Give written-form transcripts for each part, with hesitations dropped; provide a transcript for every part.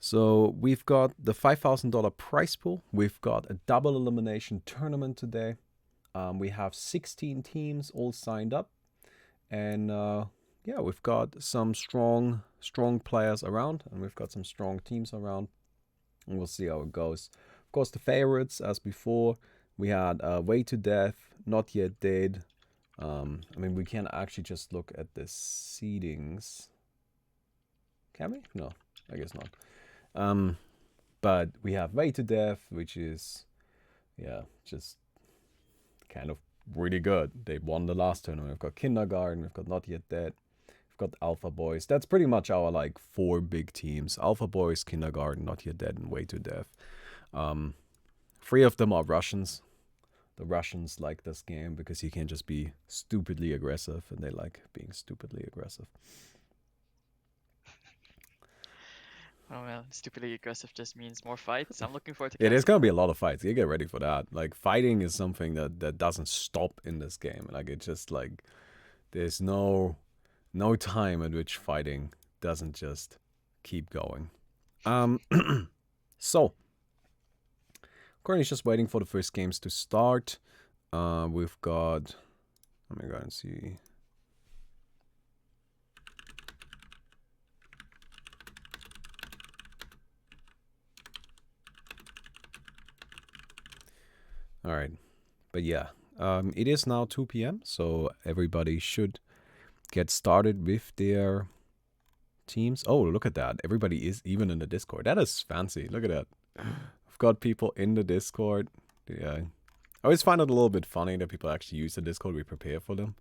So we've got the $5,000 prize pool. We've got a double elimination tournament today. We have 16 teams all signed up. And yeah, we've got some strong players around. And we've got some strong teams around. And we'll see how it goes. Of course, the favorites, as before, we had Way to Death, Not Yet Dead. I mean, we can actually just look at the seedings. Can we? No, I guess not. But we have Way to Death, which is, yeah, just kind of really good. They won the last tournament. We've got Kindergarten, we've got Not Yet Dead, we've got Alpha Boys. That's pretty much our like 4 big teams. Alpha Boys, Kindergarten, Not Yet Dead, and Way to Death. 3 of them are Russians. The Russians like this game because you can just be stupidly aggressive, and they like being stupidly aggressive. Oh well, stupidly aggressive just means more fights. I'm looking forward to Yeah, there's casting gonna be them. a lot of fights. You get ready for that. Like, fighting is something that doesn't stop in this game. Like, it's just like there's no time at which fighting doesn't just keep going. So currently just waiting for the first games to start. We've got, let me go and see. All right, but yeah, it is now 2 p.m. So everybody should get started with their teams. Oh, look at that! Everybody is even in the Discord. That is fancy. Look at that. I've got people in the Discord. Yeah, I always find it a little bit funny that people actually use the Discord. We prepare for them.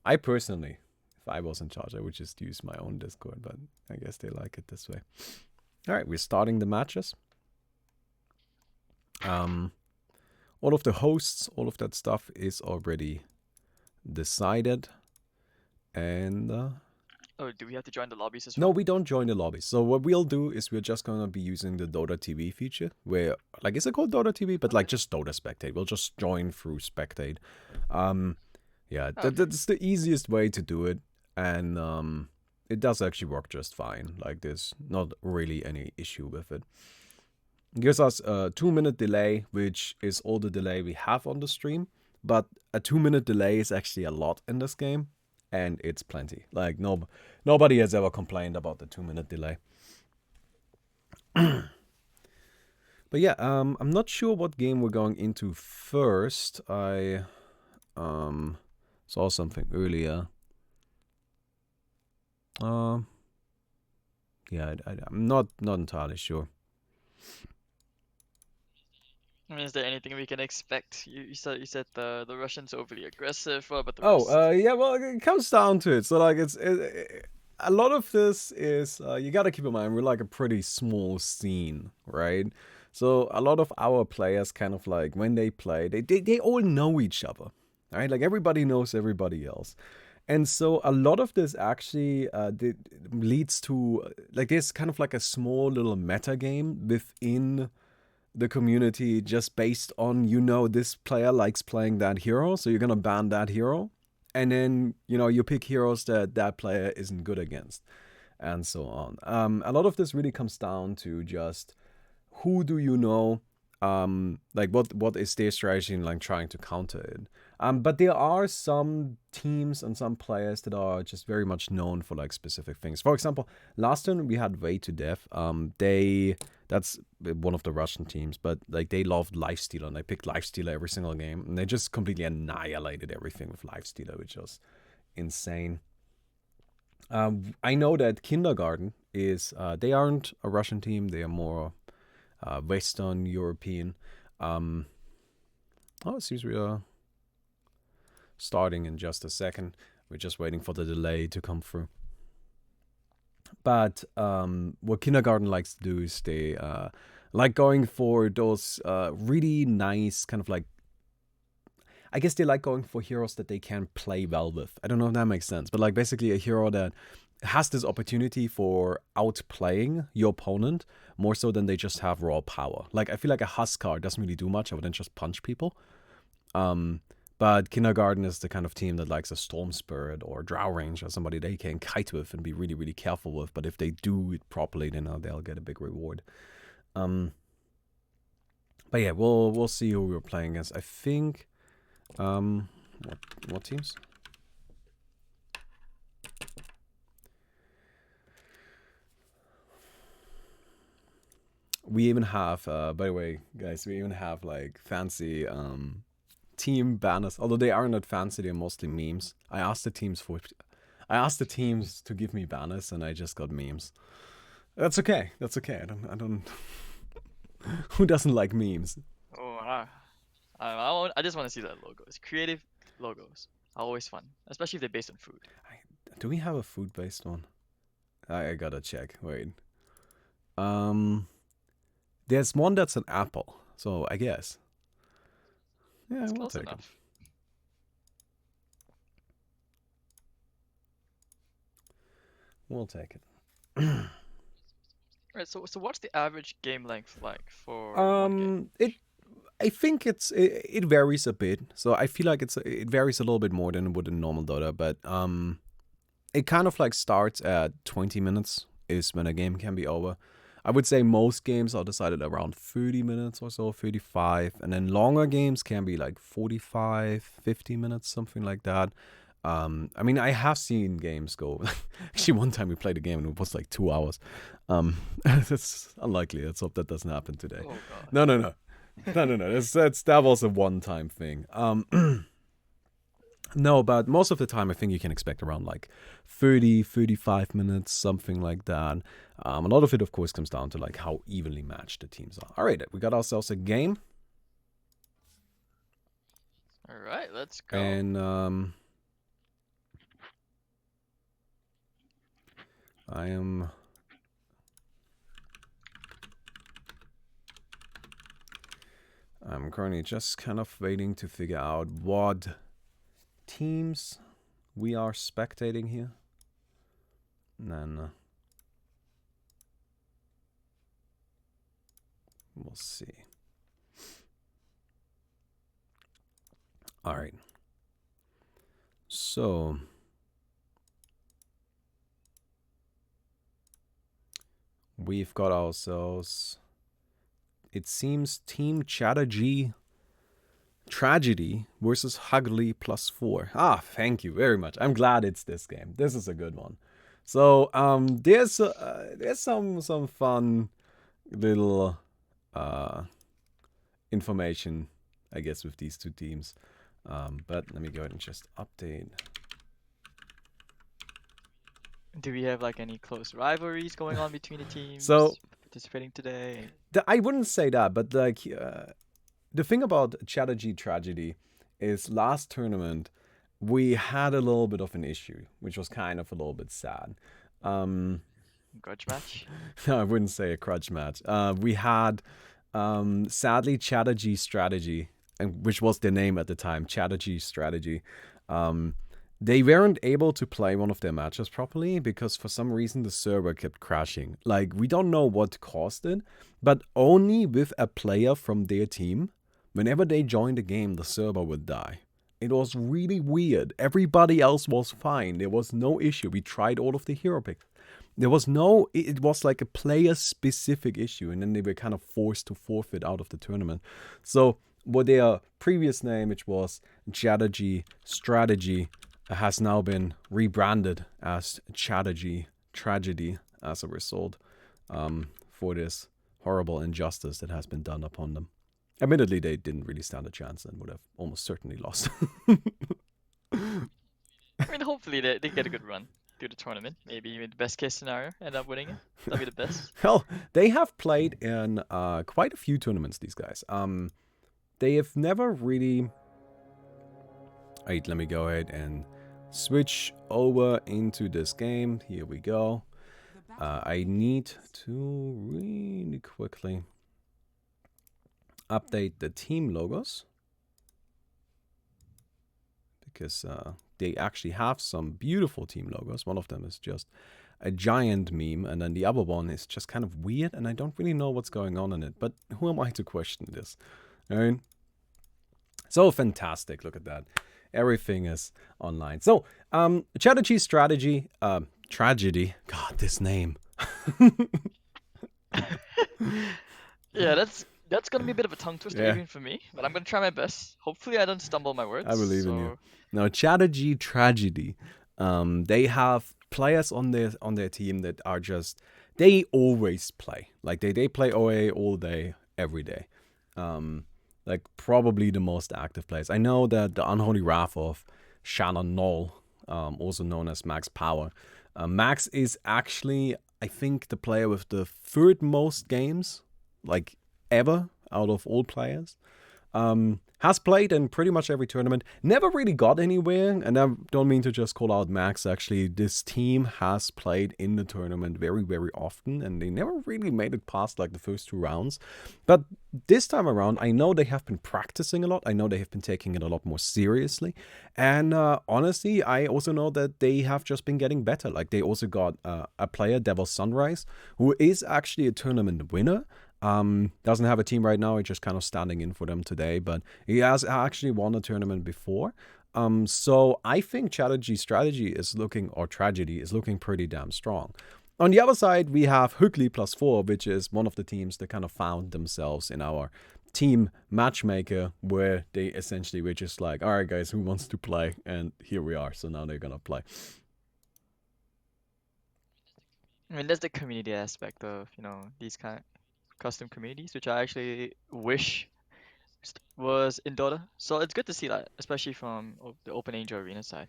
I personally, if I was in charge, I would just use my own Discord, but I guess they like it this way. All right, we're starting the matches. All of the hosts, all of that stuff is already decided. And Oh, do we have to join the lobbies as no, well? we don't join the lobbies. So what we'll do is we're just gonna be using the Dota TV feature, where, like, is it called Dota TV? But like, just Dota Spectate. We'll just join through Spectate. Yeah, Okay. that's the easiest way to do it, and it does actually work just fine. Like, there's not really any issue with it. It gives us a 2-minute delay, which is all the delay we have on the stream. But a 2-minute delay is actually a lot in this game, and it's plenty. Like, nobody has ever complained about the 2-minute delay. But yeah, I'm not sure what game we're going into first. I saw something earlier. Yeah, I'm not entirely sure. I mean, is there anything we can expect? You said the Russians overly aggressive. What about the Oh, rest? yeah. Well, it comes down to it. So like, a lot of this is you got to keep in mind we're like a pretty small scene, right? So a lot of our players kind of like when they play, they all know each other, right? Like everybody knows everybody else. And so a lot of this actually leads to like there's kind of like a small little meta game within the community just based on, this player likes playing that hero, so you're gonna ban that hero, and then you pick heroes that player isn't good against, and so on. A lot of this really comes down to just who do you know, like what is their strategy in like trying to counter it. But there are some teams and some players that are just very much known for like specific things. For example, last time we had Way to Death. That's one of the Russian teams, but like they loved Lifestealer and they picked Lifestealer every single game, and they just completely annihilated everything with Lifestealer, which was insane. I know that Kindergarten is they aren't a Russian team; they are more Western European. Oh, it seems we are starting in just a second. We're just waiting for the delay to come through. But what Kindergarten likes to do is they like going for those really nice kind of like, I guess they like going for heroes that they can play well with. I don't know if that makes sense, but like basically a hero that has this opportunity for outplaying your opponent more so than they just have raw power. Like I feel like a Huskar doesn't really do much other than just punch people. But Kindergarten is the kind of team that likes a Storm Spirit or Drow Ranger, somebody they can kite with and be really, really careful with. But if they do it properly, then they'll get a big reward. But yeah, we'll see who we're playing against. I think. What teams? We even have, by the way, guys, we even have like fancy team banners. Although they are not fancy, they're mostly memes. I asked the teams to give me banners, and I just got memes. That's okay. That's okay. I don't. Who doesn't like memes? Oh, I just want to see the logos. Creative logos are always fun, especially if they're based on food. Do we have a food-based one? I gotta check. Wait. There's one that's an apple, so I guess. Yeah, It's we'll close take it. enough. We'll take it. Right. So what's the average game length like for one game? I think it varies a bit. So I feel like it varies a little bit more than it would in normal Dota, but it kind of like starts at 20 minutes is when a game can be over. I would say most games are decided around 30 minutes or so, 35, and then longer games can be like 45, 50 minutes, something like that. I mean, I have seen games go. Actually, one time we played a game and it was like 2 hours. That's unlikely. Let's hope that doesn't happen today. Oh god. No. That was a one-time thing. No, but most of the time, I think you can expect around like 30, 35 minutes, something like that. A lot of it, of course, comes down to like how evenly matched the teams are. All right, we got ourselves a game. All right, let's go. And I'm currently just kind of waiting to figure out what teams we are spectating here. And then we'll see. All right. So we've got ourselves, it seems, Team Chatterjee Tragedy versus Hugly +4. Ah, thank you very much. I'm glad it's this game. This is a good one. So there's some fun little information, I guess, with these two teams. But let me go ahead and just update. Do we have like any close rivalries going on between the teams So participating today? I wouldn't say that, but like the thing about Chatterjee Tragedy is last tournament we had a little bit of an issue, which was kind of a little bit sad. Grudge match? No, I wouldn't say a crutch match. We had sadly Chatterjee Strategy, which was their name at the time, Chatterjee Strategy. They weren't able to play one of their matches properly because for some reason the server kept crashing. Like, we don't know what caused it, but only with a player from their team, whenever they joined the game, the server would die. It was really weird. Everybody else was fine. There was no issue. We tried all of the hero picks. There was no, it was like a player specific issue, and then they were kind of forced to forfeit out of the tournament. So, what their previous name, which was Chatterjee Strategy, has now been rebranded as Chatterjee Tragedy as a result for this horrible injustice that has been done upon them. Admittedly, they didn't really stand a chance and would have almost certainly lost. I mean, hopefully they get a good run through the tournament. Maybe even the best case scenario, end up winning it. That'd be the best. Hell, they have played in quite a few tournaments, these guys. They have never really... Wait, let me go ahead and switch over into this game. Here we go. I need to really quickly update the team logos, because they actually have some beautiful team logos. One of them is just a giant meme, and then the other one is just kind of weird, and I don't really know what's going on in it. But who am I to question this? All right. So fantastic. Look at that. Everything is online. So, strategy, strategy, tragedy. God, this name. Yeah, that's gonna be a bit of a tongue twister Yeah, even for me, but I'm gonna try my best. Hopefully, I don't stumble my I words. believe in you. So, Now, strategy, tragedy. They have players on their team that are just they always play. Like they play OA all day, every day. Um, like probably the most active players. I know that the unholy wrath of Shannon Knoll, also known as Max Power. Max is actually, I think, the player with the third most games, like ever out of all players. Has played in pretty much every tournament. Never really got anywhere, and I don't mean to just call out Max. Actually, this team has played in the tournament very, very often, and they never really made it past like the first two rounds. But this time around, I know they have been practicing a lot. I know they have been taking it a lot more seriously, and honestly, I also know that they have just been getting better. Like they also got a player, Devil Sunrise, who is actually a tournament winner. Doesn't have a team right now. He's just kind of standing in for them today, but he has actually won a tournament before. So I think strategy is looking, or tragedy is looking pretty damn strong. On the other side, we have Hookley +4, which is one of the teams that kind of found themselves in our team matchmaker, where they essentially were just like, all right, guys, who wants to play? And here we are. So now they're gonna play. I mean, that's the community aspect of, these kind of custom communities, which I actually wish was in Dota. So it's good to see that, especially from the Open Angel Arena side.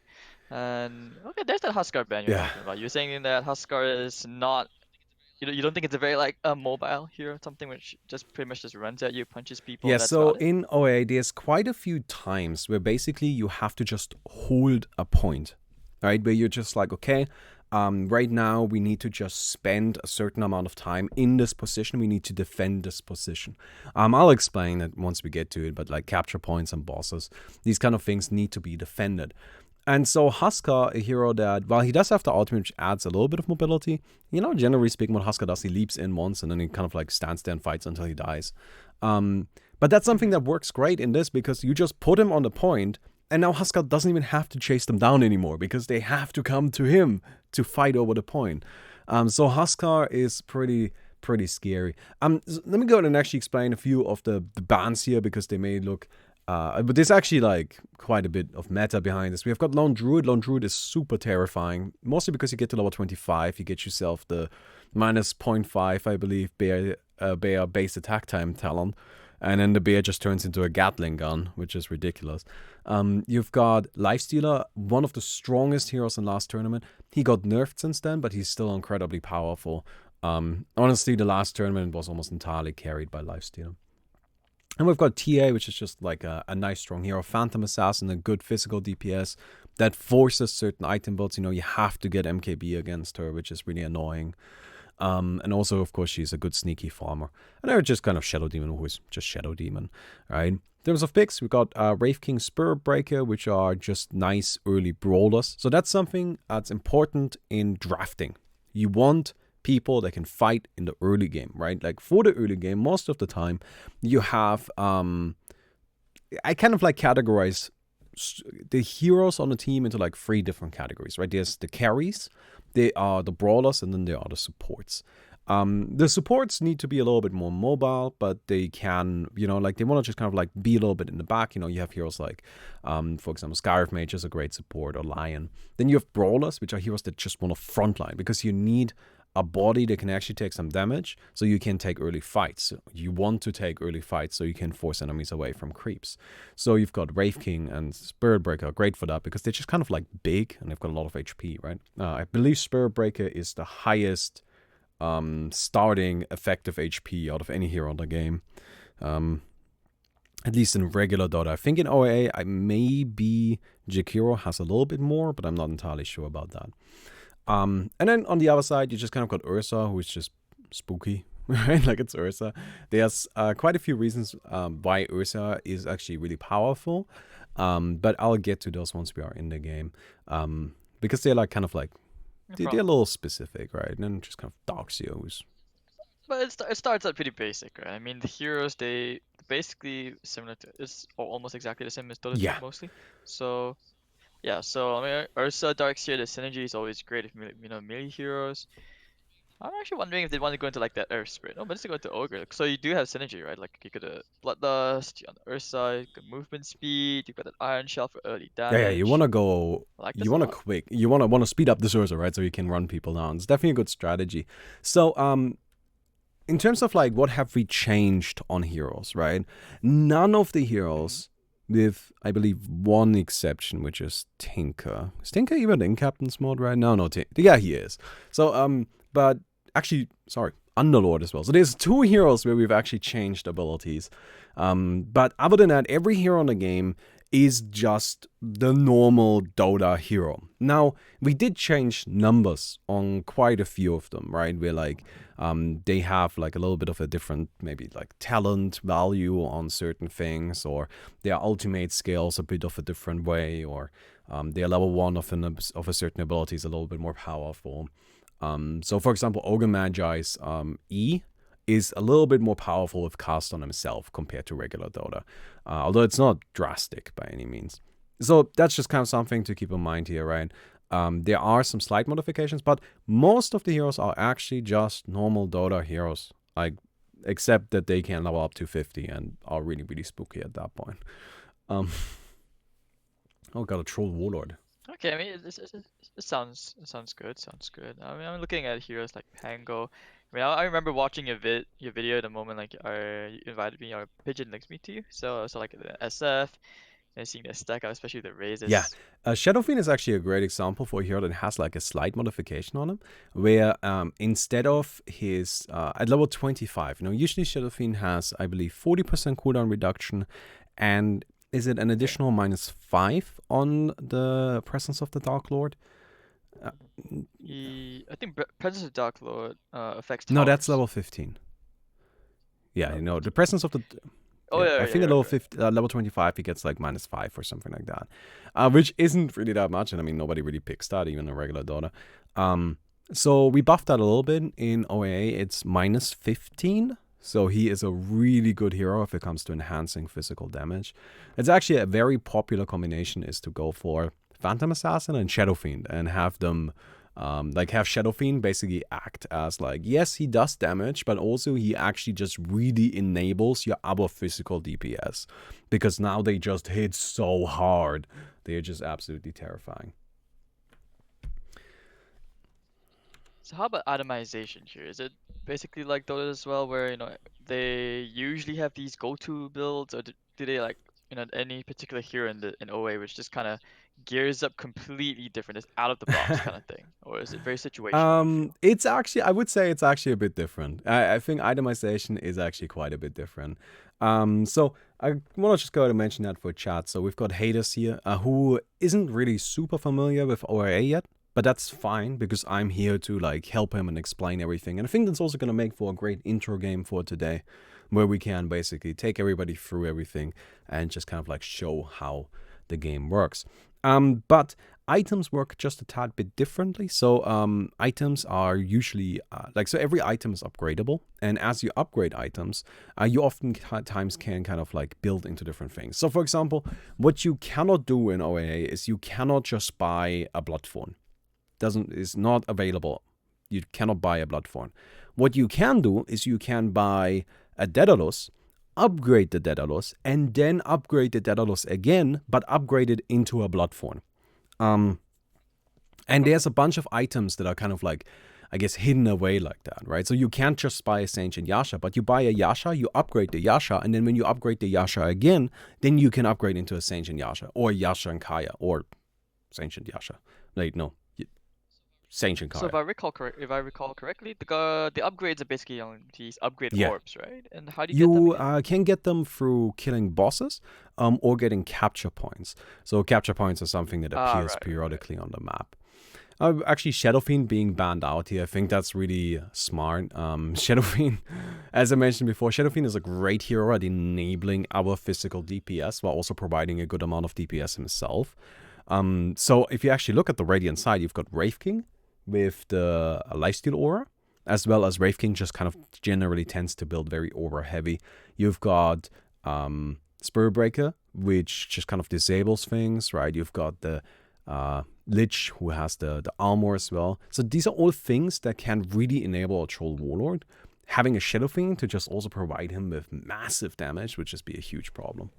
And okay, there's that Huskar ban you're Yeah, talking about. You're saying that Huskar is not, you don't think it's a very like a mobile hero, something which just pretty much just runs at you, punches people, Yeah, and that's so about it? in OA, there's quite a few times where basically you have to just hold a point, right? Where you're just like, okay, right now we need to just spend a certain amount of time in this position. We need to defend this position. I'll explain it once we get to it, but like capture points and bosses, these kind of things need to be defended. And so Huskar, a hero that, while he does have the ultimate, which adds a little bit of mobility, generally speaking, what Huskar does, he leaps in once and then he kind of like stands there and fights until he dies. But that's something Mm-hmm. that works great in this because you just put him on the point, and now Huskar doesn't even have to chase them down anymore because they have to come to him to fight over the point. So Huskar is pretty scary. Let me go ahead and actually explain a few of the bans here because they may look. But there's actually like quite a bit of meta behind this. We have got Lone Druid. Lone Druid is super terrifying, mostly because you get to level 25, you get yourself the minus zero .5, I believe, bear base attack time talent. And then the bear just turns into a Gatling gun, which is ridiculous. You've got Lifestealer, one of the strongest heroes in last tournament. He got nerfed since then, but he's still incredibly powerful. Honestly, the last tournament was almost entirely carried by Lifestealer. And we've got TA, which is just like a nice strong hero. Phantom Assassin, a good physical DPS that forces certain item builds. You have to get MKB against her, which is really annoying. And also, of course, she's a good sneaky farmer. And they're just kind of Shadow Demon, who is just Shadow Demon, right? In terms of picks, we've got Wraith King, Spirit Breaker, which are just nice early brawlers. So that's something that's important in drafting. You want people that can fight in the early game, right? Like for the early game, most of the time, you have I kind of like categorize the heroes on the team into like three different categories, right? There's the carries, they are the brawlers, and then there are the supports. The supports need to be a little bit more mobile, but they can, like they want to just kind of like be a little bit in the back. You have heroes like, for example, Scarif Mage is a great support, or Lion. Then you have brawlers, which are heroes that just want to frontline because you need a body that can actually take some damage so you can take early fights. You want to take early fights so you can force enemies away from creeps. So you've got Wraith King and Spirit Breaker, great for that because they're just kind of like big and they've got a lot of HP, right? I believe Spirit Breaker is the highest starting effective HP out of any hero in the game. At least in regular Dota. I think in OA, maybe Jakiro has a little bit more, but I'm not entirely sure about that. And then on the other side, you just kind of got Ursa, who is just spooky, right? Like it's Ursa. There's quite a few reasons why Ursa is actually really powerful, but I'll get to those once we are in the game, because they're like kind of like No they're a problem. little specific, right? And then just kind of Darkseer, who's But it starts out pretty basic, right? I mean, the heroes, the basically similar to it's almost exactly the same as Dota 2 Yeah. mostly. So yeah, so I mean Ursa, Darkseer, the synergy is always great if melee heroes. I'm actually wondering if they want to go into like that Earth Spirit. Oh, but let's go into Ogre. So you do have synergy, right? Like you could Bloodlust on the Earth side, you got movement speed, you've got that Iron Shell for early Yeah, yeah, you want damage. to go, I like you this a want to lot. quick, you want to speed up the Ursa, right? So you can run people down. It's definitely a good strategy. So, in terms of like what have we changed on heroes, right? None of the Hmm. heroes, with I believe one exception, which is Tinker. Is Tinker even in Captain's mode right now? No, yeah, he is. So but actually, sorry, Underlord as well. So there's two heroes where we've actually changed abilities. But other than that, every hero in the game is just the normal Dota hero. Now, we did change numbers on quite a few of them, right? We're like, they have like a little bit of a different, maybe like talent value on certain things, or their ultimate scales a bit of a different way, or their level one of a certain ability is a little bit more powerful. So, for example, Ogre Magi's E is a little bit more powerful if cast on himself compared to regular Dota, although it's not drastic by any means. So that's just kind of something to keep in mind here, right? There are some slight modifications, but most of the heroes are actually just normal Dota heroes, like except that they can level up to 50 and are really, really spooky at that point. Um, oh, got a troll warlord. Okay, I mean it sounds good, sounds good. I mean I'm looking at heroes like Pango. I mean I remember watching your video the moment like you invited me or Pigeon links me to you. So like the SF and seeing the stack up, especially the Yeah, raises. Shadowfiend is actually a great example for a hero that has like a slight modification on him, where instead of his at level 25, usually Shadowfiend has, I believe, 40% cooldown reduction, and is it an Okay. additional -5 on the presence of the Dark Lord? Uh, I think Presence of Dark Lord affects no, that's towers. level 15. Yeah, Level the 15. presence of the Oh yeah, yeah, I yeah, think at you're level right. 50, level 25 he gets like -5 or something like that, which isn't really that much, and I mean nobody really picks that, even a regular Dota. Um, so we buffed that a little bit in OAA. It's -15, so he is a really good hero if it comes to enhancing physical damage. It's actually a very popular combination is to go for Phantom Assassin and Shadow Fiend and have them like have Shadow Fiend basically act as like, yes, he does damage, but also he actually just really enables your other physical DPS, because now they just hit so hard. They're just absolutely terrifying. So how about itemization here? Is it basically like Dota as well, where they usually have these go-to builds, or do they like any particular hero in OA which just kind of gears up completely different, is out of the box kind of thing, or is it very situational? You feel? It's actually, I would say it's actually a bit different. I think itemization is actually quite a bit different. So I want to just go ahead and mention that for chat. So we've got Hades here, who isn't really super familiar with ORA yet, but that's fine because I'm here to like help him and explain everything. And I think that's also going to make for a great intro game for today, where we can basically take everybody through everything and just kind of like show how the game works. But items work just a tad bit differently. So items are usually so every item is upgradable, and as you upgrade items, you oftentimes can kind of like build into different things. So for example, what you cannot do in OAA is you cannot just buy a Bloodthorn. Doesn't is not available. You cannot buy a Bloodthorn. What you can do is you can buy a Daedalus, upgrade the Daedalus, and then upgrade the Daedalus again, but upgrade it into a Bloodthorn. Um, and Okay. there's a bunch of items that are kind of like, I guess, hidden away like that, right? So you can't just buy a Saint Yasha, but you buy a Yasha, you upgrade the Yasha, and then when you upgrade the Yasha again, then you can upgrade into a Saint Yasha, or Yasha and Kaya, or Saint Yasha. Wait, no, Saint So Kaya. if I recall correctly, the upgrades are basically on these upgrade Yeah. orbs, right? And how do you get them You again? can get them through killing bosses, or getting capture points. So capture points are something that Ah, appears right. periodically on the map. Actually, Shadowfiend being banned out here, I think that's really smart. Shadowfiend, as I mentioned before, Shadowfiend is a great hero at enabling our physical DPS while also providing a good amount of DPS himself. So if you actually look at the Radiant side, you've got Wraith King with the Lifesteal Aura, as well as Wraith King just kind of generally tends to build very aura heavy. You've got Spirit Breaker, which just kind of disables things, right? You've got the Lich, who has the armor as well. So these are all things that can really enable a Troll Warlord. Having a Shadow Fiend to just also provide him with massive damage would just be a huge problem.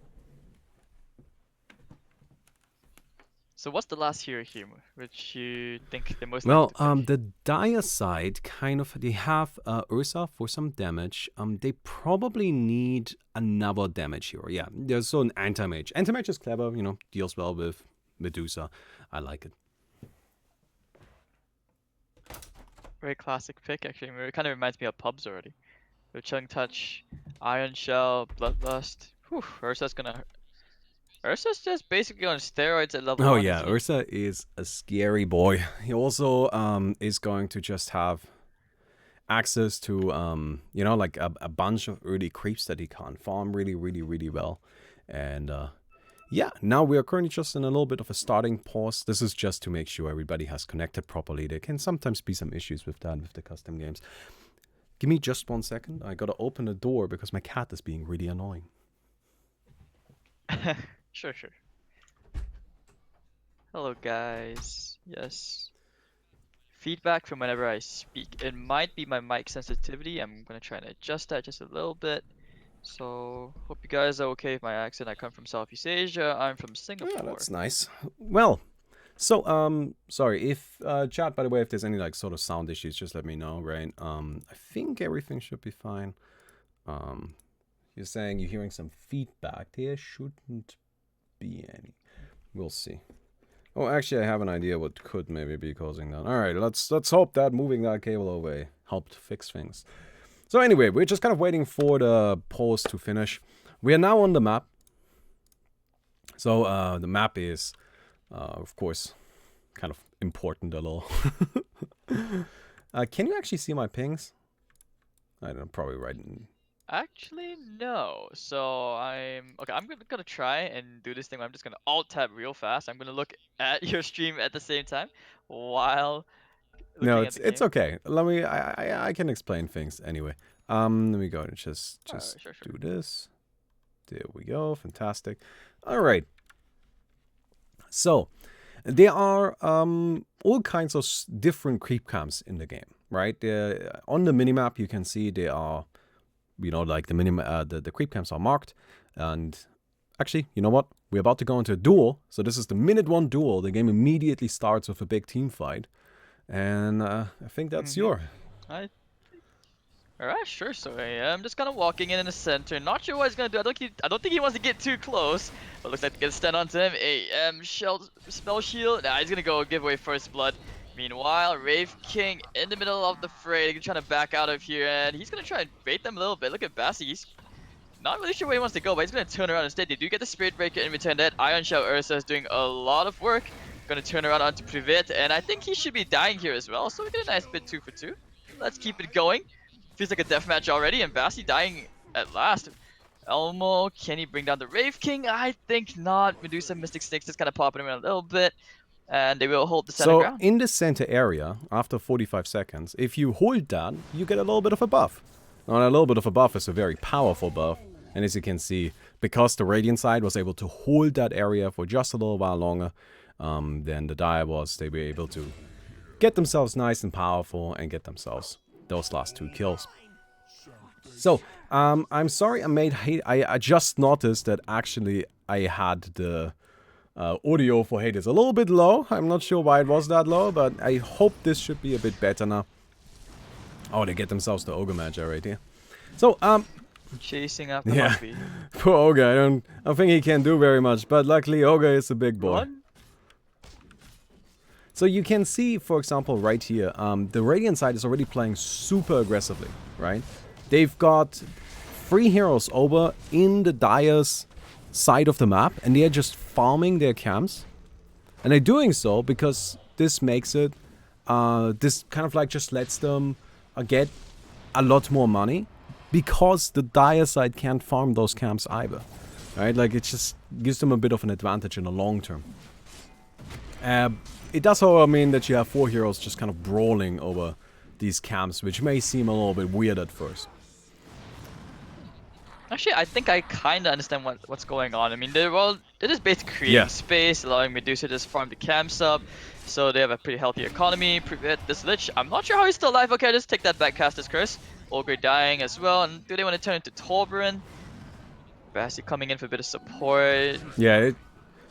So what's the last hero here, which you think they're most likely Well, to pick? the Dire side kind of, they have Ursa for some damage. They probably need another damage hero. Yeah, there's so an Anti-Mage. Anti-Mage is clever, you know, deals well with Medusa. I like it. Very classic pick, actually. It kind of reminds me of pubs already. With Chung Touch, Iron Shell, Bloodlust. Whew, Ursa's just basically on steroids at level Oh 1, yeah, isn't he? Ursa is a scary boy. He also is going to just have access to you know, like a bunch of early creeps that he can't farm really well. And yeah, now we are currently just in a little bit of a starting pause. This is just to make sure everybody has connected properly. There can sometimes be some issues with that with the custom games. Give me just 1 second. I gotta open the door because my cat is being really annoying. Sure, sure. Hello, guys. Yes. Feedback from whenever I speak. It might be my mic sensitivity. I'm gonna try and adjust that just a little bit. So, hope you guys are okay with my accent. I come from Southeast Asia. I'm from Yeah, Singapore. that's nice. Well, so sorry if chat, by the way, if there's any like sort of sound issues, just let me know, right? I think everything should be fine. You're saying you're hearing some feedback. There shouldn't be any. We'll see. Oh, actually, I have an idea what could maybe be causing that. All right, let's hope that moving that cable away helped fix things. So anyway, we're just kind of waiting for the pause to finish. We are now on the map. So the map is, of course, kind of important a little. Can you actually see my pings? I don't know, probably right. Actually, no. So okay. I'm gonna try and do this thing where I'm just gonna alt tab real fast. I'm gonna look at your stream at the same time while No, looking at the it's game. okay. Let me. I can explain things anyway. Let me go and just Alright, sure, sure. do this. There we go. Fantastic. All right. So there are all kinds of different creep camps in the game, right? On the minimap, you can see there are, you know, like the creep camps are marked. And actually, you know what? We're about to go into a duel. So this is the minute 1 duel. The game immediately starts with a big team fight. And I think that's Mm-hmm. your. I Alright, sure. So I'm just kind of walking in the center. Not sure what he's gonna do. I don't think he wants to get too close. But looks like to get a stand onto him. Spell shield. Nah, he's gonna go give away first blood. Meanwhile, Wraith King in the middle of the fray. They're trying to back out of here, and he's gonna try and bait them a little bit. Look at Bassi. He's not really sure where he wants to go, but he's gonna turn around instead. They do get the Spirit Breaker in return. That Iron Shell Ursa is doing a lot of work. Gonna turn around onto Privet, and I think he should be dying here as well. So we get a nice bit 2 for 2. Let's keep it going. Feels like a deathmatch already, and Bassi dying at last. Elmo, can he bring down the Wraith King? I think not. Medusa, Mystic Snakes just kind of popping him in a little bit, and they will hold the center So ground. in the center area, after 45 seconds, if you hold that, you get a little bit of a buff. Now, a little bit of a buff is a very powerful buff. And as you can see, because the Radiant side was able to hold that area for just a little while longer than the Dire was, they were able to get themselves nice and powerful and get themselves those last 2 kills. So, I'm sorry I just noticed that actually I had the audio for Hades a little bit low. I'm not sure why it was that low, but I hope this should be a bit better now. Oh, they get themselves the Ogre Magi right here. So, Chasing after yeah, Hungry. poor Ogre. I don't think he can do very much, but luckily Ogre is a big boy. Run. So you can see, for example, right here, the Radiant side is already playing super aggressively, right? They've got 3 heroes over in the Dire's side of the map, and they're just farming their camps. And they're doing so because this makes it, this kind of like just lets them get a lot more money, because the Dire side can't farm those camps either, right? Like, it just gives them a bit of an advantage in the long term. It does, however, mean that you have 4 heroes just kind of brawling over these camps, which may seem a little bit weird at first. Actually, I think I kind of understand what's going on. I mean, they're just basically creating Yeah. space, allowing Medusa to just farm the camps up, so they have a pretty healthy economy. Prevent this Lich. I'm not sure how he's still alive. Okay, just take that back, Caster's Curse. Ogre dying as well, and do they want to turn into Torburin? Basti coming in for a bit of support. Yeah,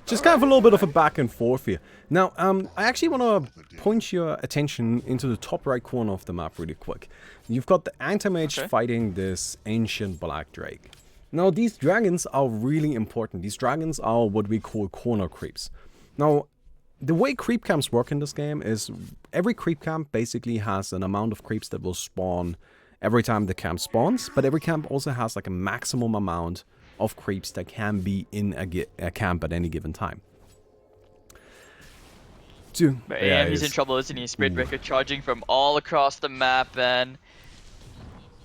just kind of a Alright, little bit of a alright. back and forth here. Now, I actually want to point your attention into the top right corner of the map really quick. You've got the Anti-Mage Okay. fighting this ancient black drake. Now, these dragons are really important. These dragons are what we call corner creeps. Now, the way creep camps work in this game is every creep camp basically has an amount of creeps that will spawn every time the camp spawns, but every camp also has like a maximum amount of creeps that can be in a camp at any given time. But Yeah, AM, he's in trouble, isn't he? Spirit Breaker charging from all across the map, and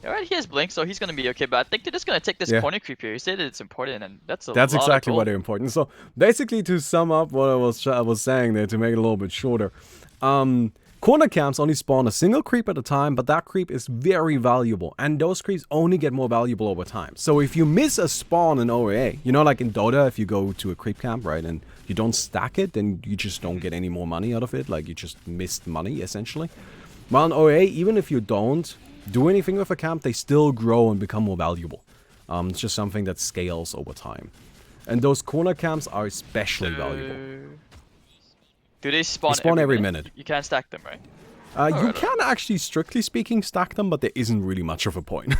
alright, he has Blink, so he's gonna be okay. But I think they're just gonna take this yeah. corner creep here. You said that it's important, and that's a That's lot of exactly what gold. they're important. So basically, to sum up what I was saying there, to make it a little bit shorter, corner camps only spawn a single creep at a time, but that creep is very valuable, and those creeps only get more valuable over time. So if you miss a spawn in OAA, you know, like in Dota, if you go to a creep camp, right, and you don't stack it, then you just don't get any more money out of it. Like you just missed money essentially. While in OAA, even if you don't do anything with a camp, they still grow and become more valuable. It's just something that scales over time. And those corner camps are especially valuable. Do they They spawn spawn every every minute? minute. You can't stack them, right? You Alright, can alright. actually, strictly speaking, stack them, but there isn't really much of a point.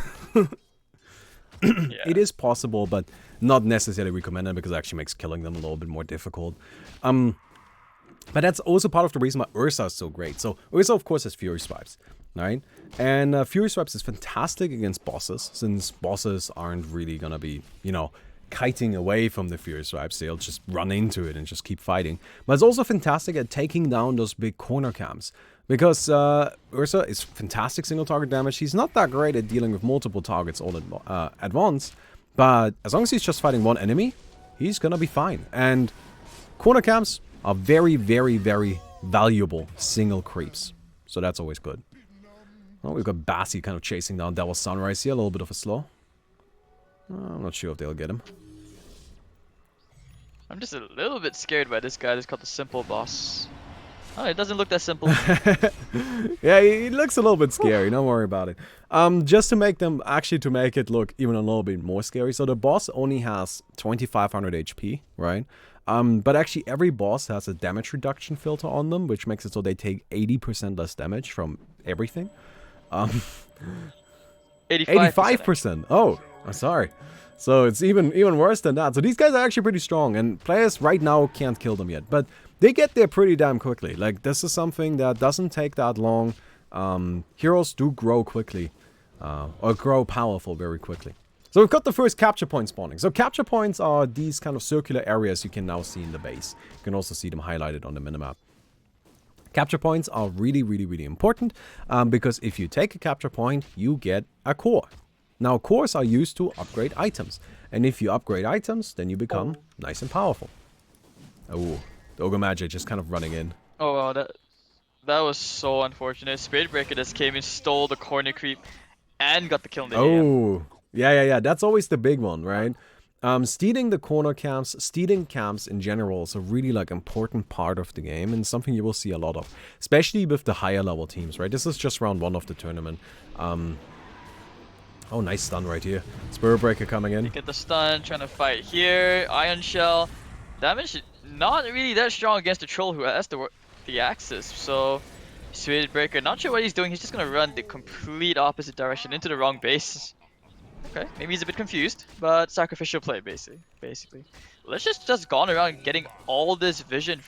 Yeah. It is possible, but not necessarily recommended because it actually makes killing them a little bit more difficult. But that's also part of the reason why Ursa is so great. So Ursa, of course, has Fury Swipes, right? And Fury Swipes is fantastic against bosses, since bosses aren't really gonna be, you know, kiting away from the Fury Swipes. They'll just run into it and just keep fighting. But it's also fantastic at taking down those big corner camps. Because Ursa is fantastic single target damage. He's not that great at dealing with multiple targets all at once. But as long as he's just fighting one enemy, he's gonna be fine. And corner camps are very, very, very valuable single creeps. So that's always good. Well, we've got Bassi kind of chasing down Devil's Sunrise here. A little bit of a slow. I'm not sure if they'll get him. I'm just a little bit scared by this guy that's called the Simple Boss. Oh, it doesn't look that simple. Yeah, he looks a little bit scary. Don't worry about it. Just to make them, actually to make it look even a little bit more scary. So the boss only has 2500 HP, right? But actually every boss has a damage reduction filter on them, which makes it so they take 80% less damage from everything. 85%. 85%. Oh, I'm sorry. So it's even worse than that. So these guys are actually pretty strong, and players right now can't kill them yet, but they get there pretty damn quickly. Like, this is something that doesn't take that long. Heroes do grow quickly, or grow powerful very quickly. So we've got the first capture point spawning. So capture points are these kind of circular areas you can now see in the base. You can also see them highlighted on the minimap. Capture points are really, really, really important, because if you take a capture point, you get a core. Now, cores are used to upgrade items, and if you upgrade items, then you become nice and powerful. Oh, the Ogre Magic just kind of running in. Oh wow, that was so unfortunate. Spirit Breaker just came and stole the corner creep and got the kill on the AM. Oh, yeah. That's always the big one, right? Stealing the corner camps, stealing camps in general is a really like important part of the game and something you will see a lot of, especially with the higher level teams, right? This is just round 1 of the tournament. Oh, nice stun right here. Spirit Breaker coming in. Get the stun, trying to fight here. Iron Shell. Damage not really that strong against the troll who has the axis. So Spirit Breaker, not sure what he's doing. He's just gonna run the complete opposite direction into the wrong base. Okay, maybe he's a bit confused, but sacrificial play basically. Let's just gone around getting all this vision.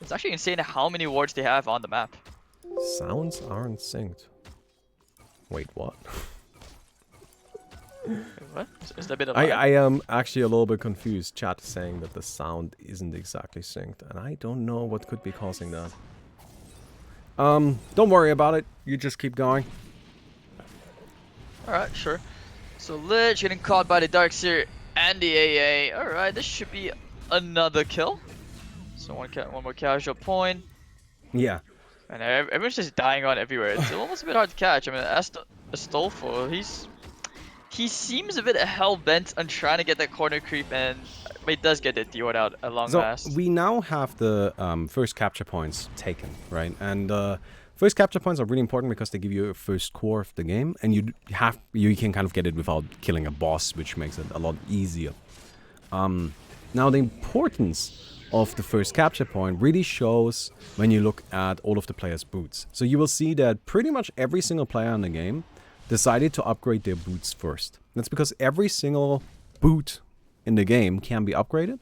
It's actually insane how many wards they have on the map. Sounds aren't synced. Wait, what? Wait, what? Is that a bit of I am actually a little bit confused. Chat is saying that the sound isn't exactly synced, and I don't know what could be causing that. Don't worry about it. You just keep going. Alright, sure. So Lich getting caught by the Darkseer and the AA. Alright, this should be another kill. So one more casual point. Yeah. And everyone's just dying on everywhere. It's almost a bit hard to catch. I mean, Astolfo, he seems a bit hell-bent on trying to get that corner creep, and he does get it DO'd out at long So last. we now have the first capture points taken, right? And first capture points are really important because they give you a first core of the game, and you can kind of get it without killing a boss, which makes it a lot easier. Now the importance of the first capture point really shows when you look at all of the players' boots. So you will see that pretty much every single player in the game decided to upgrade their boots first. That's because every single boot in the game can be upgraded.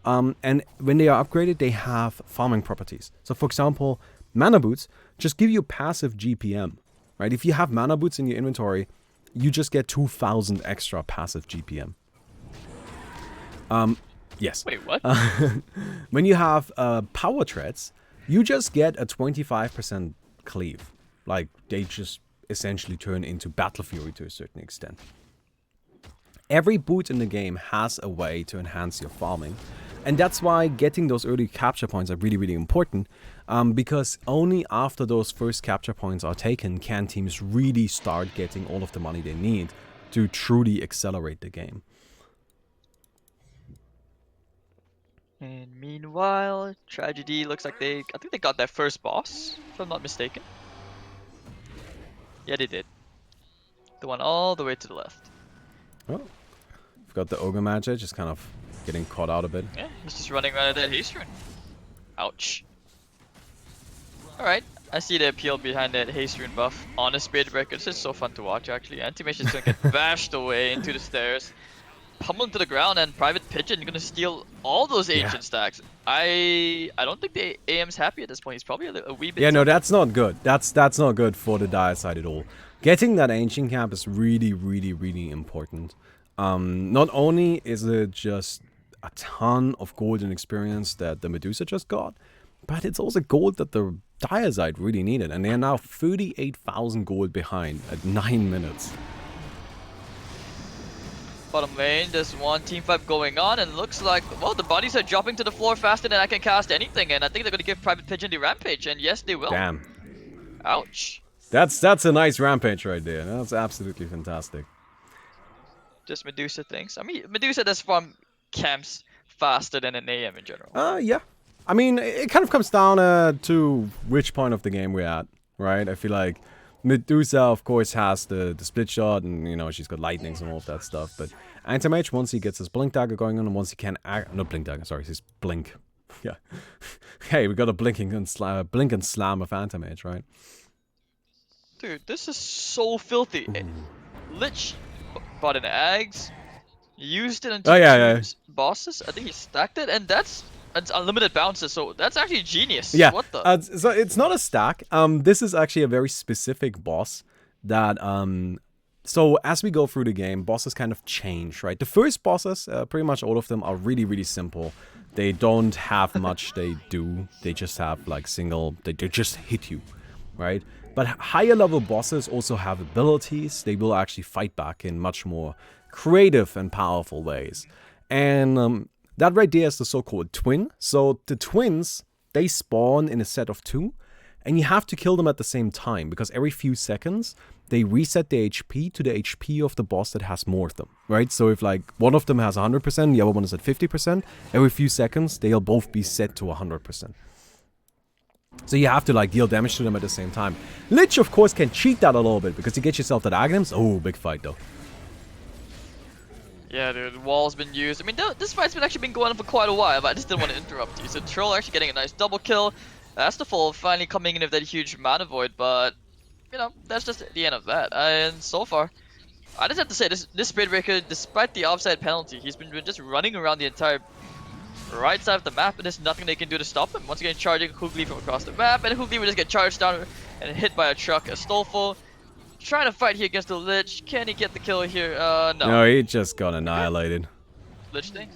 And when they are upgraded, they have farming properties. So for example, mana boots just give you passive GPM, right? If you have mana boots in your inventory, you just get 2,000 extra passive GPM. Yes. Wait, what? When you have power treads, you just get a 25% cleave. Like, they just essentially turn into battle fury to a certain extent. Every boot in the game has a way to enhance your farming. And that's why getting those early capture points are really, really important. Because only after those first capture points are taken can teams really start getting all of the money they need to truly accelerate the game. And meanwhile, Tragedy looks like I think they got that first boss, if I'm not mistaken. Yeah, they did. The one all the way to the left. Oh, we've got the Ogre Magic just kind of getting caught out a bit. Yeah, he's just running around at that haste rune. Ouch. Alright, I see the appeal behind that haste rune buff on a Spirit Breaker. This is so fun to watch actually. Anti-Mation's gonna get bashed away into the stairs, pummeled to the ground, and Private Pigeon gonna steal all those ancient stacks. I don't think the AM's happy at this point. He's probably a wee bit. Yeah, no, that's not good. That's not good for the dire side at all. Getting that ancient cap is really, really, really important. Not only is it just a ton of gold and experience that the Medusa just got, but it's also gold that the dire side really needed, and they are now 38,000 gold behind at 9 minutes. Bottom lane, there's one team fight going on, and looks like, well, the bodies are dropping to the floor faster than I can cast anything, and I think they're gonna give Private Pigeon the rampage, and yes, they will. Damn. Ouch. That's a nice rampage right there. That's absolutely fantastic. Just Medusa things. I mean, Medusa does farm camps faster than an AM in general. Yeah. I mean, it kind of comes down to which point of the game we're at, right? I feel like Medusa, of course, has the split shot, and, you know, she's got lightnings and all of that stuff. But Anti-Mage, once he gets his Blink Dagger going on, and once he can... not Blink Dagger, sorry, his Blink. Yeah. Hey, we got a blink and slam of Anti-Mage, right? Dude, this is so filthy. Lich bought an Ags, used it into two bosses. I think he stacked it, and it's unlimited bounces, so that's actually genius. Yeah. What the? So it's not a stack. This is actually a very specific boss that so as we go through the game, bosses kind of change, right? The first bosses, pretty much all of them are really, really simple. They don't have much they do. They just have like they just hit you, right? But higher level bosses also have abilities. They will actually fight back in much more creative and powerful ways. And that right there is the so-called twin. So the twins, they spawn in a set of 2, and you have to kill them at the same time, because every few seconds they reset their HP to the HP of the boss that has more of them, right? So if like one of them has 100%, the other one is at 50%, every few seconds they'll both be set to 100%. So you have to like deal damage to them at the same time. Lich, of course, can cheat that a little bit, because you get yourself that Aghanims. Oh, big fight though. Yeah, dude, wall's been used. I mean, this fight's actually been going on for quite a while, but I just didn't want to interrupt you. So Troll actually getting a nice double kill. Astafol finally coming in with that huge mana void, but, you know, that's just the end of that. And so far, I just have to say, this Spirit Breaker, despite the offside penalty, he's been just running around the entire right side of the map, and there's nothing they can do to stop him. Once again, charging Hoogly from across the map, and Hoogly will just get charged down and hit by a truck. A Stolful trying to fight here against the Lich. Can he get the kill here? No. No, he just got annihilated. Lich thing?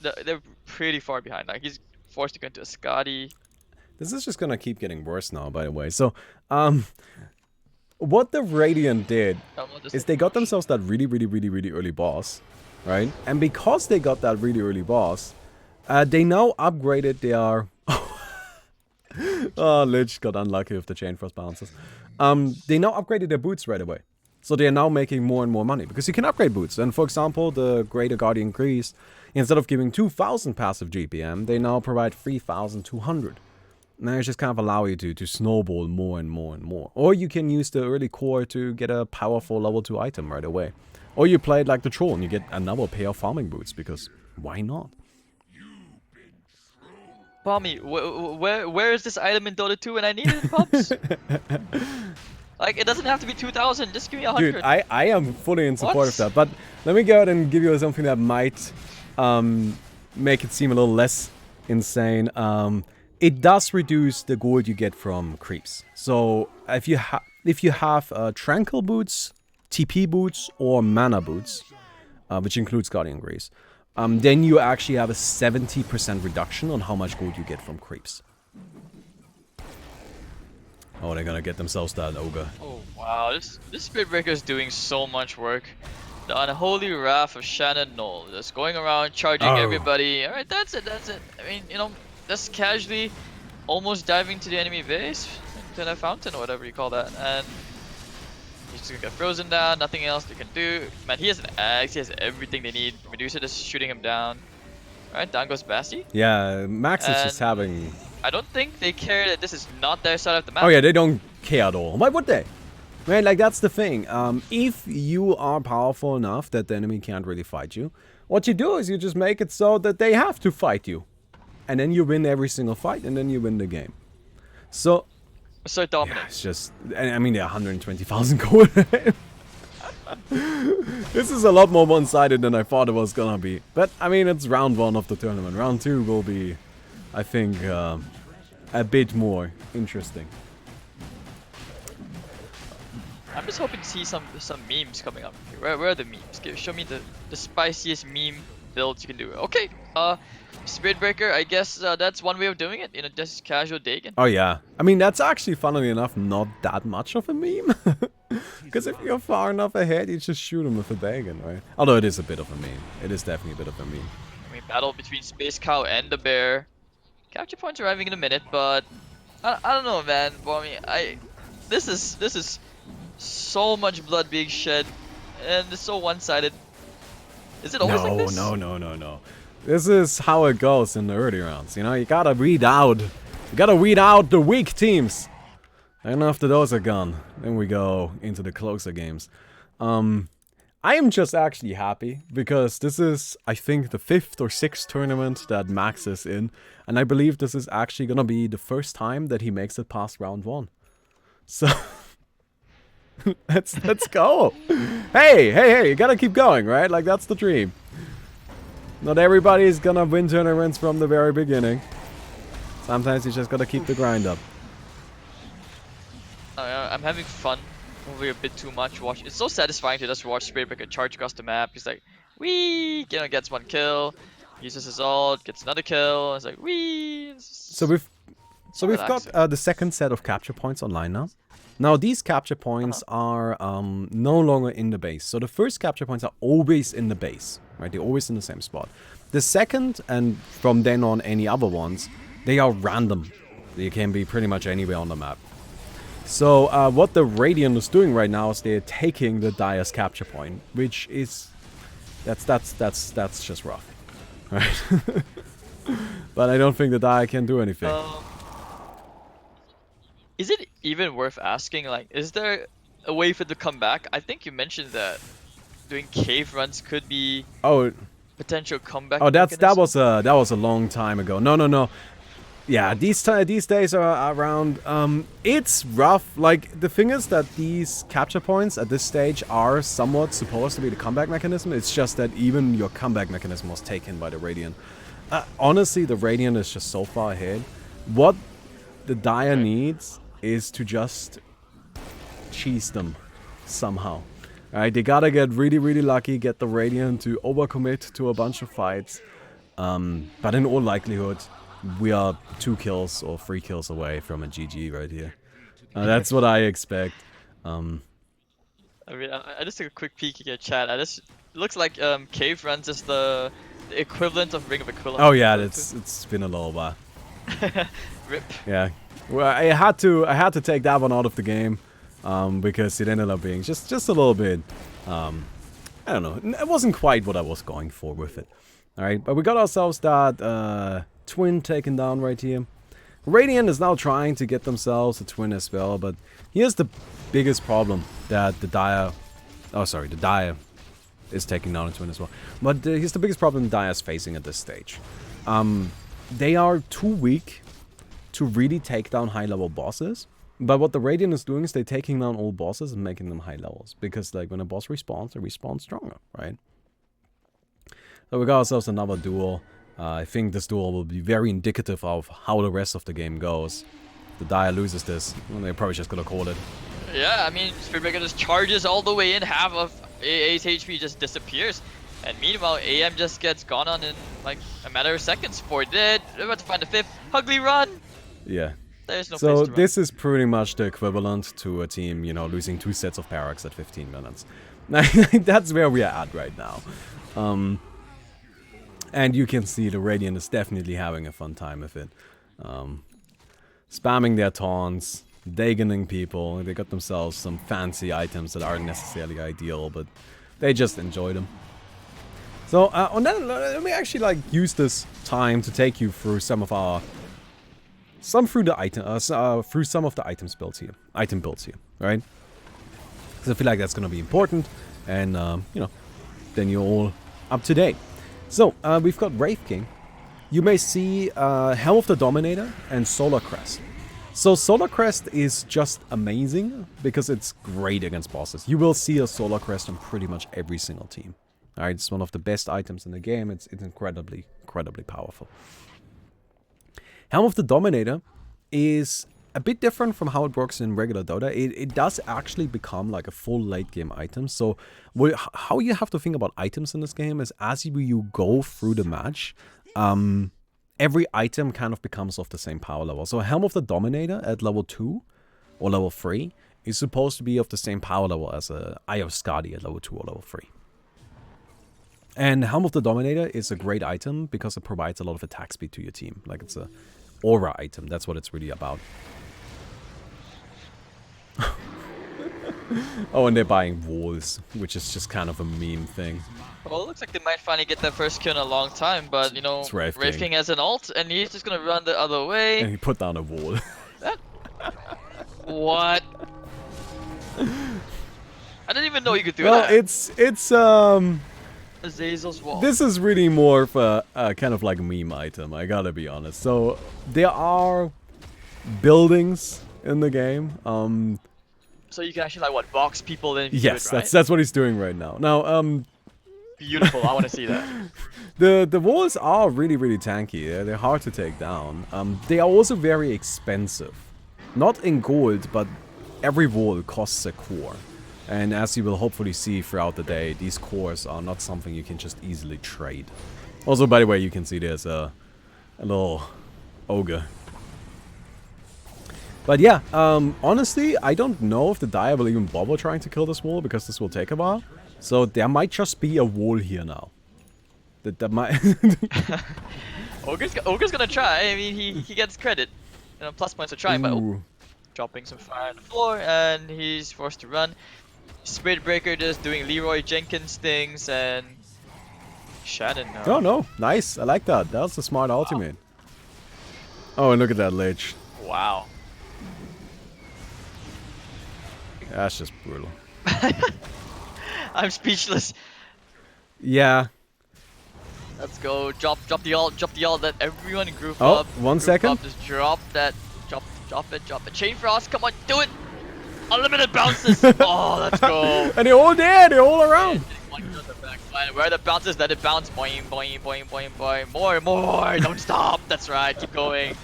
They're pretty far behind. Like, he's forced to go into a Scotty. This is just gonna keep getting worse now, by the way. So, what the Radiant did is they got themselves that really, really, really, really early boss, right? And because they got that really early boss, they now upgraded their... Oh, Lich got unlucky with the Chain Frost bounces. They now upgraded their boots right away. So they are now making more and more money because you can upgrade boots. And for example, the Greater Guardian Grease, instead of giving 2,000 passive GPM, they now provide 3,200. And they just kind of allow you to snowball more and more and more. Or you can use the early core to get a powerful level 2 item right away. Or you play it like the troll and you get another pair of farming boots, because why not? Bommy, where is this item in Dota 2 when I need it in pubs? Like, it doesn't have to be 2,000, just give me 100. Dude, I am fully in support of What? that. But let me go ahead and give you something that might make it seem a little less insane. It does reduce the gold you get from creeps. So if you have tranquil boots, TP boots, or mana boots, which includes Guardian Grease, then you actually have a 70% reduction on how much gold you get from creeps. Oh, they're gonna get themselves that ogre. Oh wow, this Spirit Breaker is doing so much work. The unholy wrath of Shannon Knoll, just going around charging everybody. Alright, that's it. I mean, you know, just casually almost diving to the enemy base, to the fountain or whatever you call that, and he's just gonna get frozen down, nothing else they can do. Man, he has an axe, he has everything they need. Medusa just shooting him down. Alright, down goes Basti. Yeah, Max is just having... I don't think they care that this is not their side of the map. Oh yeah, they don't care at all. Why would they? Man, like, that's the thing. If you are powerful enough that the enemy can't really fight you, what you do is you just make it so that they have to fight you. And then you win every single fight, and then you win the game. So dominant. Yeah, it's just... I mean, they're 120,000 gold. This is a lot more one-sided than I thought it was gonna be. But, I mean, it's round 1 of the tournament. Round 2 will be, I think, a bit more interesting. I'm just hoping to see some memes coming up. Where are the memes? Show me the spiciest meme builds you can do. Okay, Spirit Breaker, I guess that's one way of doing it, just casual Dagon. Oh yeah, I mean, that's actually, funnily enough, not that much of a meme. Because if you're far enough ahead, you just shoot him with a Dagon, right? Although it is a bit of a meme. It is definitely a bit of a meme. I mean, battle between Space Cow and the Bear. Capture points arriving in a minute, but I don't know, man. Well, I mean, this is so much blood being shed, and it's so one-sided. Is it always like this? No. This is how it goes in the early rounds. You know, you gotta weed out the weak teams. And after those are gone, then we go into the closer games. I am just actually happy because this is, I think, the 5th or 6th tournament that Max is in, and I believe this is actually gonna be the first time that he makes it past round 1. So let's go. Hey, you gotta keep going, right? Like, that's the dream. Not everybody's gonna win tournaments from the very beginning. Sometimes you just gotta keep the grind up. I'm having fun. Probably a bit too much. It's so satisfying to just watch Spirit Breaker charge across the map. He's like, wee, gets 1 kill, uses his ult, gets another kill. It's like, wee. So we've got the second set of capture points online now. Now these capture points are no longer in the base. So the first capture points are always in the base, right? They're always in the same spot. The second, and from then on any other ones, they are random. They can be pretty much anywhere on the map. So what the Radiant is doing right now is they're taking the Dire's capture point, which is that's just rough, right? But I don't think the Dire can do anything. Is it even worth asking? Like, is there a way for it to come back? I think you mentioned that doing cave runs could be potential comeback. Oh, that was a long time ago. No. Yeah, these days are around. It's rough. Like, the thing is that these capture points at this stage are somewhat supposed to be the comeback mechanism. It's just that even your comeback mechanism was taken by the Radiant. Honestly, the Radiant is just so far ahead. What the Dire needs is to just cheese them somehow. Alright, they gotta get really, really lucky, get the Radiant to overcommit to a bunch of fights. But in all likelihood, we are 2 kills or 3 kills away from a GG right here. That's what I expect. I mean, I just took a quick peek at your chat. It looks like cave runs is the equivalent of Ring of Aquila. Oh yeah, it's been a little while. Rip. Yeah, well, I had to take that one out of the game. because it ended up being just a little bit, I don't know, it wasn't quite what I was going for with it. Alright, but we got ourselves that twin taken down right here. Radiant is now trying to get themselves a twin as well, but here's the biggest problem that the Dire is taking down a twin as well. But here's the biggest problem Dire is facing at this stage. They are too weak to really take down high-level bosses. But what the Radiant is doing is they're taking down all bosses and making them high levels. Because like when a boss respawns, they respawn stronger, right? So we got ourselves another duel. I think this duel will be very indicative of how the rest of the game goes. If the Dire loses this, well, they're probably just gonna call it. Yeah, I mean, Spiritbreaker just charges all the way in, half of AA's HP just disappears. And meanwhile, AM just gets gone on in like a matter of seconds. 4 dead, they're about to find the 5th. Ugly run! Yeah. There's no So place to run. this is pretty much the equivalent to a team, you know, losing 2 sets of barracks at 15 minutes. That's where we are at right now. And you can see the Radiant is definitely having a fun time with it. Spamming their taunts, dagoning people. They got themselves some fancy items that aren't necessarily ideal, but they just enjoy them. So on that, let me actually like use this time to take you through some of our through some of the item builds here, right? Because I feel like that's gonna be important, and you know, then you're all up to date. So we've got Wraith King. You may see Helm of the Dominator and Solar Crest. So Solar Crest is just amazing because it's great against bosses. You will see a Solar Crest on pretty much every single team. Alright, it's one of the best items in the game. It's incredibly powerful. Helm of the Dominator is a bit different from how it works in regular Dota. It does actually become like a full late game item. So how you have to think about items in this game is as you go through the match, every item kind of becomes of the same power level. So Helm of the Dominator at level 2 or level 3 is supposed to be of the same power level as a Eye of Skadi at level 2 or level 3. And Helm of the Dominator is a great item because it provides a lot of attack speed to your team. Like it's a aura item. That's what it's really about. Oh, and they're buying walls, which is just kind of a meme thing. Well, it looks like they might finally get their first kill in a long time, but you know, Wraith Wraith King has an ult, and he's just gonna run the other way. And he put down a wall. What? I didn't even know you could do well, that. it's Azazel's wall. This is really more of a kind of like meme item, I gotta be honest. So there are buildings in the game. So you can actually like what, box people in? Yes, it, right? that's what he's doing right now. Now, beautiful. I want to see that. the walls are really tanky. They're hard to take down. They are also very expensive. Not in gold, but every wall costs a core. And as you will hopefully see throughout the day, these cores are not something you can just easily trade. Also, by the way, you can see there's a little ogre. But yeah, honestly, I don't know if the Dire will even bother trying to kill this wall, because this will take a while. So there might just be a wall here now. That might... Ogre's gonna try. I mean, he gets credit. You know, plus points for trying, but dropping some fire on the floor, and he's forced to run. Spiritbreaker just doing Leroy Jenkins things, and Shannon now. Oh no, nice. I like that. That was a smart ultimate. Oh, and look at that lich. Wow. That's just brutal. I'm speechless. Yeah. Let's go. Drop the ult. Let everyone group Oh, up. 1 second. Up. Just drop that. Drop it. Chain Frost. Come on, do it. Unlimited bounces. Oh, let's go. And they're all there. They're all around. Where are the bounces? Let it bounce. Boing, boing, boing, boing, boing. More. Don't stop. That's right. Keep going.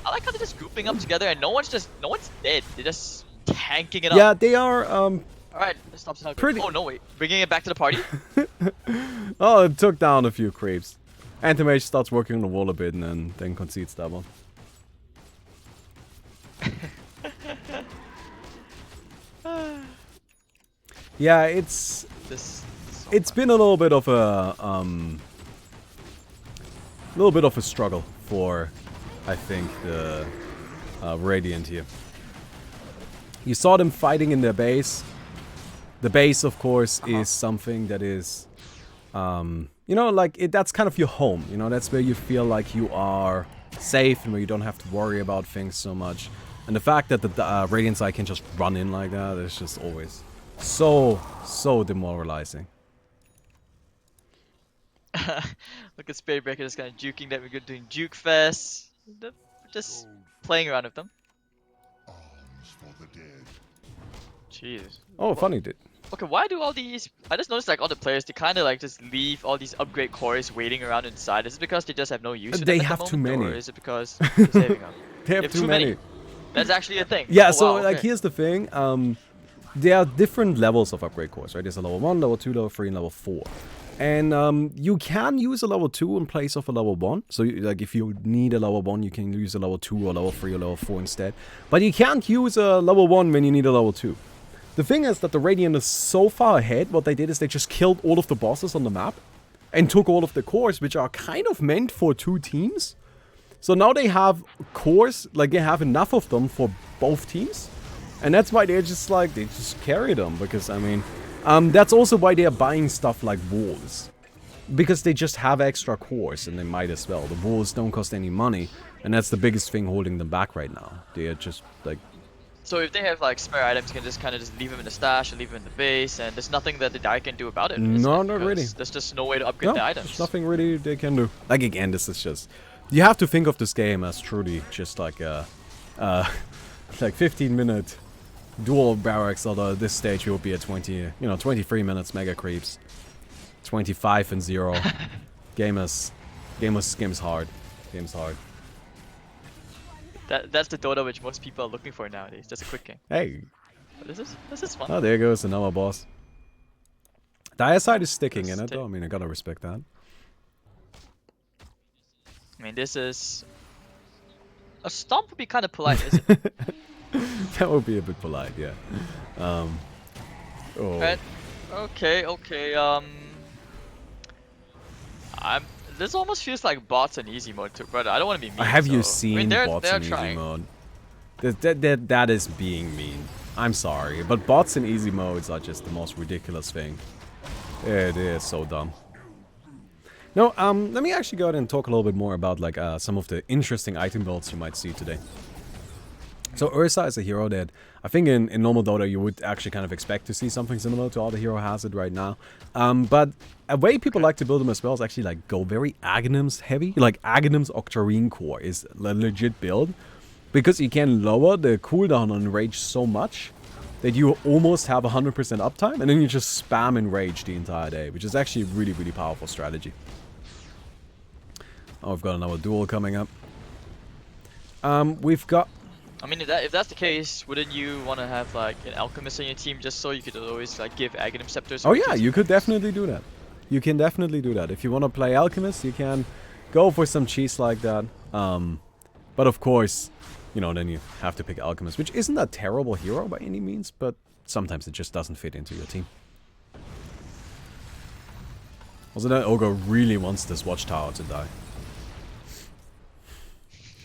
I like how they're just grouping up together, and no one's dead. They're just tanking it up. Yeah, they are. Alright, let's stop. Pretty. Oh no, wait. Bringing it back to the party. Oh, it took down a few creeps. Antimage starts working on the wall a bit and then concedes that one. Yeah, it's been a little bit of a struggle for, I think, the Radiant here. You saw them fighting in their base. The base, of course, Uh-huh. is something that is, you know, like, that's kind of your home. You know, that's where you feel like you are safe and where you don't have to worry about things so much. And the fact that the Radiant side can just run in like that is just always so demoralizing. Look at Spirit Breaker just kind of juking that. We're doing Juke Fest. Just playing around with them. Jeez. Oh, What? funny, dude. Okay, why do all these... I just noticed like all the players, they kind of like just leave all these upgrade cores waiting around inside. Is it because they just have no use for them They at the have too moment? Or many. is it because they're saving them? They They have have too too many. many. That's actually a thing. Yeah, Oh so, wow, like, okay. here's the thing. There are different levels of upgrade cores, right? There's a level 1, level 2, level 3, and level 4. And you can use a level 2 in place of a level 1. So, like, if you need a level 1, you can use a level 2 or level 3 or level 4 instead. But you can't use a level 1 when you need a level 2. The thing is that the Radiant is so far ahead, what they did is they just killed all of the bosses on the map and took all of the cores, which are kind of meant for 2 teams. So now they have cores, like they have enough of them for both teams. And that's why they're just like, they just carry them. Because, I mean, that's also why they're buying stuff like walls. Because they just have extra cores and they might as well. The walls don't cost any money. And that's the biggest thing holding them back right now. They are just like... So if they have like spare items, you can just kind of just leave them in the stash or leave them in the base, and there's nothing that the guy can do about it. No, It? not really. There's just no way to upgrade No, the there's items. nothing really they can do. Like, again, this is just... You have to think of this game as truly just like a... like 15-minute duel barracks, although at this stage you'll be at 23 minutes mega creeps. 25 and 0. Game is hard. Game's hard. That's the Dota which most people are looking for nowadays. Just a quick game. Hey. But this is fun. Oh, there goes another boss. Decisive is sticking Let's in it, take- though. I mean, I gotta respect that. I mean, this is... A stomp would be kind of polite, isn't it? That would be a bit polite, yeah. Oh. And, okay, this almost feels like bots in easy mode too, but I don't want to be mean. Have you so- seen I mean, bots they're in easy trying. mode? That is being mean. I'm sorry, but bots in easy modes are just the most ridiculous thing. It is so dumb. No, let me actually go ahead and talk a little bit more about like some of the interesting item builds you might see today. So Ursa is a hero that I think in normal Dota you would actually kind of expect to see something similar to how the hero has it right now. But a way people like to build them as well is actually like go very Aghanims heavy. Like Aghanim's Octarine Core is a legit build because you can lower the cooldown on Rage so much that you almost have 100% uptime and then you just spam Enrage the entire day, which is actually a really, really powerful strategy. Oh, we've got another duel coming up. We've got... I mean, if that's the case, wouldn't you want to have like an alchemist on your team just so you could always like give Aghanim scepters? Oh yeah, you could definitely do that. You can definitely do that. If you want to play alchemist, you can go for some cheese like that. But of course, you know, then you have to pick alchemist, which isn't a terrible hero by any means, but sometimes it just doesn't fit into your team. Also, that ogre really wants this watchtower to die.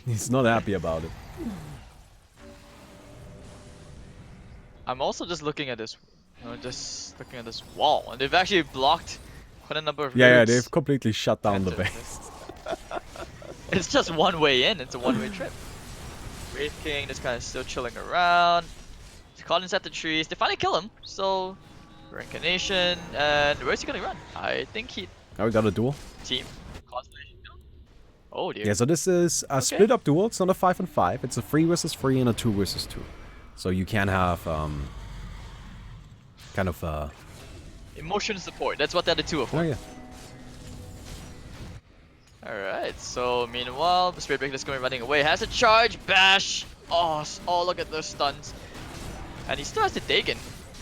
He's not happy about it. I'm also just looking at this, just looking at this wall, and they've actually blocked quite a number of Yeah, routes. they've completely shut down the Enter. base. It's just one way in. It's a one-way trip. Wraith King just kind of still chilling around. He's caught inside the trees. They finally kill him. So, reincarnation, and where's he gonna run? I think he Oh, we got a duel. team constellation. Oh dear. Yeah, so this is a split up duel. It's not a 5 on 5. It's a 3 versus 3 and a 2 versus 2. So you can have kind of Emotion support. That's what the other two are for. oh yeah. Alright, so meanwhile, the Spirit Breaker is going running away. Has a charge, bash! Oh, look at those stuns. And he still has the Dagon.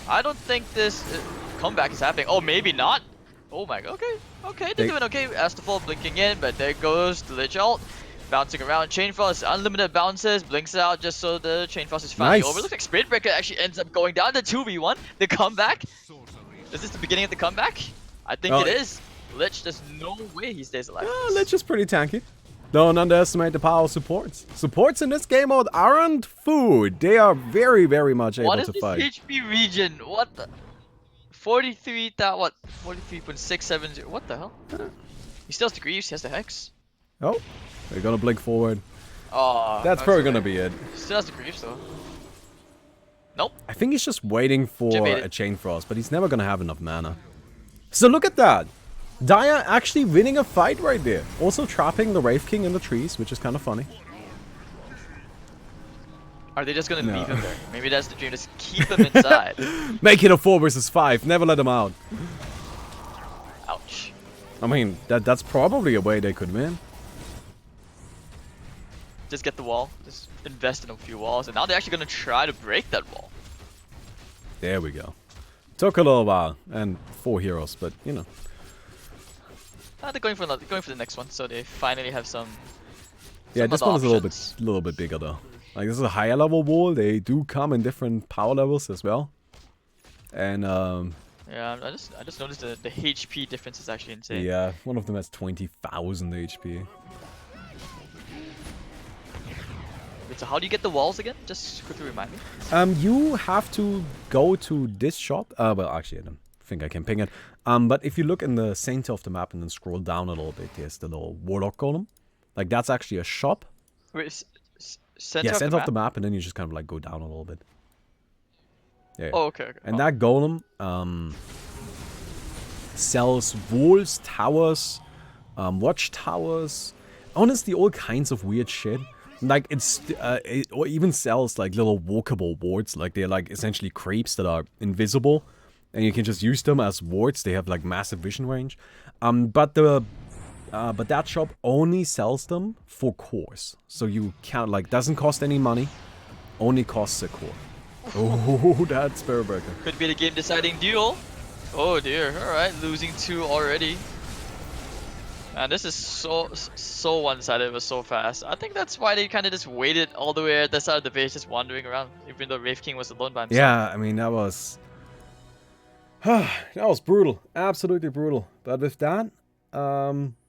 I don't think this comeback is happening. Oh, maybe not. Oh my god, okay, they're doing okay. Astafall blinking in, but there goes the Lich ult. Bouncing around, Chain Frost, unlimited bounces, blinks out just so the Chain Frost is finally Nice. over. Looks like Spirit Breaker actually ends up going down to 2v1. The comeback? Is this the beginning of the comeback? I think Oh, it is. Lich, there's no way he stays alive. Lich is pretty tanky. Don't underestimate the power of supports. Supports in this game mode aren't food. They are very, very much What able is to this fight. HP region? What the? 43, that what? 43.670. What the hell? He still has the Greaves, he has the Hex. Oh, they're gonna blink forward. Oh, That's no, probably gonna be it. still has the Greaves though. Nope. I think he's just waiting for Jibbated. a Chain Frost, but he's never gonna have enough mana. So look at that. Daya actually winning a fight right there. Also trapping the Wraith King in the trees, which is kind of funny. Are they just gonna No. leave him there? Maybe that's the dream, just keep him inside. Make it a 4 versus 5. Never let him out. Ouch. I mean, that's probably a way they could win. Just get the wall. Just invest in a few walls. And now they're actually gonna try to break that wall. There we go. Took a little while. And 4 heroes, but you know. They're going for the next one, so they finally have some. Yeah, some this other one is options. a little bit bigger though. Like this is a higher level wall. They do come in different power levels as well. And Yeah, I just noticed the HP difference is actually insane. yeah, one of them has 20,000 HP. Wait, so how do you get the walls again? Just quickly remind me. You have to go to this shop. Well, actually, I don't think I can ping it. But if you look in the center of the map and then scroll down a little bit, there's the little Warlock Golem. Like, that's actually a shop. Wait, center Yeah, of center the of map? the map, and then you just kind of like go down a little bit. Yeah. Oh, okay. And that golem sells walls, towers, watchtowers, honestly, all kinds of weird shit. Like it or even sells like little walkable wards, like they're like essentially creeps that are invisible, and you can just use them as wards. They have like massive vision range. But that shop only sells them for cores, so you can't like doesn't cost any money, only costs a core. Oh, that's Burberger. Could be the game deciding duel. Oh dear. All right, losing 2 already. Man, this is so one-sided. It was so fast. I think that's why they kind of just waited all the way at the side of the base, just wandering around, even though Wraith King was alone by himself. Yeah, I mean that was that was brutal, absolutely brutal. But with that,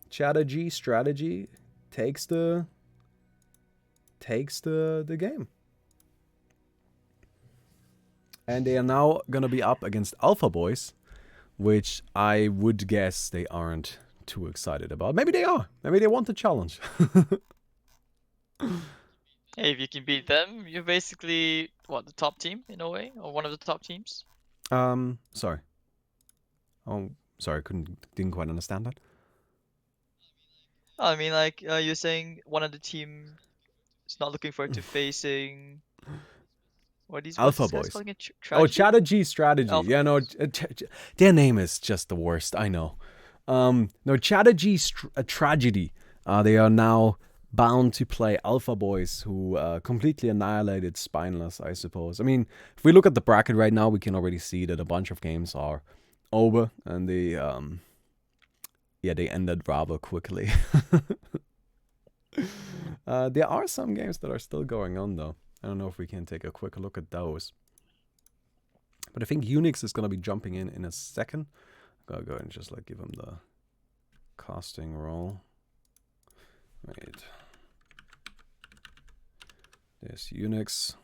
strategy takes the game, and they are now gonna be up against Alpha Boys, which I would guess they aren't too excited about. Maybe they are. Maybe they want the challenge. Hey, if you can beat them, you're basically what, the top team in a way, or one of the top teams. Sorry. Oh, sorry, didn't quite understand that. I mean, like you're saying, one of the team is not looking forward to facing. What these Alpha what's this guy's Boys. calling it? Oh, Tragedy? Strategy. Alpha Yeah, no, their name is just the worst. I know. No, Tragedy. They are now bound to play Alpha Boys, who completely annihilated Spineless, I suppose. I mean, if we look at the bracket right now, we can already see that a bunch of games are over, and they ended rather quickly. There are some games that are still going on, though. I don't know if we can take a quick look at those. But I think Unix is going to be jumping in a second. I'm going to go and just like give him the casting roll. Wait. There's Unix.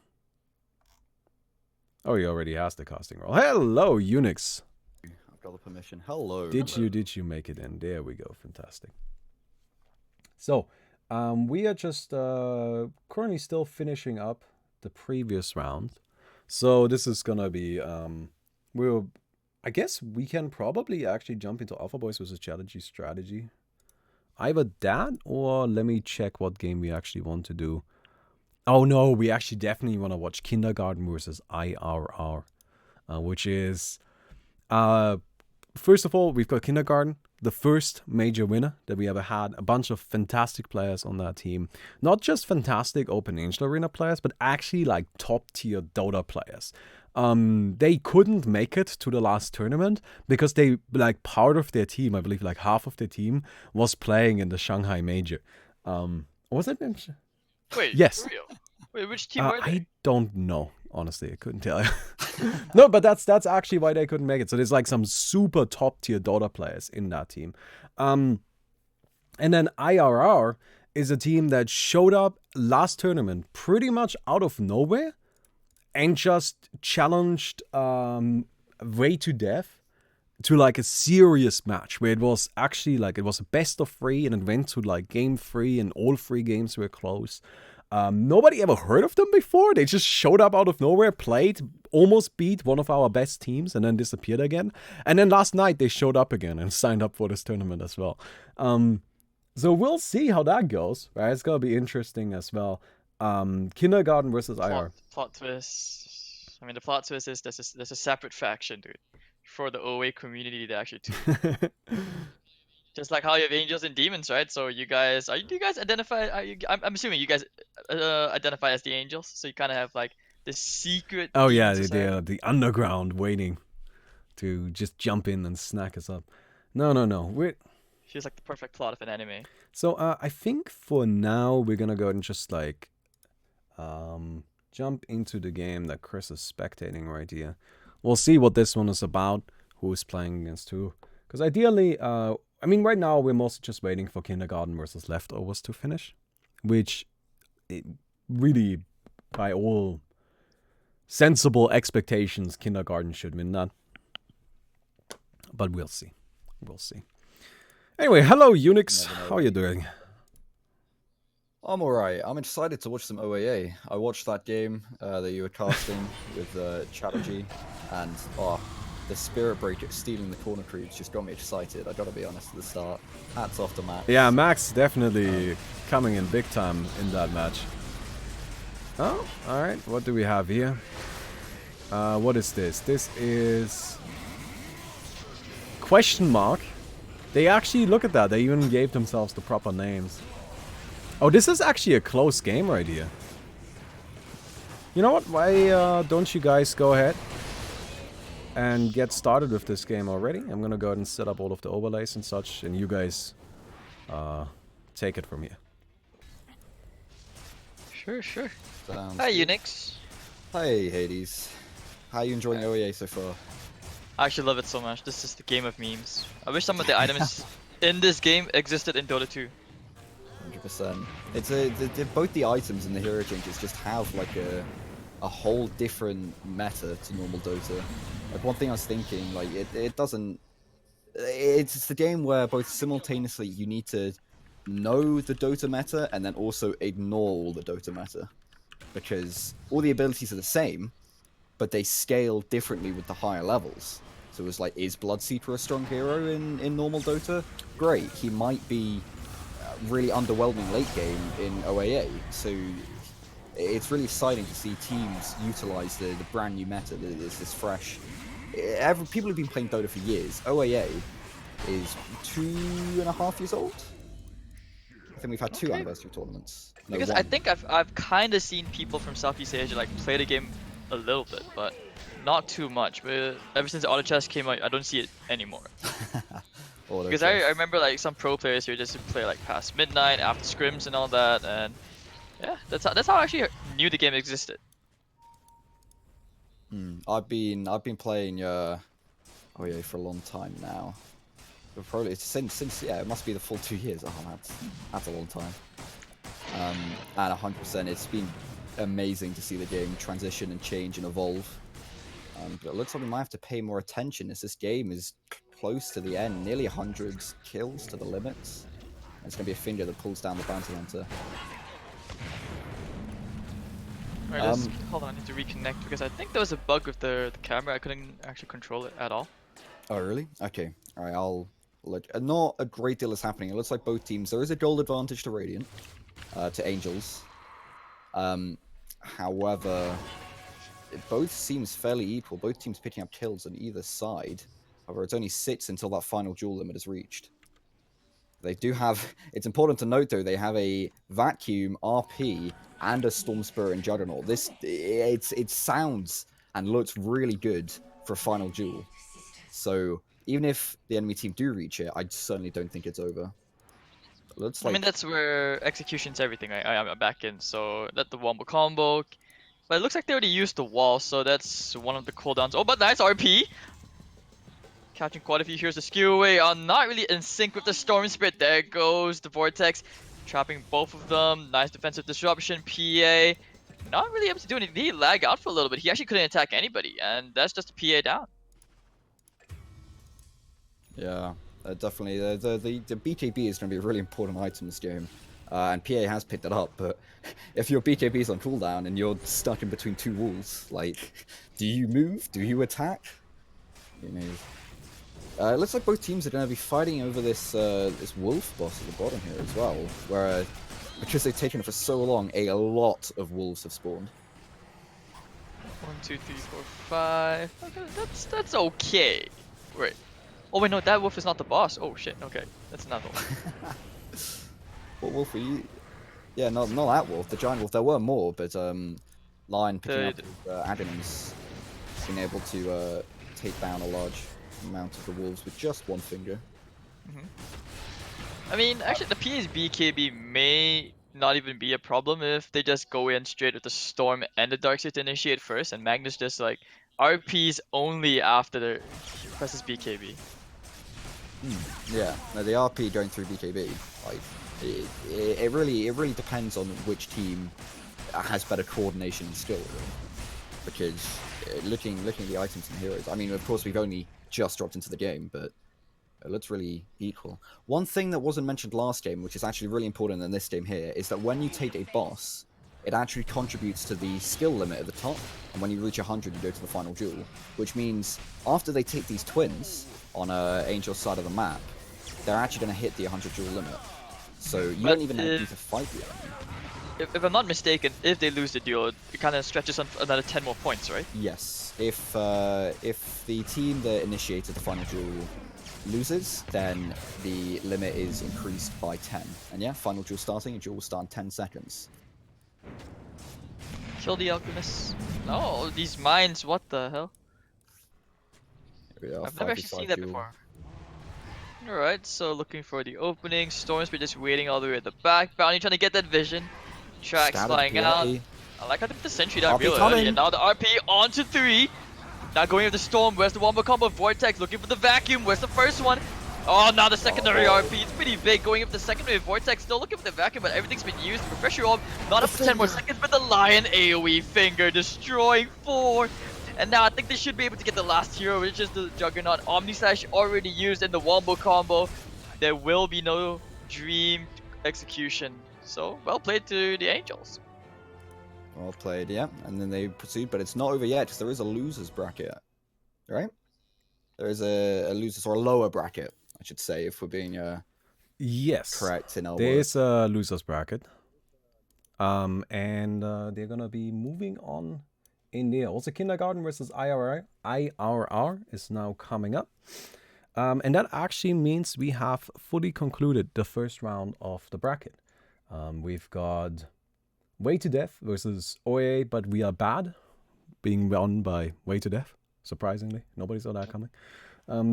Oh, he already has the casting roll. Hello, Unix. I've got the permission. Hello. Did you make it in? There we go. Fantastic. So, we are just currently still finishing up the previous round. So this is gonna be I guess we can probably actually jump into Alpha Boys versus Strategy. Either that, or let me check what game we actually want to do. Oh no, we actually definitely want to watch Kindergarten versus IRR, which is first of all, we've got Kindergarten, the first major winner that we ever had. A bunch of fantastic players on that team. Not just fantastic Open Angel Arena players, but actually like top tier Dota players. They couldn't make it to the last tournament because they, like, part of their team, I believe like half of their team, was playing in the Shanghai Major. Was it in Wait, Yes. for real? Wait, which team were they? I don't know. Honestly, I couldn't tell you. No, but that's actually why they couldn't make it. So there's like some super top tier Dota players in that team. And then IRR is a team that showed up last tournament pretty much out of nowhere and just challenged Way to Death to like a serious match where it was actually like it was a best of 3 and it went to like game 3 and all 3 games were close. Nobody ever heard of them before. They just showed up out of nowhere, played, almost beat one of our best teams, and then disappeared again. And then last night they showed up again and signed up for this tournament as well. So we'll see how that goes, right? It's gonna be interesting as well. Kindergarten versus IR. Plot twist. I mean, the plot twist is there's a separate faction, dude, for the OA community that actually just like how you have angels and demons, right? So you guys, do you guys identify? I'm assuming you guys identify as the angels. So you kind of have like the secret. Oh yeah, demon society. they're the underground waiting to just jump in and snack us up. No. Feels like the perfect plot of an anime. So I think for now we're gonna go and just like jump into the game that Chris is spectating right here. We'll see what this one is about, who's playing against who. Because ideally, I mean, right now we're mostly just waiting for Kindergarten versus Leftovers to finish, which really, by all sensible expectations, Kindergarten should win that. But we'll see. We'll see. Anyway, hello Unix. How are you doing? I'm alright. I'm excited to watch some OAA. I watched that game that you were casting with Chatterjee, and the Spirit Breaker stealing the corner creeps just got me excited. I gotta be honest at the start. Hats off to Max. Yeah, Max definitely coming in big time in that match. Oh, alright. What do we have here? What is this? This is... Question mark. They actually, look at that, they even gave themselves the proper names. Oh, this is actually a close game right here. You know what? Why don't you guys go ahead and get started with this game already? I'm gonna go ahead and set up all of the overlays and such, and you guys take it from here. Sure. Sounds Hi, good. Unix. Hey, Hades. How are you enjoying OAA so far? I actually love it so much. This is the game of memes. I wish some of the items in this game existed in Dota 2. 100%. It's both the items and the hero changes just have like a whole different meta to normal Dota. Like one thing I was thinking, like it doesn't. It's the game where both simultaneously you need to know the Dota meta and then also ignore all the Dota meta, because all the abilities are the same, but they scale differently with the higher levels. So it was like, is Bloodseeker a strong hero in normal Dota? Great, he might be really underwhelming late game in OAA. So it's really exciting to see teams utilize the brand new meta that is this fresh. People have been playing Dota for years. OAA is 2.5 years old. I think we've had 2 anniversary tournaments. No, Because 1. I think I've kind of seen people from Southeast Asia like play the game a little bit, but not too much. But ever since Auto Chess came out, I don't see it anymore. Because I remember like some pro players here just play like past midnight, after scrims and all that, and yeah, that's how I actually knew the game existed. I've been playing OAA for a long time now. But probably since yeah, it must be the full 2 years. Oh, that's a long time. And 100%, it's been amazing to see the game transition and change and evolve. But it looks like we might have to pay more attention as this game is close to the end, nearly 100 kills to the limits. And it's going to be a finger that pulls down the bounty hunter. Alright, hold on, I need to reconnect because I think there was a bug with the camera. I couldn't actually control it at all. Oh, really? Okay. All right, I'll let. Not a great deal is happening. It looks like both teams. There is a gold advantage to Radiant, to Angels. However, it both seems fairly equal. Both teams picking up kills on either side. However, it's only 6 until that final duel limit is reached. They do have. It's important to note, though, they have a Vacuum, RP, and a Storm Spirit and Juggernaut. It sounds and looks really good for a final duel. So even if the enemy team do reach it, I certainly don't think it's over. It looks like... I mean, that's where execution's everything. I'm back in, so let the wombo combo. But it looks like they already used the wall, so that's one of the cooldowns. Oh, but nice RP! Catching quite a few. Here's the skew away. Not really in sync with the Storm Spirit. There goes the Vortex. trapping both of them. Nice defensive disruption. PA not really able to do anything. He lag out for a little bit. He actually couldn't attack anybody, and that's just a PA down. Yeah, definitely. The BKB is going to be a really important item this game. And PA has picked it up, but if your BKB is on cooldown and you're stuck in between two walls, like, do you move? Do you attack? You know. It looks like both teams are going to be fighting over this this wolf boss at the bottom here as well, where because they've taken it for so long, a lot of wolves have spawned. 1, 2, 3, 4, 5. Okay, that's okay. Wait. Oh wait, no, that wolf is not the boss. Oh shit. Okay, that's another one. What wolf are you? Yeah, not that wolf. The giant wolf. There were more, but Lion picking up Aghanim's being able to take down a large amount of the wolves with just one finger. I mean, actually, the PA's BKB may not even be a problem if they just go in straight with the Storm and the Darkseid to initiate first, and Magnus just like RPs only after the presses BKB. Yeah, no, the RP going through BKB, like it really depends on which team has better coordination and skill, really. Because looking at the items and heroes, I mean, of course we've only just dropped into the game, but it looks really equal. One thing that wasn't mentioned last game, which is actually really important in this game here, is that when you take a boss, it actually contributes to the skill limit at the top, and when you reach 100, you go to the final duel, which means after they take these twins on Angel's side of the map, they're actually going to hit the 100 duel limit. So you don't even need to fight the enemy. If I'm not mistaken, if they lose the duel, it kind of stretches on another 10 more points, right? Yes. If the team that initiated the final duel loses, then the limit is increased by 10. And yeah, final duel starting, a duel will start in 10 seconds. Kill the alchemist. No, these mines, what the hell? Here we are, I've never actually seen that duel. before. Alright, so looking for the opening. Stormspeed just waiting all the way at the back. Bounty trying to get that vision. Tracks Stab at flying the out. PA. I like how they put the sentry down RP real coming. early, and now the RP onto 3. Now going with the storm. Where's the wombo combo? Vortex looking for the vacuum. Where's the first one? Oh, now the secondary RP. It's pretty big. Going up the secondary Vortex. Still looking for the vacuum, but everything's been used. Refresher orb. Not up for 10 more seconds, but the Lion AoE finger destroying 4. And now I think they should be able to get the last hero, which is the Juggernaut. Omni Slash already used in the wombo combo. There will be no dream execution. So, well played to the Angels. Well played, yeah. And then they proceed, but it's not over yet, because there is a losers bracket, right? There is a losers, or a lower bracket, I should say, if we're being Yes, correct in our there words. is a losers bracket. And they're gonna be moving on in there. Also, Kindergarten versus IRR is now coming up. And that actually means we have fully concluded the first round of the bracket. We've got Way to Death versus OA, but we are bad, being won by Way to Death, surprisingly. Nobody saw that coming.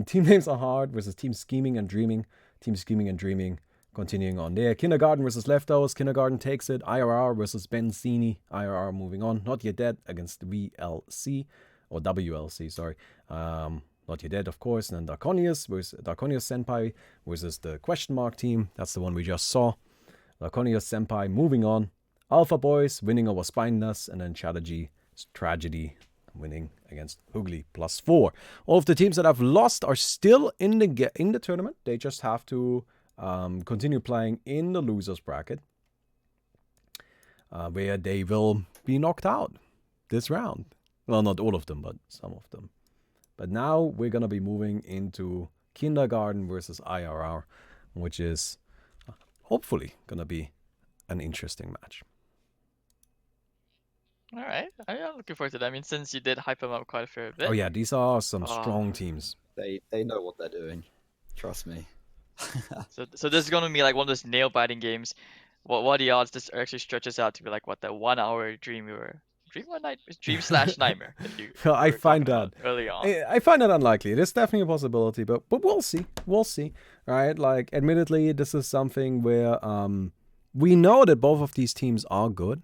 Team Names Are Hard versus Team Scheming and Dreaming. Team Scheming and Dreaming continuing on there. Kindergarten versus Leftovers. Kindergarten takes it. IRR versus Benzini. IRR moving on. Not Yet Dead against VLC, or WLC, sorry. Not Yet Dead, of course. And then Darkonius versus Darkonius Senpai versus the question mark team. That's the one we just saw. Darkonius Senpai moving on. Alpha Boys winning over Spineless, and then Tragedy winning against Hoogly +4. All of the teams that have lost are still in the tournament. They just have to continue playing in the losers bracket, where they will be knocked out this round. Well, not all of them, but some of them. But now we're gonna be moving into Kindergarten versus IRR, which is hopefully gonna be an interesting match. Alright, I'm looking forward to that. I mean, since you did hype them up quite a fair bit. Oh yeah, these are some strong teams. They know what they're doing. Trust me. So this is gonna be like one of those nail-biting games. What are the odds this actually stretches out to be like what, that 1 hour dream slash nightmare that you I were find talking that about early on. I find that unlikely. It is definitely a possibility, but we'll see. We'll see. Right? Like, admittedly, this is something where we know that both of these teams are good,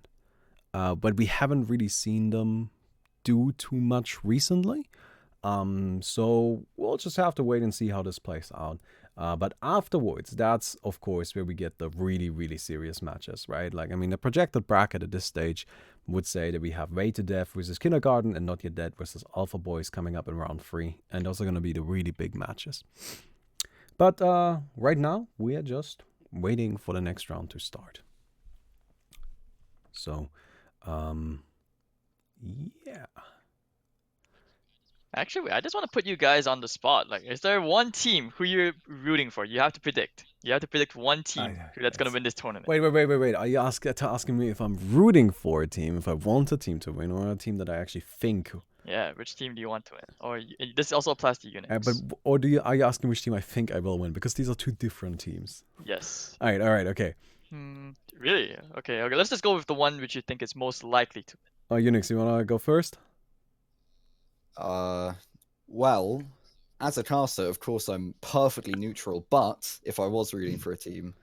but we haven't really seen them do too much recently. So we'll just have to wait and see how this plays out. But afterwards, that's of course where we get the really, really serious matches, right? Like, I mean, the projected bracket at this stage would say that we have Way to Death versus Kindergarten and Not Yet Dead versus Alpha Boys coming up in round 3. And those are going to be the really big matches. But right now, we are just waiting for the next round to start. So, yeah. Actually, I just want to put you guys on the spot. Like, is there one team who you're rooting for? You have to predict. You have to predict one team that's gonna win this tournament. Wait. Are you asking me if I'm rooting for a team, if I want a team to win, or a team that I actually think? Yeah, which team do you want to win? Or this also applies to Unix. Are you asking which team I think I will win? Because these are two different teams. Yes. All right, okay. Really? Okay. Let's just go with the one which you think is most likely to win. Unix, you wanna go first? Well, as a caster, of course, I'm perfectly neutral. But if I was rooting for a team,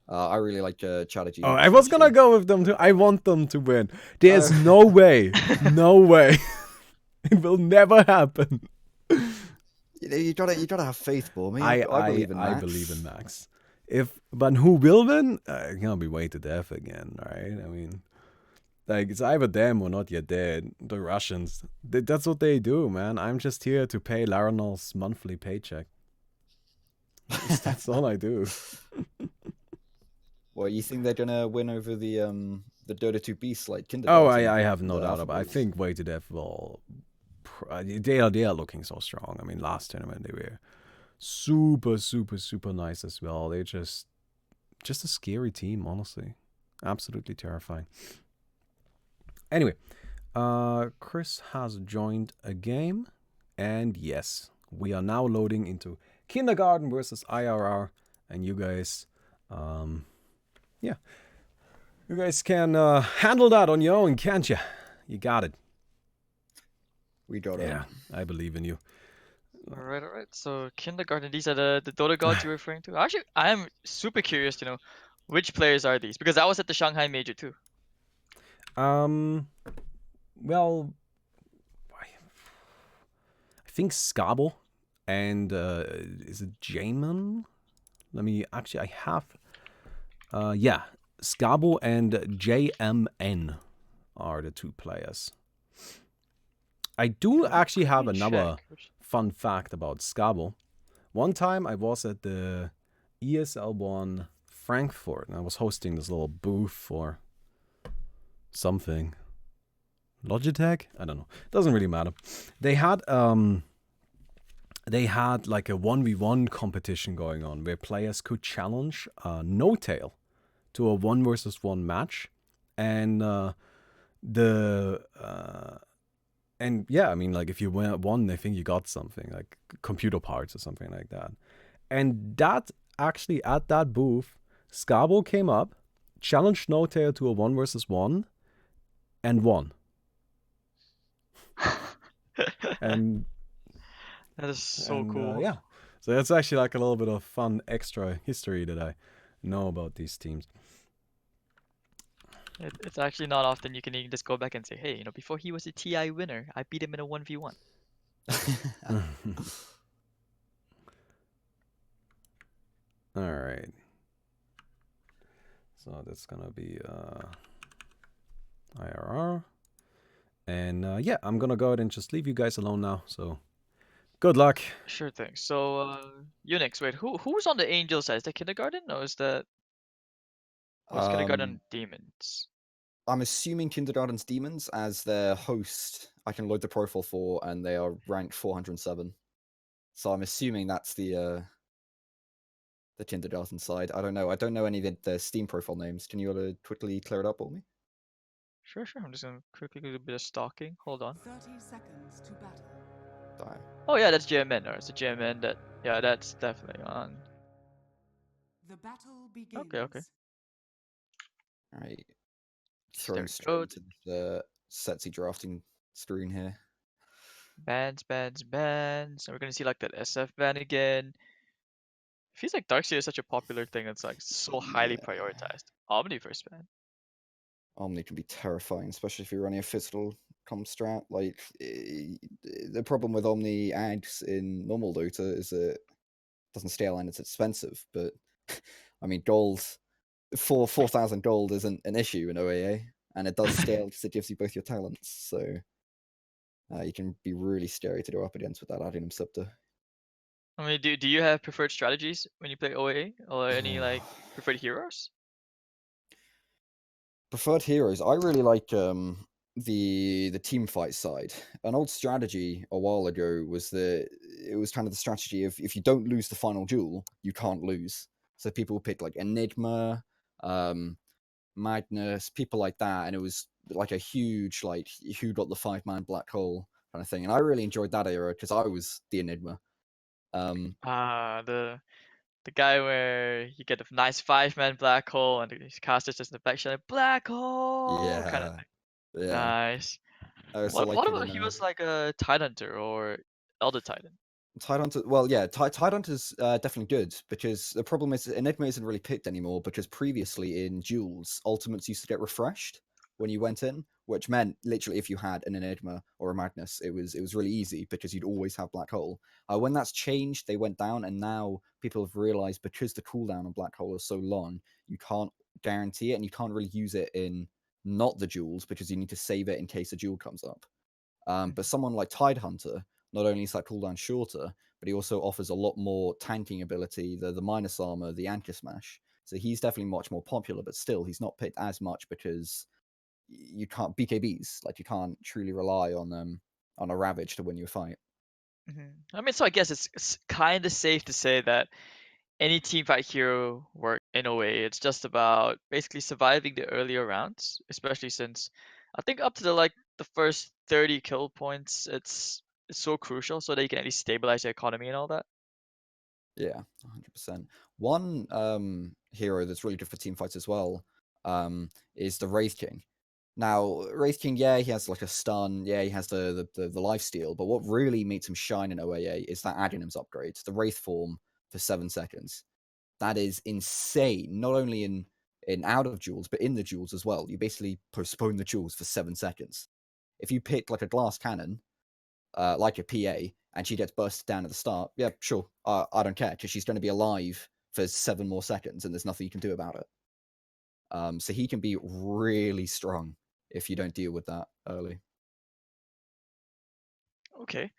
I really like Chadaji. Oh, I was gonna go with them too. I want them to win. There's no way, no way. It will never happen. You gotta have faith, Bormy. I believe in Max. I believe in Max. But who will win? It's gonna be Way to Death again, right? I mean, like, it's either them or Not Yet Dead. The Russians. That's what they do, man. I'm just here to pay Laranol's monthly paycheck. That's all I do. Well, you think they're gonna win over the Dota 2 beasts like Kinder? Oh, I have no doubt about it. I think Way to Death will. They are looking so strong. I mean, last tournament they were super nice as well. They're just a scary team, honestly. Absolutely terrifying. Anyway, Chris has joined a game, and yes, we are now loading into Kindergarten versus IRR, and you guys, yeah, you guys can handle that on your own, can't you? You got it. We got it. Yeah, I believe in you. All right. So Kindergarten, these are the Dota gods you're referring to. Actually, I am super curious to know which players are these, because I was at the Shanghai Major too. Well, I think Scabo and is it Jamin? I have yeah, Scabo and JMN are the two players. I do actually have another fun fact about Scabo. One time I was at the ESL1 Frankfurt and I was hosting this little booth for something. Logitech? I don't know. Doesn't really matter. They had like a 1v1 competition going on where players could challenge No-Tail to a 1 versus 1 match. And and yeah, I mean, like, if you won, I think you got something like computer parts or something like that. And that actually, at that booth, Scabo came up, challenged No-Tail to a 1 versus 1, and won. And that is so cool. Yeah, so that's actually like a little bit of fun extra history that I know about these teams. It's actually not often you can even just go back and say, hey, before he was a TI winner, I beat him in a 1v1. All right. So that's gonna be IRR. And yeah, I'm gonna go ahead and just leave you guys alone now. So good luck. Sure thing. So Unix, wait, who's on the Angel side? Is that Kindergarten or is that Kindergarten Demons? I'm assuming Kindergarten's Demons as their host. I can load the profile for, and they are ranked 407. So I'm assuming that's the Kindergarten side. I don't know. I don't know any of the Steam profile names. Can you quickly clear it up for me? Sure. I'm just gonna quickly do a bit of stalking. Hold on. 30 seconds to battle. Die. Oh yeah, that's JMN. Or it's a JMN that. Yeah, that's definitely on. The battle begins. Okay. All right. Throwing There we straight go. into the Setsy drafting screen here. Bans. And we're gonna see like that SF ban again. Feels like Darkseid is such a popular thing that's like so highly prioritized. Omniverse ban. Omni can be terrifying, especially if you're running a physical comp strat. Like, the problem with Omni ads in normal Dota is that doesn't scale and it's expensive. But I mean, gold 4,000 gold isn't an issue in OAA, and it does scale because it gives you both your talents. So you can be really scary to go up against with that Adinum Scepter. I mean, do you have preferred strategies when you play OAA or any like preferred heroes? Preferred heroes. I really like the team fight side. An old strategy a while ago was it was kind of the strategy of if you don't lose the final duel, you can't lose. So people pick like Enigma, Magnus, people like that, and it was like a huge like who got the 5-man black hole kind of thing. And I really enjoyed that era because I was the Enigma. The guy where you get a nice 5-man black hole and his caster's just in the back shouting black hole kind of Yeah, thing. yeah. Nice. I also What like it about in he was like a Tidehunter or Elder Titan? Tidehunter. Well, yeah, Tidehunter's definitely good because the problem is Enigma isn't really picked anymore because previously in duels, ultimates used to get refreshed when you went in, which meant literally if you had an Enigma or a Magnus, it was really easy because you'd always have Black Hole. When that's changed, they went down, and now people have realized because the cooldown on Black Hole is so long, you can't guarantee it, and you can't really use it in not the duels because you need to save it in case a duel comes up. But someone like Tidehunter, not only is that cooldown shorter, but he also offers a lot more tanking ability, the minus armor, the anchor smash. So he's definitely much more popular, but still he's not picked as much because you can't BKBs, like you can't truly rely on a Ravage to win your fight. I mean, so I guess it's kind of safe to say that any teamfight hero work in a way. It's just about basically surviving the earlier rounds, especially since I think up to the first 30 kill points, it's so crucial so that you can at least stabilize the economy and all that. Yeah, 100%. One hero that's really good for team fights as well is the Wraith King. Now, Wraith King, yeah, he has like a stun, yeah, he has the life steal, but what really makes him shine in OAA is that Adinum's upgrade, the Wraith form for 7 seconds. That is insane, not only in out of duels, but in the duels as well. You basically postpone the duels for 7 seconds. If you pick like a glass cannon, like a PA, and she gets bursted down at the start, yeah, sure, I don't care, because she's going to be alive for 7 more seconds, and there's nothing you can do about it. So he can be really strong if you don't deal with that early. Okay.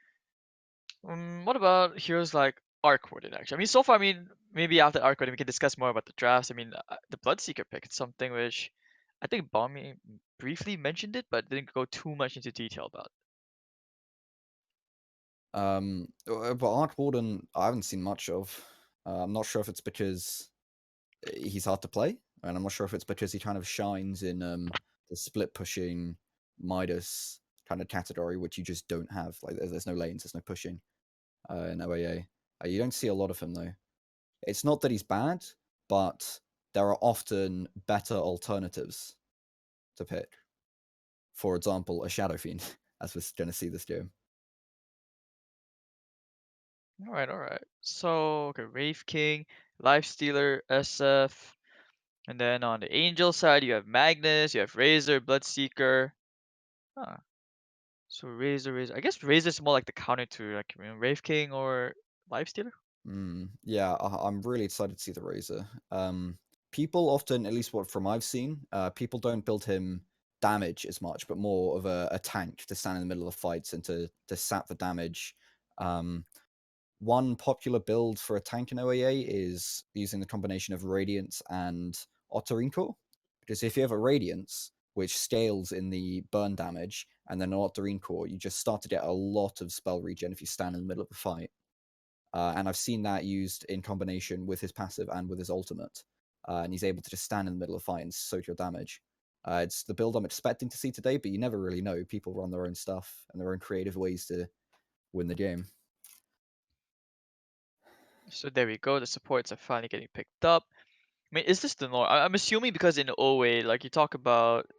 What about heroes like Arc Warden actually? I mean, so far, I mean, maybe after Arc Warden we can discuss more about the drafts. I mean, the Bloodseeker pick is something which I think Bommy briefly mentioned it, but didn't go too much into detail about. But Arc Warden, I haven't seen much of. I'm not sure if it's because he's hard to play, and I'm not sure if it's because he kind of shines in the split pushing Midas kind of category, which you just don't have. Like, there's no lanes, there's no pushing in OAA. You don't see a lot of him though. It's not that he's bad, but there are often better alternatives to pick. For example, a Shadow Fiend, as we're going to see this game. All right, all right. So, okay, Wraith King, Life Stealer, SF, and then on the Angel side, you have Magnus, you have Razor, Bloodseeker. Huh. So Razor. I guess Razor's more like the counter to like Wraith King or Life Stealer. Yeah, I'm really excited to see the Razor. People often, at least what from I've seen, people don't build him damage as much, but more of a tank to stand in the middle of fights and to sap the damage. One popular build for a tank in OAA is using the combination of Radiance and Octarine Core. Because if you have a Radiance, which scales in the burn damage, and then an Octarine Core, you just start to get a lot of spell regen if you stand in the middle of a fight. And I've seen that used in combination with his passive and with his ultimate. And he's able to just stand in the middle of a fight and soak your damage. It's the build I'm expecting to see today, but you never really know. People run their own stuff and their own creative ways to win the game. So there we go. The supports are finally getting picked up. I mean, is this the norm? I'm assuming because in OA, like you talk about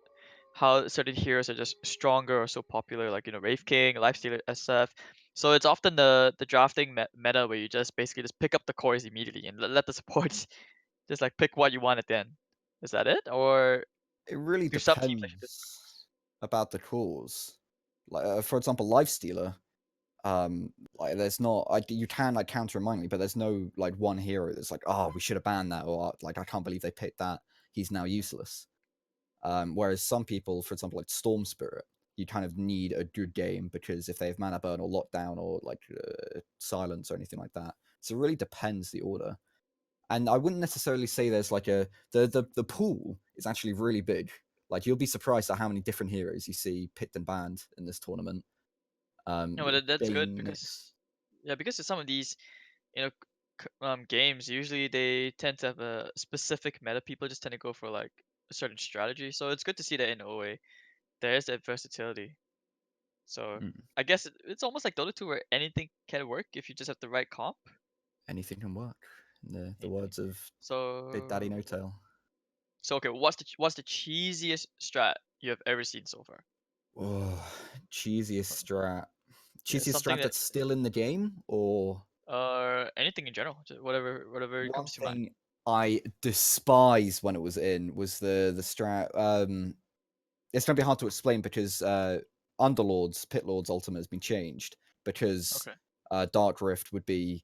how certain heroes are just stronger or so popular, like Wraith King, Lifestealer, SF. So it's often the drafting meta where you just basically just pick up the cores immediately and let the supports just like pick what you want at the end. Is that it, or It really do some teams actually do? depends about the cause. Like, for example, Lifestealer. Like there's not like you can like counter remotely, but there's no like one hero that's like, oh, we should have banned that, or like I can't believe they picked that. He's now useless. Whereas some people, for example, like Storm Spirit, you kind of need a good game because if they have mana burn or lockdown or like silence or anything like that, so it really depends the order. And I wouldn't necessarily say there's like the pool is actually really big. Like you'll be surprised at how many different heroes you see picked and banned in this tournament. No, but that's good Bane, because yeah, because of some of these, you know, games usually they tend to have a specific meta. People just tend to go for like a certain strategy. So it's good to see that in OA there is that versatility. So mm, I guess it's almost like Dota 2 where anything can work if you just have the right comp. anything can work. In the Anything. words of Big Daddy So No Tail. so okay, what's the cheesiest strat you have ever seen so far? Oh, cheesiest strat. Yeah, Cheesiest something strat that that's still in the game, or anything in general, just whatever one comes to mind. thing I despise when it was in was the strat. It's gonna be hard to explain because Underlord's Pit Lord's ultimate has been changed because Okay. Dark Rift would be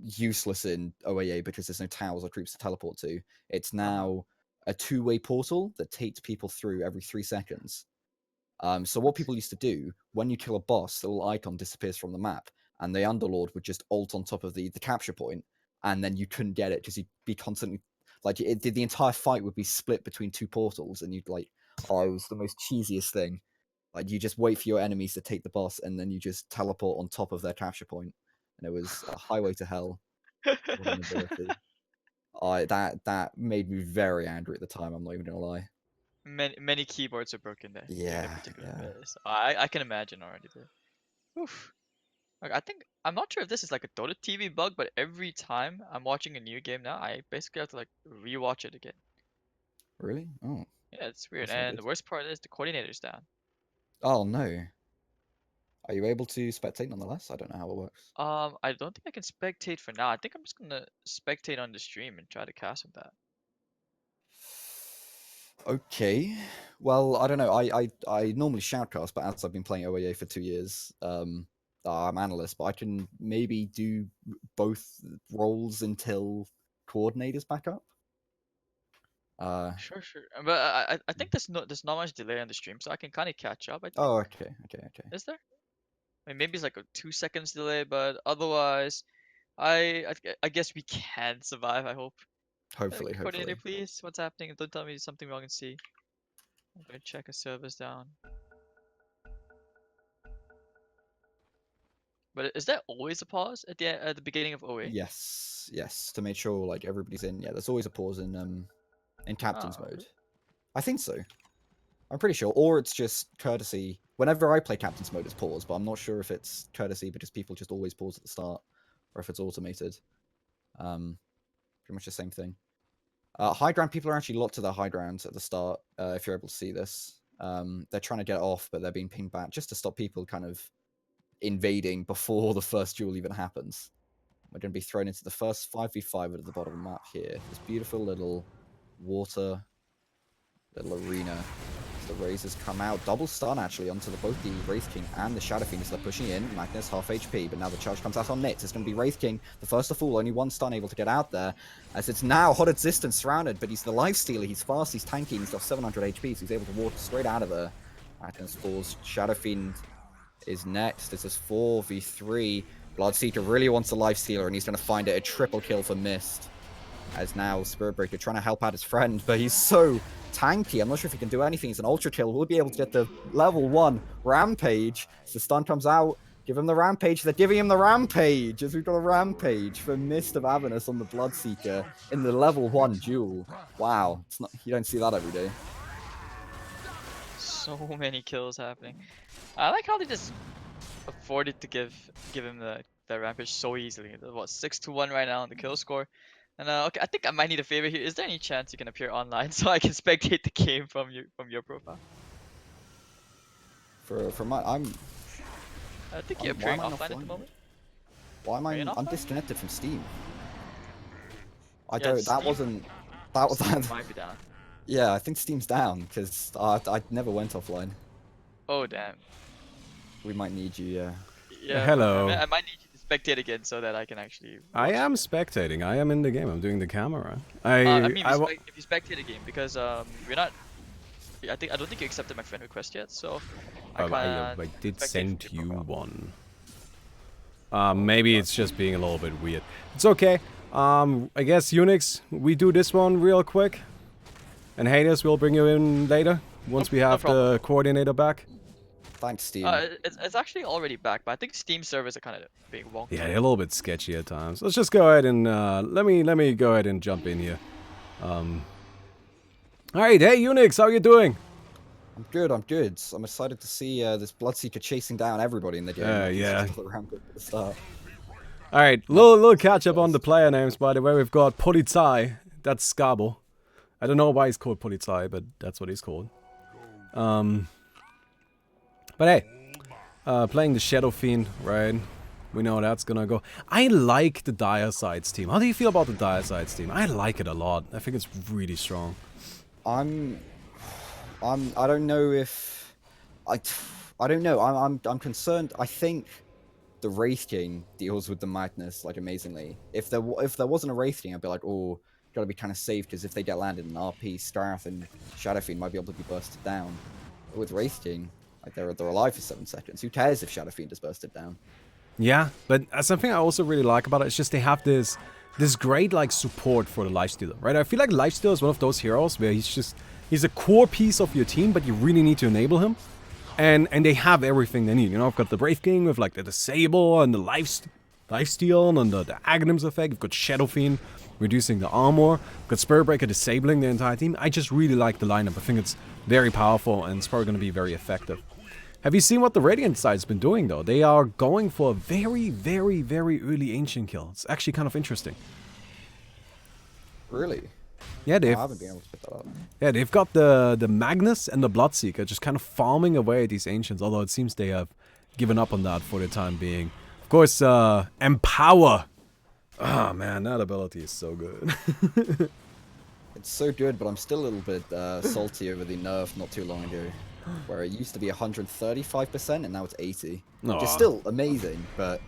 useless in OAA because there's no towers or creeps to teleport to. It's Uh-huh. now a two-way portal that takes people through every 3 seconds. So what What? people used to do when you kill a boss, the little icon disappears from the map, and the Underlord would just ult on top of the capture point, and then you couldn't get it because you'd be constantly like the entire fight would be split between two portals, and you'd like, oh, it was the most cheesiest thing. Like you just wait for your enemies to take the boss, and then you just teleport on top of their capture point, and it was a highway to hell. What an ability! I that made me very angry at the time. I'm not even gonna lie. Many keyboards are broken there during that Yeah, particular yeah. bit. So I can imagine already there. Oof. Like, I think I'm not sure if this is like a Dota TV bug, but every time I'm watching a new game now, I basically have to like rewatch it again. Really? Oh, Yeah, it's weird. that's not And good. the worst part is the coordinator's down. Oh no. Are you able to spectate nonetheless? I don't know how it works. I don't think I can spectate for now. I think I'm just gonna spectate on the stream and try to cast with that. Okay. Well, I don't know. I normally shoutcast, but as I've been playing OAA for 2 years, I'm analyst, but I can maybe do both roles until coordinators back up. Sure, sure. But I think there's not much delay on the stream, so I can kind of catch up. I think. Oh, okay, okay, okay. Is there? I mean, maybe it's like a 2 seconds delay, but otherwise, I guess we can survive. I hope. Hopefully, Coordinator, hopefully. please. What's happening? Don't tell me something wrong in C. I'm gonna check a server's down. But is there always a pause at the beginning of OA? Yes, yes. To make sure like everybody's in. Yeah, there's always a pause in captain's Oh, mode. I think so. I'm pretty sure. Or it's just courtesy. Whenever I play captain's mode, it's pause, but I'm not sure if it's courtesy because people just always pause at the start, or if it's automated. Pretty much the same thing. High ground people are actually locked to their high ground at the start. If you're able to see this, they're trying to get off, but they're being pinged back just to stop people kind of invading before the first duel even happens. We're going to be thrown into the first 5v5 at the bottom of the map here. This beautiful little water little arena. As the Razors come out, double stun actually onto both the Wraith King and the Shadow Fiend as they're pushing in. Magnus half HP, but now the charge comes out on Nits. It's going to be Wraith King, the first to fall, only one stun able to get out there. As it's now Hot Existence surrounded, but he's the life stealer, he's fast, he's tanky, he's got 700 HP, so he's able to walk straight out of there. Magnus falls, Shadow Fiend is next. This is 4v3. Bloodseeker really wants a life stealer, and he's going to find it a triple kill for Mist. As now Spirit Breaker trying to help out his friend, but he's so tanky. I'm not sure if he can do anything. He's an ultra kill. We'll be able to get the level 1 rampage. So the stun comes out. Give him the rampage. They're giving him the rampage as we've got a rampage for Mist of Avernus on the Bloodseeker in the level 1 duel. Wow, it's not, you don't see that every day. so many kills happening. I like how they just afforded to give him the rampage so easily. What 6-1 right now on the kill score. And okay, I think I might need a favor here. Is there any chance you can appear online so I can spectate the game from your profile? For my, I think you're why appearing am I not offline at the flying? moment. Why am Are you not I'm offline? disconnected from Steam? I Yeah, don't. That Steam, wasn't. That was Steam that. might be down. Yeah, I think Steam's down because I never went offline. Oh damn. We might need you. Yeah. Yeah, Hello. I might need you to spectate again so that I can actually I watch am it. spectating. I am in the game. I'm doing the camera. I mean, I wa- if you spectate a game, because we're not. I don't think you accepted my friend request yet, so I can't I did spectate from send your you profile. one. Maybe it's just being a little bit weird. It's okay. I guess Unix, we do this one real quick. And Hades, we'll bring you in later once we No have problem. the coordinator back. Thanks, Steam. It's actually already back, but I think Steam servers are kind of being wonky. Yeah, they're a little bit sketchy at times. Let's just go ahead and let me go ahead and jump in here. All right, hey Unix, how you doing? I'm good. I'm good. I'm excited to see this Bloodseeker chasing down everybody in the game. Like, he's Yeah. just all around good at the start. All right, little catch up on the player names. By the way, we've got Polizei. That's Scabo. I don't know why he's called Polizei, but that's what he's called. But hey, playing the Shadow Fiend, right? We know that's gonna go. I like the Dire Sides team. How do you feel about the Dire Sides team? I like it a lot. I think it's really strong. I don't know if I don't know. I'm concerned. I think the Wraith King deals with the madness like amazingly. If there wasn't a Wraith King, I'd be like, oh, gotta be kind of safe because if they get landed in RP, Starth and Shadowfiend might be able to be bursted down. But with Wraith King, like they're alive for 7 seconds. Who cares if Shadowfiend is bursted down? Yeah, but something I also really like about it is just they have this great like support for the Lifestealer, right? I feel like Lifestealer is one of those heroes where he's a core piece of your team, but you really need to enable him. And they have everything they need. You know, I've got the Brave King with like the Disable and the Lifesteal and the Aghanims effect. You've got Shadow Fiend reducing the armor. I've got Spirit Breaker disabling the entire team. I just really like the lineup. I think it's very powerful and it's probably going to be very effective. Have you seen what the Radiant side's been doing though? They are going for a very, very, very early Ancient kill. It's actually kind of interesting. Really? Yeah, I haven't been able to pick that up. Yeah, they've got the Magnus and the Bloodseeker just kind of farming away at these Ancients, although it seems they have given up on that for the time being. Of course, Empower. Ah, man, that ability is so good. It's so good, but I'm still a little bit salty over the nerf not too long ago, where it used to be 135% and now it's 80, which is Aw. still amazing, but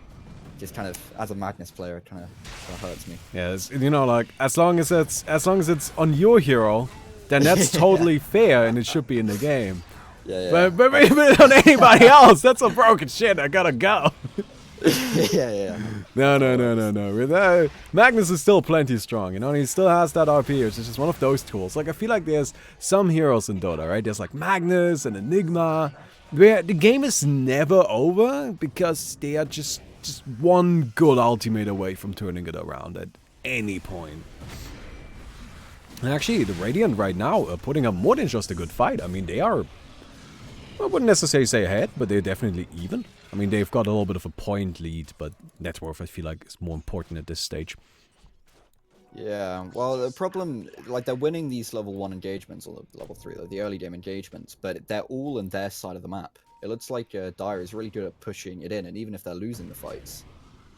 just kind of as a Magnus player, it kind of hurts me. Yeah, you know, like as long as it's on your hero, then that's totally fair and it should be in the game. Yeah. But maybe on anybody else, that's a broken shit. I gotta go. yeah. No. With that, Magnus is still plenty strong, you know, and he still has that RP, which is just one of those tools. Like, I feel like there's some heroes in Dota, right? There's like Magnus and Enigma, where the game is never over because they are just one good ultimate away from turning it around at any point. And actually, the Radiant right now are putting up more than just a good fight. I mean, they are, I wouldn't necessarily say ahead, but they're definitely even. I mean, they've got a little bit of a point lead, but net worth, I feel like, is more important at this stage. Yeah, well, the problem, like, they're winning these level 1 engagements, or level 3, like the early game engagements, but they're all on their side of the map. It looks like Dire is really good at pushing it in, and even if they're losing the fights,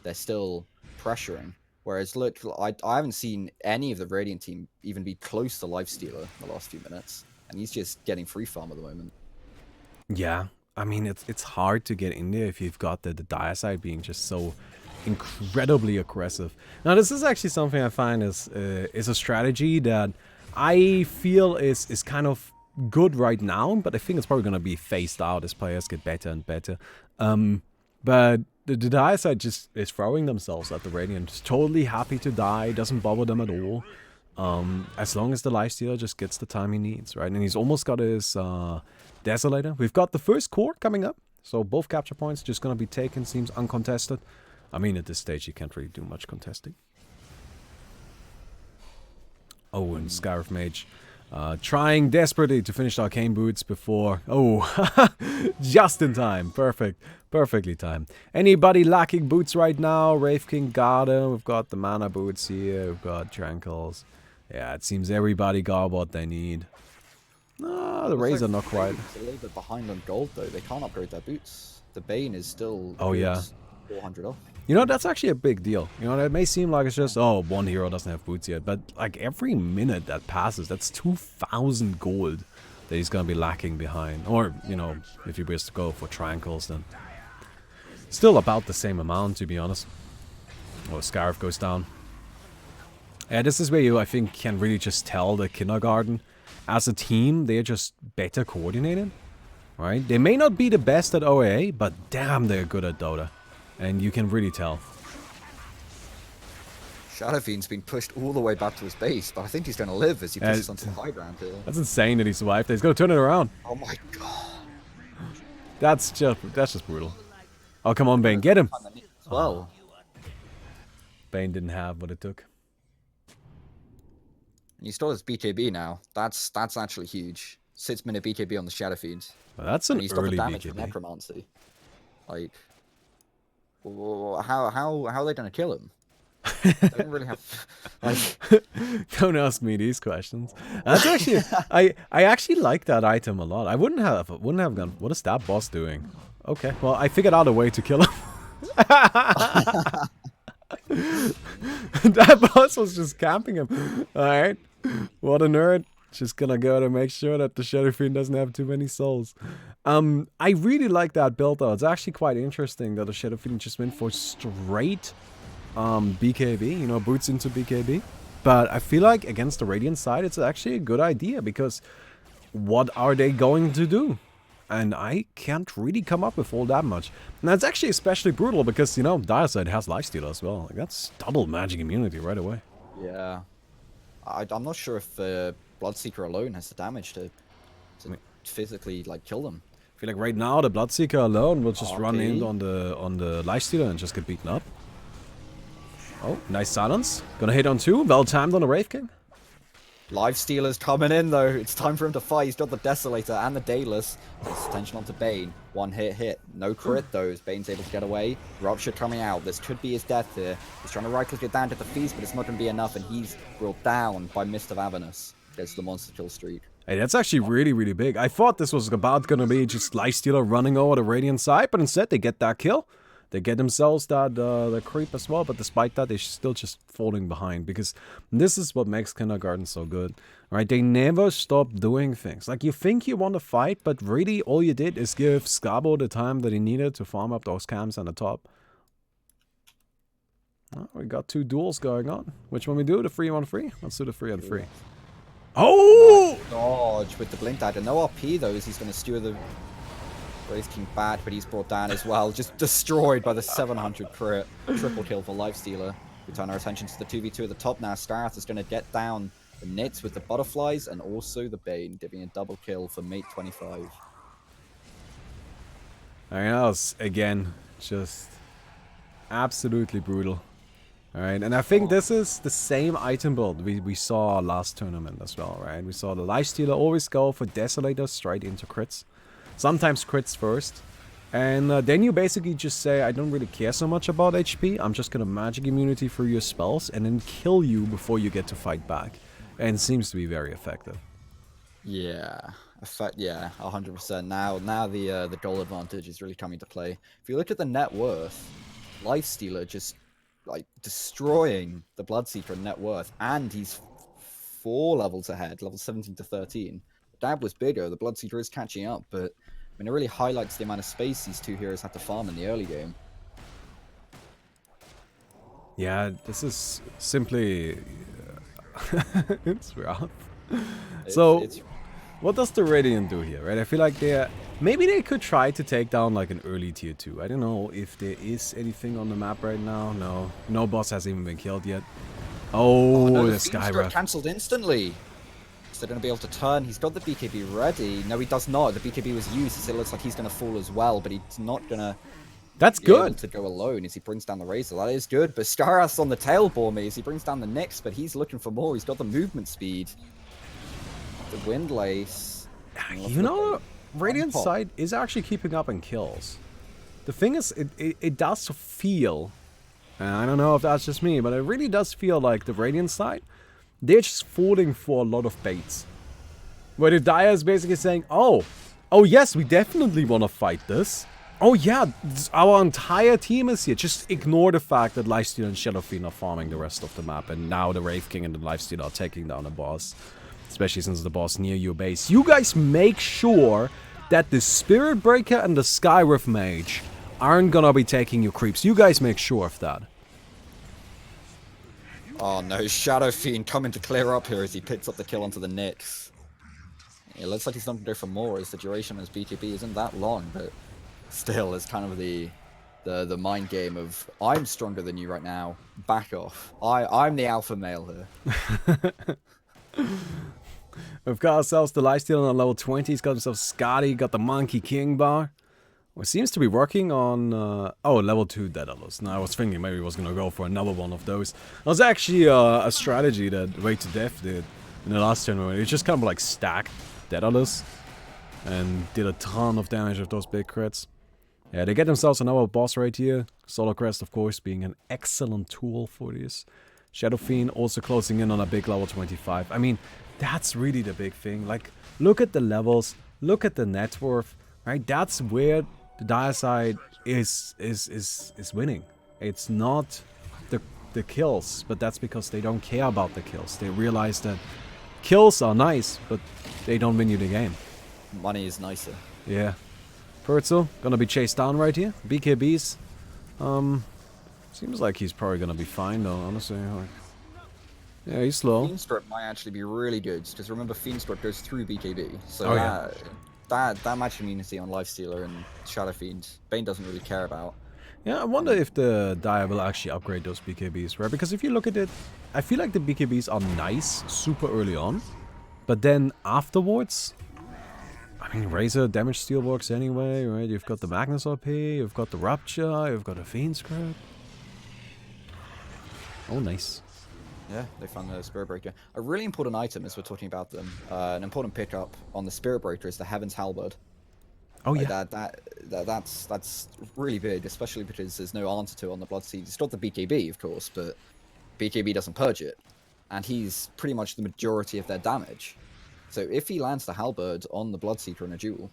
they're still pressuring. Whereas, look, I haven't seen any of the Radiant team even be close to Lifestealer in the last few minutes, and he's just getting free farm at the moment. Yeah, I mean, it's hard to get in there if you've got the Dire side being just so incredibly aggressive. Now, this is actually something I find is a strategy that I feel is kind of good right now, but I think it's probably going to be phased out as players get better and better. But the Dire side just is throwing themselves at the Radiant, just totally happy to die, doesn't bother them at all. As long as the Lifestealer just gets the time he needs, right? And he's almost got his Desolator. We've got the first core coming up, so both capture points just going to be taken, seems uncontested. I mean, at this stage, you can't really do much contesting. Oh, and Scarif Mage trying desperately to finish the Arcane Boots before... Oh, just in time. Perfect. Perfectly timed. Anybody lacking boots right now? Wraith King got him. We've got the Mana Boots here. We've got Tranquils. Yeah, it seems everybody got what they need. No, the Razor not quite. It's a little bit behind on gold, though. They can't upgrade their boots. The Bane is still... Oh, yeah. 400 off. You know, that's actually a big deal. You know, it may seem like it's just, oh, one hero doesn't have boots yet. But, like, every minute that passes, that's 2,000 gold that he's going to be lacking behind. Or, you know, if he was to go for Tranquils, then... Still about the same amount, to be honest. Oh, Scarf goes down. Yeah, this is where you, I think, can really just tell the kindergarten. As a team, they're just better coordinated. Right? They may not be the best at OAA, but damn, they're good at Dota. And you can really tell. Shadow Fiend's been pushed all the way back to his base, but I think he's going to live as he pushes onto the high ground here. That's insane that he survived. He's going to turn it around. Oh my god. That's just brutal. Oh, come on, Bane. Get him. Well. Bane didn't have what it took. You still has BKB now. That's actually huge. 6-minute BKB on the Shadow Fiend. Well, that's And an he's got the early damage from BKB. Necromancy. Like, how are they going to kill him? They don't really have. Like, Don't ask me these questions. That's actually, I actually like that item a lot. I wouldn't have gone. What is that boss doing? Okay, well, I figured out a way to kill him. That boss was just camping him. All right, what a nerd. Just gonna go to make sure that the Shadow Fiend doesn't have too many souls. I really like that build though. It's actually quite interesting that the Shadow Fiend just went for straight BKB, you know, boots into BKB. But I feel like against the Radiant side, it's actually a good idea because what are they going to do? And I can't really come up with all that much. And that's actually especially brutal because, you know, Diaside has Lifesteal as well. Like, that's double magic immunity right away. yeah. I'm not sure if Bloodseeker alone has the damage to physically, like, kill them. I feel like right now the Bloodseeker alone will just run RP. in on the Lifestealer and just get beaten up. Oh, nice silence. Gonna hit on 2. Well timed on the Wraith King. Lifestealer's coming in though. It's time for him to fight. He's got the Desolator and the Daedalus. His attention onto Bane. One hit. No crit though, as Bane's able to get away. Rupture coming out. This could be his death here. He's trying to right click it down to the feast, but it's not going to be enough, and he's brought down by Mist of Avernus. Gets the monster kill streak. Hey, that's actually really, really big. I thought this was about gonna be just Lifestealer running over the Radiant side, but instead they get that kill. They get themselves that the creep as well, but despite that, they're still just falling behind because this is what makes Kindergarten so good, right? They never stop doing things. Like, you think you want to fight, but really all you did is give Scabo the time that he needed to farm up those camps on the top. Well, we got 2 duels going on. Which one we do? The 3-on-3? Let's do the 3-on-3. Oh! Dodge with the Blink Dagger. No RP though, as he's going to steer the Wraith King bad, but he's brought down as well. Just destroyed by the 700 crit. Triple kill for Lifestealer. We turn our attention to the 2v2 at the top now. Starath is going to get down the Nits with the Butterflies and also the Bane, giving a double kill for mate 25. I mean, that was, again, just absolutely brutal. Alright, and I think this is the same item build we saw last tournament as well, right? We saw the Lifestealer always go for Desolator straight into crits. Sometimes crits first. And then you basically just say, I don't really care so much about HP. I'm just gonna magic immunity through your spells and then kill you before you get to fight back. And it seems to be very effective. Yeah, yeah, 100%. Now the goal advantage is really coming to play. If you look at the net worth, Lifestealer just like destroying the Bloodseeker in net worth, and he's 4 levels ahead, level 17 to 13. Dab was bigger, the Bloodseeker is catching up, but I mean, it really highlights the amount of space these 2 heroes had to farm in the early game. Yeah, this is simply... it's rough. It's What does the Radiant do here, right? I feel like maybe they could try to take down like an early tier 2. I don't know if there is anything on the map right now. No boss has even been killed yet. Oh, no, the the Sky Fiends Wrath. got cancelled instantly. So they're going to be able to turn. He's got the BKB ready. No, he does not. The BKB was used, so it looks like he's going to fall as well, but he's not going to That's be able good. to go alone as he brings down the Razor. That is good, but Skarath's on the tail for me as he brings down the Nyx, but he's looking for more. He's got the movement speed. The Windlace. You know, Radiant side is actually keeping up in kills. The thing is, it does feel, and I don't know if that's just me, but it really does feel like the Radiant side, they're just falling for a lot of baits. Where the Dire is basically saying, oh yes, we definitely want to fight this. Oh yeah, our entire team is here. Just ignore the fact that Lifestealer and Shadow Fiend are farming the rest of the map, and now the Wraith King and the Lifestealer are taking down the boss. Especially since the boss near your base. You guys make sure that the Spirit Breaker and the Skywrath Mage aren't gonna be taking your creeps. You guys make sure of that. Oh no, Shadow Fiend coming to clear up here as he picks up the kill onto the Nyx. It looks like he's not going to go for more as the duration of his BKB isn't that long, but still, it's kind of the mind game of I'm stronger than you right now. Back off. I'm the alpha male here. We've got ourselves the lifesteal on level 20. He's got himself Scotty, got the Monkey King bar. It seems to be working on, level 2 Daedalus. Now I was thinking maybe he was going to go for another one of those. That was actually a strategy that Way to Death did in the last tournament. It just kind of like stacked Daedalus and did a ton of damage with those big crits. Yeah, they get themselves another boss right here. Solar Crest, of course, being an excellent tool for this. Shadow Fiend also closing in on a big level 25. I mean, that's really the big thing. Like, look at the levels, look at the net worth, right? That's where the Decisive is winning. It's not the kills, but that's because they don't care about the kills. They realize that kills are nice, but they don't win you the game. Money is nicer. Yeah. Purtzel gonna be chased down right here. BKBs. Seems like he's probably gonna be fine though, honestly. Like, yeah, he's slow. Fiendstrip might actually be really good, because remember Fiendstrip goes through BKB. So yeah. that match immunity on Lifestealer and Shadow Fiend, Bane doesn't really care about. Yeah, I wonder if the Dire will actually upgrade those BKBs, right? Because if you look at it, I feel like the BKBs are nice super early on, but then afterwards, I mean, Razor damage steal works anyway, right? You've got the Magnus OP, you've got the Rupture, you've got a Fiend Script. Oh, nice. Yeah, they found the Spirit Breaker. A really important item, as we're talking about them, an important pickup on the Spirit Breaker is the Heaven's Halberd. Oh, Like yeah. that's really big, especially because there's no answer to it on the Bloodseed. It's got the BKB, of course, but BKB doesn't purge it, and he's pretty much the majority of their damage. So if he lands the Halberd on the Bloodseeker in a duel,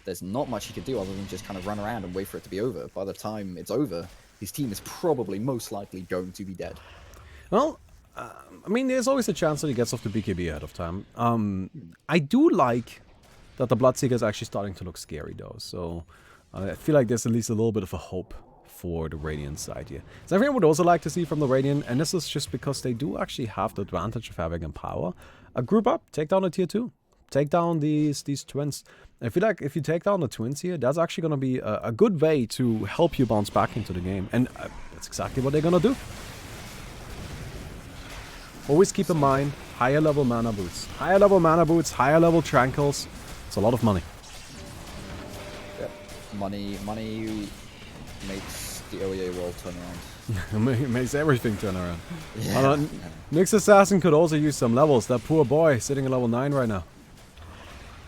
there's not much he can do other than just kind of run around and wait for it to be over. By the time it's over, his team is probably most likely going to be dead. Well, I mean, there's always a chance that he gets off the BKB ahead of time. I do like that the Bloodseeker is actually starting to look scary, though. So I feel like there's at least a little bit of a hope for the Radiant side here. Something I would also like to see from the Radiant, and this is just because they do actually have the advantage of having power. A group up, take down a tier 2. Take down these twins. I feel like if you take down the twins here, that's actually going to be a good way to help you bounce back into the game. And that's exactly what they're going to do. Always keep in mind, higher level mana boots. Higher level mana boots, higher level tranquils. It's a lot of money. Yep. Money makes the OEA world turn around. It makes everything turn around. Yeah. Nyx Assassin could also use some levels. That poor boy sitting at level 9 right now.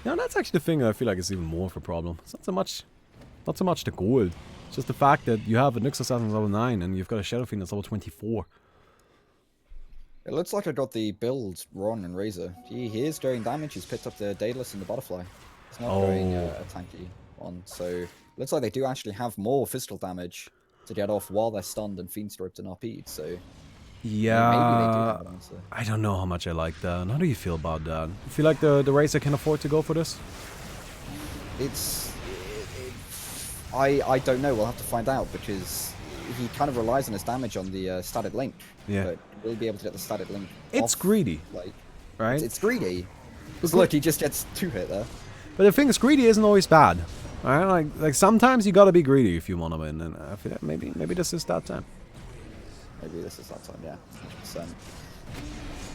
Yeah, that's actually the thing that I feel like is even more of a problem. It's not so much the gold. It's just the fact that you have a Nyx Assassin level 9 and you've got a Shadow Fiend that's level 24. It looks like I got the build wrong in Razor. He is doing damage. He's picked up the Daedalus and the Butterfly. He's not going a tanky one. So looks like they do actually have more physical damage to get off while they're stunned and Fiend Striped and RP'd. So yeah, maybe they do have an answer. I don't know how much I like that. How do you feel about that? You feel like the Razor can afford to go for this? I don't know. We'll have to find out because he kind of relies on his damage on the static link. Yeah. But will he be able to get the static link? It's off, greedy, like, right? It's greedy. Because look, he just gets 2 hit there. But the thing is, greedy isn't always bad. Right? Like sometimes you gotta be greedy if you want to win, and I feel like maybe this is that time. Maybe this is that time, yeah, 100%.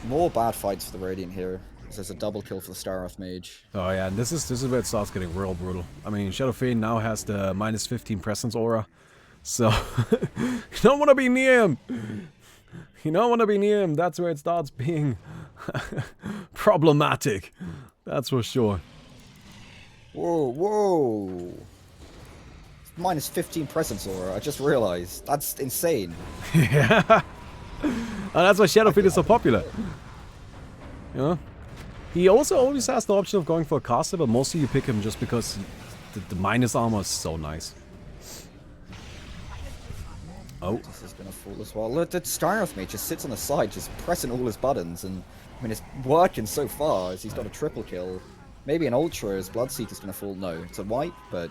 More bad fights for the Radiant here. There's a double kill for the Staroth Mage. Oh yeah, and this is where it starts getting real brutal. I mean, Shadow Fiend now has the minus 15 presence aura, so you don't want to be near him. You don't want to be near him. That's where it starts being problematic. That's for sure. Whoa. Minus 15 presence aura, I just realized. That's insane. Yeah. And that's why Shadow Fiend is so popular. You know? He also always has the option of going for a caster, but mostly you pick him just because the minus armor is so nice. Oh. This is gonna fall as well. Look, the Staroth Mage just sits on the side, just pressing all his buttons, and I mean, it's working so far as he's got a triple kill. Maybe an Ultra as Bloodseeker's gonna fall. No, it's a wipe, but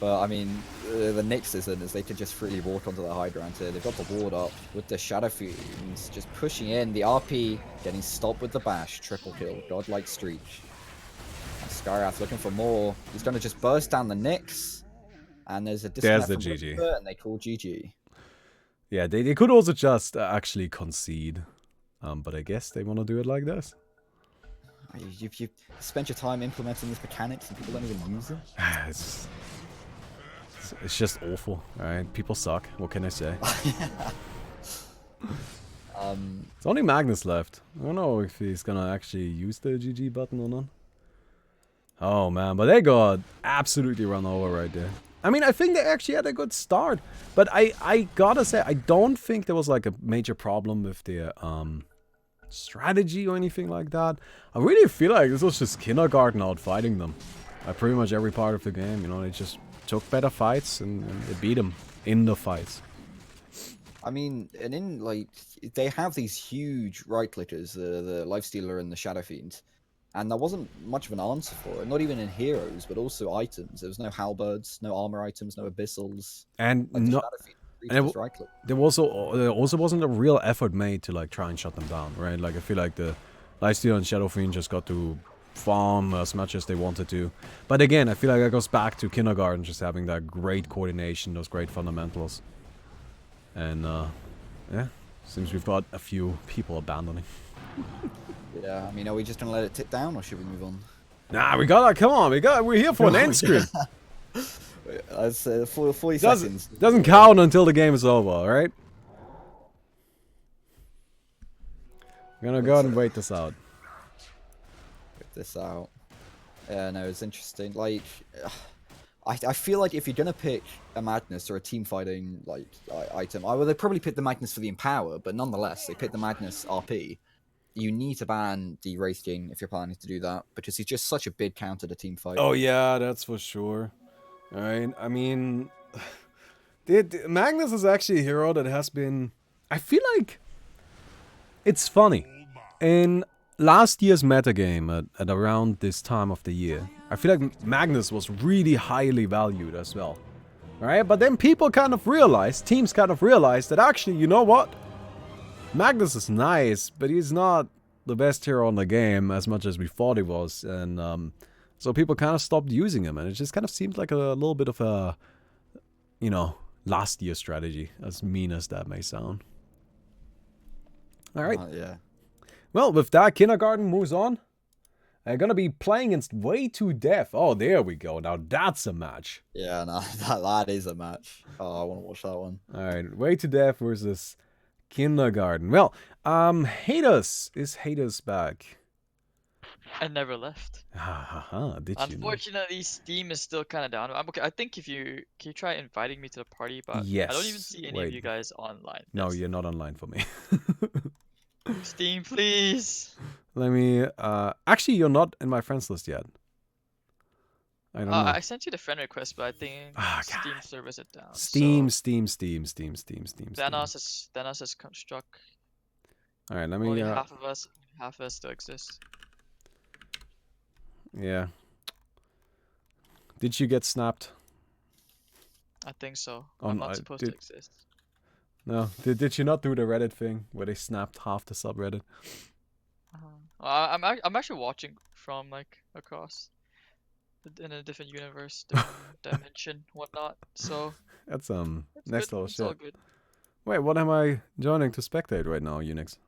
But I mean, the Nyx isn't, as they could just freely walk onto the Hydrant here. They've got the ward up with the Shadow Fiends just pushing in. The RP getting stopped with the bash. Triple kill. Godlike streak. And Skyrath looking for more. He's going to just burst down the Nyx. And there's a disconnect the from GG. Whisper, and they call GG. Yeah, they could also just actually concede. But I guess they want to do it like this. You spent your time implementing these mechanics and people don't even use them? It's just awful, alright? People suck. What can I say? It's only Magnus left. I don't know if he's gonna actually use the GG button or not. Oh man, but they got absolutely run over right there. I mean, I think they actually had a good start. But I gotta say, I don't think there was like a major problem with their strategy or anything like that. I really feel like this was just kindergarten out fighting them. At pretty much every part of the game, you know, they just took better fights and they beat them in the fights. I mean, and in, like, they have these huge right clickers, the Lifestealer and the Shadow Fiend, and there wasn't much of an answer for it, not even in heroes, but also items. There was no halberds, no armor items, no abyssals. And like the no, Shadow Fiend, right click. there also wasn't a real effort made to like try and shut them down, right? Like I feel like the Lifestealer and Shadow Fiend just got to farm as much as they wanted to. But again, I feel like that goes back to kindergarten, just having that great coordination, those great fundamentals. And yeah, seems we've got a few people abandoning. Yeah, I mean, are we just gonna let it tip down, or should we move on? Nah, we gotta, come on, we're here for an end screen. That's 40 seconds. Doesn't count until the game is over, alright? We're gonna go ahead and wait this out. Yeah, no, it's interesting. Like, I feel like if you're gonna pick a Magnus or a team fighting like item, well, they probably pick the Magnus for the Empower, but nonetheless, they pick the Magnus RP. You need to ban the Wraith King if you're planning to do that, because he's just such a big counter to team fight. Oh yeah, that's for sure. Alright, I mean, Magnus is actually a hero that has been, I feel like, it's funny. In last year's metagame at around this time of the year, I feel like Magnus was really highly valued as well. Alright, but then people kind of realized, teams kind of realized that actually, you know what? Magnus is nice, but he's not the best hero in the game as much as we thought he was. And so people kind of stopped using him. And it just kind of seemed like a little bit of a, you know, last year strategy, as mean as that may sound. Alright. Yeah. Well, with that, Kindergarten moves on. They're gonna be playing against Way to Death. Oh, there we go. Now that's a match. Yeah, no, that is a match. Oh, I want to watch that one. Alright, Way to Death versus Kindergarten. Well, Haters. Is Haters back? I never left. Did you? Unfortunately, Steam is still kind of down. I'm okay. I think can you try inviting me to the party, but Yes. I don't even see any of you guys online. No, That's- you're not online for me. Steam, please. Let me, actually, you're not in my friends list yet. I don't know. I sent you the friend request, but I think Steam God. servers are down. Steam. So Thanos has struck. Alright, let me, Only half of us still exist. yeah. Did you get snapped? I think so. Oh, I'm no, not supposed to exist. No. Did you not do the Reddit thing where they snapped half the subreddit? I'm actually watching from like across in a different universe, different dimension, whatnot. So That's it's next good. level It's all shit. good. Wait, what am I joining to spectate right now, Unix?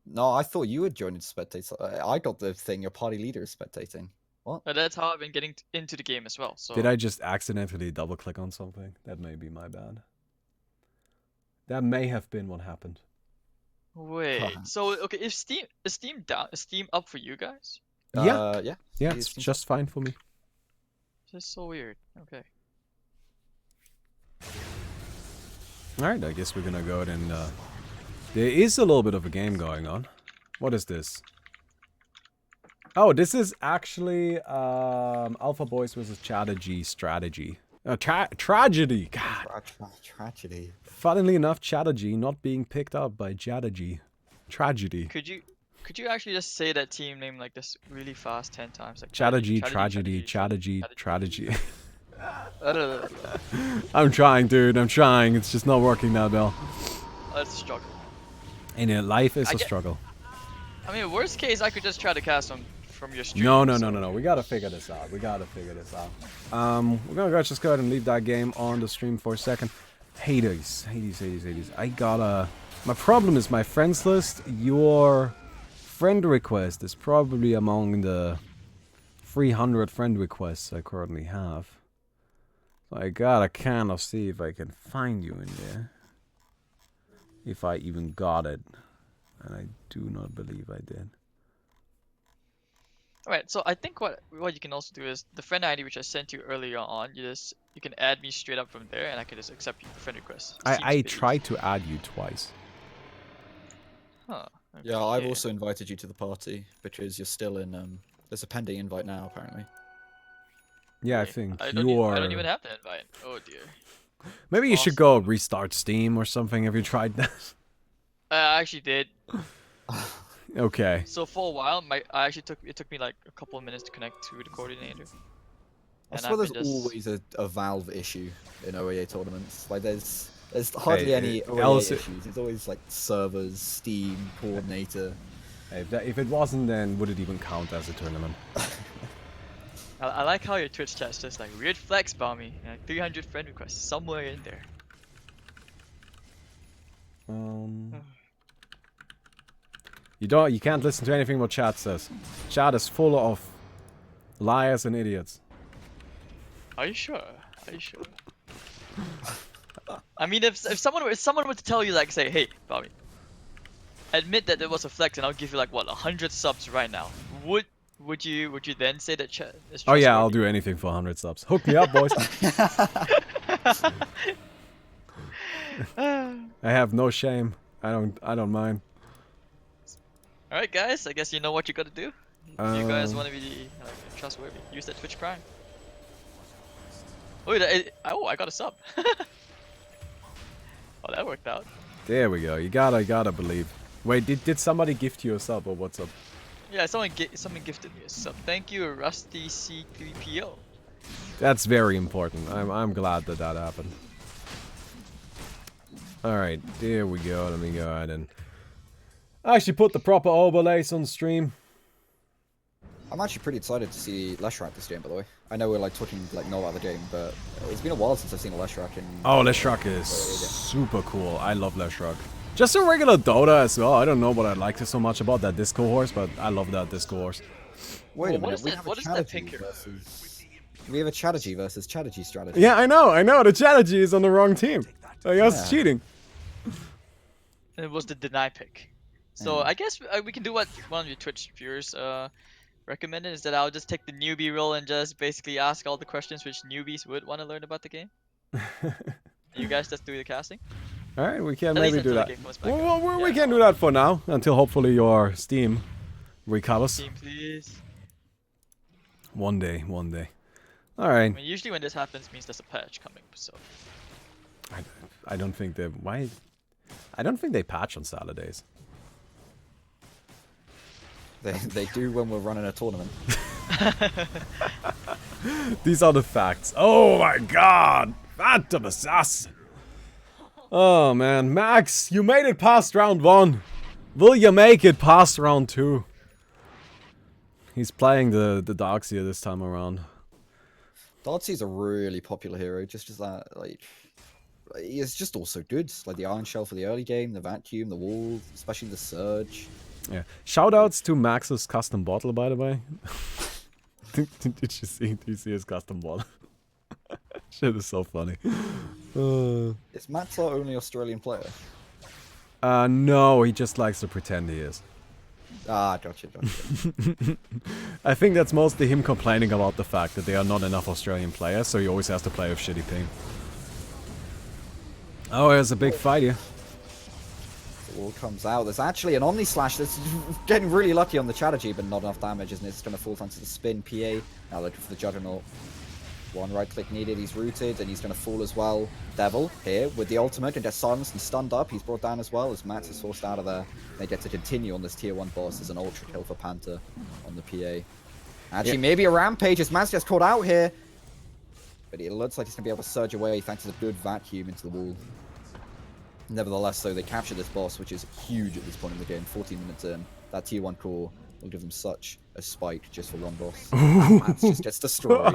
No, I thought you were joining to spectate. I got the thing. Your party leader is spectating. What? But that's how I've been getting into the game as well. So Did I just accidentally double click on something? That may be my bad. That may have been what happened. wait. Perhaps. So okay, is Steam down? Is Steam up for you guys? Yeah. Yeah. Yeah, It's it's just fine for me. This is so weird. Okay. Alright, I guess we're gonna go ahead and there is a little bit of a game going on. What is this? Oh, this is actually Alpha Boys versus Chatterjee strategy. Tragedy. God. Tragedy. Funnily enough, Chatterjee not being picked up by Chatterjee. Tragedy. Could you Could you actually just say that team name like this really fast 10 times? Like Tragedy, tragedy, tragedy, tragedy. Uh, I'm trying, dude. I'm trying. It's just not working now, Bill. That's a struggle. And life is I a get- struggle. I mean, worst case, I could just try to cast them from your stream. No, no, so- no, no, no. We gotta figure this out. We gotta figure this out. We're gonna just go ahead and leave that game on the stream for a second. Hades. I gotta... My problem is my friends list. Your friend request is probably among the 300 friend requests I currently have. So I gotta kind of see if I can find you in there. If I even got it. And I do not believe I did. Alright, so I think what you can also do is the friend ID which I sent you earlier on, you can add me straight up from there and I can just accept your friend request. Seems a I bit tried to add you twice. easy. Huh. Yeah, I've okay. also invited you to the party because you're still in. There's a pending invite now, apparently. Yeah, I Okay, think I you're... don't even have the invite. Oh dear. Maybe you should Awesome. go restart Steam or something. Have you tried that? I actually did. Okay. So for a while, it took me like a couple of minutes to connect to the coordinator. I And swear I've there's been just- always a Valve issue in OEA tournaments. Like there's hardly any OEA else- issues. It's always like servers, Steam, coordinator. Hey, if it wasn't, then would it even count as a tournament? I like how your Twitch chat's just like weird flex Balmy and like 300 friend requests somewhere in there. You can't listen to anything what chat says. Chat is full of liars and idiots. Are you sure? Are you sure? I mean, if someone were to tell you like say, hey, Bobby, admit that there was a flex, and I'll give you like what 100 subs right now. Would you then say that chat is Oh yeah, I'll trustworthy? do anything for 100 subs. Hook me up, boys. I have no shame. I don't mind. All right, guys. I guess you know what you gotta do. If you guys want to be like, trustworthy, use that Twitch Prime. Oh, I got a sub. Oh, that worked out. There we go. You gotta believe. Wait, did somebody gift you a sub or what's up? Yeah, someone gifted me a sub. Thank you, Rusty C3PO. That's very important. I'm glad that happened. All right, there we go. Let me go ahead and actually put the proper overlays on stream. I'm actually pretty excited to see Leshrac this game, by the way. I know we're like talking like not about the game, but it's been a while since I've seen a Leshrac in. Oh, Leshrac is super cool. I love Leshrac. Just a regular Dota as well. I don't know what I liked so much about that disco horse, but I love that disco horse. Wait a Well, minute, we have a what is that Chadagy pink hero? versus. We have a Chadagy versus Chadagy strategy. Yeah, I know. The strategy is on the wrong team. I guess it's Yeah. cheating. And it was the deny pick. So I guess we can do what one of your Twitch viewers recommended, is that I'll just take the newbie role and just basically ask all the questions which newbies would want to learn about the game. You guys just do the casting. All right, we can At least maybe do until that. the game comes back Well, up. we Yeah. can do that for now until hopefully your Steam recovers. Team, please. One day. All right. I mean, usually when this happens, means there's a patch coming. So I don't think they I don't think they patch on Saturdays. They do when we're running a tournament. These are the facts. Oh my god! Phantom Assassin! Oh man, Max, you made it past round 1. Will you make it past round 2? He's playing the Darkseer this time around. Dartsy's a really popular hero, just as that, like, he's just also good. Like the Iron Shell for the early game, the Vacuum, the Wall, especially the Surge. Yeah. Shoutouts to Max's custom bottle, by the way. Did you see his custom bottle? Shit is so funny. Is Matt our only Australian player? No, he just likes to pretend he is. Ah, gotcha. I think that's mostly him complaining about the fact that there are not enough Australian players, so he always has to play with shitty ping. Oh, there's a big fight here. The wall comes out. There's actually an Omni Slash that's getting really lucky on the Chadagy, but not enough damage, isn't it? It's going to fall onto the spin. PA now looking for the Juggernaut. One right click needed, he's rooted, and he's going to fall as well. Devil here with the ultimate and just silenced and stunned up. He's brought down as well as Max is forced out of there. They get to continue on this tier 1 boss as an ultra kill for Panther on the PA. Actually, maybe a rampage as Max just caught out here. But it looks like he's going to be able to surge away thanks to the good vacuum into the wall. Nevertheless, though, they capture this boss, which is huge at this point in the game. 14 minutes in. That tier 1 core will give them such a spike just for one boss. And Max just gets destroyed.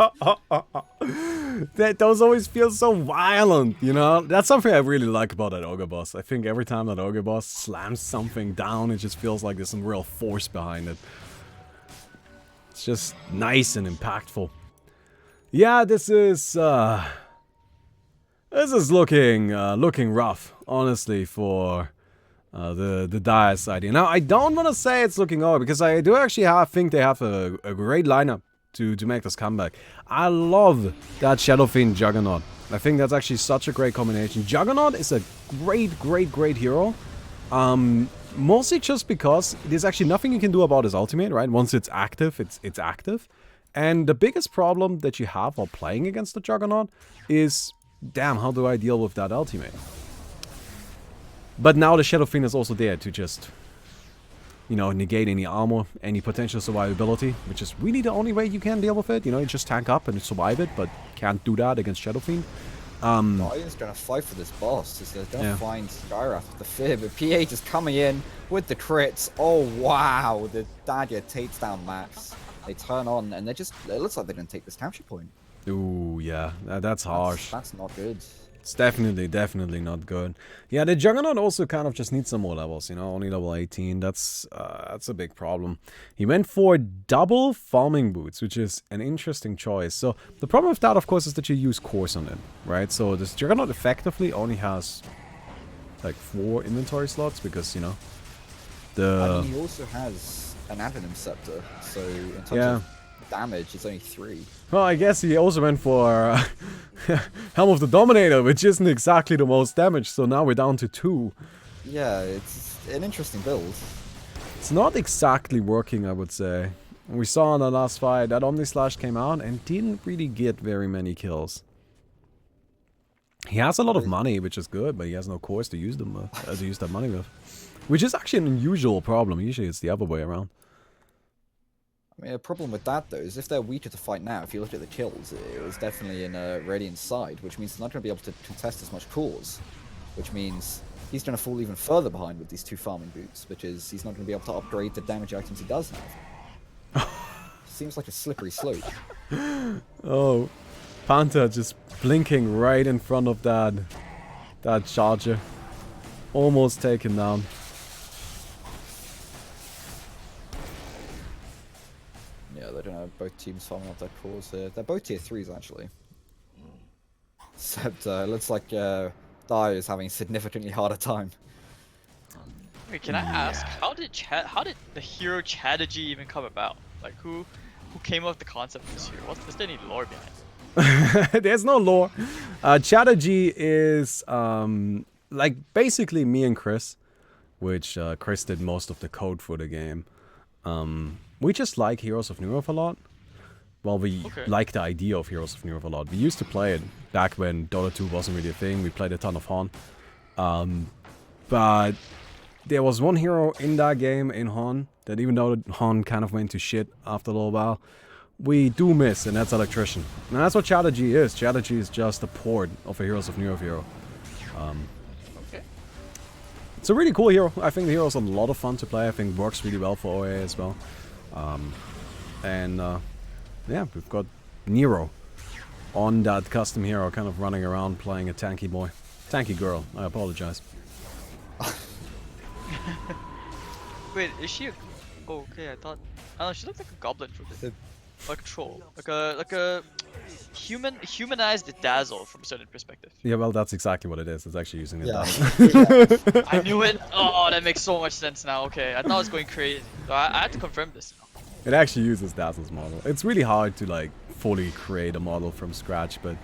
Those always feel so violent, you know? That's something I really like about that ogre boss. I think every time that ogre boss slams something down, it just feels like there's some real force behind it. It's just nice and impactful. Yeah, this is looking rough, honestly, for the Dire side. Now, I don't want to say it's looking over, because I do actually think they have a great lineup to make this comeback. I love that Shadow Fiend Juggernaut. I think that's actually such a great combination. Juggernaut is a great hero. Mostly just because there's actually nothing you can do about his ultimate, right? Once it's active, it's active. And the biggest problem that you have while playing against the Juggernaut is, damn, how do I deal with that ultimate? But now the Shadow Fiend is also there to just, you know, negate any armor, any potential survivability, which is really the only way you can deal with it. You know, you just tank up and survive it, but can't do that against Shadow Fiend. Ryan's gonna fight for this boss. They're gonna find Skyrath with the Fib, but PA just coming in with the crits. Oh wow, the Dagger takes down Max. They turn on and it looks like they're gonna take this capture point. Ooh, yeah, that's harsh. That's not good. It's definitely not good. Yeah, the Juggernaut also kind of just needs some more levels, you know, only level 18. That's a big problem. He went for double farming boots, which is an interesting choice. So the problem with that, of course, is that you use cores on it, right? So this Juggernaut effectively only has like 4 inventory slots because, you know, I mean, he also has an Advenom Scepter, so in terms of damage, it's only 3. Well, I guess he also went for Helm of the Dominator, which isn't exactly the most damage, so now we're down to 2. Yeah, it's an interesting build. It's not exactly working, I would say. We saw in the last fight that Omnislash came out and didn't really get very many kills. He has a lot of money, which is good, but he has no cores to use them to use that money with. Which is actually an unusual problem. Usually it's the other way around. I mean, a problem with that, though, is if they're weaker to fight now, if you look at the kills, it was definitely in Radiant's side, which means they're not going to be able to contest as much cores, which means he's going to fall even further behind with these 2 farming boots, because he's not going to be able to upgrade the damage items he does have. Seems like a slippery slope. Oh, Panther just blinking right in front of that charger. Almost taken down. Yeah, they don't have both teams farming up their cores here. They're both tier 3s, actually. Except it looks like Dire is having a significantly harder time. Wait, can I ask, how did the hero Chadaji even come about? Like, who came up with the concept of this hero? Is there any lore behind it? There's no lore. Chadaji is like basically me and Chris, which Chris did most of the code for the game. We just like Heroes of New Earth a lot. Well, we like the idea of Heroes of New Earth a lot. We used to play it back when Dota 2 wasn't really a thing. We played a ton of Hon. But there was one hero in that game, in Hon, that even though Hon kind of went to shit after a little while, we do miss, and that's Electrician. And that's what Chadaji is. Chadaji is just a port of a Heroes of New Earth hero. It's a really cool hero. I think the hero is a lot of fun to play. I think works really well for OA as well. Yeah, we've got Nero on that custom hero, kind of running around playing a tanky boy. Tanky girl, I apologize. Wait, is she a... Oh, okay, I don't know, she looks like a goblin from the... Like a troll. Like a humanized Dazzle from a certain perspective. Yeah, well, that's exactly what it is. It's actually using it. Yeah. I knew it! Oh, that makes so much sense now, okay. I thought it was going crazy. So I had to confirm this now. It actually uses Dazzle's model. It's really hard to, like, fully create a model from scratch, but,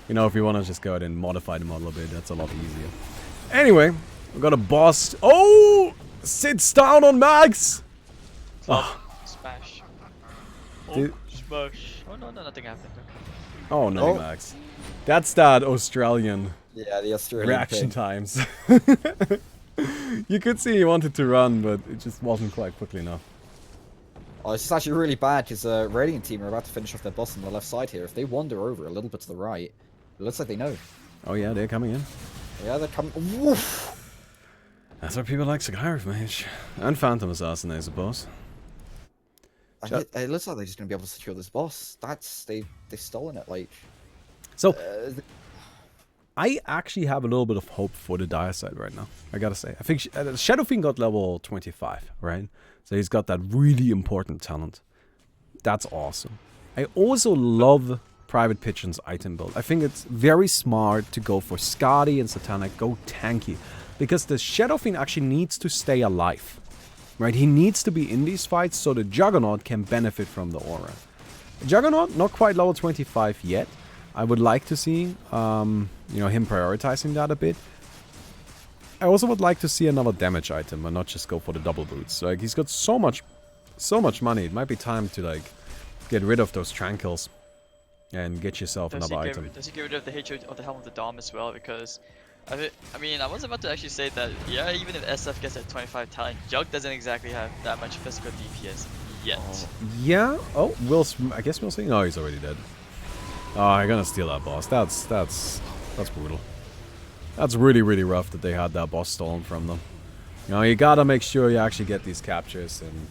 you know, if you want to just go ahead and modify the model a bit, that's a lot easier. Anyway, we got a boss. Oh! Sits down on Max! Oh. Smash. Oh, Smush. Oh no, no, nothing happened. Okay. Oh no, Oh. Max. That's that Australian Yeah, the Australian reaction pig. times. You could see he wanted to run, but it just wasn't quite quickly enough. Oh, this is actually really bad because Radiant team are about to finish off their boss on the left side here. If they wander over a little bit to the right, it looks like they know. Oh yeah, they're coming in. Yeah, they're coming. Woof! That's why people like Skyrim Mage. And Phantom Assassin, I suppose. And Shut- it looks like they're just gonna be able to secure this boss. They've stolen it. Like, So, uh, I actually have a little bit of hope for the dire side right now. I gotta say. I think Shadow Fiend got level 25, right? So he's got that really important talent. That's awesome. I also love Private Pigeon's item build. I think it's very smart to go for Skadi and Satanic, go tanky. Because the Shadow Fiend actually needs to stay alive. Right? He needs to be in these fights so the Juggernaut can benefit from the aura. Juggernaut, not quite level 25 yet. I would like to see, him prioritizing that a bit. I also would like to see another damage item and not just go for the double boots. Like, he's got so much money. It might be time to, like, get rid of those Tranquils and get yourself another item. Does he get rid of the hatred of the Helm of the Dom as well? Because I mean, I was about to actually say that, yeah, even if SF gets at 25 talent, Jug doesn't exactly have that much physical DPS yet. Yeah. Oh, I guess we'll see. No, he's already dead. Oh, I'm gonna steal that boss. That's brutal. That's really, really rough that they had that boss stolen from them. You gotta make sure you actually get these captures, and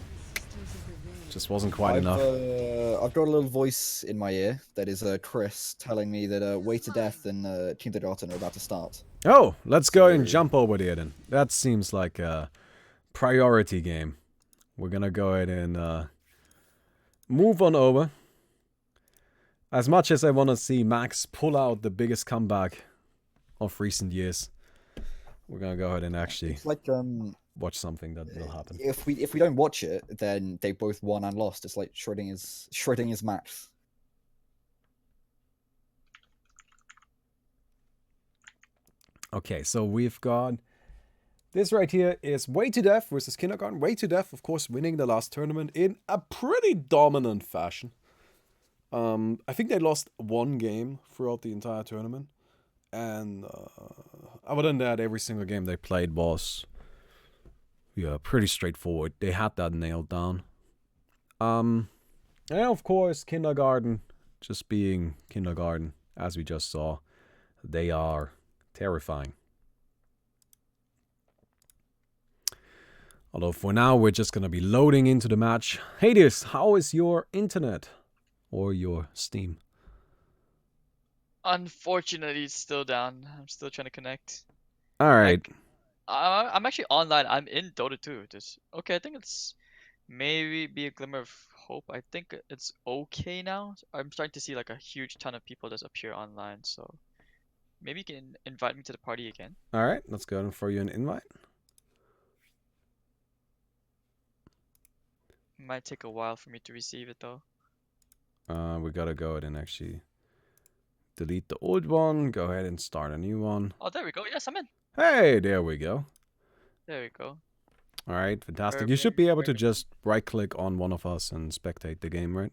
just wasn't quite enough. I've got a little voice in my ear that is Chris telling me that Way to Death and Team the Garden are about to start. Oh, let's go and jump over there then. That seems like a priority game. We're gonna go ahead and move on over. As much as I want to see Max pull out the biggest comeback of recent years, we're gonna go ahead and actually It's like watch something that will happen. if we don't watch it, then they both won and lost. It's like Schrodinger's Max. Okay, so we've got this right here is Way to Death versus Kindergarten. Way to Death, of course, winning the last tournament in a pretty dominant fashion. I think they lost one game throughout the entire tournament. And other than that, every single game they played was pretty straightforward. They had that nailed down. And of course, Kindergarten, just being Kindergarten, as we just saw, they are terrifying. Although for now, we're just going to be loading into the match. Hades, how is your internet? Or your Steam? Unfortunately, it's still down. I'm still trying to connect. Alright. I'm actually online. I'm in Dota 2. Okay, I think it's maybe be a glimmer of hope. I think it's okay now. I'm starting to see like a huge ton of people just appear online, so maybe you can invite me to the party again. Alright, let's go ahead for you an invite. Might take a while for me to receive it though. We gotta go ahead and actually delete the old one. Go ahead and start a new one. Oh, there we go. Yes, I'm in. Hey, there we go. There we go. Alright, fantastic. You should be able to just right click on one of us and spectate the game, right?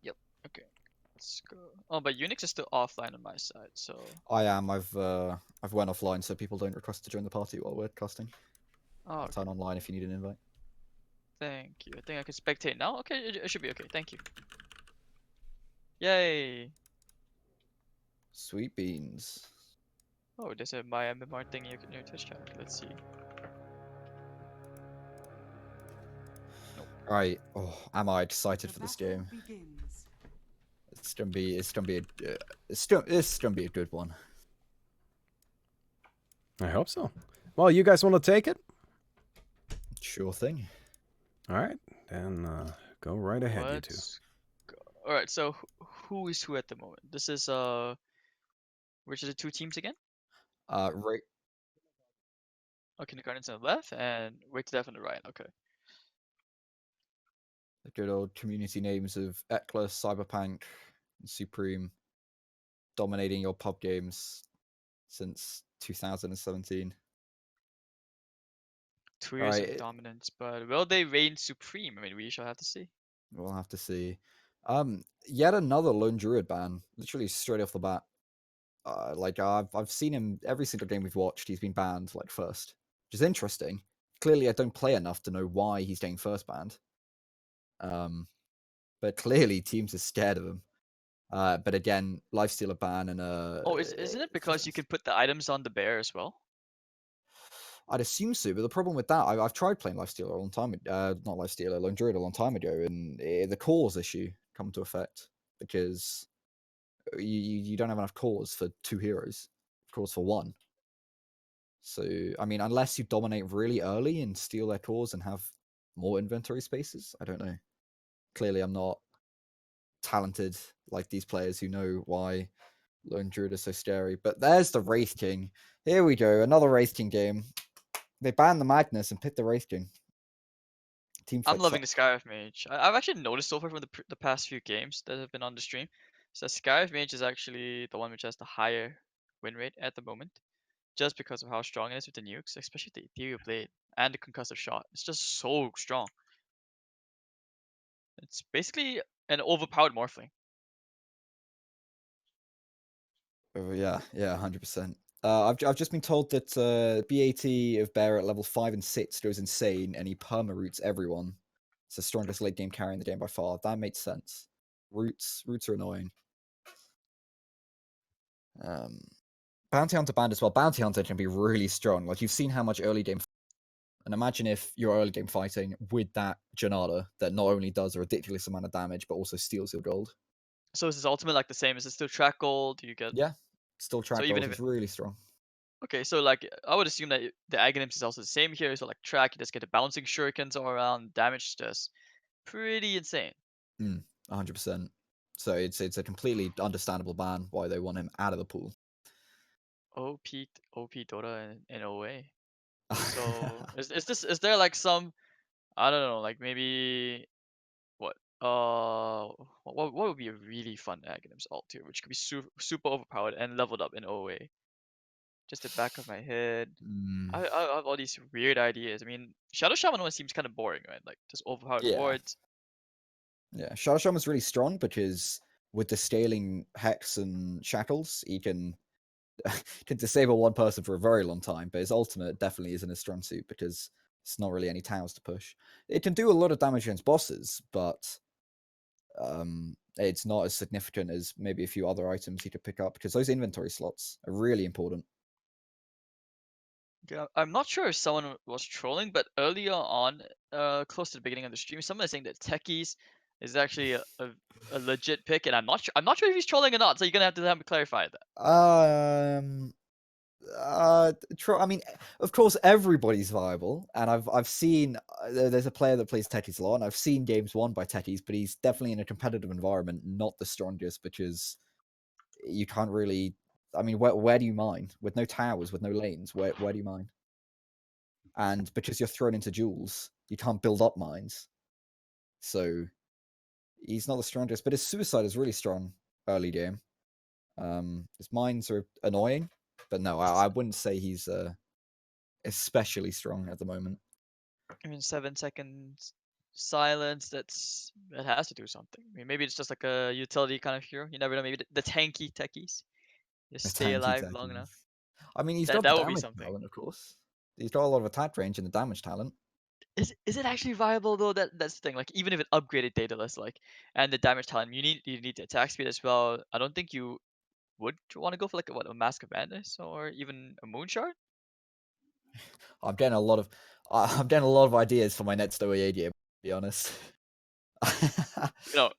Yep. Okay. Let's go. Oh, but Unix is still offline on my side, so. I am. I've went offline so people don't request to join the party while we're casting. Oh, Turn online if you need an invite. thank you. I think I can spectate now. Okay, it should be okay. Thank you. Yay! Sweet beans. Oh, there's a my MMR thing in your Twitch channel. Let's see. Right. Oh, am I excited The for this battle game? begins. It's gonna be a good one. I hope so. Well, you guys want to take it? Sure thing. Alright, then go right ahead, you two. Let's go. All right. So who is who at the moment? This is which are the two teams again? Right. Oh, Kindergarten's on the left and Wait to Death on the right. Okay. The good old community names of Ekla, Cyberpunk, and Supreme dominating your pub games since 2017. 2 years of Right. dominance, but will they reign supreme? I mean, we shall have to see. We'll have to see. Yet another lone druid ban, literally straight off the bat. I've seen him every single game we've watched. He's been banned like first, which is interesting. Clearly, I don't play enough to know why he's getting first banned. But clearly teams are scared of him. But again, lifestealer ban and Oh, isn't it because you can put the items on the bear as well? I'd assume so, but the problem with that, I've tried playing lifestealer a long time, not lifestealer, lone druid a long time ago, and the cores issue come to effect because you don't have enough cores for 2 heroes, cores for 1. So I mean, unless you dominate really early and steal their cores and have more inventory spaces, I don't know. Clearly, I'm not talented like these players who know why Lone Druid is so scary. But there's the Wraith King. Here we go, another Wraith King game. They banned the Magnus and picked the Wraith King. Teams I'm like loving the Skyrive Mage. I've actually noticed so far from the past few games that have been on the stream. So Skyrive Mage is actually the one which has the higher win rate at the moment, just because of how strong it is with the nukes, especially the Ethereal Blade and the concussive shot. It's just so strong. It's basically an overpowered Morphling. Oh, yeah, 100%. I've just been told that BAT of Bear at level 5 and 6 goes insane and he perma roots everyone. It's the strongest late game carry in the game by far. That makes sense. Roots are annoying. Bounty Hunter banned as well. Bounty Hunter can be really strong. Like you've seen how much early game, and imagine if you're early game fighting with that Janata that not only does a ridiculous amount of damage but also steals your gold. So is his ultimate like the same? Is it still track gold? Do you get Yeah, still so track even gold. if He's really strong. okay, so like I would assume that the Aghanims is also the same here. So like track, you just get the bouncing shurikens all around, damage just pretty insane. 100%. So it's a completely understandable ban why they want him out of the pool. OP Dota in a way. So is there like some I don't know like maybe what what would be a really fun Aghanims alt here which could be super overpowered and leveled up in OA? Just the back of my head. Mm, I have all these weird ideas. I mean, Shadow Shaman one seems kind of boring, right? Like just overpowered yeah, wards. yeah. Shadow Shaman's really strong because with the scaling hex and shackles, he can can disable one person for a very long time. But his ultimate definitely isn't a strong suit because it's not really any towers to push. It can do a lot of damage against bosses, but it's not as significant as maybe a few other items you could pick up because those inventory slots are really important. Yeah, I'm not sure if someone was trolling, but earlier on, close to the beginning of the stream, someone is saying that Techies is actually a legit pick, and I'm not sure if he's trolling or not. So you're gonna have me clarify that. Um, I mean, of course, everybody's viable, and I've seen there's a player that plays Techies a lot, and I've seen games won by Techies, but he's definitely in a competitive environment, not the strongest because you can't really. I mean, where do you mine with no towers, with no lanes? Where do you mine? And because you're thrown into duels, you can't build up mines, so he's not the strongest. But his suicide is really strong early game. His mines are annoying, but no, I wouldn't say he's especially strong at the moment. I mean, 7 seconds silence. That has to do something. I mean, maybe it's just like a utility kind of hero. You never know. Maybe the tanky Techies just A stay tanky alive long techie. enough. I mean, he's That got the that would be damage something. talent, of course. He's got a lot of attack range and the damage talent. Is it actually viable though? That's the thing. Like even if it upgraded Daedalus, like and the damage talent, you need the attack speed as well. I don't think you would want to go for like a Mask of Madness or even a Moonshard. I'm getting a lot of I'm getting a lot of ideas for my next OEA game. To be honest, You know,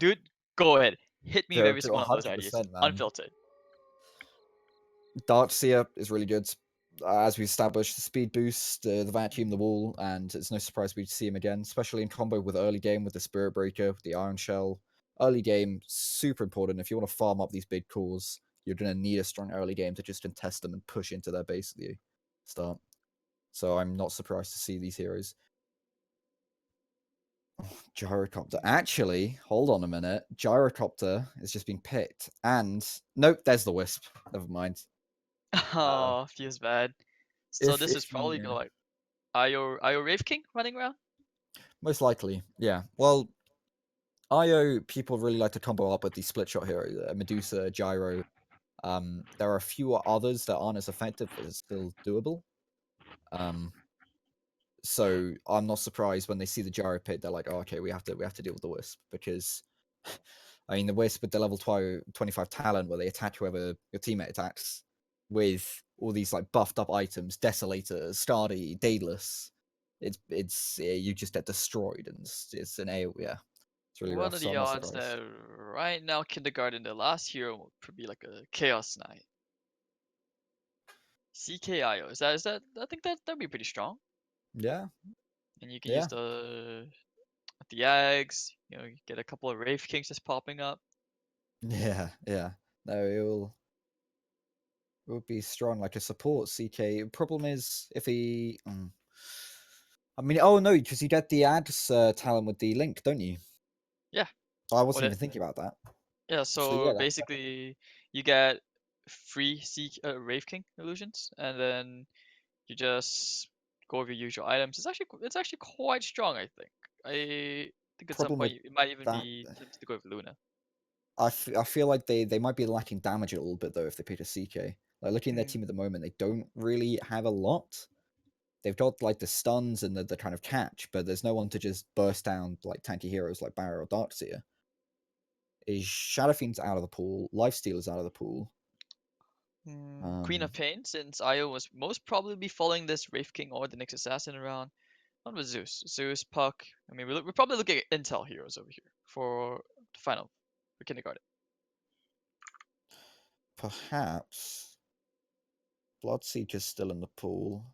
dude, go ahead, hit me with every to single one of those ideas, 100%, man. unfiltered. Darkseer is really good. As we established, the speed boost, the vacuum, the wall, and it's no surprise we see him again, especially in combo with early game with the Spirit Breaker, with the Iron Shell. Early game, super important. If you want to farm up these big cores, you're going to need a strong early game to just contest them and push into their base at the start. So I'm not surprised to see these heroes. Gyrocopter. Actually, hold on a minute. Gyrocopter is just being picked. And nope, there's the Wisp. Never mind. Oh, feels bad. So this is If you probably gonna like Io Rave King running around. most likely, yeah. Well, IO people really like to combo up with the split shot hero, Medusa, Gyro. There are a few others that aren't as effective, but are still doable. So I'm not surprised when they see the Gyro pit, they're like, oh, okay, we have to deal with the Wisp, because I mean the Wisp with the level 25 talent where they attack whoever your teammate attacks with all these like buffed up items, Desolator, Stardy, Daedalus. You just get destroyed, and it's an AoE. Yeah, it's really What rough. are So the I'm not odds surprised. that right now Kindergarten, the last hero, would be like a Chaos Knight? CKIO. Is that I think that'd be pretty strong. Yeah, And you can use yeah, the eggs, you get a couple of Wraith Kings just popping up. yeah, yeah. No, it will be strong like a support CK. Problem is if he. I mean, oh no, because you get the ads talent with the link, don't you? Yeah. I What wasn't it even thinking about that. Yeah, So so yeah, basically you get free Wraith King illusions, and then you just go with your usual items. It's actually quite strong, I think. I think at some problem with point it might even that. be tempted to go with Luna. I feel like they might be lacking damage a little bit though if they pick a CK. Like looking at their Hmm. team at the moment, they don't really have a lot. They've got like the stuns and the kind of catch, but there's no one to just burst down like tanky heroes like Barrow or Darkseer. Is Shadow Fiend's out of the pool, Lifesteal is out of the pool. Queen Um, of Pain, since Io was most probably be following this Wraith King or the next assassin around. What was Zeus? Zeus, Puck. I mean, we're probably looking at Intel heroes over here for the final for Kindergarten. Perhaps Bloodseeker's is still in the pool.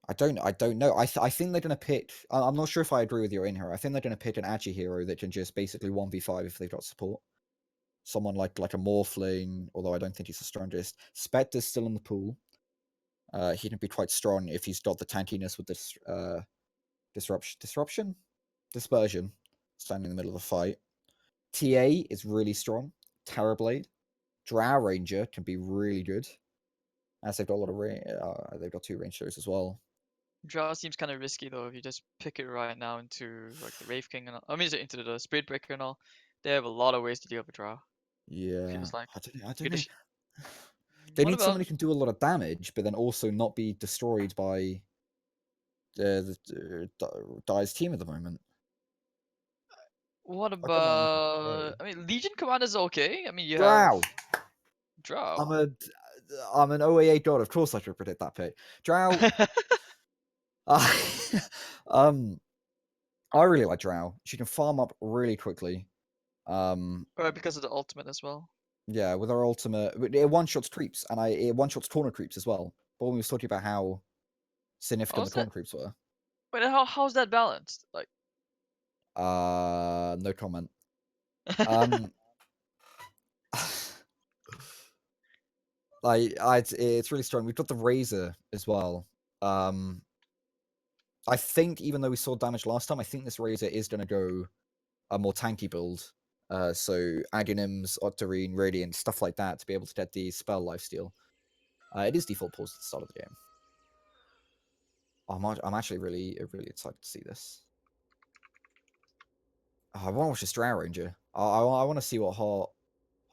I don't know. I think they're gonna pick. I'm not sure if I agree with your in here. I think they're gonna pick an Agi hero that can just basically 1v5 if they've got support. Someone like a Morphling, although I don't think he's the strongest. Spectre's still in the pool. He can be quite strong if he's got the tankiness with this dispersion, standing in the middle of the fight. TA is really strong. Terrorblade, Drow Ranger can be really good, as they've got a lot of they've got two range shows as well. Draw seems kind of risky though if you just pick it right now into like the Wraith King and all. I mean, into the Spirit Breaker and all. They have a lot of ways to deal with Draw. Yeah, Feels like. I You don't could know. just. They What need someone about who can do a lot of damage, but then also not be destroyed by Dai's team at the moment. what I got my answer. about? I mean, Legion Command is okay. I mean, you have Drow. Draw. I'm a I'm an OAA god. Of course, I should predict that pick. Drow. Uh, um, I really like Drow. She can farm up really quickly. Or because of the ultimate as well. Yeah, with her ultimate, it one shots creeps, and it one shots corner creeps as well. But when we was talking about how significant the How's that? corner creeps were, Wait, how's that balanced? Like. no comment. Um, it's really strong. We've got the Razor as well. I think even though we saw damage last time, I think this Razor is going to go a more tanky build. So Aghanim's, Octarine, Radiant, stuff like that to be able to get the spell lifesteal. It is default pause at the start of the game. I'm actually really excited to see this. I want to watch this Drow Ranger. I want to see what hot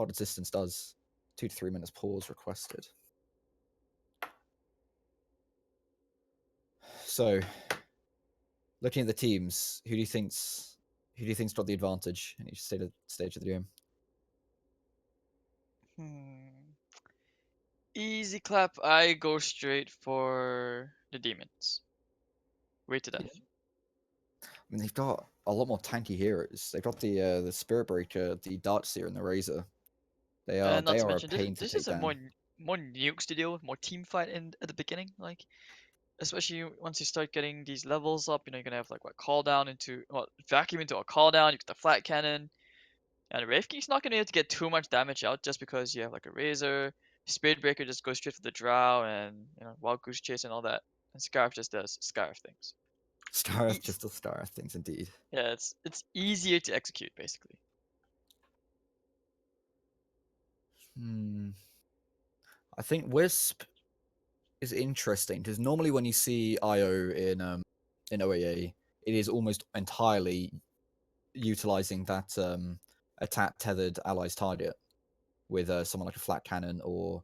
Existence does. 2 to 3 minutes pause requested. So, looking at the teams, who do you think's got the advantage in each stage of the game? Hmm. Easy clap. I go straight for the demons. Wait to Yeah. death. I mean, they've got a lot more tanky heroes. They've got the Spirit Breaker, the Darkseer, and the Razor. And not They to are a mention, this pain to this take is a down. more nukes to deal with, more team fight in at the beginning. Like, especially once you start getting these levels up, you're gonna have like what call down into vacuum into a call down. You get the flat cannon, and Wraith King's not gonna be able to get too much damage out just because you have like a Razor. Spirit Breaker just goes straight for the Drow, and Wild Goose Chase and all that. And Scarf just does Scarf things. Scarif Eas just the Scarif things indeed. Yeah, it's easier to execute basically. Hmm. I think Wisp is interesting because normally when you see IO in OAA, it is almost entirely utilizing that attack tethered allies target with someone like a flat cannon or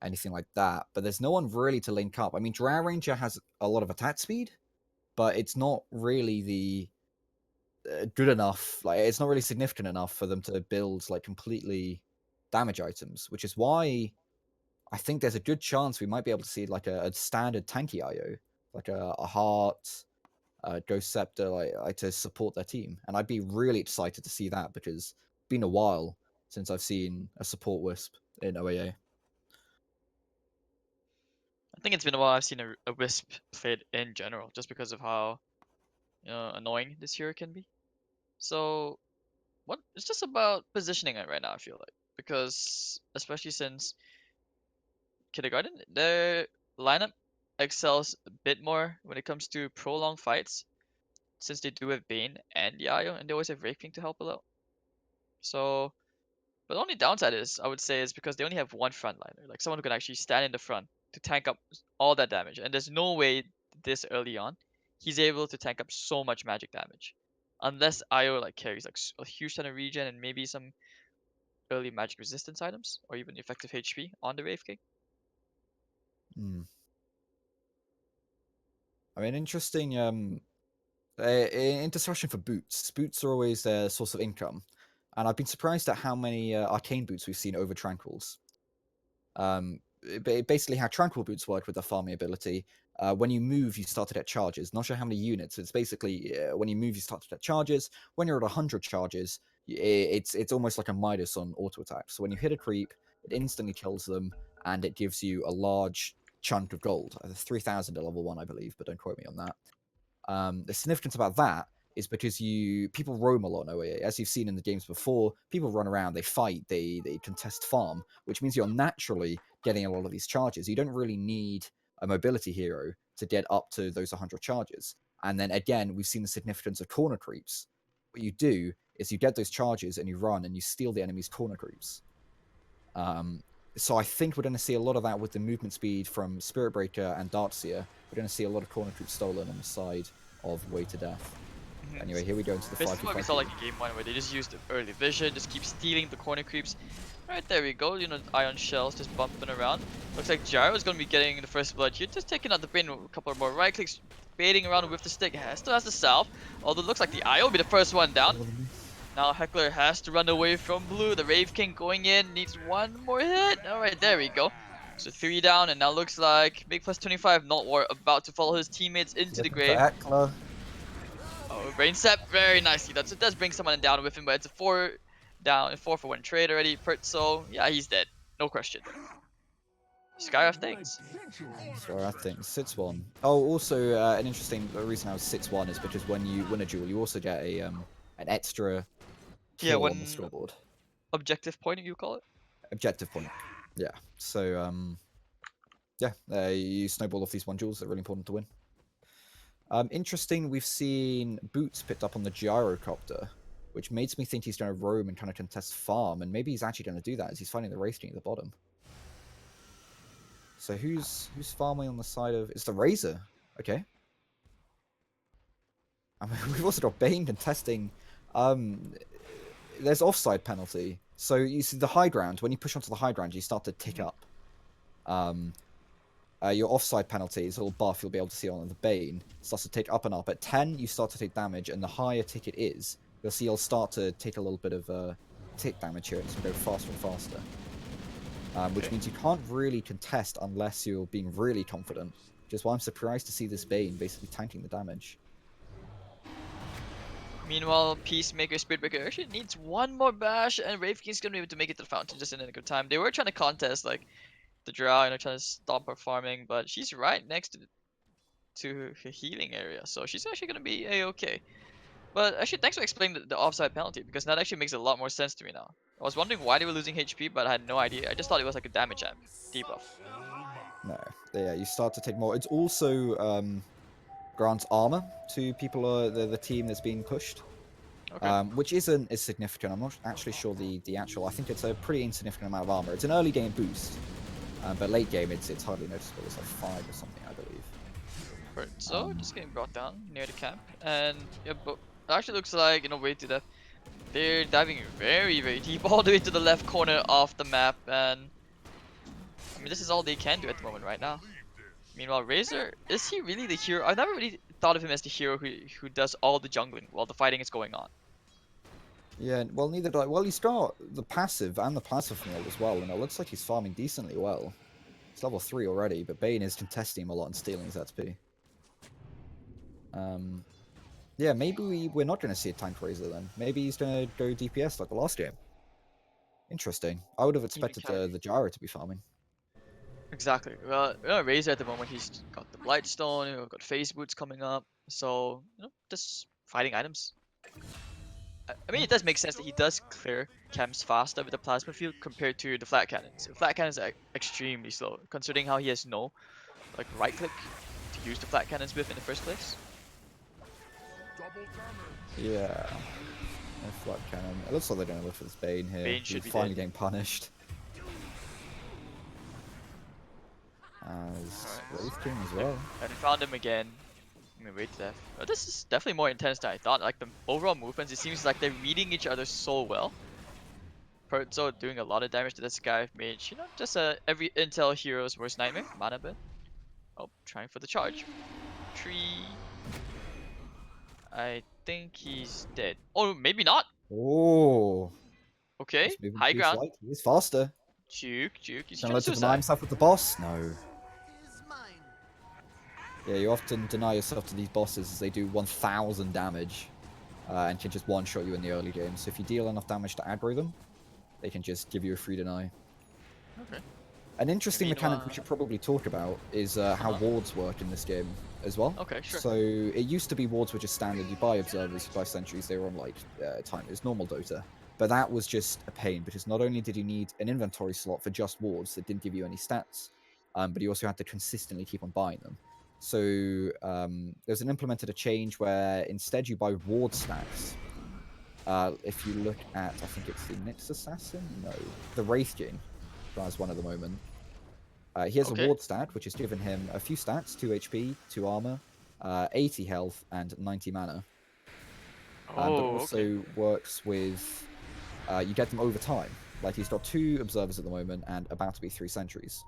anything like that. But there's no one really to link up. I mean, Drow Ranger has a lot of attack speed, but it's not really the good enough. Like, it's not really significant enough for them to build like completely damage items, which is why I think there's a good chance we might be able to see like a standard tanky IO, like a heart, Ghost Scepter, like to support their team. And I'd be really excited to see that because it's been a while since I've seen a support Wisp in OAA. I think it's been a while I've seen a Wisp played in general, just because of how annoying this hero can be. So what it's just about positioning it right now, I feel like. Because especially since Kindergarten, their lineup excels a bit more when it comes to prolonged fights, since they do have Bane and Yayo, and they always have Wraith King to help a lot. So, but the only downside is, I would say, is because they only have one frontliner, like someone who can actually stand in the front to tank up all that damage. And there's no way this early on he's able to tank up so much magic damage, unless Io like carries like a huge ton of regen and maybe some early magic resistance items or even effective HP on the Wraith King. I mean, interesting. In discussion for boots, boots are always their source of income, and I've been surprised at how many arcane boots we've seen over tranquils. Basically, how tranquil boots work with the farming ability. When you move, you start to get charges. Not sure how many units. It's basically when you move, you start to get charges. When you're at 100 charges, it's almost like a Midas on auto attack. So when you hit a creep, it instantly kills them, and it gives you a large chunk of gold. 3,000 at level 1, I believe, but don't quote me on that. The significance about that is because people roam a lot in OAA. As you've seen in the games before, people run around, they fight, they contest farm, which means you're naturally getting a lot of these charges. You don't really need a mobility hero to get up to those 100 charges. And then again, we've seen the significance of corner creeps. What you do is you get those charges and you run and you steal the enemy's corner creeps. So I think we're going to see a lot of that with the movement speed from Spirit Breaker and Darkseer. We're going to see a lot of corner creeps stolen on the side of Way to Death. Anyway, here we go into the 5v5. Basically what we saw like in game 1, where they just used early vision, just keep stealing the corner creeps. Alright, there we go, ion shells just bumping around. Looks like Gyro is going to be getting the first blood here, just taking out the Bane with a couple more right clicks, baiting around with the stick. Still has the salve, although it looks like the IO will be the first one down. Now Heckler has to run away from blue. The Wraith King going in, needs one more hit. Alright, there we go. So 3 down, and now looks like Big plus 25, Not War, about to follow his teammates into the grave. Heckler. Oh, Brain Sep, very nicely. It does bring someone down with him, but it's a 4 down, 4 for 1 trade already. So yeah, he's dead. No question. Skyrath thanks. Skyrath thanks. 6-1. Oh, also, an interesting reason I was 6-1 is because when you win a duel, you also get an extra kill on the scoreboard. Objective point, you call it? Objective point. Yeah. So, yeah, you snowball off these 1 duels. They're really important to win. Interesting, we've seen Boots picked up on the Gyrocopter, which makes me think he's going to roam and kind of contest farm, and maybe he's actually going to do that as he's finding the Wraith King at the bottom. So who's farming on the side of... It's the Razor. Okay. I mean, we've also got Bane contesting... there's offside penalty. So you see the high ground, when you push onto the high ground, you start to tick up. Your offside penalty is a little buff you'll be able to see on the Bane. It starts to tick up and up. At 10, you start to take damage, and the higher tick it is, you'll see you'll start to take a little bit of tick damage here, and it's going to go faster and faster. Which means you can't really contest unless you're being really confident, which is why I'm surprised to see this Bane basically tanking the damage. Meanwhile, Peacemaker, Spiritbreaker actually needs one more bash, and Wraith King's going to be able to make it to the fountain just in a good time. They were trying to contest, like, the Drow, trying to stop her farming, but she's right next to her healing area, so she's actually going to be a-okay. But actually, thanks for explaining the offside penalty, because that actually makes a lot more sense to me now. I was wondering why they were losing HP, but I had no idea. I just thought it was like a damage amp debuff. No, yeah, you start to take more. It's also grants armor to people, the team that's being pushed. Okay. Which isn't as significant. I'm not actually sure the actual... I think it's a pretty insignificant amount of armor. It's an early game boost. But late game, it's hardly noticeable. It's like 5 or something, I believe. Right, so just getting brought down near the camp, and yeah, It actually looks like, way to death. They're diving very, very deep, all the way to the left corner of the map, and I mean, this is all they can do at the moment right now. Meanwhile, Razor, is he really the hero? I've never really thought of him as the hero who does all the jungling while the fighting is going on. Yeah, well, neither do I. Well, he's got the passive and the passive mode as well, and it looks like he's farming decently well. He's level 3 already, but Bane is contesting him a lot and stealing his XP. Yeah, maybe we're not going to see a tank Razor then. Maybe he's going to go DPS like the last game. Interesting. I would have expected carry. the Gyro to be farming. Exactly. Well, Razor at the moment, he's got the Blightstone, got Phase Boots coming up, so, just fighting items. I mean, it does make sense that he does clear camps faster with the Plasma Field compared to the Flat Cannons. The Flat Cannons are extremely slow, considering how he has no, right click to use the Flat Cannons with in the first place. Yeah. No flat cannon. It looks like they're going to look for this Bane here. Bane should He's be finally dead. getting punished. As Wraith King as well. And we found him again. I mean, wait to death. But this is definitely more intense than I thought. Like the overall movements, it seems like they're reading each other so well. Perzo doing a lot of damage to this guy mage. Just every intel hero's worst nightmare. Mana bin. Oh, trying for the charge. Tree. I think he's dead. Oh, maybe not. Oh, Okay, he's moving high too ground. slight. He's faster. Juke. He's Gonna trying let to to deny suicide. himself with the boss? No. Yeah, you often deny yourself to these bosses as they do 1000 damage and can just one-shot you in the early game. So if you deal enough damage to aggro them, they can just give you a free deny. Okay. An interesting mechanic we Meanwhile- should probably talk about is how wards work in this game as well. Okay, sure. So it used to be wards were just standard. You buy observers, you buy sentries. They were on like time. It was normal Dota, but that was just a pain because not only did you need an inventory slot for just wards that didn't give you any stats, but you also had to consistently keep on buying them. So there's an implemented a change where instead you buy ward stacks. If you look at, I think it's the Nyx Assassin, no, the Wraith King, has one at the moment. He has Okay. a ward stat, which has given him a few stats: 2 HP, 2 armor, 80 health, and 90 mana. But Oh, also okay. works with you get them over time. Like he's got 2 observers at the moment and about to be 3 sentries,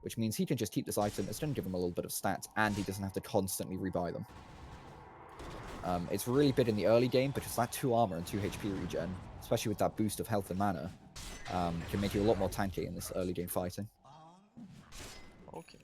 which means he can just keep this item. It's going to give him a little bit of stats, and he doesn't have to constantly rebuy them. It's really big in the early game because that 2 armor and 2 HP regen, especially with that boost of health and mana, can make you a lot more tanky in this early game fighting. Okay.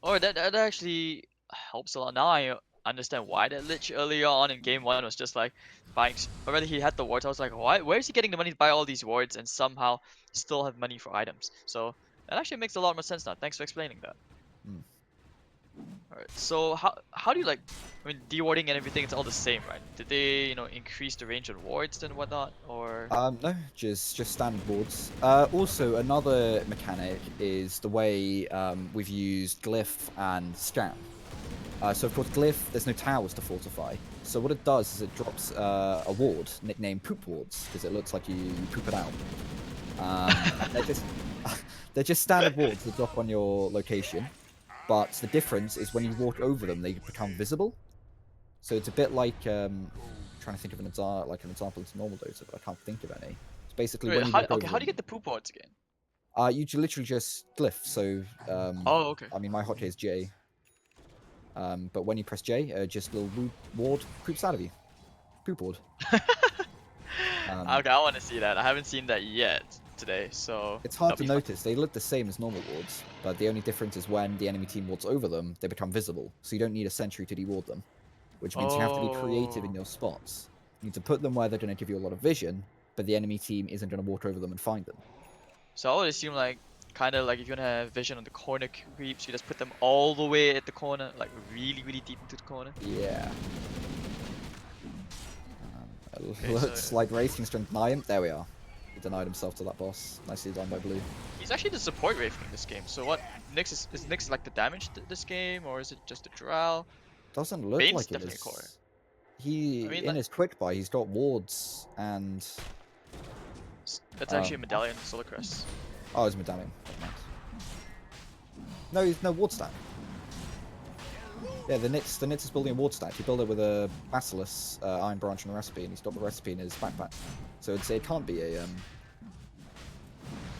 Oh, that actually helps a lot. Now I understand why that Lich earlier on in game 1 was just like buying. Already he had the wards. I was like, why? Where is he getting the money to buy all these wards and somehow still have money for items? So that actually makes a lot more sense now. Thanks for explaining that. Alright. So how do you I mean, dewarding and everything, it's all the same, right? Did they increase the range of wards and whatnot, or? No, just standard boards. Also, another mechanic is the way we've used glyph and scam. So of course, glyph, there's no towers to fortify. So what it does is it drops a ward nicknamed poop wards because it looks like you poop it out. They're just standard wards that drop on your location, but the difference is when you walk over them, they become visible. So it's a bit like trying to think of an example to normal Dota, but I can't think of any. It's basically Wait, when you walk over how do you them, get the poop wards again? you literally just glyph. So Oh, okay. I mean, my hotkey is J. But when you press J, just a little ward poops out of you. Poop ward. Okay, I want to see that. I haven't seen that yet today, so It's hard that'll to be fun. notice. They look the same as normal wards, but the only difference is when the enemy team wards over them, they become visible. So you don't need a sentry to deward them, which means you have to be creative in Oh. your spots. You need to put them where they're going to give you a lot of vision, but the enemy team isn't going to walk over them and find them. So I would assume kind of like if you want to have vision on the corner creeps, you just put them all the way at the corner, like really, really deep into the corner. Yeah. Okay, Looks so- like Racing's trying to deny him. There we are. He denied himself to that boss. Nicely done by Blue. He's actually the support Wraith in this game. So what? Nyx is Nyx like the damage this game, or is it just a drow? Doesn't look Bane's like it definitely is. a core. He I mean, in his quick buy, he's got wards and That's actually a medallion, Solar Crest. oh, his medallion. Nice. No, he's no ward stat. Yeah, the Nitz is building a ward stack. He built it with a Basilisk Iron Branch and a recipe, and he's got the recipe in his backpack. So it can't be a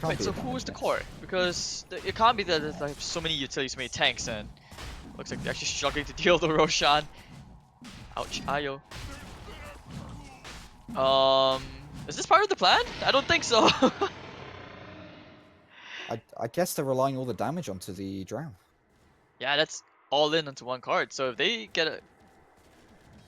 Wait, so who was the core? Because it can't be that there's like so many utilities, so many tanks, and looks like they're actually struggling to deal with Roshan. Ouch, Ayo. Is this part of the plan? I don't think so. I guess they're relying all the damage onto the Drow. Yeah, that's all in onto one card. So if they get a,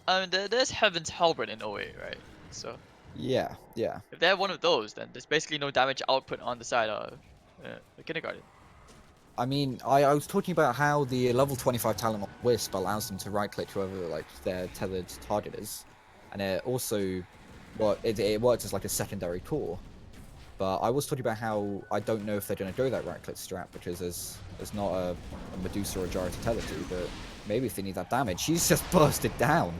I mean, there's Heaven's Halberd in OA, right? So Yeah, yeah. if they have one of those, then there's basically no damage output on the side of the Kindergarten. I mean, I was talking about how the level 25 talent on Wisp allows them to right-click whoever like their tethered target is, and it also, well, it works as like a secondary core. But I was talking about how I don't know if they're going to go that right-click strat because there's not a Medusa or a Gyro to tether to, but maybe if they need that damage, she's just bursted down.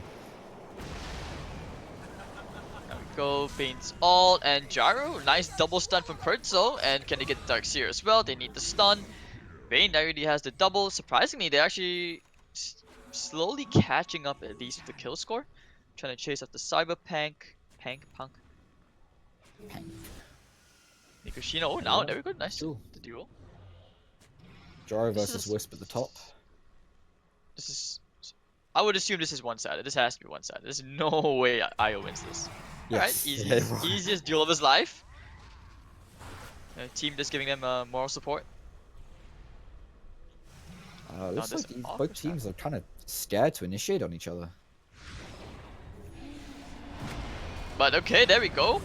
There we go, Bane's ult and Gyro. Nice double stun from Pertzo, and can they get Darkseer as well? They need the stun. Bane already has the double. Surprisingly, they're actually slowly catching up at least with the kill score. Trying to chase up the Cyberpunk. Punk. Nikushino. Oh, now there we go. Nice. Cool. The duel. Gyro This versus is- Wisp at the top. This is. I would assume this is one-sided. This has to be one-sided. There's no way Io wins this. Yes. Alright, easiest duel of his life. Team just giving them moral support. Looks this like these, awkward both teams are kind of scared to initiate on each other. But okay, there we go.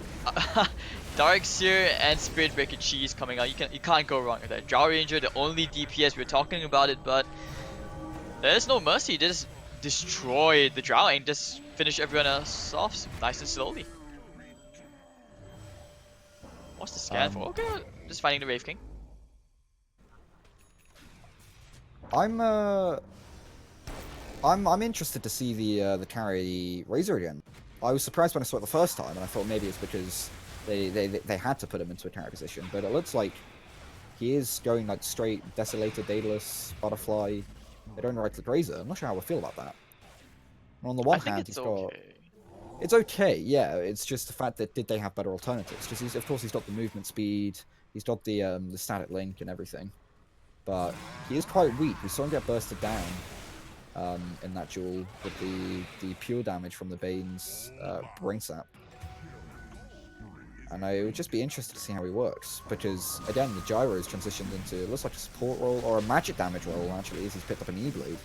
Darkseer and Spirit Breaker Cheese coming out. You can't go wrong with that. Drow Ranger, the only DPS we're talking about it, but there's no mercy. They just destroy the Drow and just finish everyone else off nice and slowly. What's the scan for? Okay, just finding the Wraith King. I'm interested to see the carry Razor again. I was surprised when I saw it the first time, and I thought maybe it's because they had to put him into a carry position. But it looks like he is going like straight Desolated, Daedalus, Butterfly. They don't right click Razor. I'm not sure how I feel about that. And on the one hand, he's got. It's okay, yeah. It's just the fact that did they have better alternatives? Because of course he's got the movement speed, he's got the static link and everything, but he is quite weak. We saw him get bursted down in that duel with the pure damage from the Bane's brain sap. And I would just be interested to see how he works, because again the Gyro is transitioned into, it looks like a support role or a magic damage role actually, as he's picked up an E-Blade.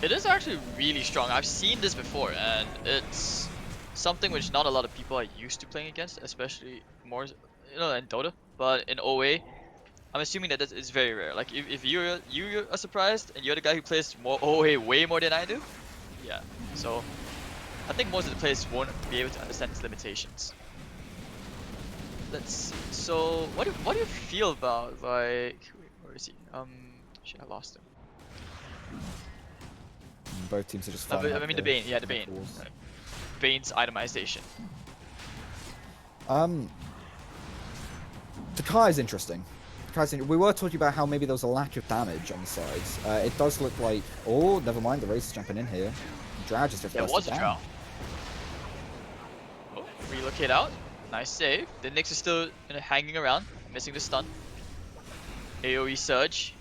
It is actually really strong. I've seen this before, and it's something which not a lot of people are used to playing against, especially more, in Dota. But in OA, I'm assuming that it's very rare. Like if you are surprised, and you're the guy who plays more OA way more than I do, yeah. So I think most of the players won't be able to understand its limitations. Let's see. So what do you feel about like where is he? Shit, I lost him. Both teams are just I firing. mean the Bane, yeah, the Bane. Bane's itemization. The Kai is interesting. We were talking about how maybe there was a lack of damage on the sides. It does look like. Oh, never mind. The race is jumping in here. Drow just There was a down. Drow. Oh, relocate out. Nice save. The Nyx is still hanging around, missing the stun. AoE surge.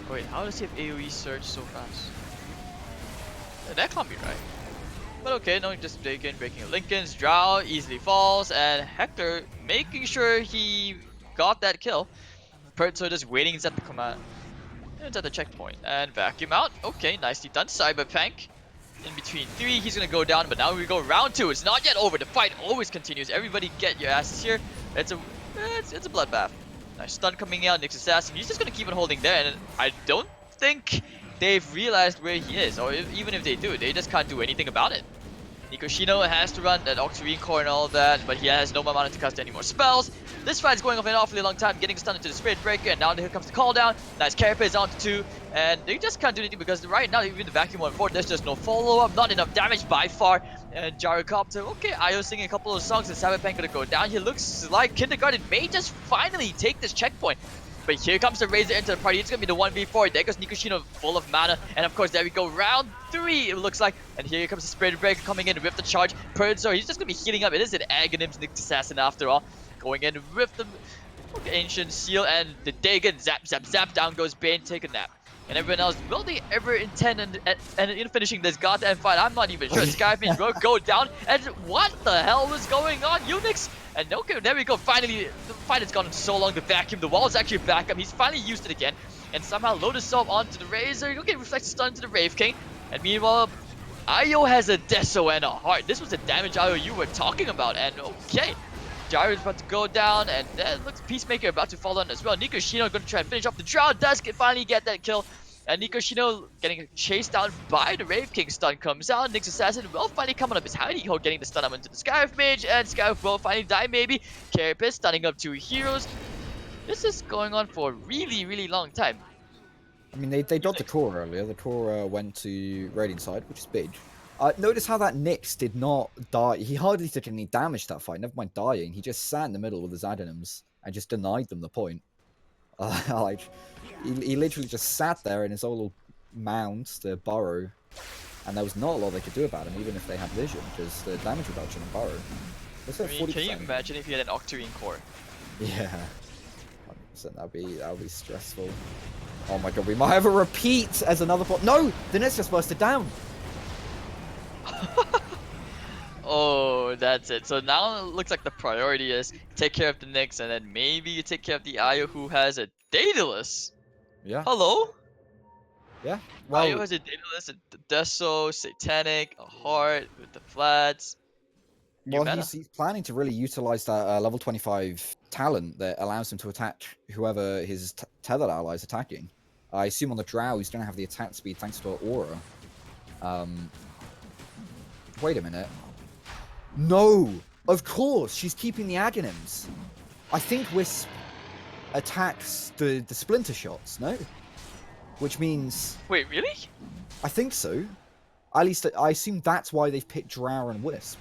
Wait, how does he have AoE surge so fast? That can't be right. But okay, no, just breaking Lincoln's. Drow easily falls, and Hector making sure he got that kill. Pertzo just waiting at the command. It's at the checkpoint. And vacuum out. Okay, nicely done. Cyberpunk. In between 3, he's gonna go down, but now we go round 2. It's not yet over. The fight always continues. Everybody get your asses here. It's a bloodbath. Nice stun coming out. Nyx assassin. He's just gonna keep on holding there, and I don't think they've realized where he is, or even if they do, they just can't do anything about it. Nikoshino has to run that Octarine core and all that, but he has no more mana to cast any more spells. This fight's going off an awfully long time, getting stunned into the Spirit Breaker, and now here comes the call down. Nice Carapace is on to 2, and they just can't do anything because right now, even the Vacuum on 4, there's just no follow-up, not enough damage by far. And Gyrocopter, okay, Io singing a couple of songs, and Cyberpunk gonna go down. He looks like Kindergarten may just finally take this checkpoint. But here comes the Razor into the party. It's going to be the 1v4. There goes Nikushino full of mana. And of course, there we go. Round 3, it looks like. And here comes the Spirit Breaker coming in with the charge. Purdzor, he's just going to be healing up. It is an Aghanim's Nick Assassin after all. Going in with the Ancient Seal and the Dagon. Zap, zap, zap. Down goes Bane. Take a nap. And everyone else, will they ever intend in finishing this goddamn fight? I'm not even sure. Skyfish will go down. And what the hell is going on? Unix? And okay, there we go. Finally, the fight has gone so long to vacuum. The wall is actually back up. He's finally used it again. And somehow load himself onto the Razor. He'll get reflected stun to the Wraith King. And meanwhile, Io has a Deso and a Heart. This was the damage Io you were talking about. And okay. Gyro's about to go down, and that looks Peacemaker about to fall on as well. Nikushino going to try and finish off the Drow. Does finally get that kill. And Nikushino getting chased down by the Wraith King. Stun comes out. Nyx Assassin will finally come out of his hidey hole, getting the stun up into the Skyriff Mage. And Skyriff will finally die, maybe. Carapace stunning up 2 heroes. This is going on for a really, really long time. I mean, they dodged the core earlier. The core went to Radiant side, which is big. Notice how that Nyx did not die. He hardly took any damage that fight, never mind dying. He just sat in the middle with his Adonims and just denied them the point. Like, he literally just sat there in his old little mound, the burrow, and there was not a lot they could do about him, even if they had vision, because the damage reduction on burrow was at 40%. Can you imagine if you had an Octarine core? Yeah, 100%. That'd be stressful. Oh my god, we might have a repeat as another pot. No, the Nyx just bursted down. Oh, that's it. So now it looks like the priority is take care of the Nyx, and then maybe you take care of the Io who has a Daedalus. Yeah. Hello? Yeah. Io has a Daedalus, a Deso, Satanic, a Heart with the flats. Well, he's planning to really utilize that level 25 talent that allows him to attack whoever his tethered ally is attacking. I assume on the Drow he's going to have the attack speed thanks to her aura. Wait a minute. No! Of course! She's keeping the Aghanims. I think Wisp attacks the Splinter Shots, no? Which means... Wait, really? I think so. At least I assume that's why they've picked Drow and Wisp.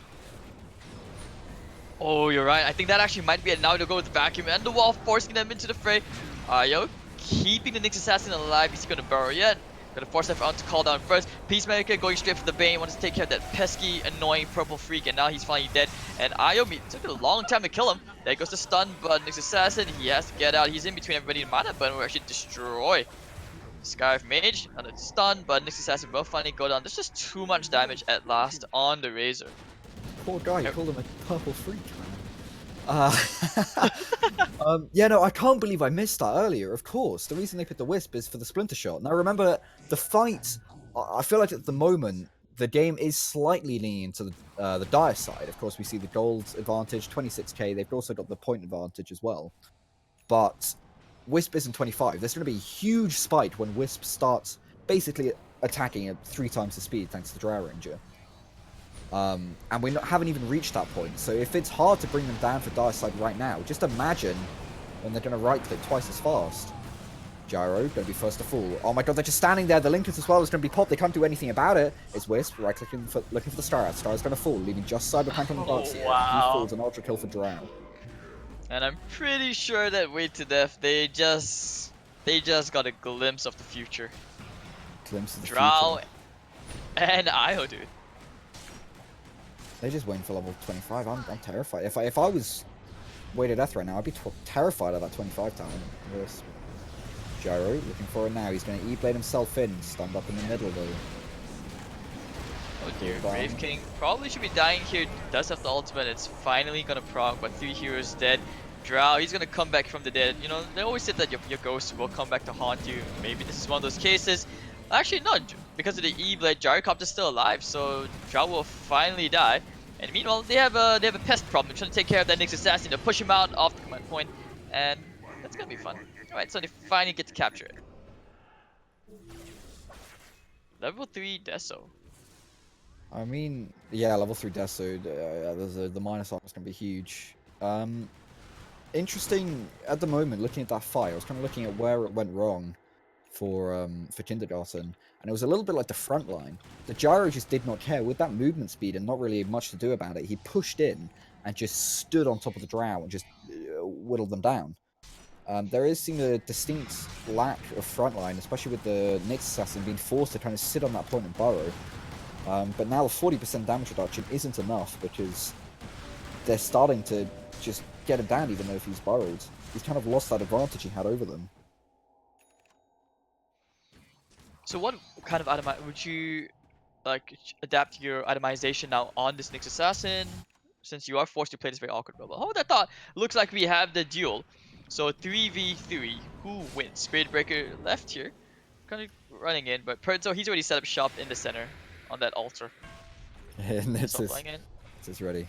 Oh, you're right. I think that actually might be it now to go with the Vacuum and the Wall, forcing them into the fray. Io keeping the Nyx Assassin alive. He's going to burrow yet. Gonna force that out to call down first. Peacemaker going straight for the Bane. Wants to take care of that pesky, annoying purple freak, and now he's finally dead. And Io, took a long time to kill him. There goes the stun, but Nyx Assassin, he has to get out. He's in between everybody in mana, but will actually destroy Skyriff Mage. Another stun, but Nyx Assassin will finally go down. There's just too much damage at last on the Razor. Poor guy, you called him a purple freak. Yeah, no, I can't believe I missed that earlier. Of course, the reason they picked the Wisp is for the Splinter Shot. Now, remember, the fight, I feel like at the moment, the game is slightly leaning into the Dire side. Of course, we see the gold advantage, 26k. They've also got the point advantage as well. But Wisp isn't 25. There's going to be a huge spike when Wisp starts basically attacking at 3 times the speed thanks to the Drow Ranger. And we haven't even reached that point. So if it's hard to bring them down for Dire side right now, just imagine when they're going to right-click twice as fast. Gyro, going to be first to fall. Oh my god, they're just standing there. The Linkers as well is going to be popped. They can't do anything about it. It's Wisp, right-clicking, looking for the Star. Star's going to fall, leaving just Cyberpunk on the box here. Wow. He falls, an ultra kill for Drow. And I'm pretty sure that Wait to Death, they just got a glimpse of the future. Glimpse of the Drow future. and Io, dude. They're just waiting for level 25. I'm terrified. If I was Way to Death right now, I'd be terrified of that 25 talent. Wisp. Gyro, looking for it now. He's going to E-blade himself in. Stunned up in the middle, though. Oh dear, Wraith King probably should be dying here. Does have the ultimate. It's finally gonna proc, but 3 heroes dead. Drow, he's gonna come back from the dead. You know, they always said that your ghost will come back to haunt you. Maybe this is one of those cases. Actually, not because of the E-blade. Gyrocopter's still alive, so Drow will finally die. And meanwhile, they have a pest problem. They're trying to take care of that Nyx Assassin to push him out off the command point, and that's gonna be fun. All right, so they finally get to capture it. Level 3 Deso. I mean, yeah, level 3 Deso, the minus arc is going to be huge. Interesting, at the moment, looking at that fight, I was kind of looking at where it went wrong for Kindergarten, and it was a little bit like the front line. The Gyro just did not care. With that movement speed and not really much to do about it, he pushed in and just stood on top of the Drow and just whittled them down. there is seen a distinct lack of frontline, especially with the Nyx Assassin being forced to kind of sit on that point and burrow. But now the 40% damage reduction isn't enough because they're starting to just get him down even though if he's burrowed. He's kind of lost that advantage he had over them. So what kind of item would you like adapt your itemization now on this Nyx Assassin? Since you are forced to play this very awkward build. Hold that thought. Looks like we have the duel. So 3v3. Who wins? Spirit Breaker left here. Kind of running in, but Perzo, he's already set up shop in the center on that altar. And He's not flying in. This is ready.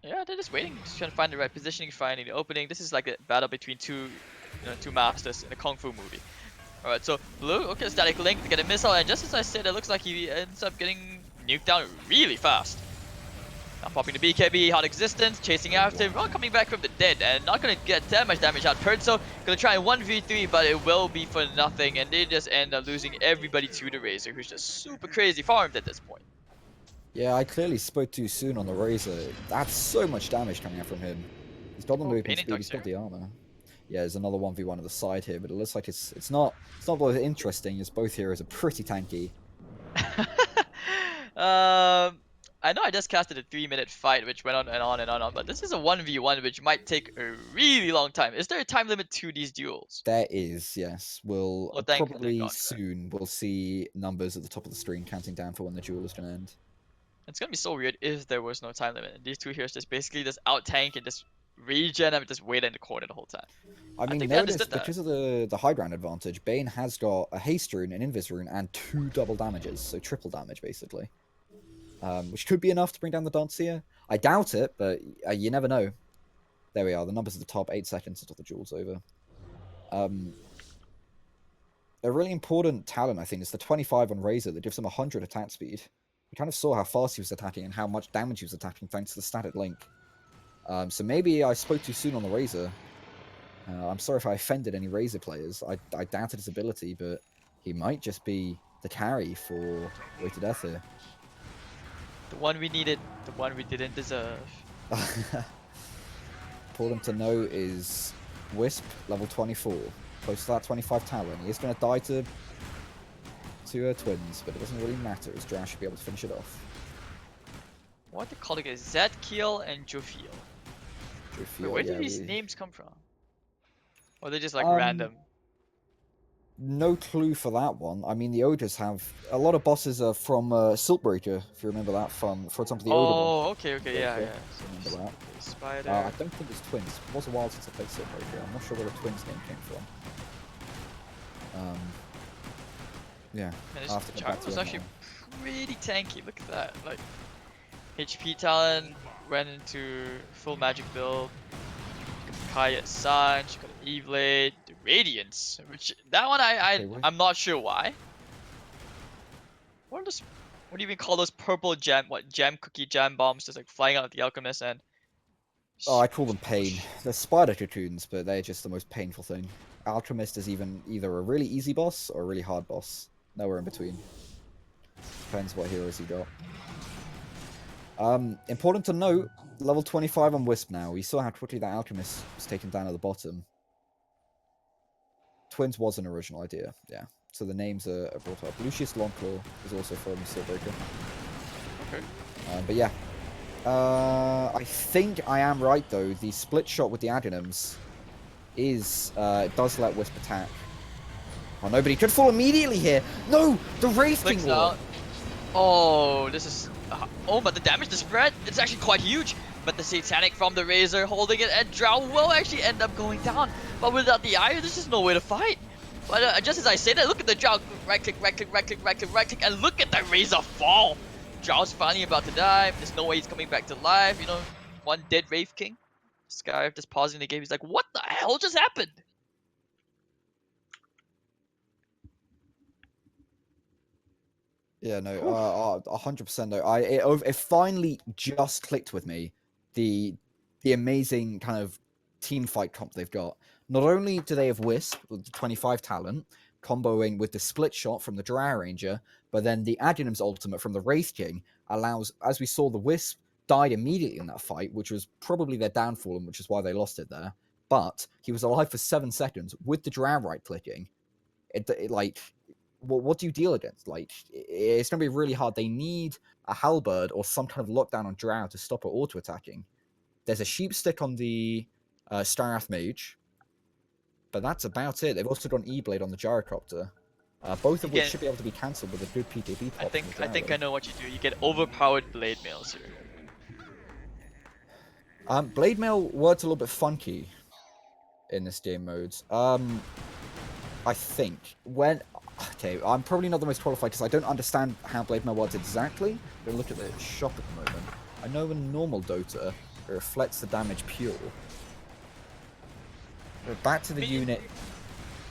Yeah, they're just waiting, just trying to find the right positioning, finding the opening. This is like a battle between two masters in a kung fu movie. Alright, so blue, okay, static link to get a missile, and just as I said, it looks like he ends up getting nuked down really fast. Now popping the BKB, hot existence, chasing after him, coming back from the dead, and not gonna get that much damage out. Perzo gonna try 1v3, but it will be for nothing, and they just end up losing everybody to the Razor, who's just super crazy farmed at this point. Yeah, I clearly spoke too soon on the Razor. That's so much damage coming out from him. He's got the movement speed, he's got the armor. Yeah, there's another 1v1 at the side here, but it looks like it's not both interesting as both heroes are pretty tanky. I know I just casted a 3-minute fight which went on and on and on, but this is a 1v1 which might take a really long time. Is there a time limit to these duels? There is, yes. We'll Thank probably God. soon we'll see numbers at the top of the screen counting down for when the duel is going to end. It's gonna be so weird if there was no time limit. And these two heroes just basically just out tank and just regen and just wait in the corner the whole time. I mean, think notice because of the high ground advantage, Bane has got a haste rune, an invis rune, and 2 double damages, so triple damage basically. Which could be enough to bring down the Dancier. I doubt it, but you never know. There we are. The numbers at the top. 8 seconds until the duel's over. A really important talent, I think, is the 25 on Razor that gives him 100 attack speed. We kind of saw how fast he was attacking and how much damage he was attacking thanks to the static link. So maybe I spoke too soon on the Razor. I'm sorry if I offended any Razor players. I doubted his ability, but he might just be the carry for Way to Death here. The one we needed, the one we didn't deserve. Important to know is Wisp, level 24. Close to that 25 talent. He is going to die to twins, but it doesn't really matter as Drow should be able to finish it off. What they call it is Zadkiel and Jofiel. Wait, where did these names come from? Or they're just like random? No clue for that one. I mean, the Ogres have a lot of bosses are from Siltbreaker, if you remember that from, for example, the Ogre. Oh, okay, yeah. So remember that. Spider. I don't think it's twins. It was a while since I played Siltbreaker. I'm not sure where the twins name came from. Yeah. And this chart was actually pretty tanky. Look at that. Like, HP talent went into full magic build. Kaya Sun, she got Evelade, the Radiance, which that one I'm not sure why. What do you even call those purple jam cookie jam bombs just like flying out of the alchemist and I call them pain. They're spider cocoons, but they're just the most painful thing. Alchemist is either a really easy boss or a really hard boss. Nowhere in between. Depends what heroes you got. Important to note, level 25 on Wisp now. We saw how quickly that Alchemist was taken down at the bottom. Twins was an original idea, yeah. So the names are brought up. Lucius Longclaw is also from Siltbreaker. Okay. But yeah. I think I am right though. The split shot with the Aghanims does let Wisp attack. Oh no, but he could fall immediately here. No! The Wraith King War! Oh, this is... oh, but the damage, the spread, it's actually quite huge. But the Satanic from the Razor holding it, and Drow will actually end up going down. But without the Ire, there's just no way to fight. But just as I say that, look at the Drow. Right click, and look at the Razor fall. Drow's finally about to die. There's no way he's coming back to life. You know, one dead Wraith King. Sky just pausing the game. He's like, what the hell just happened? Yeah, no, 100% no. It finally just clicked with me. The amazing kind of team fight comp they've got. Not only do they have Wisp with the 25 talent, comboing with the split shot from the Drow Ranger, but then the Aghanim's ultimate from the Wraith King allows, as we saw, the Wisp died immediately in that fight, which was probably their downfall and which is why they lost it there. but he was alive for 7 seconds with the drow right clicking. Like, what do you deal against? Like, it's going to be really hard. They need a halberd or some kind of lockdown on drow to stop it auto attacking. There's a sheep stick on the Starath mage, but that's about it. They've also got an E-blade on the gyrocopter, both of which should be able to be cancelled with a good PTB pop. I think I know what you do. You get overpowered blade mails here. Blade mail works a little bit funky in this game mode. I think okay, I'm probably not the most qualified because I don't understand how blade mail works exactly. I'm gonna look at the shop at the moment. I know in normal Dota it reflects the damage pure. But back to the unit.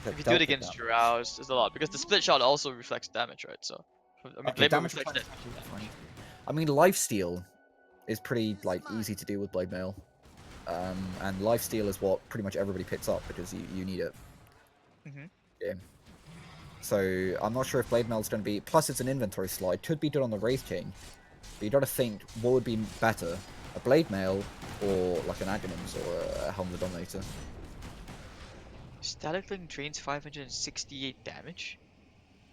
If you do it against drows, there's a lot because the split shot also reflects damage, right? So I mean, blade mail reflects that. I mean, lifesteal is pretty like easy to do with blade mail, and lifesteal is what pretty much everybody picks up because you need it. Yeah. So I'm not sure if blade mail is going to be. Plus, it's an inventory slide. Could be done on the Wraith King, but you got to think what would be better: a blade mail or like an Aghanims or a Helm of the Dominator. Static Link drains 568 damage.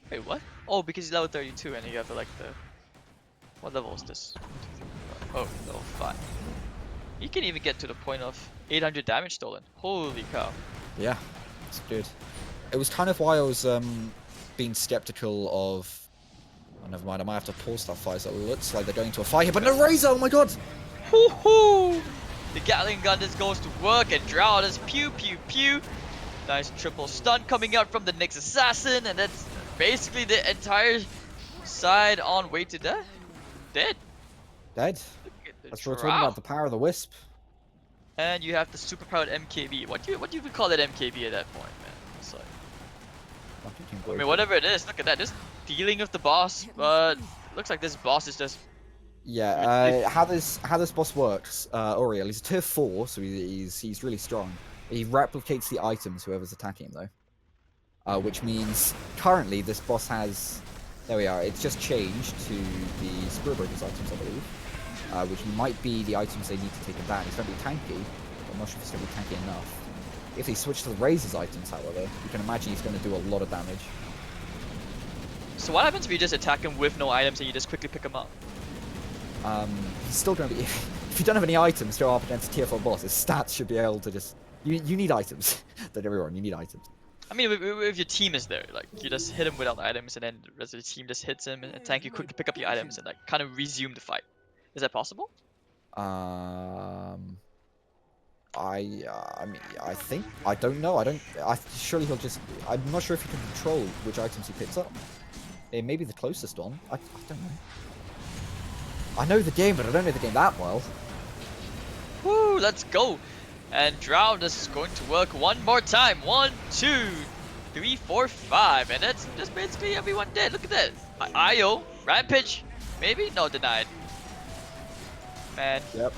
Wait, what? Oh, because he's level 32 and you have like the. What level is this? Oh, level 5. You can even get to the point of 800 damage stolen. Holy cow. Yeah, it's good. It was kind of why I was being skeptical of. Oh, never mind, I might have to pause that fire. So it looks like they're going to a fire here, but no Razor! Oh my god! Hoo hoo! The Gatling gun just goes to work and Drow just pew pew pew. Nice triple stun coming out from the Nyx Assassin, and that's basically the entire side on way to death. Dead. Dead. That's what we're talking about, the power of the Wisp. And you have the superpowered MKB. What do you even call that MKB at that point, man? It's like, I mean, whatever it is, look at that. Just dealing with the boss, but looks like this boss is just. Yeah. How this boss works? Oriel, he's a tier 4, so he's really strong. He replicates the items whoever's attacking him, though. Which means currently this boss has. There we are. It's just changed to the Spirit Breaker's items, I believe. Which might be the items they need to take him down. It's going to be tanky, but I'm not sure if it's going to be tanky enough. If they switch to the Razor's items, however, you can imagine he's going to do a lot of damage. So what happens if you just attack him with no items and you just quickly pick him up? He's still going to be... If you don't have any items to go up against a tier 4 boss, his stats should be able to just... You need items. Don't get me wrong, you need items. I mean, if your team is there, like, you just hit him without items and then the rest of the team just hits him and tank, you quickly pick up your items and, like, kind of resume the fight. Is that possible? I mean, I think... I don't know. Surely he'll just... I'm not sure if he can control which items he picks up. It may be the closest one. I don't know. I know the game, but I don't know the game that well. Woo, let's go! And Drow is going to work one more time. 1, 2, 3, 4, 5. And that's just basically everyone dead. Look at that. IO, Rampage, maybe? No, denied. Man. Yep.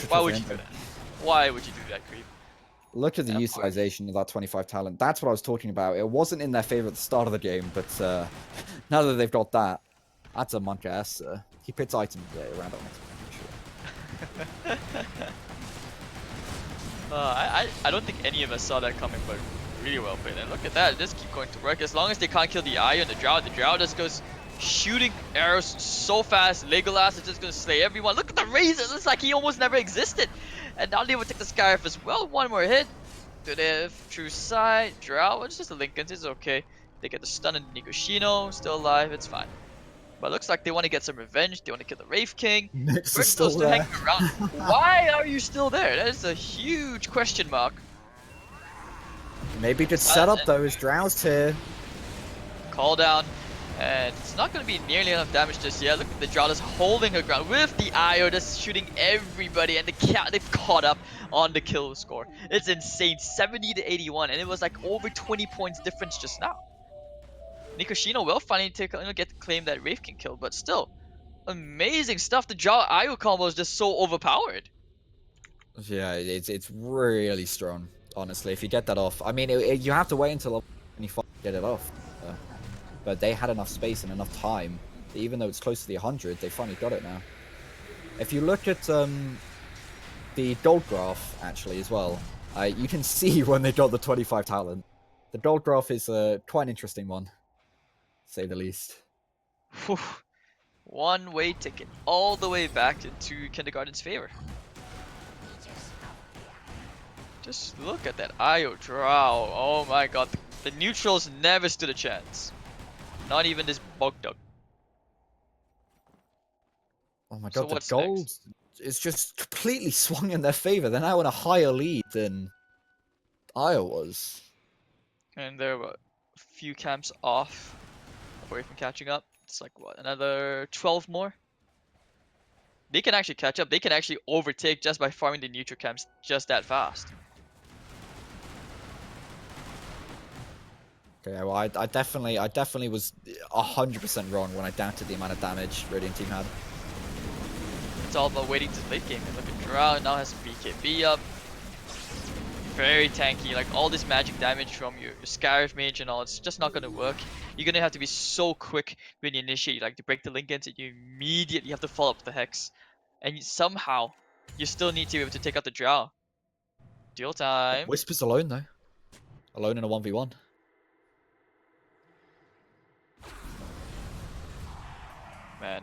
Why would you do that? Why would you do that, Creep? Look at the utilization of that 25 talent. That's what I was talking about. It wasn't in their favor at the start of the game, but now that they've got that, that's a monk ass. He pits items around on it. I don't think any of us saw that coming, but really well played. And look at that, just keep going to work. As long as they can't kill the Io and the Drow just goes shooting arrows so fast. Legolas is just gonna slay everyone. Look at the Razor, it looks like he almost never existed. And now they will take the Scarif as well. One more hit to the true side. Drow, it's just the Lincolns, it's okay. They get the stun and Nikoshino, still alive, it's fine. But it looks like they want to get some revenge. They want to kill the Wraith King. Nyx We're is still still there. hanging around. Why are you still there? That is a huge question mark. Maybe good setup though. His Drow's here. Call down. And it's not going to be nearly enough damage just yet. Look at the Drow just holding her ground with the Io, just shooting everybody. And they've caught up on the kill score. It's insane. 70 to 81. And it was like over 20 points difference just now. Nikoshino will finally get to claim that Wraith King kill, but still, amazing stuff. The Drow Io combo is just so overpowered. Yeah, it's really strong, honestly. If you get that off, I mean, you have to wait until level 25 to get it off. But they had enough space and enough time. Even though it's close to the 100, they finally got it now. If you look at the gold graph, actually, as well, You can see when they got the 25 talent. The gold graph is quite an interesting one, to say the least. Whew. One-way ticket all the way back into kindergarten's favor. Just look at that IO Drow. Oh my god, the neutrals never stood a chance. Not even this bug duck. Oh my So god, the what's gold next? is just completely swung in their favor. They're now in a higher lead than Io was. And they're a few camps off away from catching up. It's like what, another 12 more? They can actually catch up. They can actually overtake just by farming the neutral camps just that fast. Okay, well, I definitely was 100% wrong when I doubted the amount of damage Radiant team had. It's all about waiting to late game. And look at Drow now has BKB up. Very tanky, like all this magic damage from your Scarif Mage and all, it's just not gonna work. You're gonna have to be so quick when you initiate, like to break the link and you immediately have to follow up the Hex. And somehow, you still need to be able to take out the Drow. Duel time. Whisper's alone, though. Alone in a 1v1. Man,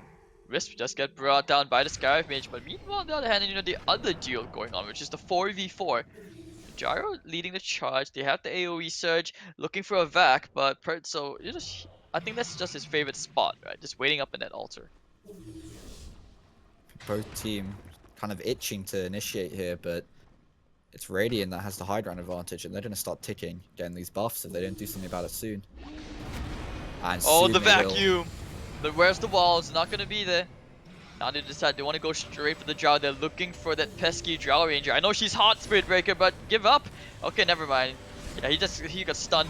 Wisp just get brought down by the Scarif Mage, but meanwhile on the other hand, you know, the other duel going on, which is the 4v4. Gyro leading the charge. They have the AoE surge, looking for a vac, but so you just, I think that's just his favorite spot, right? Just waiting up in that altar. Both team kind of itching to initiate here, but it's Radiant that has the high ground advantage, and they're going to start ticking, getting these buffs if they don't do something about it soon. And Oh, soon the they will. vacuum! But where's the wall? It's not gonna be there. Now they decide they want to go straight for the Drow. They're looking for that pesky Drow Ranger. I know she's hot, Spirit Breaker, but give up. Okay, never mind. Yeah, he got stunned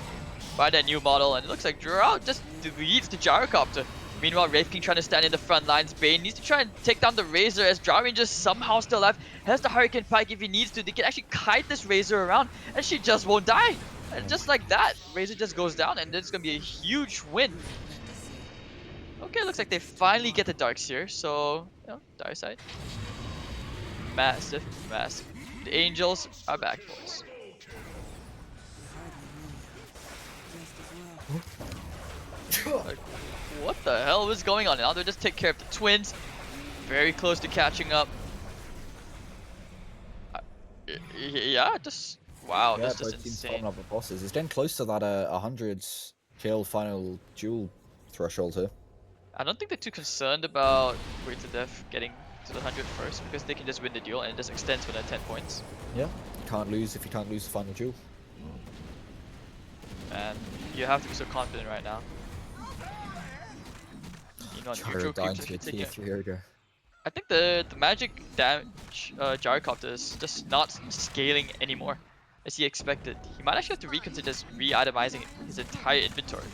by that new model, and it looks like Drow just leads the Gyrocopter. Meanwhile, Wraith King trying to stand in the front lines. Bane needs to try and take down the Razor as Drow Ranger somehow still alive. Has the Hurricane Pike if he needs to. They can actually kite this Razor around, and she just won't die. And just like that, Razor just goes down, and it's gonna be a huge win. Okay, looks like they finally get the Darks here, so, you know, Dark side. Massive, massive. The Angels are back, boys. Like, what the hell is going on? Now they just take care of the twins. Very close to catching up. Yeah, just, wow, Yeah, that's just both teams farming insane. up the bosses. It's getting close to that 100 kill final duel threshold here. I don't think they're too concerned about Way to Death getting to the 100 first, because they can just win the duel and it just extends for that 10 points. Yeah, you can't lose if you can't lose the final duel. And you have to be so confident right now. You know, Gyro neutral dying creeps to a actually tier taking. 3 ogre. I think the magic damage Gyrocopter is just not scaling anymore as he expected. He might actually have to reconsider just re-itemizing his entire inventory.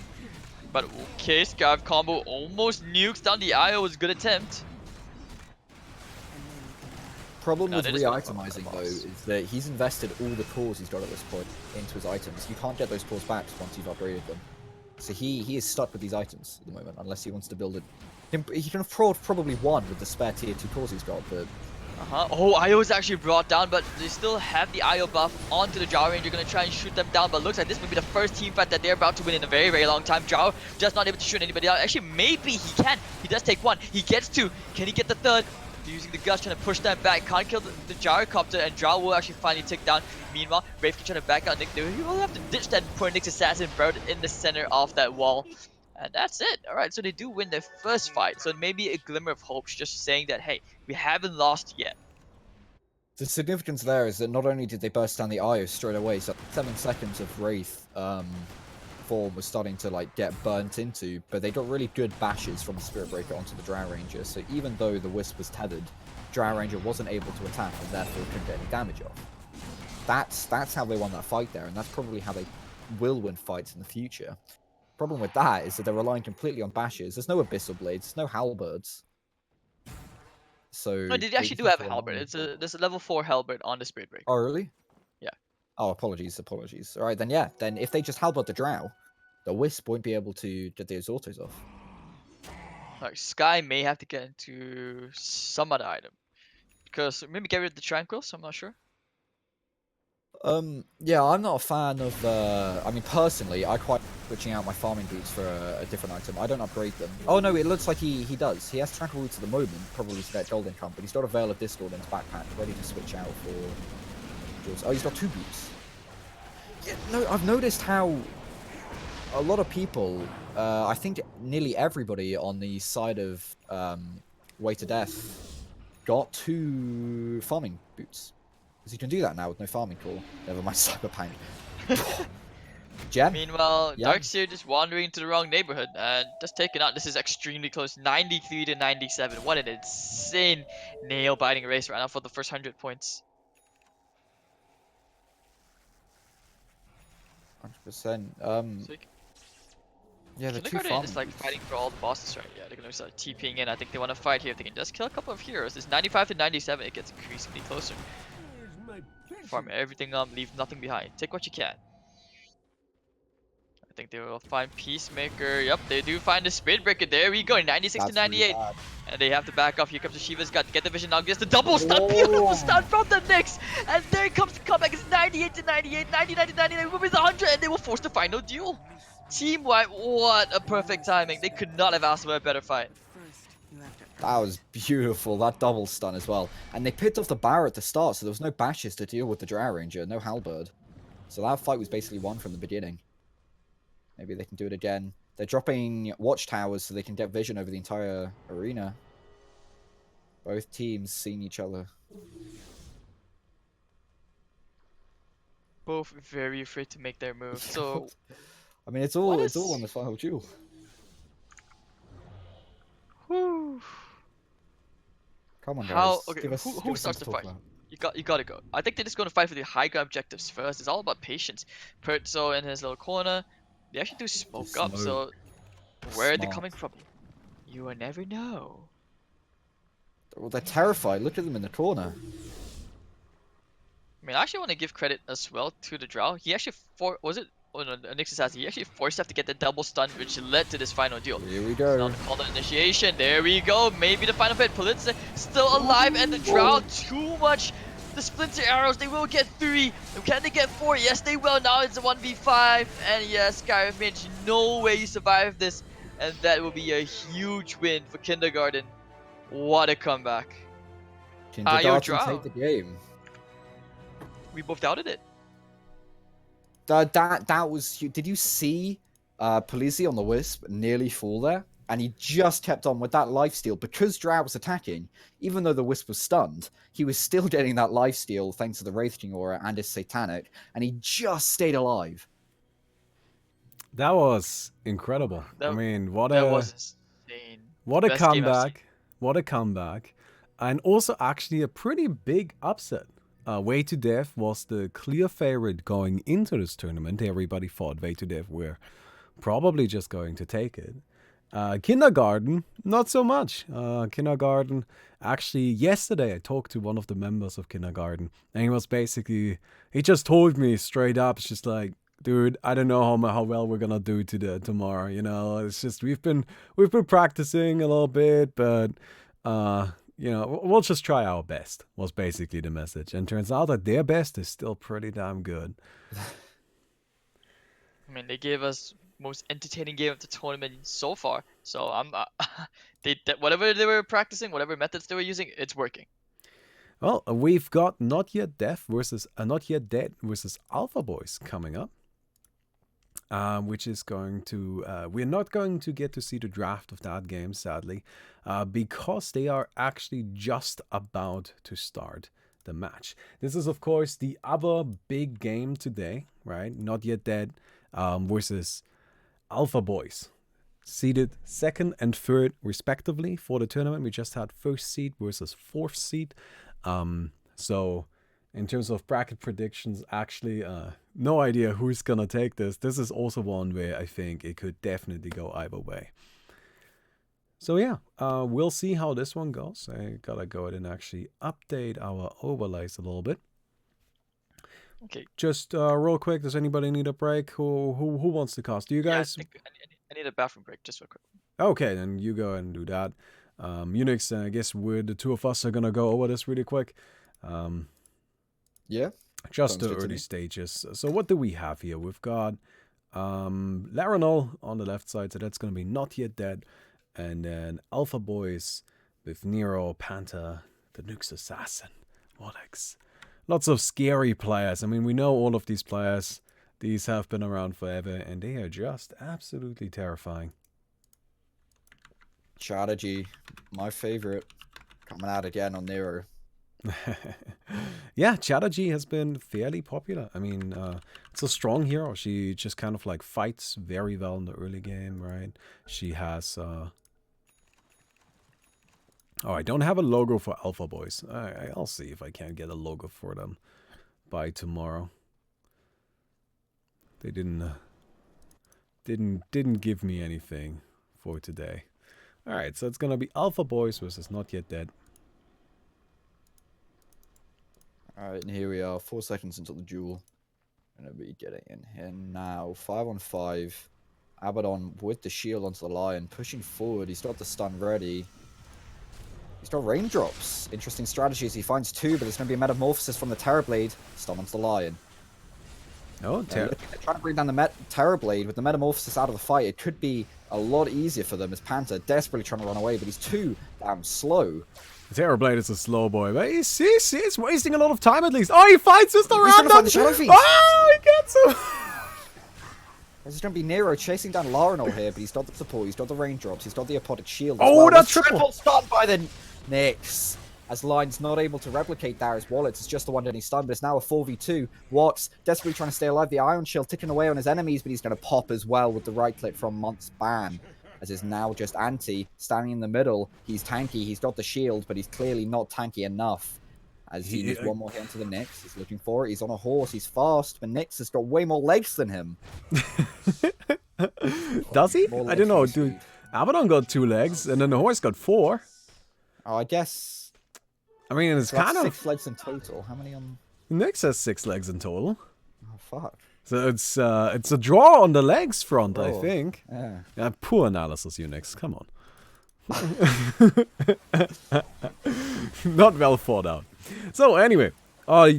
But okay, Scarf combo almost nukes down the IO, was a good attempt. Problem No, with they're just waiting for the re-itemizing though boss. is that he's invested all the cores he's got at this point into his items. You can't get those cores back once you've upgraded them. So he is stuck with these items at the moment unless he wants to build it. He can afford probably one with the spare tier 2 cores he's got, but Oh, IO is actually brought down, but they still have the IO buff onto the Drow Ranger, gonna try and shoot them down, but looks like this will be the first team fight that they're about to win in a very, very long time. Drow just not able to shoot anybody out. Actually, maybe he can. He does take one. He gets two. Can he get the third? Using the guts, trying to push them back. Can't kill the Gyrocopter, and Drow will actually finally take down. Meanwhile, Wraith King trying to back out Nick. He will have to ditch that poor Nyx Assassin buried in the center of that wall. And that's it. Alright, so they do win their first fight. So maybe a glimmer of hope, just saying that, hey, we haven't lost yet. the significance there is that not only did they burst down the IO straight away, so 7 seconds of Wraith form was starting to like get burnt into, but they got really good bashes from the Spirit Breaker onto the Drow Ranger, so even though the Wisp was tethered, Drow Ranger wasn't able to attack and therefore couldn't get any damage off. That's how they won that fight there, and that's probably how they will win fights in the future. Problem with that is that they're relying completely on bashes. There's no Abyssal Blades, there's no Halberds. So No, they actually just do have have to a rely halberd. on... There's a level 4 halberd on the Spirit Breaker. Oh, really? Yeah. Oh, apologies. All right, then yeah. Then if they just halberd the Drow, the Wisp won't be able to get those autos off. Like Sky may have to get into some other item. Because maybe get rid of the Tranquils, I'm not sure. Yeah, I'm not a fan of. I mean, personally, I quite switching out my farming boots for a different item. I don't upgrade them. Oh no, it looks like he does. He has tranquil boots at the moment, probably to get gold income, but he's got a veil of discord in his backpack, ready to switch out for jewels. Oh, he's got 2 boots. Yeah, no, I've noticed how a lot of people, I think nearly everybody on the side of Way to Death got 2 farming boots. Because you can do that now with no farming core. Never mind Cyberpunk. Jen? Meanwhile, Yeah? Darkseer just wandering into the wrong neighborhood and just taken out. This is extremely close, 93 to 97. What an insane nail-biting race right now for the first 100 points. 100%. So Yeah, the 2 Kindergarten farming is like boots. fighting for all the bosses right. Yeah, they're gonna start TPing in. I think they want to fight here. If they can just kill a couple of heroes, it's 95 to 97. It gets increasingly closer. Farm everything up, leave nothing behind. Take what you can. I think they will find Peacemaker. Yep, they do find the Spirit Breaker. There we go, 96 to That's really 98. bad. And they have to back off. Here comes the Shiva's got to get the vision now. Gets the double stun. Beautiful stun from the Knicks. And there comes the comeback. It's 98 to 98, 99 to 99. With 100, and they will force the final duel. Team White, what a perfect timing. They could not have asked for a better fight. That was beautiful. That double stun as well. And they picked off the Barrow at the start, so there was no bashes to deal with the Drow Ranger, no Halberd. So that fight was basically won from the beginning. Maybe they can do it again. They're dropping watchtowers so they can get vision over the entire arena. Both teams seeing each other. Both very afraid to make their move. So, I mean, it's what all on this final duel. Whew. Come on, guys. How? Okay, Give us, who give us starts something the to talk fight? about. You gotta go. I think they're just gonna fight for the high ground objectives first. It's all about patience. Pertzo in his little corner. They actually do smoke up, so where are they Smart. coming from? You will never know. Well, they're terrified. Look at them in the corner. I mean, I actually want to give credit as well to the Drow. He actually was it? Oh no, Nyx assassin. He actually forced them to get the double stun, which led to this final duel. Here we So now go. to call the initiation. There we go. Maybe the final hit. Politza still alive, and the Drow too much. The splinter arrows. They will get 3. Can they get 4? Yes, they will. Now it's a 1v5, and yes, Skyrim Mage, no way you survive this, and that will be a huge win for Kindergarten. What a comeback! Kindergarten Drow. take the game. We both doubted it. That was. Did you see Polizzi on the Wisp nearly fall there? And he just kept on with that lifesteal because Drow was attacking. Even though the Wisp was stunned, he was still getting that lifesteal thanks to the Wraith King aura and his Satanic, and he just stayed alive. That was incredible. I mean, that was insane. what a Best game I've seen. comeback. What a comeback. And also actually a pretty big upset. Way to Death was the clear favorite going into this tournament. Everybody thought Way to Death were probably just going to take it. Kindergarten, not so much. Kindergarten, actually, yesterday I talked to one of the members of Kindergarten, and he just told me straight up, it's just like, dude, I don't know how well we're gonna do tomorrow. You know, it's just we've been practicing a little bit, but we'll just try our best. Was basically the message, and turns out that their best is still pretty damn good. I mean, they gave us most entertaining game of the tournament so far. So I'm, whatever they were practicing, whatever methods they were using, it's working. Well, we've got Not Yet Dead versus Alpha Boys coming up. Which is going to, we're not going to get to see the draft of that game, sadly, because they are actually just about to start the match. This is, of course, the other big game today, right? Not Yet Dead versus Alpha Boys. Seeded 2nd and 3rd, respectively, for the tournament. We just had 1st seed versus 4th seed. So, in terms of bracket predictions, actually, no idea who's gonna take this. This is also one where I think it could definitely go either way. So yeah, we'll see how this one goes. I gotta go ahead and actually update our overlays a little bit. Okay. Just real quick, does anybody need a break? Who wants to cast? Do you guys? Yeah, I need a bathroom break, just real quick. Okay, then you go ahead and do that. Unix, I guess the two of us are gonna go over this really quick. Yeah. Just Sounds the good to early me. stages. So what do we have here? We've got Laranol on the left side, so that's going to be Not Yet Dead. And then Alpha Boys with Nero, Panther, the Nyx Assassin, Molex. Lots of scary players. I mean, we know all of these players. These have been around forever, and they are just absolutely terrifying. Strategy, my favorite, coming out again on Nero. Yeah, Chatterjee has been fairly popular. I mean, it's a strong hero. She just kind of like fights very well in the early game, right? She has... Oh, I don't have a logo for Alpha Boys. I'll see if I can get a logo for them by tomorrow. They didn't give me anything for today. All right, so it's gonna be Alpha Boys versus Not Yet Dead. Alright, and here we are, 4 seconds until the duel. Gonna be getting in here now. 5-on-5. Abaddon with the shield onto the lion, pushing forward. He's got the stun ready. He's got raindrops. Interesting strategies. He finds 2, but there's going to be a metamorphosis from the Terrorblade. Stun onto the lion. Oh, They're trying to bring down the Terrorblade with the metamorphosis out of the fight. It could be a lot easier for them as Panther desperately trying to run away, but he's too damn slow. Terrorblade is a slow boy, but he's wasting a lot of time at least. Oh, he fights Mr. He's trying to find Random! the Shadow Fiend. Oh, he gets him! There's going to be Nero chasing down Laranol here, but he's got the support, he's got the raindrops, he's got the apodic shield as Oh, well. that's There's triple stun by the Nyx. As Lion's not able to replicate Darius Wallets, it's just the one getting stunned, but it's now a 4v2. Watts desperately trying to stay alive, the Iron Shield ticking away on his enemies, but he's going to pop as well with the right click from Mont's ban. As is now just Anti standing in the middle. He's tanky, he's got the shield, but he's clearly not tanky enough. As he needs one more hit into the Nyx. He's looking for it. He's on a horse. He's fast, but Nyx has got way more legs than him. Does he? More I don't know, legs dude. Abaddon got 2 legs, and then the horse got 4. Oh, I guess. I mean, it's So that's kind of... 6 legs in total. How many on? Nyx has 6 legs in total. Oh, fuck. So it's a draw on the legs front, I Oh, think. Yeah. Poor analysis, Unix. Come on. Not well thought out. So anyway,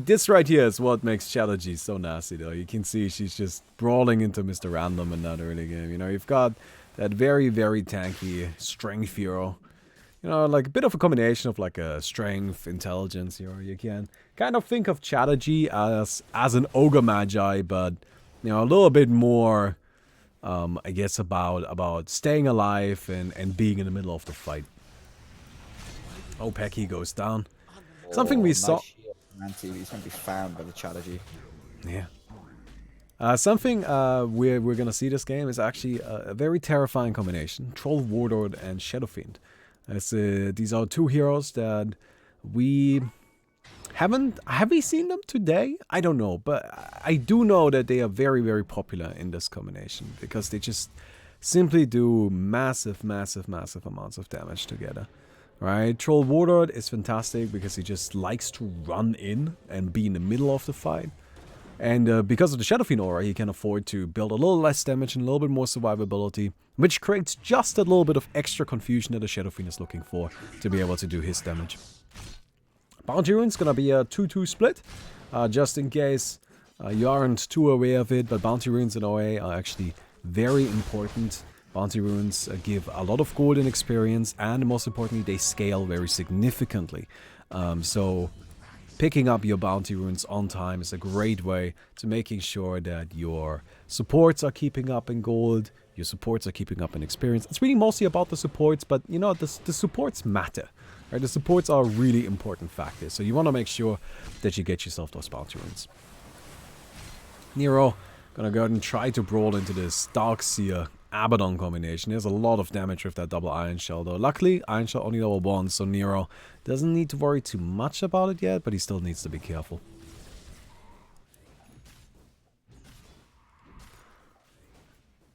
this right here is what makes Chatterjee so nasty, though. You can see she's just brawling into Mr. Random in that early game. You know, you've got that very, very tanky strength hero. You know, like a bit of a combination of like a strength, intelligence hero. You can kind of think of Chatterjee as an ogre magi, but you know, a little bit more, I guess, about staying alive and being in the middle of the fight. Oh, Pecky goes down. Something we nice saw. shield from Anti. He's going to be found by the Chatterjee. Yeah. Something we're gonna see this game is actually a very terrifying combination: Troll Warlord and Shadow Fiend. As these are 2 heroes that we haven't... Have we seen them today? I don't know, but I do know that they are very, very popular in this combination because they just simply do massive, massive, massive amounts of damage together. Right? Troll Warlord is fantastic because he just likes to run in and be in the middle of the fight. And because of the Shadow Fiend aura, he can afford to build a little less damage and a little bit more survivability, which creates just a little bit of extra confusion that the Shadow Fiend is looking for to be able to do his damage. Bounty Rune's gonna be a 2-2 split, just in case you aren't too aware of it, but Bounty Runes in OA are actually very important. Bounty Runes give a lot of gold and experience, and most importantly, they scale very significantly. So picking up your Bounty Runes on time is a great way to making sure that your supports are keeping up in gold, your supports are keeping up in experience. It's really mostly about the supports, but you know, the supports matter. Right? The supports are a really important factor, so you want to make sure that you get yourself those Bounty Runes. Nero gonna go ahead and try to brawl into this Darkseer Abaddon combination. There's a lot of damage with that double Iron Shell, though. Luckily, Iron Shell only level 1, so Nero doesn't need to worry too much about it yet, but he still needs to be careful.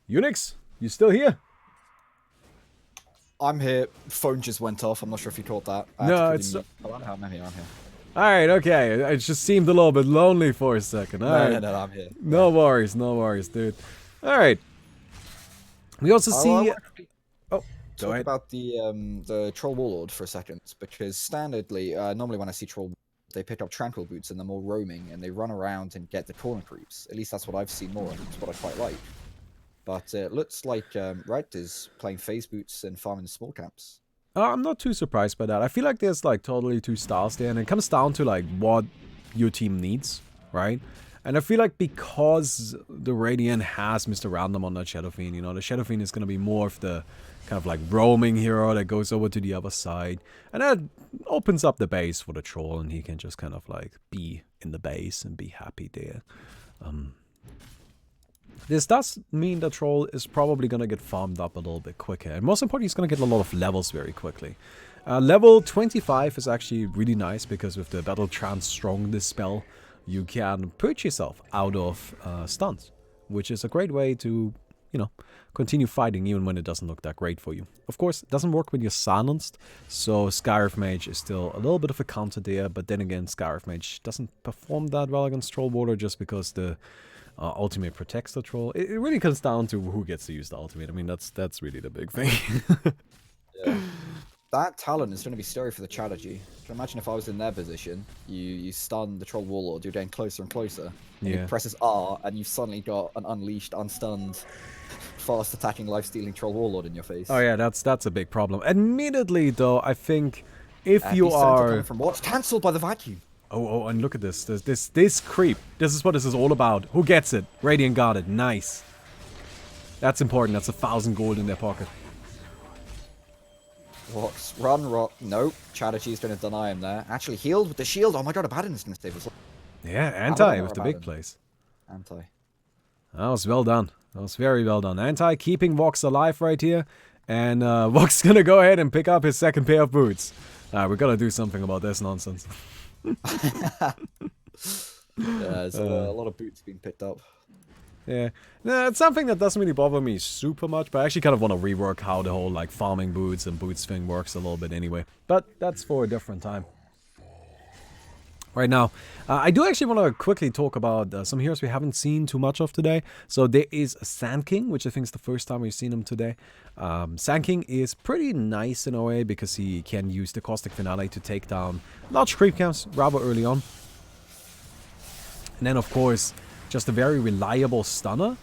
Unix, you still here? I'm here. Phone just went off. I'm not sure if you caught that. No, it's... Oh, I'm here. Alright, okay. It just seemed a little bit lonely for a second. Alright. No, I'm here. No worries, dude. Alright. We also see... Oh, go Talk ahead. about the Troll Warlord for a second, because standardly, normally when I see Troll they pick up tranquil boots and they're more roaming and they run around and get the corner creeps. At least that's what I've seen more, and it's what I quite like. But it looks like Red is playing phase boots and farming the small camps. I'm not too surprised by that. I feel like there's like totally two styles there, and it comes down to like what your team needs, right? And I feel like because the Radiant has Mr. Random on that Shadow Fiend, you know, the Shadow Fiend is going to be more of the kind of like roaming hero that goes over to the other side. And that opens up the base for the Troll, and he can just kind of like be in the base and be happy there. This does mean the Troll is probably going to get farmed up a little bit quicker. And most importantly, he's going to get a lot of levels very quickly. Level 25 is actually really nice because with the Battle Trance Strong Dispel, you can purge yourself out of stuns, which is a great way to, you know, continue fighting even when it doesn't look that great for you. Of course, it doesn't work when you're silenced, so Scarif Mage is still a little bit of a counter there, but then again, Scarif Mage doesn't perform that well against Troll Warder just because the ultimate protects the Troll. It really comes down to who gets to use the ultimate. I mean, that's really the big thing. Yeah. That talent is going to be scary for the strategy. Can you imagine if I was in their position, you stun the Troll Warlord, you're getting closer and closer, and Yeah. he presses R, and you've suddenly got an unleashed, unstunned, fast attacking, life stealing Troll Warlord in your face. Oh yeah, that's a big problem. Admittedly, though, I think if you Epicenter are coming from what's cancelled by the vacuum. oh, and look at this. This creep. This is what this is all about. Who gets it? Radiant guarded. Nice. That's important. That's 1,000 gold in their pocket. What? Run, rock. Nope. Chadachi's going to deny him there. Actually healed with the shield. Oh my god, Abaddon's going to save us. Yeah, anti with the big plays. Anti. That was well done. That was very well done. Anti keeping Vox alive right here. And Vox going to go ahead and pick up his second pair of boots. We're going to do something about this nonsense. Yeah, there's a lot of boots being picked up. Yeah, no, it's something that doesn't really bother me super much, but I actually kind of want to rework how the whole like farming boots and boots thing works a little bit anyway. But that's for a different time. Right now, I do actually want to quickly talk about some heroes we haven't seen too much of today. So there is Sand King, which I think is the first time we've seen him today. Sand King is pretty nice in a way because he can use the Caustic Finale to take down large creep camps rather early on. And then of course, just a very reliable stunner.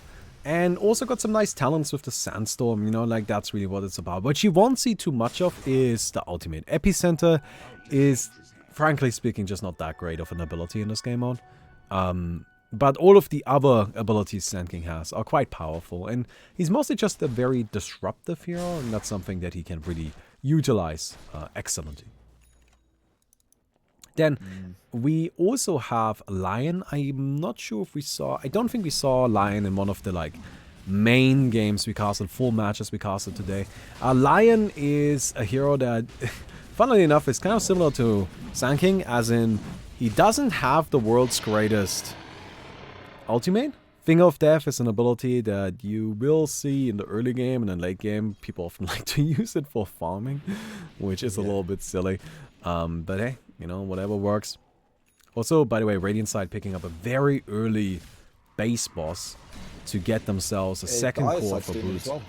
And also got some nice talents with the Sandstorm, you know, like that's really what it's about. What you won't see too much of is the ultimate. Epicenter is, frankly speaking, just not that great of an ability in this game mode. But all of the other abilities Sand King has are quite powerful. And he's mostly just a very disruptive hero, and that's something that he can really utilize excellently. Then we also have Lion. I'm not sure if we saw... I don't think we saw Lion in one of the like main games we casted, full matches we casted today. Lion is a hero that, funnily enough, is kind of similar to Sand King, as in he doesn't have the world's greatest ultimate. Finger of Death is an ability that you will see in the early game and then late game. People often like to use it for farming, which is a little bit silly. But hey, you know, whatever works. Also, by the way, Radiant side picking up a very early base boss to get themselves a second core for boots. Well.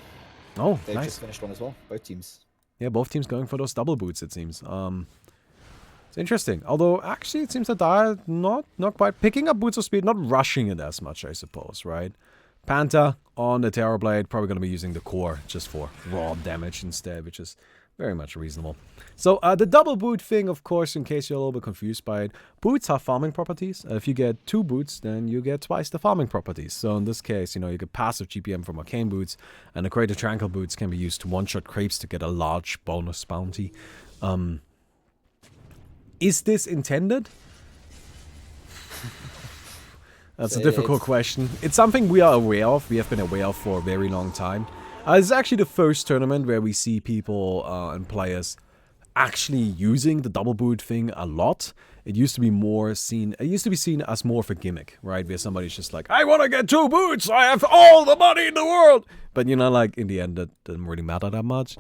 Oh, They've nice. just finished one as well, both teams. Yeah, both teams going for those double boots, it seems. It's interesting. Although, actually, it seems that Dire not quite picking up boots of speed, not rushing it as much, I suppose, right? Panther on the Terrorblade, probably going to be using the core just for raw damage instead, which is very much reasonable. So, the double boot thing, of course, in case you're a little bit confused by it, boots have farming properties. If you get 2 boots, then you get twice the farming properties. So, in this case, you know, you get passive GPM from Arcane boots, and the Creator Tranquil boots can be used to one-shot creeps to get a large bonus bounty. Is this intended? That's a difficult question. It's something we are aware of. We have been aware of for a very long time. It's actually the first tournament where we see people and players actually using the double boot thing a lot. It used to be more seen. It used to be seen as more of a gimmick, right? Where somebody's just like, I want to get 2 boots. I have all the money in the world. But you know, like in the end, that didn't really matter that much.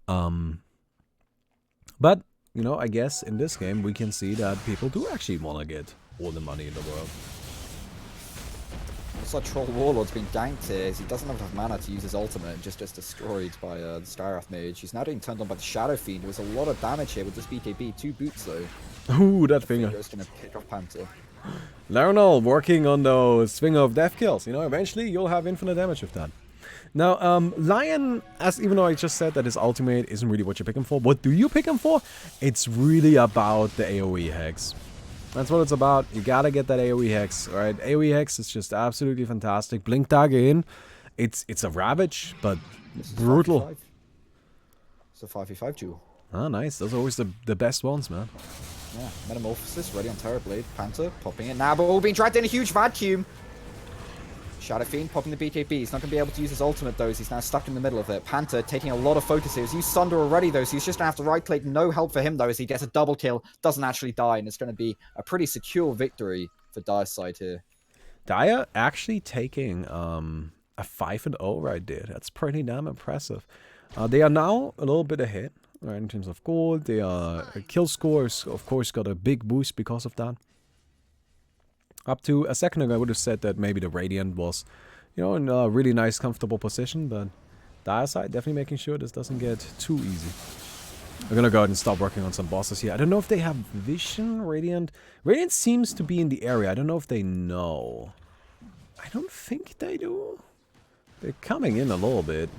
But you know, I guess in this game we can see that people do actually want to get all the money in the world. Looks like Troll Warlord's been ganked here, as he doesn't have enough mana to use his ultimate and just gets destroyed by the Styrwrath Mage. He's now getting turned on by the Shadow Fiend. There's a lot of damage here with this BKB. 2 boots though. Ooh, that finger. Finger's gonna pick off Panther. Laronal working on those finger of death kills. You know, eventually you'll have infinite damage with that. Now, Lion, even though I just said that his ultimate isn't really what you pick him for, what do you pick him for? It's really about the AoE hex. That's what it's about. You gotta get that AoE hex, alright? AoE hex is just absolutely fantastic. Blink Dagger in. It's a Ravage, but brutal. It's a 5v5 duel. Ah, nice. Those are always the best ones, man. Yeah, Metamorphosis ready on Terrorblade. Panther popping it now, but all being dragged in a huge vacuum. Shadow Fiend popping the BKB. He's not going to be able to use his ultimate though, as he's now stuck in the middle of it. Panther taking a lot of focus here. He's used Sunder already though, so he's just going to have to right-click. No help for him though, as he gets a double kill. Doesn't actually die, and it's going to be a pretty secure victory for Dire's side here. Dire actually taking a 5-0 right there. That's pretty damn impressive. They are now a little bit ahead, right, in terms of gold. They are kill scores, of course, got a big boost because of that. Up to a second ago, I would have said that maybe the Radiant was, you know, in a really nice, comfortable position, but Dire side definitely making sure this doesn't get too easy. We're gonna go ahead and start working on some bosses here. I don't know if they have vision, Radiant. Radiant seems to be in the area. I don't know if they know. I don't think they do. They're coming in a little bit.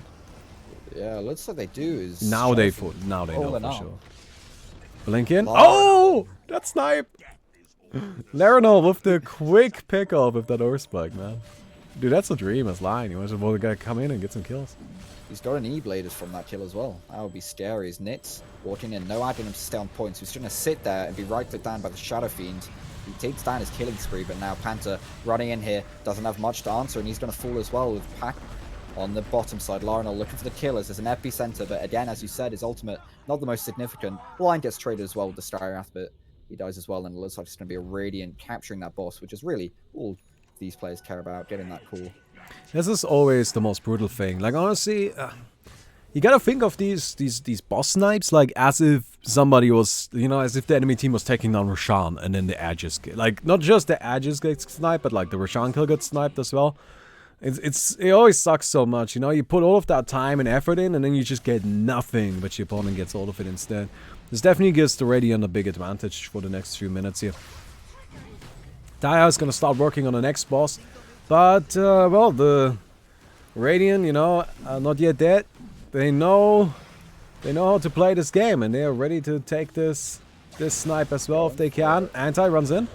Yeah, looks like they do. Is Now they know for sure. Blink in. Lord. Oh! That snipe! Laronal with the quick pick-off with that Earthspike, man. Dude, that's a dream as Lion. You want the guy come in and get some kills. He's got an E-Blade from that kill as well. That would be scary as Nits walking in. No adding him to stay on points. He's going to sit there and be right-clicked down by the Shadow Fiend. He takes down his killing spree, but now Panther running in here doesn't have much to answer, and he's going to fall as well with Pack on the bottom side. Laronal looking for the killers. There's an epicenter, but again, as you said, his ultimate not the most significant. Lion gets traded as well with the Styrwrath, but he dies as well, and it looks like it's going to be a Radiant capturing that boss, which is really all these players care about, getting that call. This is always the most brutal thing. Like, honestly, you gotta think of these boss snipes like as if somebody was, you know, as if the enemy team was taking down Roshan, and then the edges get, like, not just the edges get sniped, but like the Roshan kill gets sniped as well. It always sucks so much, you know. You put all of that time and effort in, and then you just get nothing, but your opponent gets all of it instead. This definitely gives the Radiant a big advantage for the next few minutes here. Dire is gonna start working on the next boss, but well, the Radiant, you know, are not yet dead. They know how to play this game, and they are ready to take this snipe as well if they can. Anti runs in.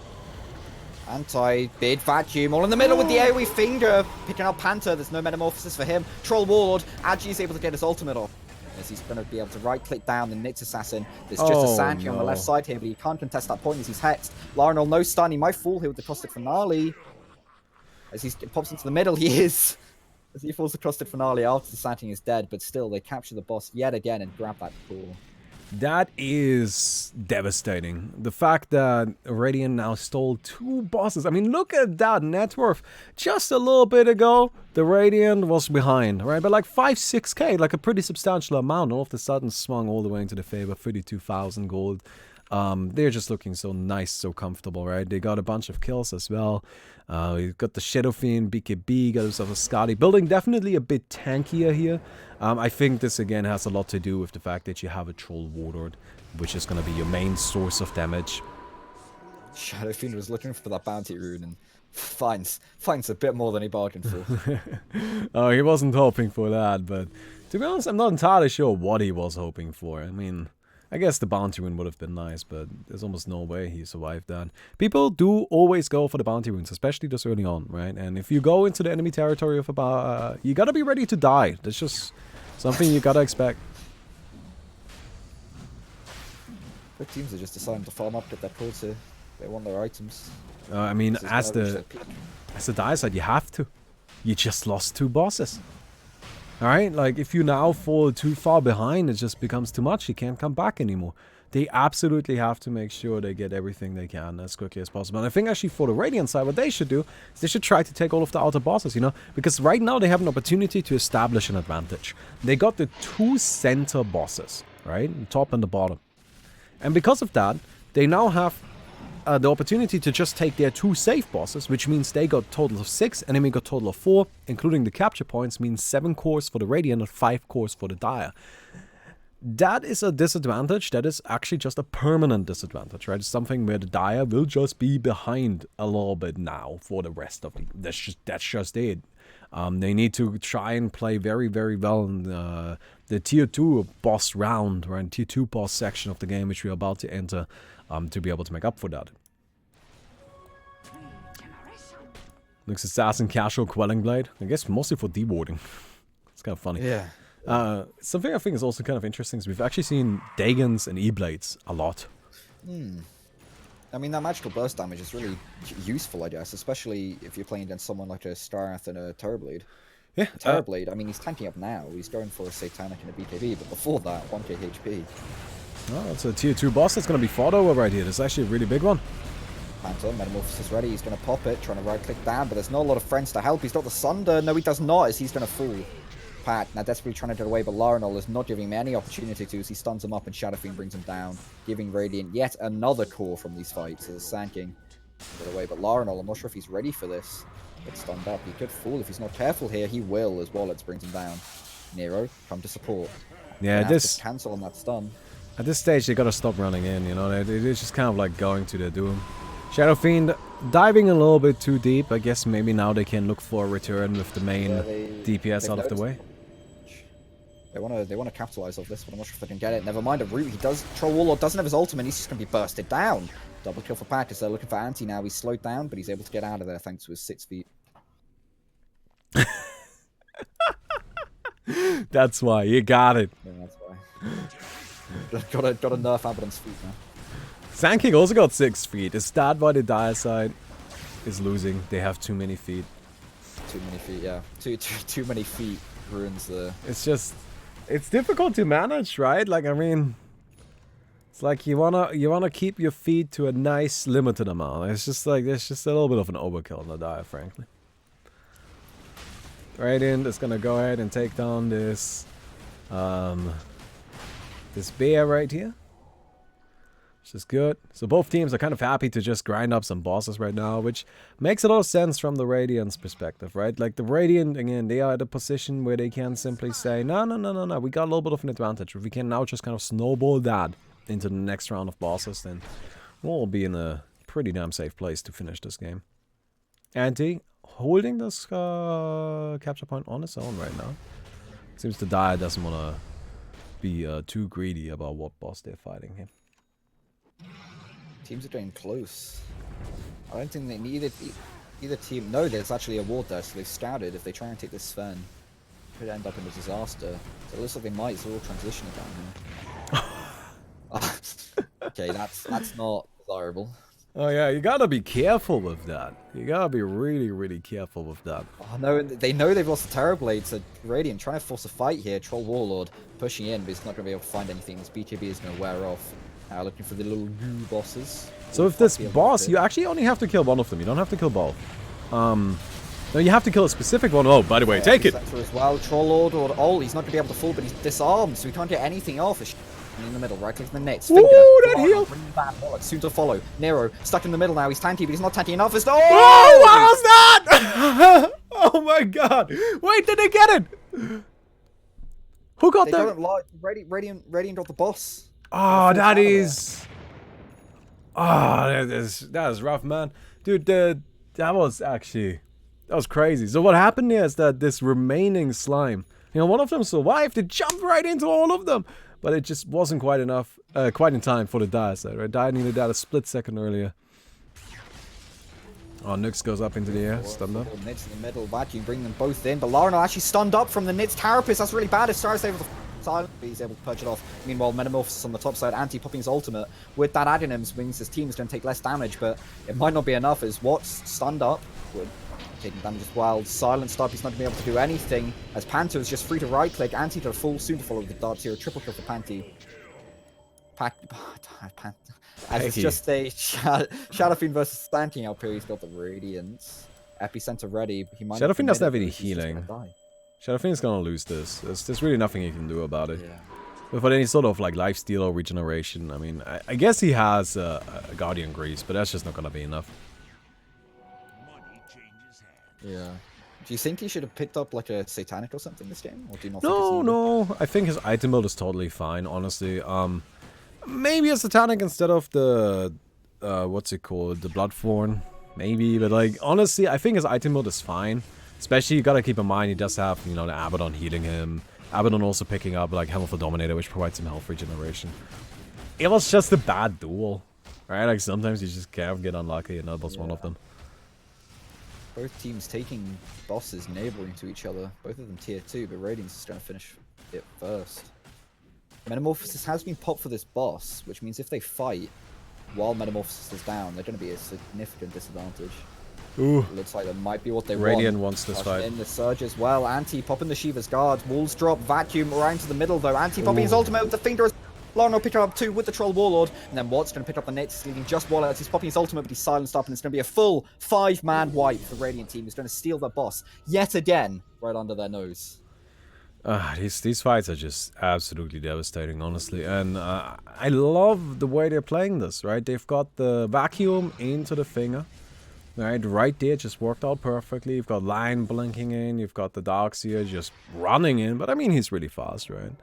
Anti-bid vacuum, all in the middle with the AoE finger, picking up Panther. There's no metamorphosis for him. Troll Warlord, Agi is able to get his ultimate off, as he's going to be able to right-click down the Nyx Assassin. There's just a Sanky on the left side here, but he can't contest that point as he's hexed. Laronal, no stun, he might fall here with the Caustic Finale. As he pops into the middle, he is. As he falls across the Finale after the Santy is dead, but still, they capture the boss yet again and grab that core. That is devastating. The fact that Radiant now stole 2 bosses. I mean, look at that net worth. Just a little bit ago, the Radiant was behind, right? But like 5-6k, like a pretty substantial amount. All of a sudden swung all the way into the favor, 32,000 gold. They're just looking so nice, so comfortable, right? They got a bunch of kills as well. We got the Shadow Fiend, BKB, got himself a Scotty. Building definitely a bit tankier here. I think this again has a lot to do with the fact that you have a Troll Warlord, which is going to be your main source of damage. Shadow Fiend was looking for that bounty rune and finds a bit more than he bargained for. Oh, he wasn't hoping for that, but to be honest, I'm not entirely sure what he was hoping for. I mean, I guess the bounty rune would have been nice, but there's almost no way he survived that. People do always go for the bounty runes, especially this early on, right? And if you go into the enemy territory of you gotta be ready to die. That's just something you gotta expect. The teams are just deciding to farm up, get their calls here. They want their items. I mean, as the Dire side, you have to. You just lost 2 bosses. Alright, like, if you now fall too far behind, it just becomes too much. You can't come back anymore. They absolutely have to make sure they get everything they can as quickly as possible. And I think actually for the Radiant side, what they should do is they should try to take all of the outer bosses, you know? Because right now they have an opportunity to establish an advantage. They got the 2 center bosses, right? The top and the bottom. And because of that, they now have the opportunity to just take their 2 safe bosses, which means they got total of 6, enemy got total of 4, including the capture points, means 7 cores for the Radiant and 5 cores for the Dire. That is a disadvantage that is actually just a permanent disadvantage, right? It's something where the Dire will just be behind a little bit now for the rest of the... That's just it. They need to try and play very, very well in the tier 2 boss round, right? Tier 2 boss section of the game, which we are about to enter, to be able to make up for that. Looks Assassin Casual Quelling Blade. I guess mostly for dewarding. It's kind of funny. Yeah. Something I think is also kind of interesting is we've actually seen Dagons and E-Blades a lot. I mean, that magical burst damage is really useful, I guess, especially if you're playing against someone like a Starath and a Terrorblade. Yeah. Terrorblade, I mean, he's tanking up now. He's going for a Satanic and a BKB, but before that, 1k HP. Oh, it's a tier 2 boss that's going to be fought over right here. This is actually a really big one. Phantom, Metamorphosis ready. He's going to pop it, trying to right-click down, but there's not a lot of friends to help. He's got the Sunder. No, he does not, as he's going to fall. Pat now desperately trying to get away, but Larinol is not giving him any opportunity to, as he stuns him up and Shadow Fiend brings him down, giving Radiant yet another core from these fights as Sand King get away. But Larinol, I'm not sure if he's ready for this. Gets stunned up. He could fall if he's not careful here. He will, as Wallets brings him down. Nero, come to support. Yeah, this... cancel on that stun. At this stage, they gotta stop running in, you know? It is just kind of like going to their doom. Shadow Fiend diving a little bit too deep. I guess maybe now they can look for a return with the main DPS out of the way. They want to capitalize off this, but I'm not sure if they can get it. Never mind, a root. He does. Troll Warlord doesn't have his ultimate. He's just going to be bursted down. Double kill for Pactus. They're looking for Anti now. He's slowed down, but he's able to get out of there thanks to his 6 feet. That's why. You got it. Yeah, that's why. got to nerf Abaddon's feet now. Sand King also got 6 feet. Is that why the Dire side is losing? They have too many feet. Too many feet, yeah. Too many feet ruins the... It's just... It's difficult to manage, right? Like, I mean... It's like you wanna keep your feet to a nice limited amount. It's just like, there's just a little bit of an overkill in the Dire, frankly. Radiant is gonna go ahead and take down this... this bear right here. Which is good. So both teams are kind of happy to just grind up some bosses right now, which makes a lot of sense from the Radiant's perspective, right? Like the Radiant, again, they are at a position where they can simply say, no, we got a little bit of an advantage. If we can now just kind of snowball that into the next round of bosses, then we'll be in a pretty damn safe place to finish this game. Anti holding this capture point on its own right now. Seems the Dire doesn't want to be too greedy about what boss they're fighting here. Teams are getting close. I don't think they need either team. No, there's actually a ward there, so they've scouted. If they try and take this Sven, it could end up in a disaster. So it looks like they might. So all transitioning down here. Okay, that's not desirable. Oh yeah, you gotta be careful with that. You gotta be really, really careful with that. Oh no, they know they've lost the Terrorblade, so Radiant trying to force a fight here. Troll Warlord pushing in, but he's not going to be able to find anything. His BKB is going to wear off. Looking for the little goo bosses. So if this boss, you actually only have to kill one of them. You don't have to kill both. No, you have to kill a specific one. Oh, by the way, take it! As well. Troll Lord or all, he's not going to be able to fall, but he's disarmed, so he can't get anything off. In the middle, right click the nets. Finger. Ooh, that heal! Soon to follow. Nero, stuck in the middle now. He's tanky, but he's not tanky enough. Oh, what was that? Oh my god! Wait, did they get it? Who got they that? Don't lie. Radiant got the boss. Oh, that is... Oh, that is rough, man. Dude, that was actually... That was crazy. So what happened here is that this remaining slime... You know, one of them survived. It jumped right into all of them. But it just wasn't quite enough, quite in time for the Dire side, right? Dire needed that a split second earlier. Oh, Nyx goes up into the air, stunned up. Nits in the middle, vacuum, bring them both in. But Larinol actually stunned up from the Nits Carapace. That's really bad. As Stars able to silent, but he's able to purge it off. Meanwhile, Metamorphosis on the top side, Anti popping his ultimate. With that Adonims, means his team is going to take less damage, but it might not be enough as Watts stunned up. Taking damage as well. Silent stop, he's not going to be able to do anything. As Panto is just free to right click. Anti to full, soon to follow with the darts here. Triple kill for Panty. As it's just a Shadow Fiend versus Sand King up here. He's got the Radiance. Epicenter ready. He might Shadow Fiend doesn't have any healing. Shadow Fiend's gonna lose this. There's really nothing he can do about it. Yeah. without any sort of like lifesteal or regeneration. I mean, I guess he has a Guardian Grease, but that's just not gonna be enough. Yeah. Do you think he should have picked up like a Satanic or something this game? Or do you not think No, it's needed? no. I think his item build is totally fine, honestly. Maybe a Satanic instead of the what's it called? The Bloodthorn. Maybe, but like honestly, I think his item build is fine. Especially you gotta keep in mind he does have, you know, the Abaddon healing him. Abaddon also picking up like Helm of the Dominator, which provides him health regeneration. It was just a bad duel. Right? Like sometimes you just can't get unlucky, and that was one of them. Both teams taking bosses neighboring to each other. Both of them tier 2, but Radiance is going to finish it first. Metamorphosis has been popped for this boss, which means if they fight while Metamorphosis is down, they're going to be a significant disadvantage. Ooh. Looks like that might be what they Radiant want. wants this fight. In the Surge as well. Anti popping the Shiva's Guard. Walls drop. Vacuum around to the middle though. Anti popping his ultimate with the finger. Larno picking up 2 with the Troll Warlord. And then Watt's going to pick up the Nets, leaving just Waller as he's popping his ultimate, but he's silenced up. And it's going to be a full 5-man wipe for the Radiant team. He's going to steal the boss yet again right under their nose. These fights are just absolutely devastating, honestly. And I love the way they're playing this, right? They've got the vacuum into the finger. Right there, just worked out perfectly. You've got Lion blinking in. You've got the Darkseer just running in. But I mean, he's really fast, right?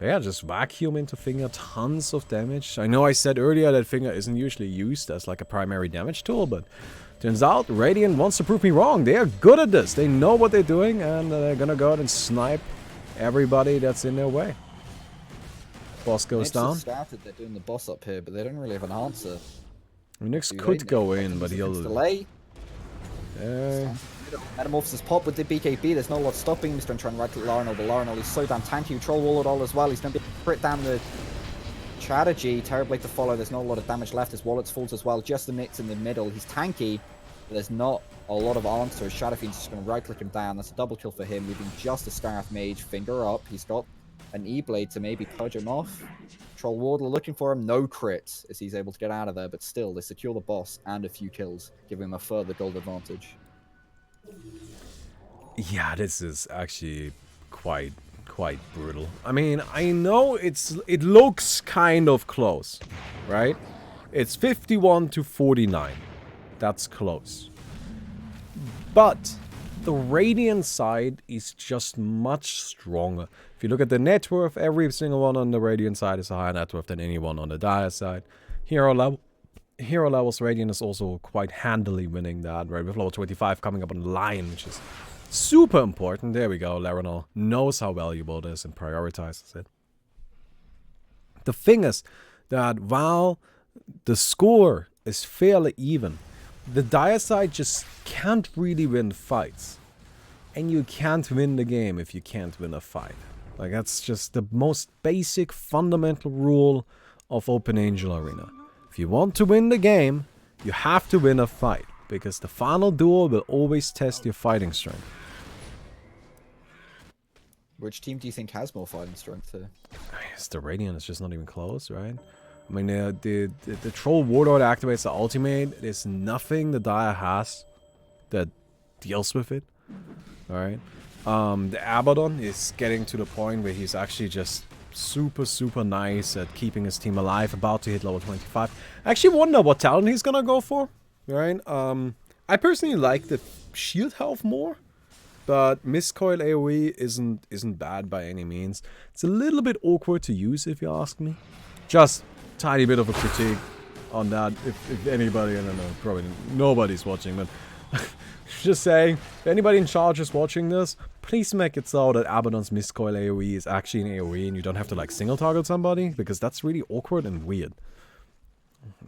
Yeah, just vacuum into finger, tons of damage. I know I said earlier that finger isn't usually used as like a primary damage tool, but turns out Radiant wants to prove me wrong. They are good at this. They know what they're doing, and they're gonna go out and snipe everybody that's in their way. Boss goes down. Started, they're doing the boss up here, but they don't really have an answer. Nyx could go in, but he'll delay. Metamorphosis pop with the BKB. There's not a lot stopping him. He's going to try and right click Larnell, but Larnell is so damn tanky. With Troll Warlord all as well. He's going to be crit down the strategy. Terrorblade to follow. There's not a lot of damage left. His Wallet's falls as well. Just the Nyx in the middle. He's tanky, but there's not a lot of answers. Shadow Fiend's just going to right click him down. That's a double kill for him. Leaving just a Scarf Mage. Finger up. He's got an E-Blade to maybe purge him off. Troll Warlord looking for him. No crit as he's able to get out of there, but still they secure the boss and a few kills, giving him a further gold advantage. Yeah, this is actually quite brutal. I mean, I know it looks kind of close, right? It's 51-49. That's close. But the Radiant side is just much stronger. If you look at the net worth, every single one on the Radiant side is a higher net worth than anyone on the Dire side. Hero levels, Radiant is also quite handily winning that, right? With level 25 coming up on the line, which is super important. There we go. Laranol knows how valuable it is and prioritizes it. The thing is that while the score is fairly even, the Dire side just can't really win fights. And you can't win the game if you can't win a fight. Like, that's just the most basic fundamental rule of Open Angel Arena. If you want to win the game, you have to win a fight. Because the final duel will always test your fighting strength. Which team do you think has more fighting strength here? It's the Radiant. It's just not even close, right? I mean, the Troll Warlord activates the ultimate. There's nothing the Dire has that deals with it. Alright. The Abaddon is getting to the point where he's actually just super nice at keeping his team alive, about to hit level 25. I actually wonder what talent he's gonna go for. Right? I personally like the shield health more, but Mistcoil AoE isn't bad by any means. It's a little bit awkward to use if you ask me. Just tiny bit of a critique on that. If anybody, I don't know, probably nobody's watching, but just saying, if anybody in charge is watching this, please make it so that Abaddon's Mistcoil AoE is actually an AoE and you don't have to like single target somebody, because that's really awkward and weird.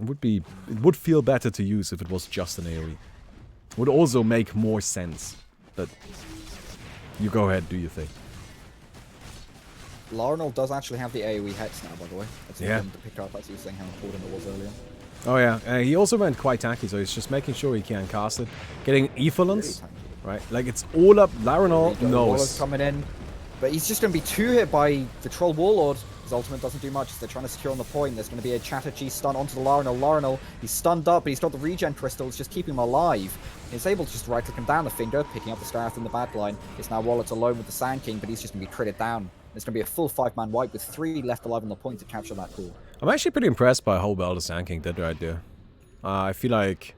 It would feel better to use if it was just an AoE. It would also make more sense. But you go ahead, do your thing. Larnell does actually have the AoE Hex now, by the way. That's important to pick up, as you were saying how important it was earlier. Oh yeah, he also went quite tanky, so he's just making sure he can cast it. Getting Effluence, right? Like, it's all up. Laranol knows. Coming in, but he's just going to be 2 hit by the Troll Warlord. His ultimate doesn't do much. They're trying to secure on the point. There's going to be a Chatterjee stun onto the Larinal. Larinal, he's stunned up, but he's got the regen crystals, just keeping him alive. He's able to just right-click him down the finger, picking up the Scarab in the back line. It's now Wallet alone with the Sand King, but he's just going to be critted down. There's going to be a full 5-man wipe with 3 left alive on the point to capture that core. I'm actually pretty impressed by how well the Sand King did right there. I feel like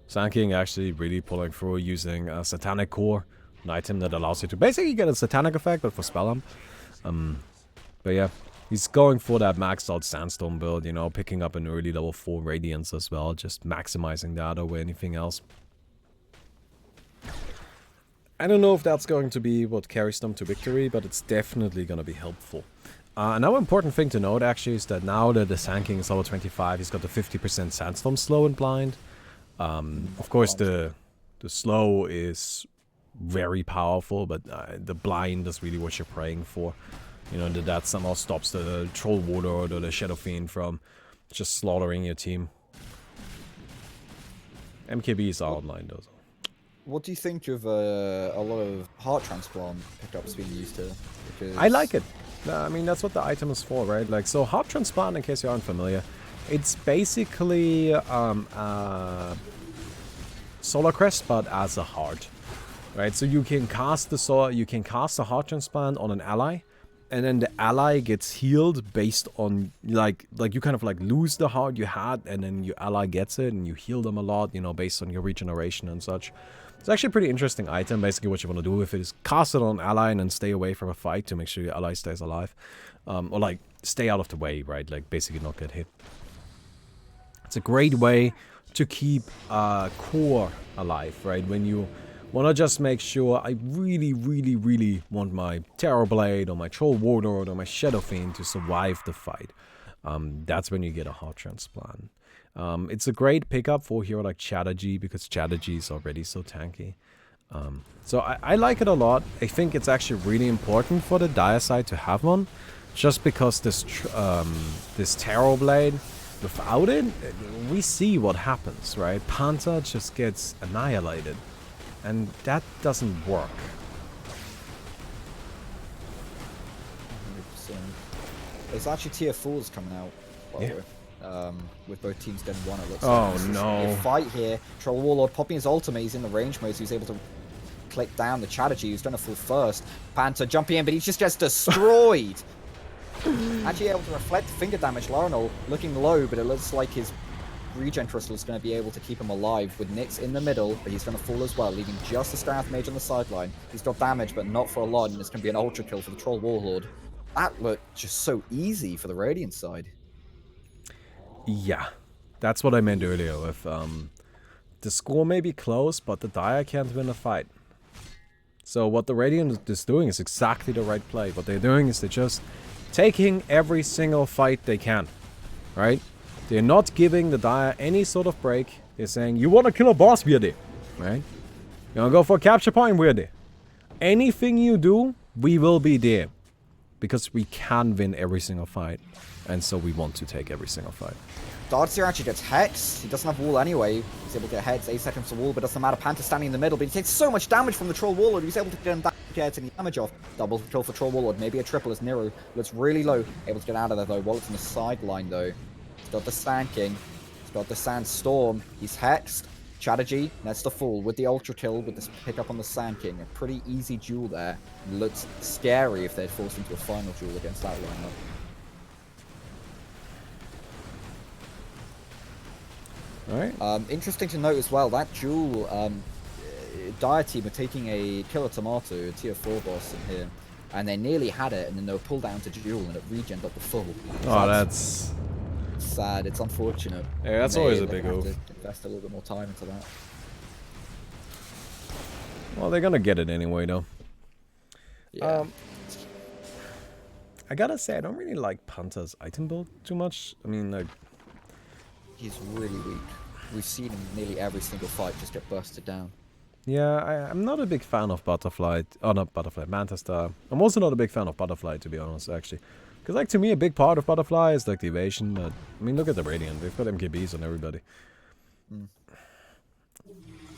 Sand King actually really pulling through using a Satanic Core, an item that allows you to basically get a Satanic effect, but for Spellam. But yeah, he's going for that maxed out Sandstorm build, you know, picking up an early level 4 Radiance as well, just maximizing that over anything else. I don't know if that's going to be what carries them to victory, but it's definitely going to be helpful. Another important thing to note actually is that now that the Sand King is level 25, he's got the 50% Sandstorm slow and blind. Of course, the slow is very powerful, but the blind is really what you're praying for. You know, that somehow stops the Troll Warlord or the Shadow Fiend from just slaughtering your team. MKBs are online though. What do you think of a lot of heart transplant pickups being used here? Because I like it. I mean, that's what the item is for, right? Like, so heart transplant, in case you aren't familiar, it's basically Solar Crest, but as a heart, right? So you can cast the heart transplant on an ally, and then the ally gets healed based on like you kind of like lose the heart you had, and then your ally gets it, and you heal them a lot, you know, based on your regeneration and such. It's actually a pretty interesting item. Basically, what you want to do with it is cast it on an ally and then stay away from a fight to make sure your ally stays alive, or like stay out of the way, right? Like basically not get hit. It's a great way to keep core alive, right? When you want to just make sure, I really, really, really want my Terrorblade or my Troll Warlord or my Shadow Fiend to survive the fight. That's when you get a heart transplant. It's a great pickup for a hero like Chatterjee, because Chatterjee is already so tanky. So I like it a lot. I think it's actually really important for the Dire side to have one, just because this Terrorblade, without it, we see what happens, right? Panther just gets annihilated, and that doesn't work. 100%. There's actually tier 4s coming out, by Yeah. the way. With both teams getting one, it looks Oh, like. This is no. a fight here. Troll Warlord popping his ultimate, he's in the range mode, so he's able to click down the Chatterjee, who's done a full first. Panther jumping in, but he just gets destroyed! Actually able to reflect the finger damage. Larinal looking low, but it looks like his regen crystal is going to be able to keep him alive, with Nyx in the middle, but he's going to fall as well, leaving just the Strath Mage on the sideline. He's got damage, but not for a lot, and it's going to be an ultra kill for the Troll Warlord. That looked just so easy for the Radiant side. Yeah, that's what I meant earlier with the score may be close, but the Dire can't win a fight. So what the Radiant is doing is exactly the right play. What they're doing is they're just taking every single fight they can, right? They're not giving the Dire any sort of break. They're saying, you want to kill a boss, we're there, right? You want to go for a capture point, we're there. Anything you do, we will be there. Because we can win every single fight. And so we want to take every single fight. Darkseer actually gets Hex. He doesn't have wall anyway. He's able to get Hex, 8 seconds to wall, but doesn't matter. Panther standing in the middle, but he takes so much damage from the Troll Warlord. He's able to get him back, get any damage off. Double kill for Troll Warlord, maybe a triple as Nero looks really low. Able to get out of there though. Wallet's on the sideline though. He's got the Sand King. He's got the Sandstorm. He's Hexed. Chatterjee, that's the fall with the ultra kill with this pickup on the Sand King. A pretty easy duel there. Looks scary if they'd forced into a final duel against that lineup. Alright. Interesting to note as well, that duel, Dire team are taking a Killer Tomato, a tier 4 boss in here, and they nearly had it, and then they were pulled down to duel, and it regened up the full. Oh, that's sad. It's unfortunate. Yeah, that's always a big have oof. to invest a little bit more time into that. Well, they're gonna get it anyway, though. Yeah. I gotta say, I don't really like Panther's item build too much. I mean, like, He's really weak. We've seen him nearly every single fight just get busted down. yeah, I'm not a big fan of Butterfly. Oh, not Butterfly, Mantastar. I'm also not a big fan of Butterfly, to be honest, actually. Because, like, to me, a big part of Butterfly is, like, the evasion. But, I mean, look at the Radiant. They've got MKBs on everybody.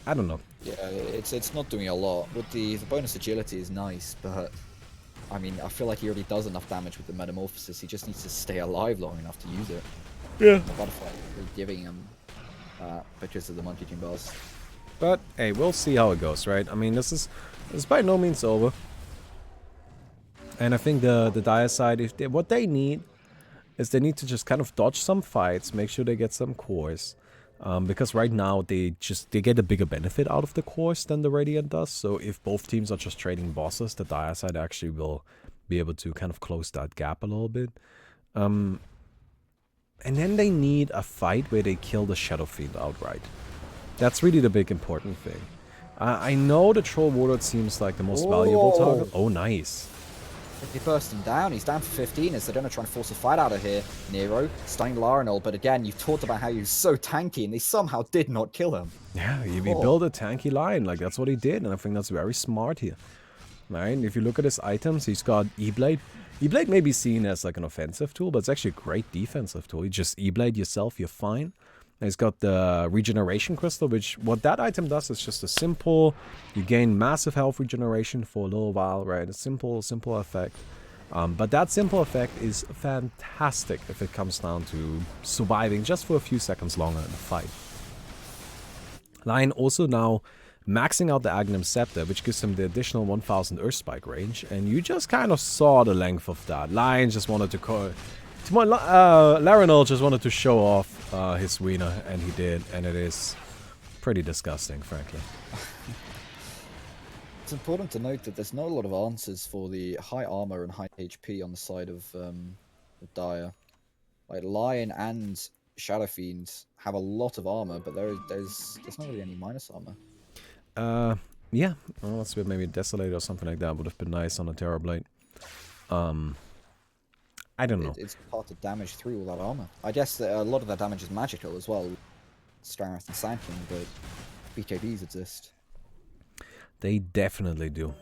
I don't know. Yeah, it's not doing a lot. With the bonus agility is nice, but I mean, I feel like he already does enough damage with the metamorphosis. He just needs to stay alive long enough to use it. Yeah. The butterfly is giving him because of the monkey team boss. But hey, we'll see how it goes, right? I mean, this is by no means over. And I think the dire side, what they need is they need to just kind of dodge some fights, make sure they get some cores. Because right now they get a bigger benefit out of the cores than the Radiant does. So if both teams are just trading bosses, the dire side actually will be able to kind of close that gap a little bit. And then they need a fight where they kill the Shadow Fiend outright. That's really the big important thing. I know the Troll Warlord seems like the most valuable target. Oh, nice. They burst him down. He's down for 15 as they're going to try and force a fight out of here. Nero, stunning Larinol, but again, you've talked about how he was so tanky, and they somehow did not kill him. Yeah, he built a tanky line. Like, that's what he did, and I think that's very smart here. Right? If you look at his items, he's got E-Blade. E-Blade may be seen as like an offensive tool, but it's actually a great defensive tool. You just E-Blade yourself, you're fine. And he's got the regeneration crystal, which what that item does is just a simple, you gain massive health regeneration for a little while, right? A simple effect. But that simple effect is fantastic if it comes down to surviving just for a few seconds longer in the fight. Lion also now maxing out the Aghanim Scepter, which gives him the additional 1000 Earth Spike range, and you just kind of saw the length of that. Lion just wanted to Larinol just wanted to show off his wiener, and he did, and it is pretty disgusting, frankly. It's important to note that there's not a lot of answers for the high armor and high HP on the side of Dire. Like Lion and Shadow Fiend have a lot of armor, but there's not really any minus armor. Yeah, well, let's see, maybe Desolate or something like that would have been nice on a Terrorblade. I don't know. It's hard to damage through all that armor. I guess that a lot of that damage is magical as well, Strath and Sand King, but BKBs exist. They definitely do.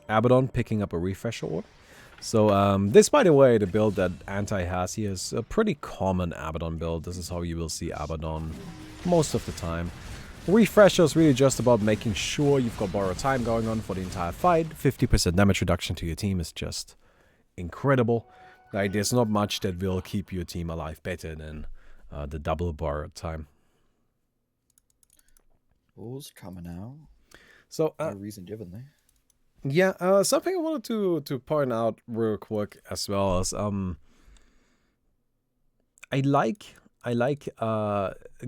Abaddon picking up a refresher orb. So this, by the way, the build that Anti has here is a pretty common Abaddon build. This is how you will see Abaddon most of the time. Refresher is really just about making sure you've got borrowed time going on for the entire fight. 50% damage reduction to your team is just incredible. Like, there's not much that will keep your team alive better than the double borrowed time. Wars coming out. So, no reason given there. Yeah, something I wanted to point out real quick as well is I like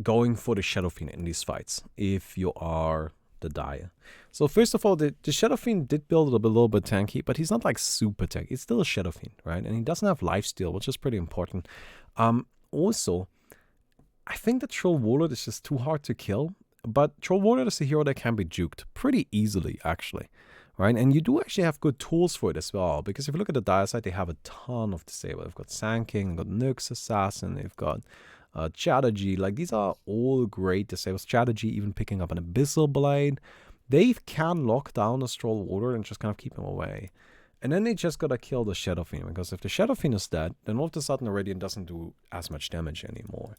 going for the Shadow Fiend in these fights if you are the Dire. So first of all, the Shadow Fiend did build it a little bit tanky, but he's not like super tanky. It's still a Shadow Fiend, right? And he doesn't have lifesteal, which is pretty important. Also, I think the Troll Warlord is just too hard to kill, but Troll Warlord is a hero that can be juked pretty easily, actually. Right, and you do actually have good tools for it as well, because if you look at the Dire side, they have a ton of disable. They've got Sand King, they've got Nyx Assassin, they've got Strategy. Like, these are all great disables. Strategy, even picking up an Abyssal Blade. They can lock down the Troll Warlord and just kind of keep him away. And then they just gotta kill the Shadow Fiend, because if the Shadow Fiend is dead, then all of a sudden the Radiant doesn't do as much damage anymore.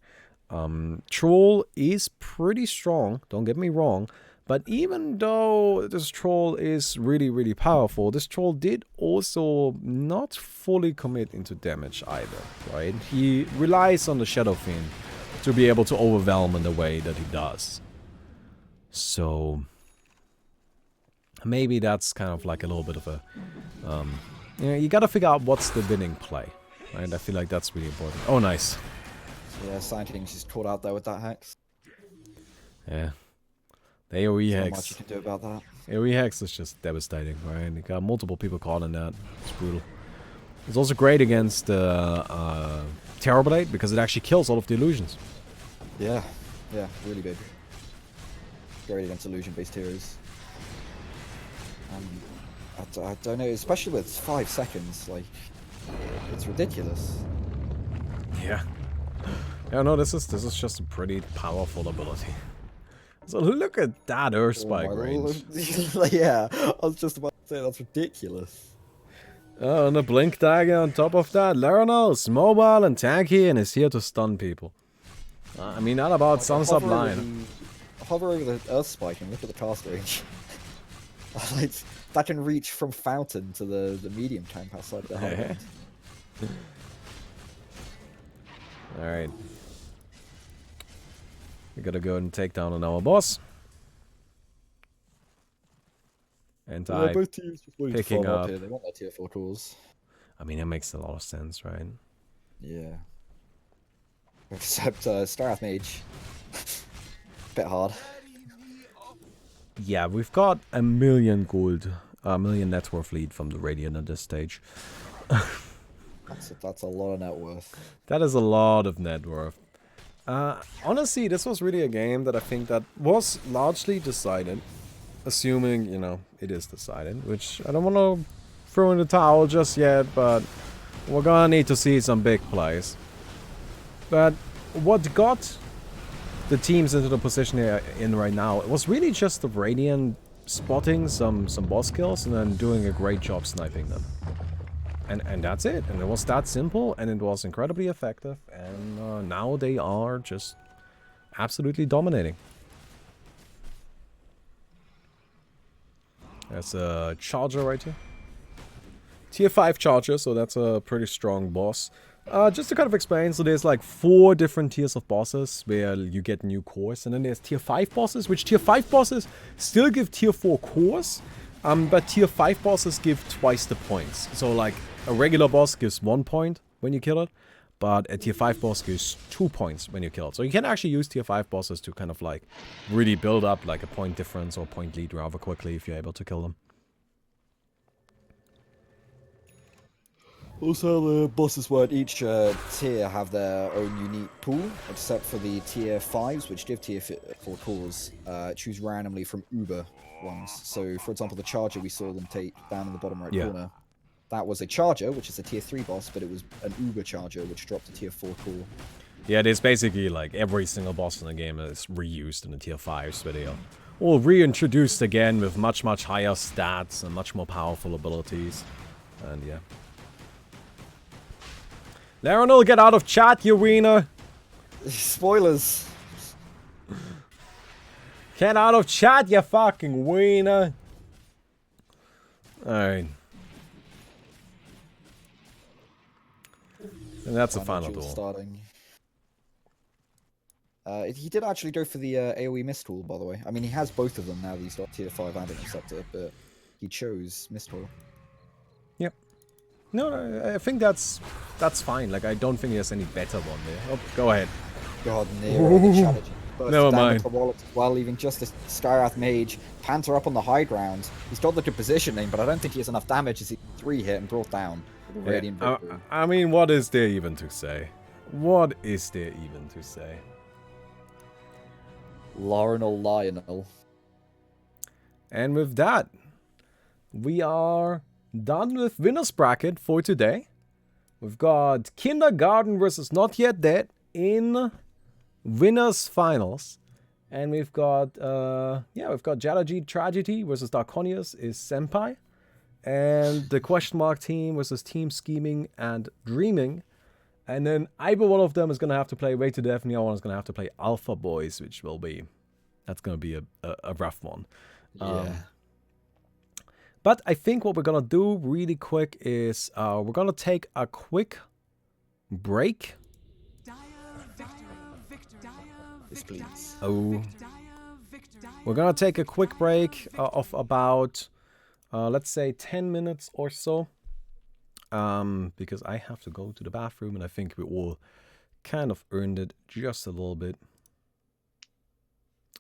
Troll is pretty strong, don't get me wrong. But even though this troll is really, really powerful, this troll did also not fully commit into damage either, right? He relies on the Shadow Fiend to be able to overwhelm in the way that he does. So maybe that's kind of like a little bit of a... you gotta figure out what's the winning play, right? I feel like that's really important. Oh, nice. Yeah, Sand King's just caught out there with that hex. Yeah. The AoE Not hex. much you can do about that. AoE hex is just devastating, right? You got multiple people caught in that. It's brutal. It's also great against Terrorblade because it actually kills all of the illusions. Yeah, really big. Great against illusion-based heroes. I don't know, especially with 5 seconds, like, it's ridiculous. Yeah. Yeah, no, this is just a pretty powerful ability. So look at that Earth Spike range. Yeah, I was just about to say, that's ridiculous. Oh, and a Blink Dagger on top of that. Larinol is mobile and tanky and is here to stun people. I mean, not about sums up line. Hover over the Earth Spike and look at the cast range. Like, that can reach from fountain to the medium camp outside the high end. Alright. We gotta go and take down our boss. And Yeah, both teams just wanting to picking farm up up. here. They want their tier 4 cores. I mean, it makes a lot of sense, right? Yeah. Except Starath Mage. Bit hard. Yeah, we've got a million gold, a million net worth lead from the Radiant at this stage. That's a lot of net worth. That is a lot of net worth. Honestly, this was really a game that I think that was largely decided. Assuming, you know, it is decided. Which, I don't want to throw in the towel just yet, but we're gonna need to see some big plays. But what got the teams into the position they're in right now, it was really just the Radiant spotting some boss kills and then doing a great job sniping them. And that's it. And it was that simple, and it was incredibly effective. And now they are just absolutely dominating. There's a Charger right here. Tier 5 Charger, so that's a pretty strong boss. Just to kind of explain, so there's like 4 different tiers of bosses where you get new cores. And then there's tier 5 bosses, which tier 5 bosses still give tier 4 cores. But tier 5 bosses give twice the points. So like a regular boss gives 1 point when you kill it. But a tier 5 boss gives 2 points when you kill it. So you can actually use tier 5 bosses to kind of like really build up like a point difference or point lead rather quickly if you're able to kill them. Also, the bosses won't each tier have their own unique pool, except for the tier 5s, which give tier 4 cores, choose randomly from Uber ones. So, for example, the Charger we saw them take down in the bottom right corner. That was a Charger, which is a tier 3 boss, but it was an Uber Charger, which dropped a tier 4 core. Yeah, there's basically like every single boss in the game is reused in the tier 5s video. Or reintroduced again with much, much higher stats and much more powerful abilities. And yeah. Laronel, get out of chat, you wiener! Spoilers! Get out of chat, you fucking wiener! Alright. And that's the final duel. Starting. He did actually go for the AoE Mist tool, by the way. I mean, he has both of them now that he's got tier 5 and Interceptor, but he chose Mist tool. Yep. No, I think that's fine. Like, I don't think there's any better one there. Oh, go ahead. God, Nero, the challenge. Never mind. While leaving just a Skywrath Mage, Panther up on the high ground. He's got the good positioning, but I don't think he has enough damage as he 3 hit and brought down. With a Radiant victory. I mean, what is there even to say? What is there even to say? Lionel. And with that, we are done with winner's bracket for today. We've got Kindergarten versus Not Yet Dead in winners finals. And we've got Jalaji Tragedy versus Darkonius is Senpai. And the question mark team versus Team Scheming and Dreaming. And then either one of them is going to have to play Way to Death, and the other one is going to have to play Alpha Boys, which will be... That's going to be a rough one. Yeah. But I think what we're going to do really quick is we're going to take a quick break. Yes, please. Oh. We're going to take a quick break of about, let's say, 10 minutes or so. Because I have to go to the bathroom, and I think we all kind of earned it just a little bit.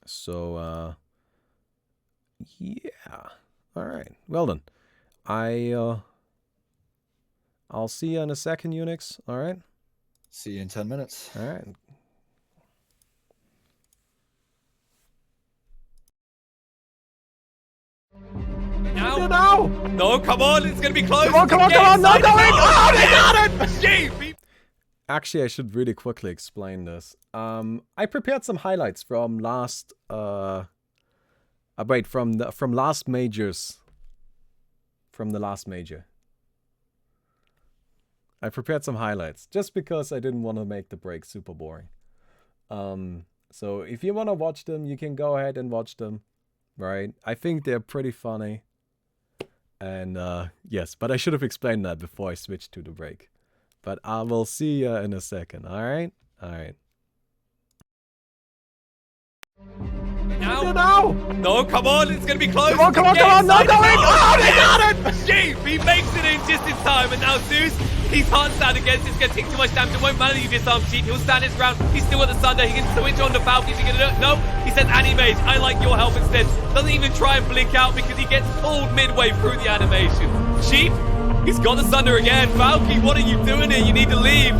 So, yeah. All right. Well done. I'll see you in a second, Unix. All right. See you in 10 minutes. All right. No! No, come on, it's gonna be close. Come on, no, going! Oh, they got it! Gee, Actually, I should really quickly explain this. I prepared some highlights from last, from last majors. From the last major. I prepared some highlights, just because I didn't want to make the break super boring. So if you want to watch them, you can go ahead and watch them. right? I think they're pretty funny. And yes, but I should have explained that before I switched to the break. But I will see you in a second, alright? Alright. Now? No, come on, it's gonna be close. Come on, no, Inside no, the no, goal. they got it! Sheep, he makes it in just in time, and now Zeus, he can't stand against it. It's gonna take too much damage. It won't matter if you disarm Sheep. He'll stand his ground. He's still at the Sunder. He can switch on the Falcons. He can do it. No, he says Animage. I like your help instead. Doesn't even try and blink out because he gets pulled midway through the animation. Sheep, he's got the Sunder again. Falky, what are you doing here? You need to leave.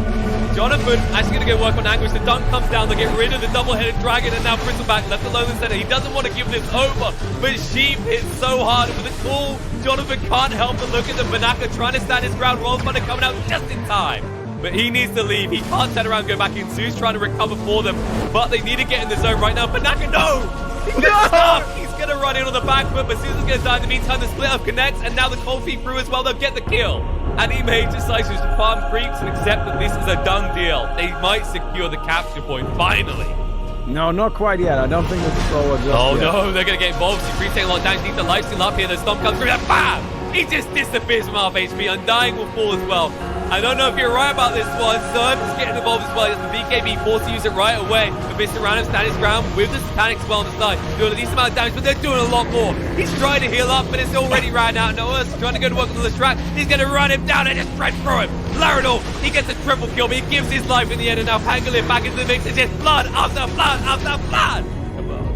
Jonathan actually going to go work on Anguish. The dunk comes down. They'll get rid of the double-headed dragon, and now Bristleback left alone in the center. He doesn't want to give this over, but Sheep hits so hard with the call. Jonathan can't help but look at the Banaka trying to stand his ground. Roll's Thunder coming out just in time. But he needs to leave. He can't turn around and go back in. Zeus trying to recover for them, but they need to get in the zone right now. Banaka, no! He's gonna stop. He's gonna run in on the back foot, but Zeus is gonna die. In the meantime, the split up connects, and now the cold feet through as well. They'll get the kill. And he made decisive to farm creeps and accept that this is a done deal. They might secure the capture point finally. No, not quite yet. I don't think this is over just Oh yet. no, they're gonna get involved. Creeps taking a lot of damage. Needs the life steal up here. The stomp comes through. And bam! He just disappears from half HP. Undying will fall as well. I don't know if you're right about this one. Zerf is getting involved as well. The BKB forced to use it right away. But Mr. Random standing his ground with the Satanic as well on the side. Doing a decent amount of damage, but they're doing a lot more. He's trying to heal up, but it's already ran out. Noah's trying to go to work on the Lestrat. He's going to run him down and just tread through him. Larinor, he gets a triple kill, but he gives his life in the end. And now Pangolin back into the mix. It's just blood after blood after blood.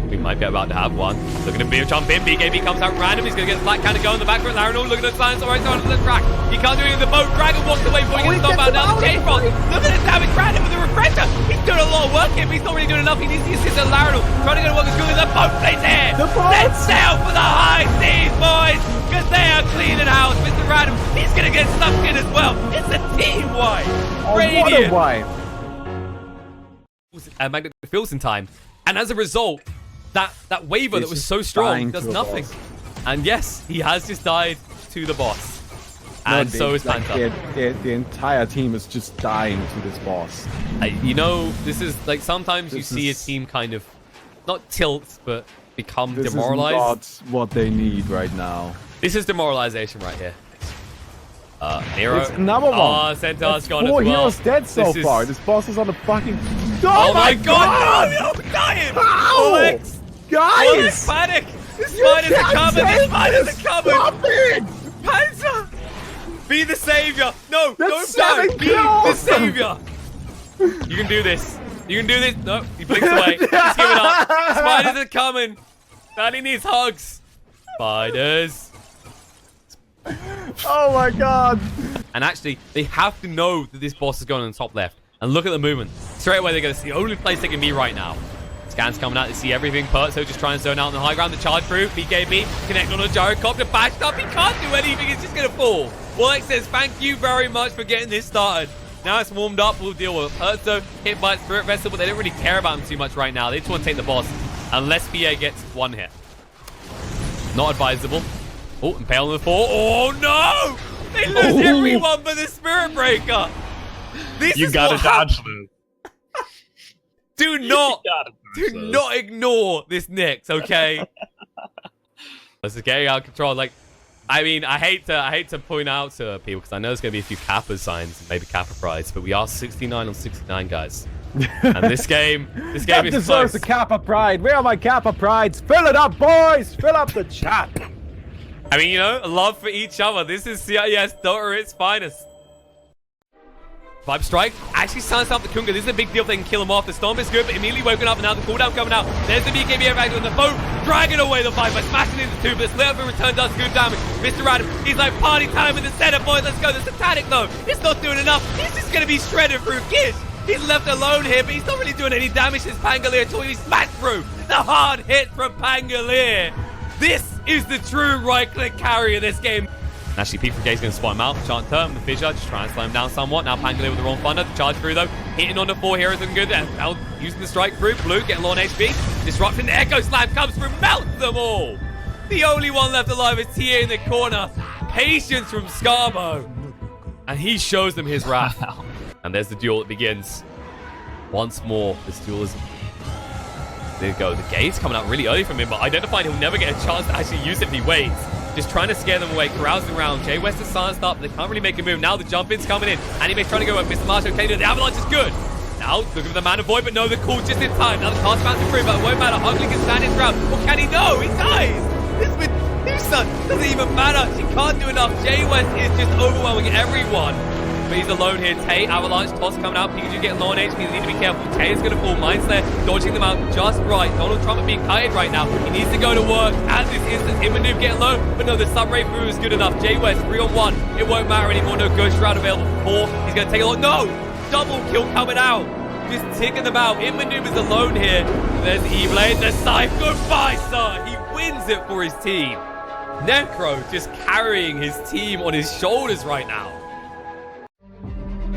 We might be about to have one. Looking at Beer jump in. BKB comes out random. He's going to get the flat cannon going in the back foot. Larinor looking at Silence. Alright, on the track. He can't do anything with the boat. Dragon walks away before he gets stomped out. Now the chain front. Look at the damage. Random with the refresher. He's doing a lot of work here, but he's not really doing enough. He needs to assist at Larinor. Trying to go to work as good as the boat plays here. Let's sail for the high seas, boys. Because they are cleaning house. Mr. Random, he's going to get stuck in as well. It's a team wipe. Radiant. Magnetic Fields in time. And as a result, that waiver that was so strong does nothing. And yes, he has just died to the boss. And so is Panther. The entire team is just dying to this boss. You know, this is like sometimes you see a team kind of not tilt, but become demoralized. This is not what they need right now. This is demoralization right here. Nero. It's another one. Oh, Centaur's gone as well. 4 heroes dead so far. This boss is on the fucking... Oh my god! No, I'm dying! How? Alex! Guys! Alex, panic! This spiders are coming! This spiders are coming! Stop it! Panther! Be the savior! No! That's Don't die! 7 Be the kills! savior! You can do this. You can do this. No, he blinks away. He's giving up. Spiders are coming. Daddy needs hugs. Spiders. Oh my god! And actually, they have to know that this boss is going on the top left. And look at the movement. Straight away, they're going to see the only place they can be right now. Scans coming out, they see everything. Pertso just trying to zone out on the high ground. The charge through. BKB connect on a gyrocopter. Bashed up. He can't do anything. It's just going to fall. Warlex says, thank you very much for getting this started. Now it's warmed up. We'll deal with it. Pertso hit by Spirit Vessel, but they don't really care about him too much right now. They just want to take the boss. Unless PA gets one hit. Not advisable. Oh, Impale on the 4. Oh, no! They lose everyone but the Spirit Breaker. This You is gotta what dodge them. Do not ignore this Nyx, okay? This is getting out of control. Like, I mean, I hate to point out to people because I know there's gonna be a few Kappa signs, and maybe Kappa prides, but we are 69 on 69, guys. And this game is deserves close. a Kappa pride. Where are my Kappa prides? Fill it up, boys! Fill up the chat. I mean, you know, love for each other. This is CIS Dota at its finest. Vibe Strike actually signs up the Kunga. This is a big deal if they can kill him off. The Stomp is good, but immediately woken up, and now the cooldown coming out. There's the BKB effect on the boat, dragging away the Vibe by smashing into two, but the split up in return does good damage. Mr. Adam, he's like, party time in the center, boys. Let's go. The Satanic, though, it's not doing enough. He's just going to be shredded through Gish. He's left alone here, but he's not really doing any damage to Pangolier until he smashed through. The hard hit from Pangolier. This is the true right-click carry of this game. Actually, P3K is going to spot him out. Chant turn, the Fissure, just trying to slow him down somewhat. Now Pangolier with the wrong thunder. The charge through, though. Hitting on the 4 heroes looking good. Now using the strike through. Blue getting low on HP. Disrupting the Echo Slam comes through, melts them all. The only one left alive is Tia in the corner. Patience from Scarbo. And he shows them his wrath. And there's the duel that begins. Once more, this duel is There you go. The gaze coming out really early from him, but identifying he'll never get a chance to actually use it if he waits. Just trying to scare them away, carousing around. Jay West is silenced up. They can't really make a move. Now the jump in's coming in. Anime's trying to go up. Mr. Marsh, okay, the avalanche is good. Now, looking for the man of void, but no, the call just in time. Now the cast bouncing through, but it won't matter. Ugly can stand his ground. Or can he? No, he dies. This Medusa doesn't even matter. She can't do enough. Jay West is just overwhelming everyone. But he's alone here. Tay, avalanche, toss coming out. Pikachu getting low on HP. They need to be careful. Tay is going to fall. Mind Slayer dodging them out just right. Donald Trump is being kited right now. He needs to go to work at this instant. Immanube getting low, but no, the Sunray Brew is good enough. Jay West, 3-on-1. It won't matter anymore. No Ghost Shroud available for 4. He's going to take a lot. No! Double kill coming out. Just ticking them out. Immanube is alone here. There's E-Blade. Decisive. Goodbye, sir. He wins it for his team. Necro just carrying his team on his shoulders right now.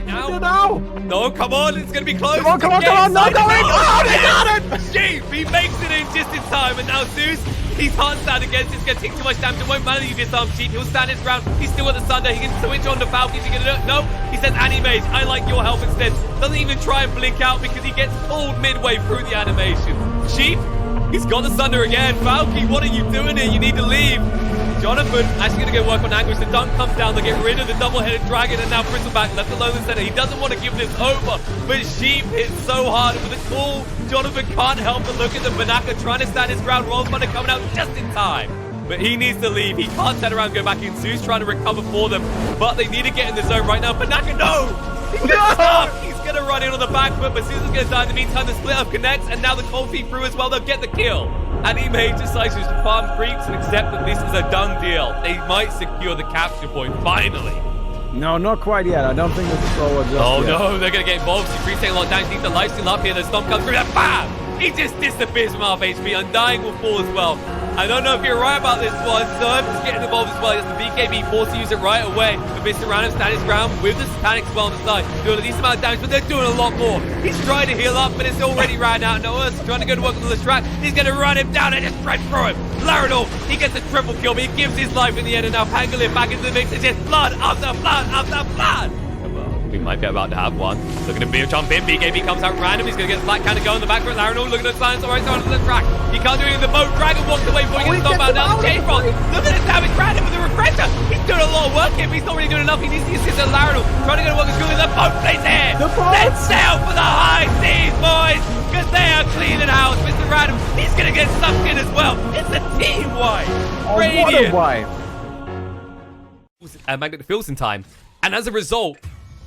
Now, no, come on, it's gonna be close. Come on, no, go in! Oh, they got it! Sheep, he makes it in just in time, and now Zeus, he can't stand against it. It's gonna take too much damage. It won't matter that you disarm Sheep. He'll stand his ground. He's still at the Sunder. He can switch on the Falcons. He can do it. No, he says Animage. I like your help instead. Doesn't even try and blink out because he gets pulled midway through the animation. Sheep, he's got the Sunder again. Falky, what are you doing here? You need to leave. Jonathan actually going to go work on Anguish. The dunk comes down. They get rid of the double-headed dragon, and now Bristleback left alone in the center. He doesn't want to give this over, but Sheep hits so hard with the call. Jonathan can't help but look at the Banaka trying to stand his ground. Roll's Thunder coming out just in time, but he needs to leave. He can't turn around and go back in. Zeus trying to recover for them, but they need to get in the zone right now. Banaka, no! He gets stuck! He's going to run in on the back foot, but Zeus is going to die. In the meantime, the split up connects, and now the cold feet through as well. They'll get the kill. And he made decisive to farm creeps and accept that this is a done deal. They might secure the capture point finally. No, not quite yet. I don't think this is over just Oh yet. no, they're going to get involved. Supreme's taking a lot of damage. Needs the lifesteal up here. The stomp comes through. And bam! He just disappears from half HP. Undying will fall as well. I don't know if you're right about this one. Zerb is getting involved as well. It's the BKB forced to use it right away. The Mist around him stand his ground with the Satanic as well on the side. Doing a decent amount of damage, but they're doing a lot more. He's trying to heal up, but it's already ran out. Noah's trying to go to work on the Lestrat. He's going to run him down and just straight through him. Larinor, he gets a triple kill, but he gives his life in the end. And now Pangolin back into the mix. It's just blood after blood after blood. We might be about to have one. Looking to jump in. BKB comes out random. He's going to get Black kind of go in the back for Larinor. Looking at the silence. All right, on the track. He can't do anything. The boat dragon walks away before he gets stomped out. Now the J-Frost. Look at the damage random with the refresher. He's doing a lot of work here, but he's not really doing enough. He needs to assist Larinor. Trying to go to work as good as the boat plays here. Let's sail for the high seas, boys, because they are cleaning house. Mr. Random, he's going to get sucked in as well. It's a team wipe. Oh, what a wipe. Magnetic fields in time. And as a result,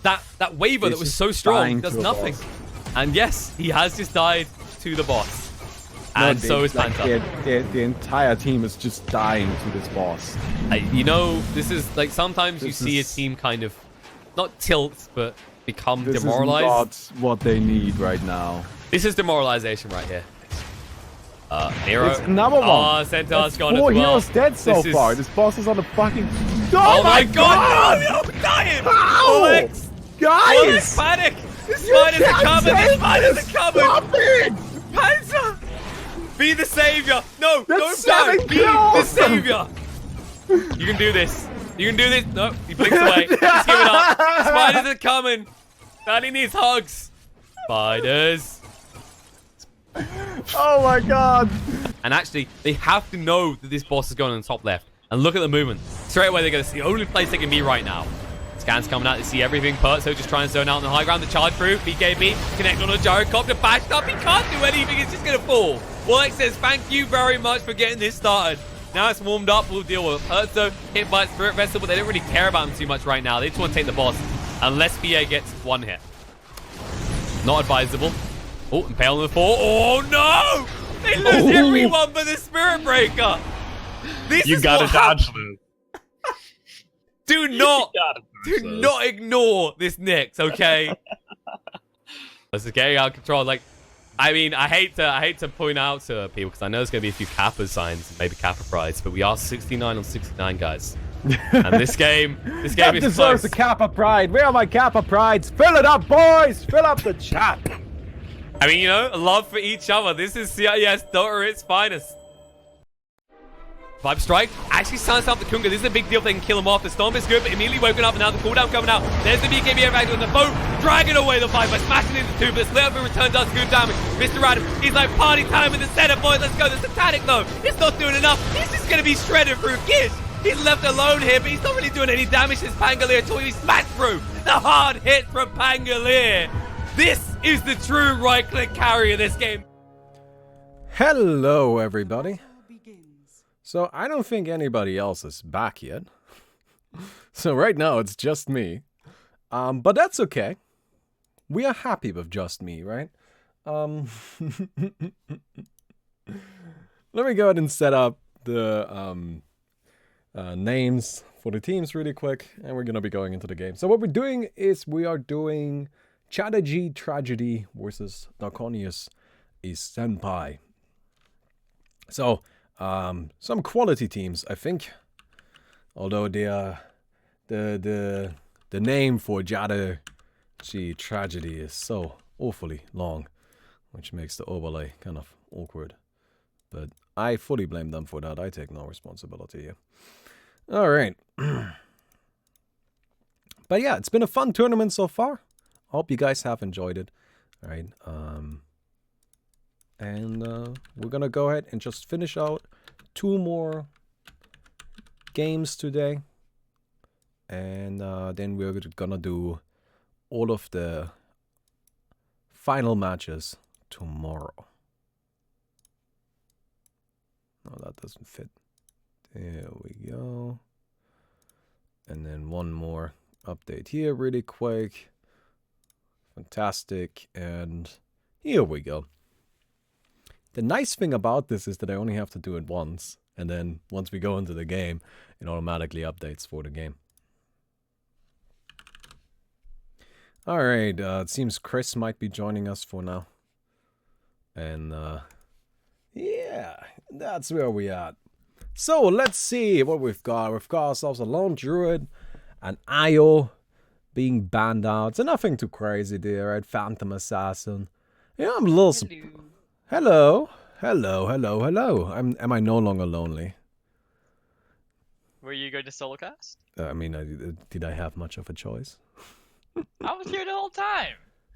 that waver that was so strong does nothing. And yes, he has just died to the boss. And so is Panther. The entire team is just dying to this boss. You know, this is like sometimes you see a team kind of not tilt, but become demoralized. This is not what they need right now. This is demoralization right here. Nero. It's another one. Oh, Centaur's gone as well. 4 heroes dead so far. This boss is on the fucking... Oh my god! No, I'm dying! Alex! Guys! Panic! This fight isn't coming! This fight isn't coming! Stop it! Panzer! Be the savior! No! That's Don't die! 7 Be kills! the savior! You can do this. You can do this. No, he blinks away. He's giving up. Spiders are coming. Daddy needs hugs. Spiders. Oh my god! And actually, they have to know that this boss is going on the top left. And look at the movement. Straight away, they're going to see the only place they can be right now. Scans coming out, they see everything. Pertso just trying to zone out on the high ground. The charge through. BKB connect on a gyrocopter. Bashed up. He can't do anything. It's just going to fall. Walex says, thank you very much for getting this started. Now it's warmed up. We'll deal with it. Pertso hit by Spirit Vessel, but they don't really care about him too much right now. They just want to take the boss. Unless PA gets one hit. Not advisable. Oh, Impale on the 4. Oh, no! They lose everyone but the Spirit Breaker. This You is gotta what dodge hap- them. Do not ignore this Nyx, okay? This is getting out of control. Like, I mean, I hate to point out to people because I know there's gonna be a few Kappa signs and maybe Kappa prides, but we are 69 on 69, guys. And this game is deserves close. a Kappa pride. Where are my Kappa prides? Fill it up, boys! Fill up the chat! I mean, you know, love for each other. This is CIS Dota at its finest. Vibe Strike actually signs up the Kunga. This is a big deal if they can kill him off. The Stomp is good, but immediately woken up, and now the cooldown coming out. There's the BKB effect on the boat, dragging away the Vibe by smashing into 2, but the split up and return does good damage. Mr. Random He's like, party time in the center, boys. Let's go. The Satanic, though. It's not doing enough. This is going to be shredded through Gish. He's left alone here, but he's not really doing any damage to Pangolier until he smashed through. The hard hit from Pangolier. This is the true right-click carry of this game. Hello, everybody. Battle begins. So I don't think anybody else is back yet. So right now it's just me. But that's okay. We are happy with just me, right? Let me go ahead and set up the names for the teams really quick, and we're gonna be going into the game. So what we're doing is we are doing Chadaji Tragedy versus Narconius is Senpai. So some quality teams, I think. Although the name for Chadaji Tragedy is so awfully long, which makes the overlay kind of awkward. But I fully blame them for that. I take no responsibility here. All right. But yeah, it's been a fun tournament so far. I hope you guys have enjoyed it. All right. We're going to go ahead and just finish out 2 more games today. And then we're going to do all of the final matches tomorrow. No, that doesn't fit. There we go. And then one more update here really quick. Fantastic. And here we go. The nice thing about this is that I only have to do it once. And then once we go into the game, it automatically updates for the game. Alright, it seems Chris might be joining us for now. And yeah, that's where we at. So let's see what we've got. We've got ourselves a Lone Druid, an Io being banned out. So nothing too crazy there, right? Phantom Assassin. Yeah, I'm a little... Hello. Hello, hello, hello. Am I no longer lonely? Were you going to solo cast? I mean, did I have much of a choice? I was here the whole time.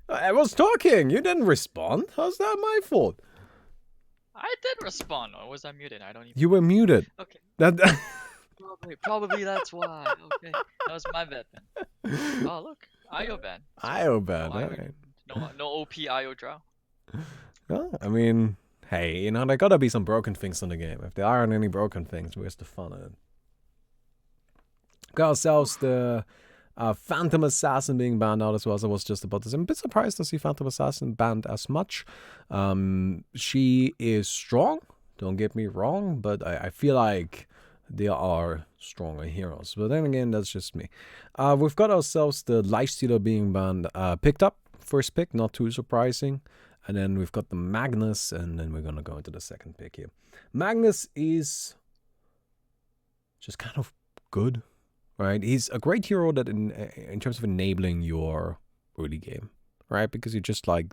I was talking. You didn't respond. How's that my fault? I did respond, or was I muted? I don't even. You were muted. Okay. That. Probably that's why. Okay, that was my bad then. Oh look, IO ban. IO ban. No, Alright. no OP IO draw. Well, I mean, hey, you know, there gotta be some broken things in the game. If there aren't any broken things, where's the fun in it? Got ourselves the Phantom Assassin being banned out as well, as I was just about to say. I'm a bit surprised to see Phantom Assassin banned as much. She is strong, don't get me wrong, but I feel like there are stronger heroes. But then again, that's just me. We've got ourselves the Lifestealer being banned, picked up, first pick, not too surprising. And then we've got the Magnus, and then we're going to go into the second pick here. Magnus is just kind of good. Right, he's a great hero that in terms of enabling your early game, right? Because you just like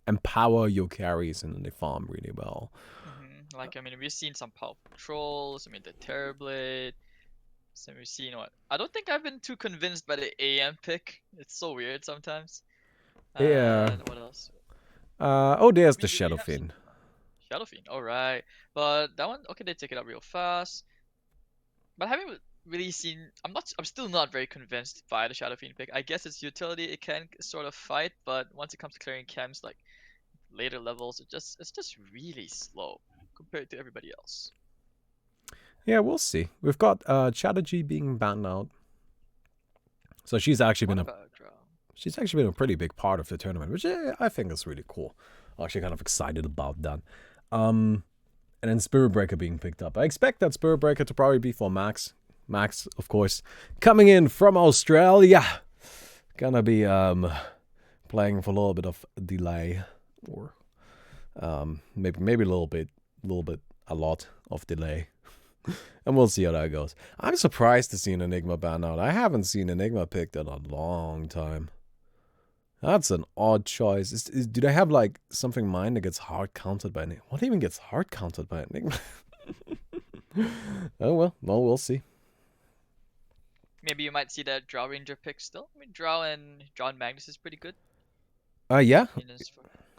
empower your carries and they farm really well. Like I mean, we've seen some powerful trolls. I mean, the Terrorblade. So we've seen what? I don't think I've been too convinced by the AM pick. It's so weird sometimes. Yeah. What else? Oh, there's the We Shadow have Fiend. Shadow Fiend. All right, but that one. Okay, they take it up real fast. But having really seen, I'm still not very convinced by the Shadow Fiend pick. I guess its utility, it can sort of fight, but once it comes to clearing camps like later levels, it's just really slow compared to everybody else. Yeah, we'll see. We've got Chadaji being banned out, so she's actually been a pretty big part of the tournament, which I think is really cool. I'm actually kind of excited about that. And then Spirit Breaker being picked up. I expect that Spirit Breaker to probably be for Max. Max, of course, coming in from Australia. Gonna be playing for a little bit of delay, or maybe a lot of delay, and we'll see how that goes. I'm surprised to see an Enigma ban out. I haven't seen Enigma picked in a long time. That's an odd choice. Do they have like something in mind that gets hard counted by Enigma? What even gets hard counted by Enigma? Oh well, we'll see. Maybe you might see that Drow Ranger pick still. I mean, Drow and Magnus is pretty good. Yeah. In his-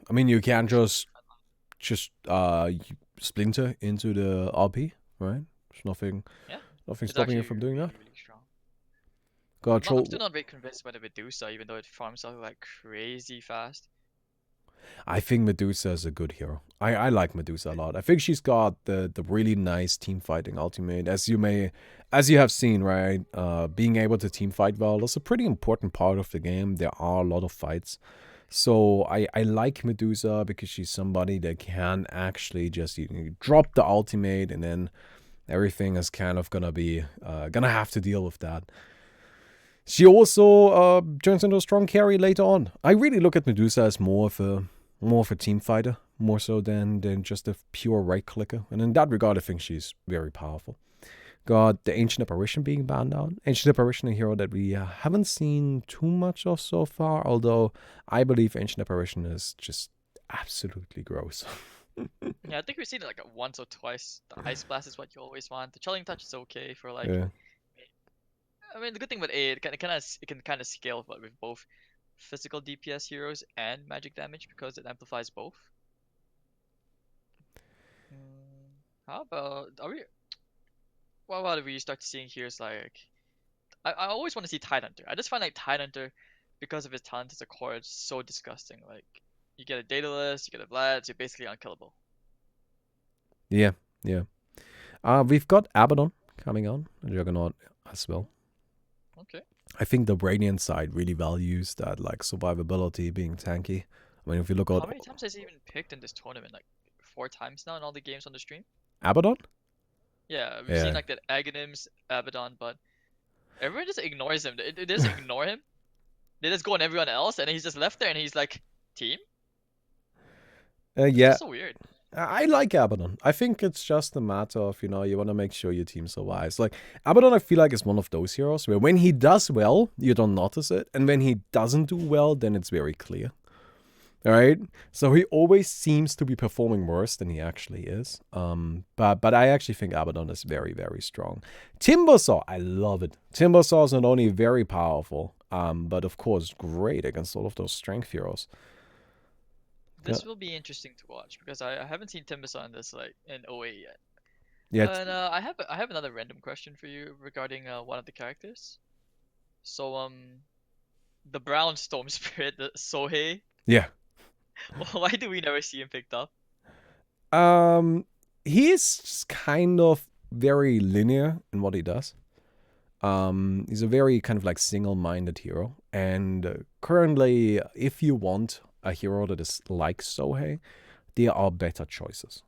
I mean, you can't just just splinter into the RP, right? There's nothing Yeah, nothing it's stopping you actually from doing really, that. really strong. God, I'm troll. still not very convinced by the Medusa, even though it farms out like crazy fast. I think Medusa is a good hero. I like Medusa a lot. I think she's got the really nice team fighting ultimate. As you have seen, right? Being able to team fight well is a pretty important part of the game. There are a lot of fights. So I like Medusa because she's somebody that can actually just drop the ultimate and then everything is kind of gonna have to deal with that. She also turns into a strong carry later on. I really look at Medusa as more of a team fighter, more so than just a pure right clicker. And in that regard, I think she's very powerful. Got the Ancient Apparition being banned out. Ancient Apparition, a hero that we haven't seen too much of so far, although I believe Ancient Apparition is just absolutely gross. Yeah, I think we've seen it like once or twice. The Ice Blast is what you always want. The Chilling Touch is okay for like. Yeah. I mean, the good thing with A, it can kind of scale with both physical DPS heroes and magic damage because it amplifies both. How about what about if we start seeing heroes like I always want to see Tidehunter. I just find like Tidehunter because of his talent as a core it's so disgusting. Like you get a Daedalus, you get a Vlad, so you're basically unkillable. Yeah. We've got Abaddon coming on, a Juggernaut as well. Okay. I think the Radiant side really values that like survivability, being tanky. I mean, if you look at How many times has he even picked in this tournament? Like 4 times now in all the games on the stream? Abaddon, Yeah, we've Yeah. seen like that Aghanims, Abaddon, but everyone just ignores him. They just ignore him. They just go on everyone else, and he's just left there, and he's like, team? It's yeah, just so weird. I like Abaddon. I think it's just a matter of, you want to make sure your team survives. Like, Abaddon, I feel like is one of those heroes where when he does well, you don't notice it. And when he doesn't do well, then it's very clear. Alright? So he always seems to be performing worse than he actually is. But I actually think Abaddon is very, very strong. Timbersaw, I love it. Timbersaw is not only very powerful, but of course great against all of those strength heroes. This will be interesting to watch because I haven't seen Timbersaw in this like in OA yet. Yeah, And I have another random question for you regarding one of the characters. So the brown storm spirit, the Sohei. yeah. Why do we never see him picked up? He is just kind of very linear in what he does. He's a very kind of like single-minded hero. And currently, if you want a hero that is like Sohei, there are better choices.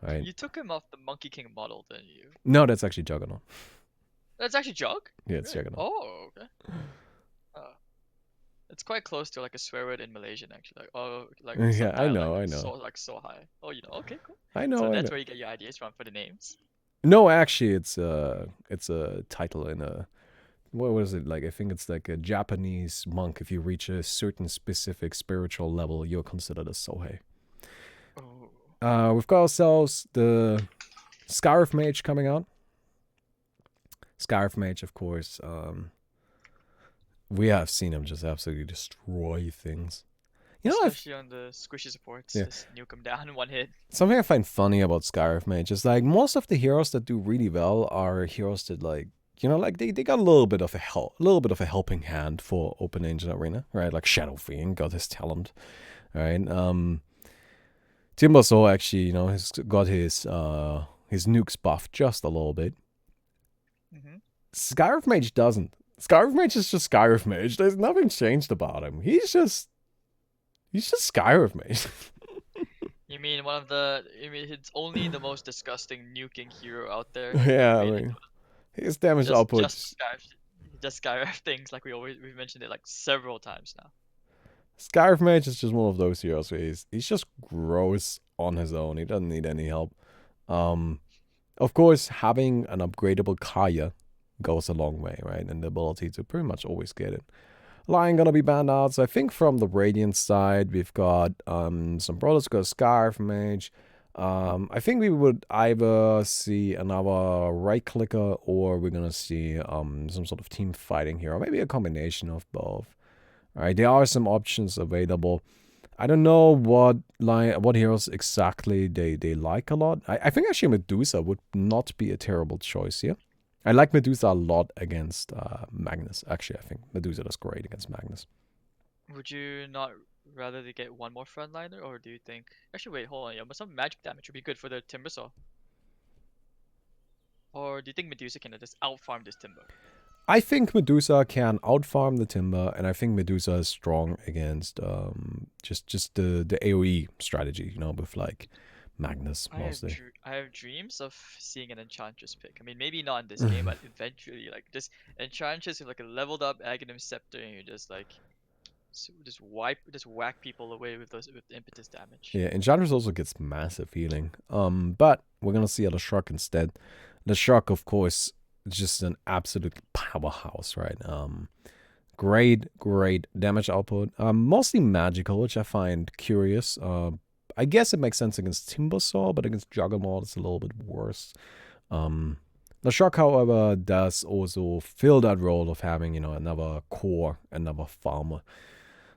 Right? You took him off the Monkey King model, didn't you? No, that's actually Juggernaut. That's actually Jug? Yeah, it's Really? Juggernaut. Oh, okay. It's quite close to like a swear word in Malaysian, actually. Like, oh, like some Yeah, I know, dialect, I know. So like so high. Oh, you know. Okay, cool. I know, So I that's know. where you get your ideas from for the names. No, actually, it's a title in a, what was it like? I think it's like a Japanese monk. If you reach a certain specific spiritual level, you're considered a Sohei. Oh. We've got ourselves the Scarf Mage coming out. Scarf Mage, of course. We have seen him just absolutely destroy things. You know, Especially on the squishy supports, Yeah. just nuke them down in one hit. something I find funny about Scarf Mage is like most of the heroes that do really well are heroes that like, like they got a little bit of a helping hand for Open Engine Arena, right? Like Shadow Fiend got his talent, right? Timbersaw actually, has got his nukes buffed just a little bit. Mm-hmm. Scarf Mage doesn't. Scarf Mage is just Scarf Mage. There's nothing changed about him. He's just Scarf Mage. You mean it's only the most disgusting nuking hero out there? Yeah, I Made it mean, his damage output. just Skyrive things like we've mentioned it like several times now. Scarf Mage is just one of those heroes where he's just gross on his own. He doesn't need any help. Of course, having an upgradable Kaya goes a long way, right? And the ability to pretty much always get it. Lion gonna be banned out, so I think from the Radiant side, we've got some brothers got Scarf Mage. I think we would either see another right clicker or we're gonna see some sort of team fighting hero, maybe a combination of both. All right, there are some options available. I don't know what heroes exactly they like a lot. I think actually Medusa would not be a terrible choice here. I like Medusa a lot against Magnus. Actually, I think Medusa does great against Magnus. Would you not rather to get one more frontliner, or do you think? Actually, wait, hold on. Yeah, but some magic damage would be good for the Timbersaw. Or do you think Medusa can just outfarm this Timber? I think Medusa can outfarm the Timber, and I think Medusa is strong against just the AoE strategy, you know, with like Magnus mostly. I have dreams of seeing an Enchantress pick. I mean, maybe not in this game, but eventually, like just Enchantress with like a leveled up Aghanim Scepter, and you just like just whack people away with those with impetus damage. Yeah, Enchantress also gets massive healing. But we're gonna see the Shrug instead. The Shrug, of course, is just an absolute powerhouse, right? Great damage output. Mostly magical, which I find curious. I guess it makes sense against Timbersaw, but against Juggernaut, it's a little bit worse. The Shock, however, does also fill that role of having, you know, another core, another farmer,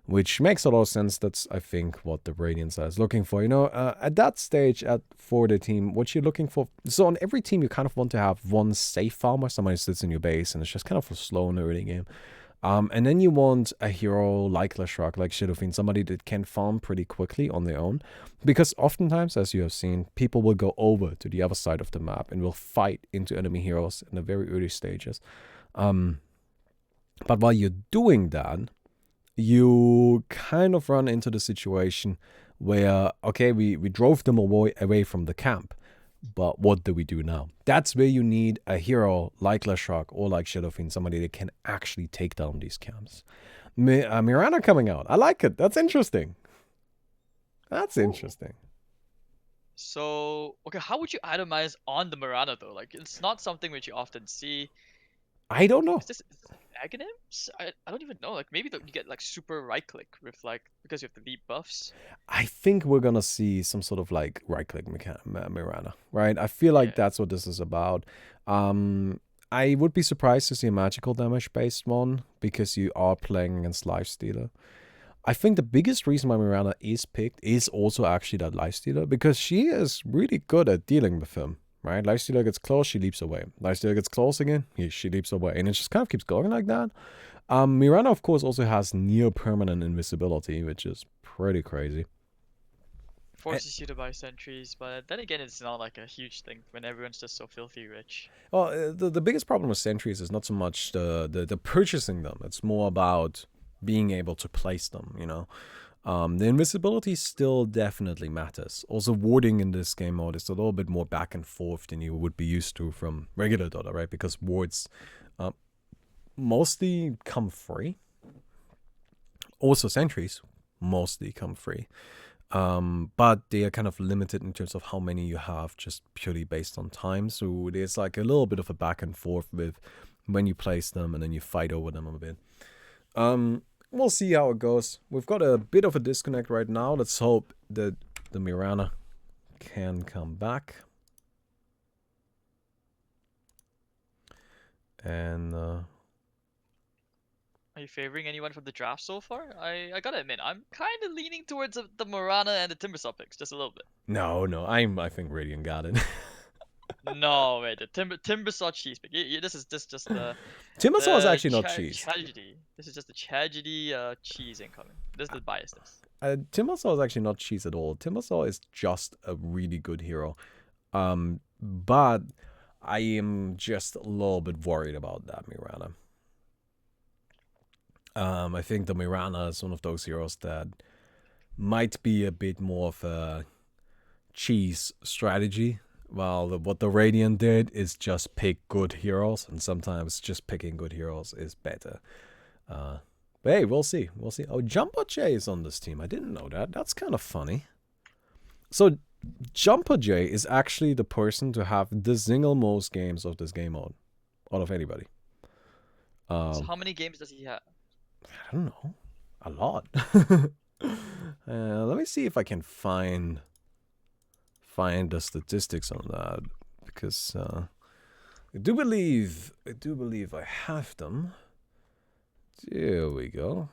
which makes a lot of sense. That's, I think, what the Radiant side is looking for. You know, at that stage for the team, what you're looking for. So on every team, you kind of want to have one safe farmer, somebody sits in your base, and it's just kind of slow in the early game. And then you want a hero like Leshrac, like Shadowfiend, somebody that can farm pretty quickly on their own. Because oftentimes, as you have seen, people will go over to the other side of the map and will fight into enemy heroes in the very early stages. But while you're doing that, you kind of run into the situation where, okay, we drove them away from the camp. But what do we do now? That's where you need a hero like Leshrac or like Shadowfiend, somebody that can actually take down these camps. Mirana coming out. I like it. That's interesting. That's interesting. So, okay, how would you itemize on the Mirana though? Like, it's not something which you often see. I don't know. Is this Aghanims? I don't even know. Like, maybe you get like super right click with like because you have the leap buffs. I think we're gonna see some sort of like right-click Mirana, right? I feel like that's what this is about. I would be surprised to see a magical damage-based one because you are playing against Lifestealer. I think the biggest reason why Mirana is picked is also actually that Lifestealer, because she is really good at dealing with him, right? Lifestealer gets close, she leaps away. Lifestealer gets close again, she leaps away. And it just kind of keeps going like that. Mirana, of course, also has near-permanent invisibility, which is pretty crazy. Forces you to buy sentries, but then again, it's not like a huge thing when everyone's just so filthy rich. Well, the biggest problem with sentries is not so much the purchasing them. It's more about being able to place them, you know. The invisibility still definitely matters. Also, warding in this game mode is a little bit more back and forth than you would be used to from regular Dota, right? Because wards mostly come free. Also, sentries mostly come free. But they are kind of limited in terms of how many you have, just purely based on time. So there's like a little bit of a back and forth with when you place them and then you fight over them a bit. We'll see how it goes. We've got a bit of a disconnect right now. Let's hope that the Mirana can come back. And are you favoring anyone from the draft so far? I gotta admit, I'm kind of leaning towards the Mirana and the Timbersaw picks just a little bit. No, I think Radiant got it. No, wait, the Timbersaw cheese pick. This is just the Timbersaw is actually not cheese. Tragedy. This is just the tragedy cheese incoming. This is the biasness. Timbersaw is actually not cheese at all. Timbersaw is just a really good hero. But I am just a little bit worried about that Mirana. I think the Mirana is one of those heroes that might be a bit more of a cheese strategy. While what the Radiant did is just pick good heroes, and sometimes just picking good heroes is better. But hey, we'll see. We'll see. Oh, Jumper J is on this team. I didn't know that. That's kind of funny. So, Jumper J is actually the person to have the single most games of this game mode out of anybody. So how many games does he have? I don't know. A lot. Let me see if I can find the statistics on that, because I do believe I have them. There we go.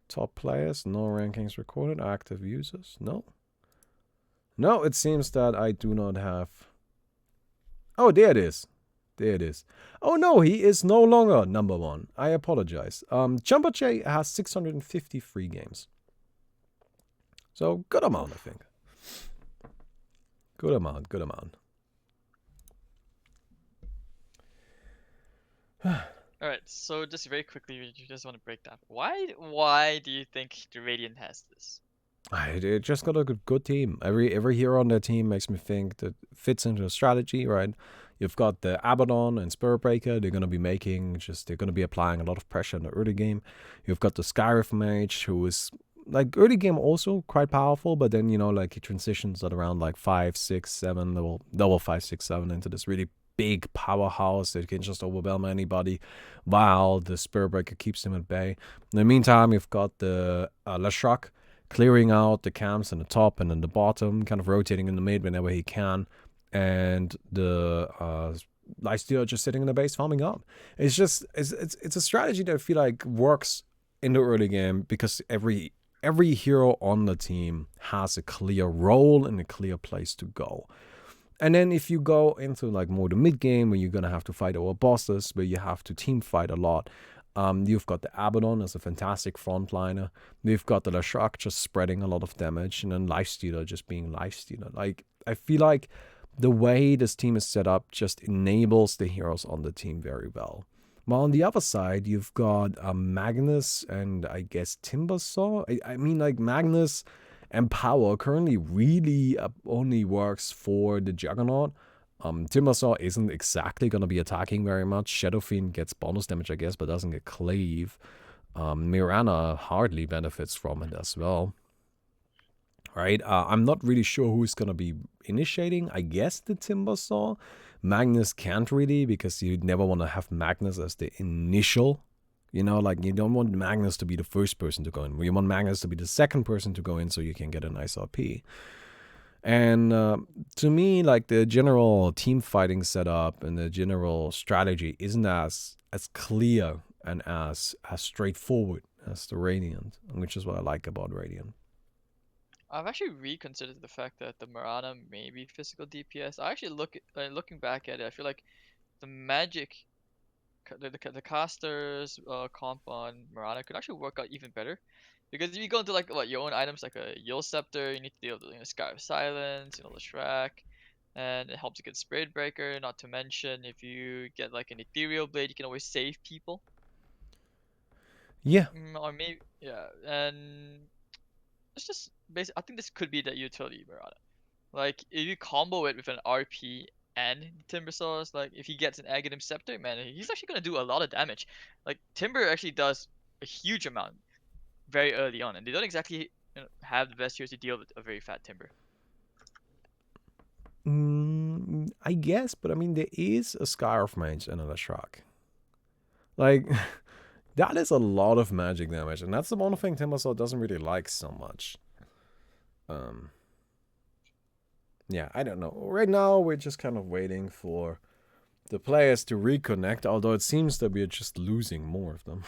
Top players, no rankings recorded. Active users, no. No, it seems that I do not have... Oh, there it is. There it is. Oh no, he is no longer number 1. I apologize. Jumbo J has 653 games. So, good amount, I think. Good amount, good amount. Alright, so just very quickly, you just want to break down. Why do you think the Radiant has this? They just got a good team. Every hero on their team makes me think that fits into a strategy, right? You've got the Abaddon and Spirit Breaker. They're gonna be applying a lot of pressure in the early game. You've got the Skyriff Mage, who is like early game also quite powerful, but then like he transitions at around like 5, 6, 7 level 5, 6, 7 into this really big powerhouse that can just overwhelm anybody, while the Spirit Breaker keeps him at bay. In the meantime, you've got the Lashrak clearing out the camps in the top and in the bottom, kind of rotating in the mid whenever he can, and the Lifesteal just sitting in the base farming up. It's a strategy that I feel like works in the early game because every hero on the team has a clear role and a clear place to go. And then if you go into like more the mid game where you're gonna have to fight over bosses, where you have to team fight a lot, you've got the Abaddon as a fantastic frontliner. You've got the Lashrak just spreading a lot of damage, and then Lifestealer just being Lifestealer. Like, I feel like the way this team is set up just enables the heroes on the team very well. While on the other side, you've got Magnus and I guess Timbersaw. I mean, like Magnus and Power currently really only works for the Juggernaut. Timbersaw isn't exactly going to be attacking very much. Shadowfiend gets bonus damage, I guess, but doesn't get cleave. Mirana hardly benefits from it as well. Right? I'm not really sure who's going to be initiating. I guess the Timbersaw. Magnus can't really, because you never want to have Magnus as the initial. Like you don't want Magnus to be the first person to go in. You want Magnus to be the second person to go in so you can get a nice RP. And to me, like the general team fighting setup and the general strategy isn't as clear and as straightforward as the Radiant, which is what I like about Radiant. I've actually reconsidered the fact that the Mirana may be physical DPS. I actually looking back at it, I feel like the magic, the casters comp on Mirana could actually work out even better. Because if you go into like your own items like a Yule Scepter, you need to deal with Sky of Silence, the Shrek, and it helps against Spirit Breaker. Not to mention if you get like an Ethereal Blade, you can always save people. Yeah. Or maybe and it's just basically I think this could be the utility Mirana. Like if you combo it with an RP and Timbersaws, like if he gets an Aghanim Scepter, man, he's actually gonna do a lot of damage. Like Timber actually does a huge amount very early on, and they don't exactly have the best heroes to deal with a very fat Timber. I guess, but I mean, there is a Skyriff Mage and a Lashrak. Like, that is a lot of magic damage, and that's the one thing Timbersaw doesn't really like so much. Yeah, I don't know. Right now, we're just kind of waiting for the players to reconnect, although it seems that we're just losing more of them.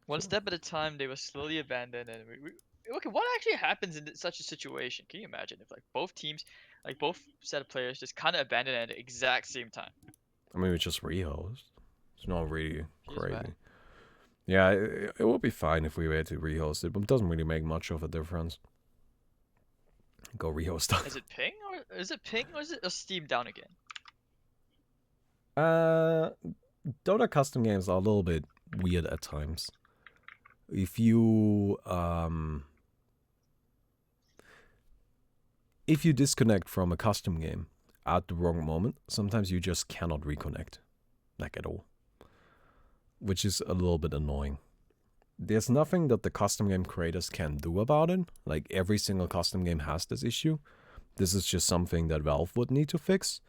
One step at a time, they were slowly abandoned, and okay, what actually happens in such a situation? Can you imagine if like both teams, like both set of players, just kind of abandoned at the exact same time? I mean, it's just rehost. It's not really crazy. Bad. Yeah, it would be fine if we were to rehost it, but it doesn't really make much of a difference. Go rehost. Is it ping or is it a Steam down again? Dota custom games are a little bit weird at times. If you disconnect from a custom game at the wrong moment, sometimes you just cannot reconnect, like at all, which is a little bit annoying. There's nothing that the custom game creators can do about it. Like every single custom game has this issue. This is just something that Valve would need to fix.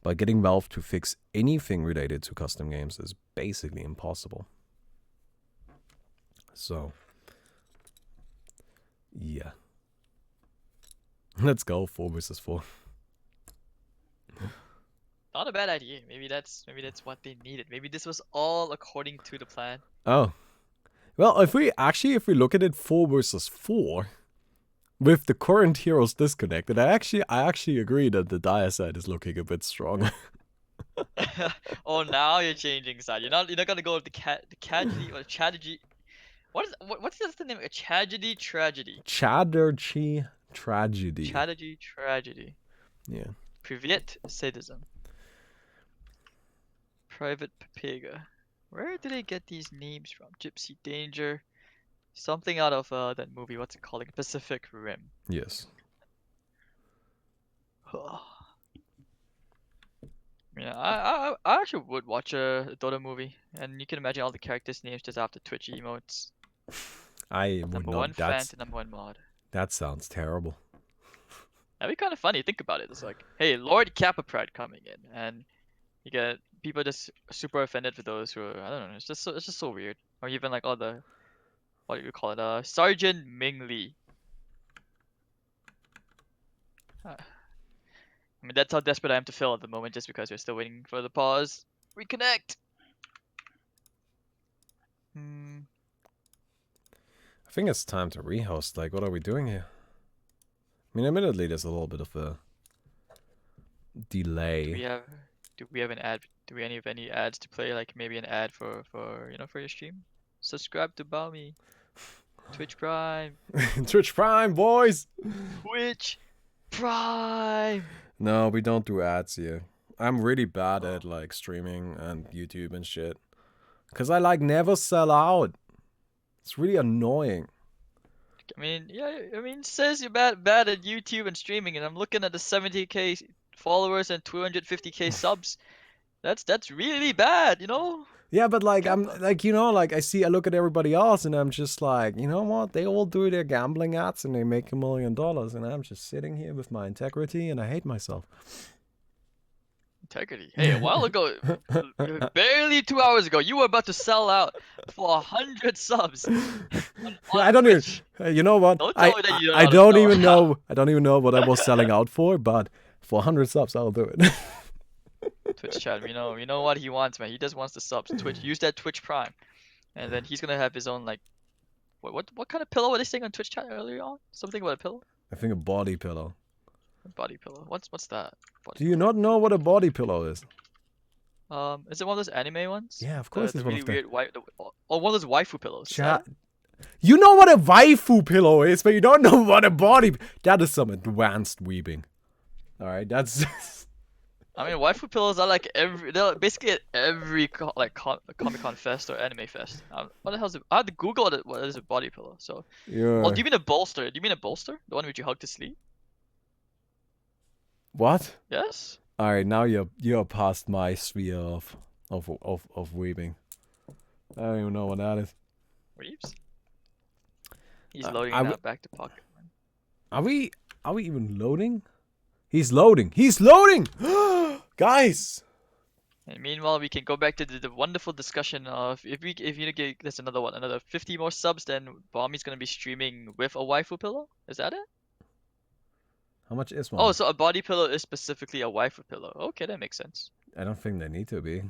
But getting Valve to fix anything related to custom games is basically impossible. So, yeah. Let's go 4 versus 4. Not a bad idea. Maybe that's what they needed. Maybe this was all according to the plan. Oh. Well, if we look at it 4 versus 4, with the current heroes disconnected, I actually agree that the dire side is looking a bit stronger. Oh, now you're changing side. You're not gonna go with the tragedy or tragedy. What's the name? A tragedy tragedy. Chatterjee tragedy. Tragedy. Yeah. Privet citizen. Private Papega. Where did they get these names from? Gypsy Danger. Something out of that movie. What's it called? Like Pacific Rim. Yes. Yeah, I actually would watch a Dota movie, and you can imagine all the characters' names just after Twitch emotes. I would Number not. 1 fan to number 1 mod. That sounds terrible. That'd be kind of funny. Think about it. It's like, hey, Lord Kappa Pride coming in, and you get people just super offended for those who are, I don't know. It's just so weird. Or even like all the, what do you call it? Sergeant Ming Lee. I mean, that's how desperate I am to fill at the moment, just because we're still waiting for the pause. Reconnect. I think it's time to rehost. Like, what are we doing here? I mean, admittedly, there's a little bit of a delay. Do we have an ad? Do we have any ads to play? Like maybe an ad for your stream. Subscribe to Balmy. Twitch Prime. Twitch Prime, boys. Twitch Prime. No, we don't do ads here. I'm really bad at like streaming and YouTube and shit. Cause I like never sell out. It's really annoying. I mean, yeah. I mean, it says you're bad at YouTube and streaming, and I'm looking at the 70k followers and 250k subs. That's really bad, you know. Yeah, but like I'm like I look at everybody else and I'm just like, you know what? They all do their gambling ads and they make $1 million, and I'm just sitting here with my integrity and I hate myself. Integrity. Hey, a while ago, barely 2 hours ago, you were about to sell out for 100 subs. I don't even. You know what? Don't tell me that you I don't even know. I don't even know what I was selling out for, but for 100 subs, I'll do it. Twitch chat, we know what he wants, man. He just wants the subs. Twitch, use that Twitch Prime, and then he's gonna have his own like, what kind of pillow were they saying on Twitch chat earlier on? Something about a pillow. I think a body pillow. A body pillow. What's that? Do you not know what a body pillow is? Is it one of those anime ones? Yeah, of course The it's really one of weird one of those waifu pillows. You know what a waifu pillow is, but you don't know what a body. That is some advanced weebing. All right, that's. I mean, waifu pillows are like they're basically at every Comic Con fest or anime fest. What the hell is it? I had to Google it. What is a body pillow? So. Yeah. Oh, do you mean a bolster? Do you mean a bolster? The one which you hug to sleep? What? Yes. All right, now you're past my sphere of weaving. I don't even know what that is. Reeves. He's loading are now we- back to pocket. Are we even loading? He's loading. He's loading. Guys. And meanwhile, we can go back to the wonderful discussion of if you get there's another 50 more subs, then Bommy's gonna be streaming with a waifu pillow. Is that it? How much is one? Oh, so a body pillow is specifically a waifu pillow. Okay, that makes sense. I don't think they need to be.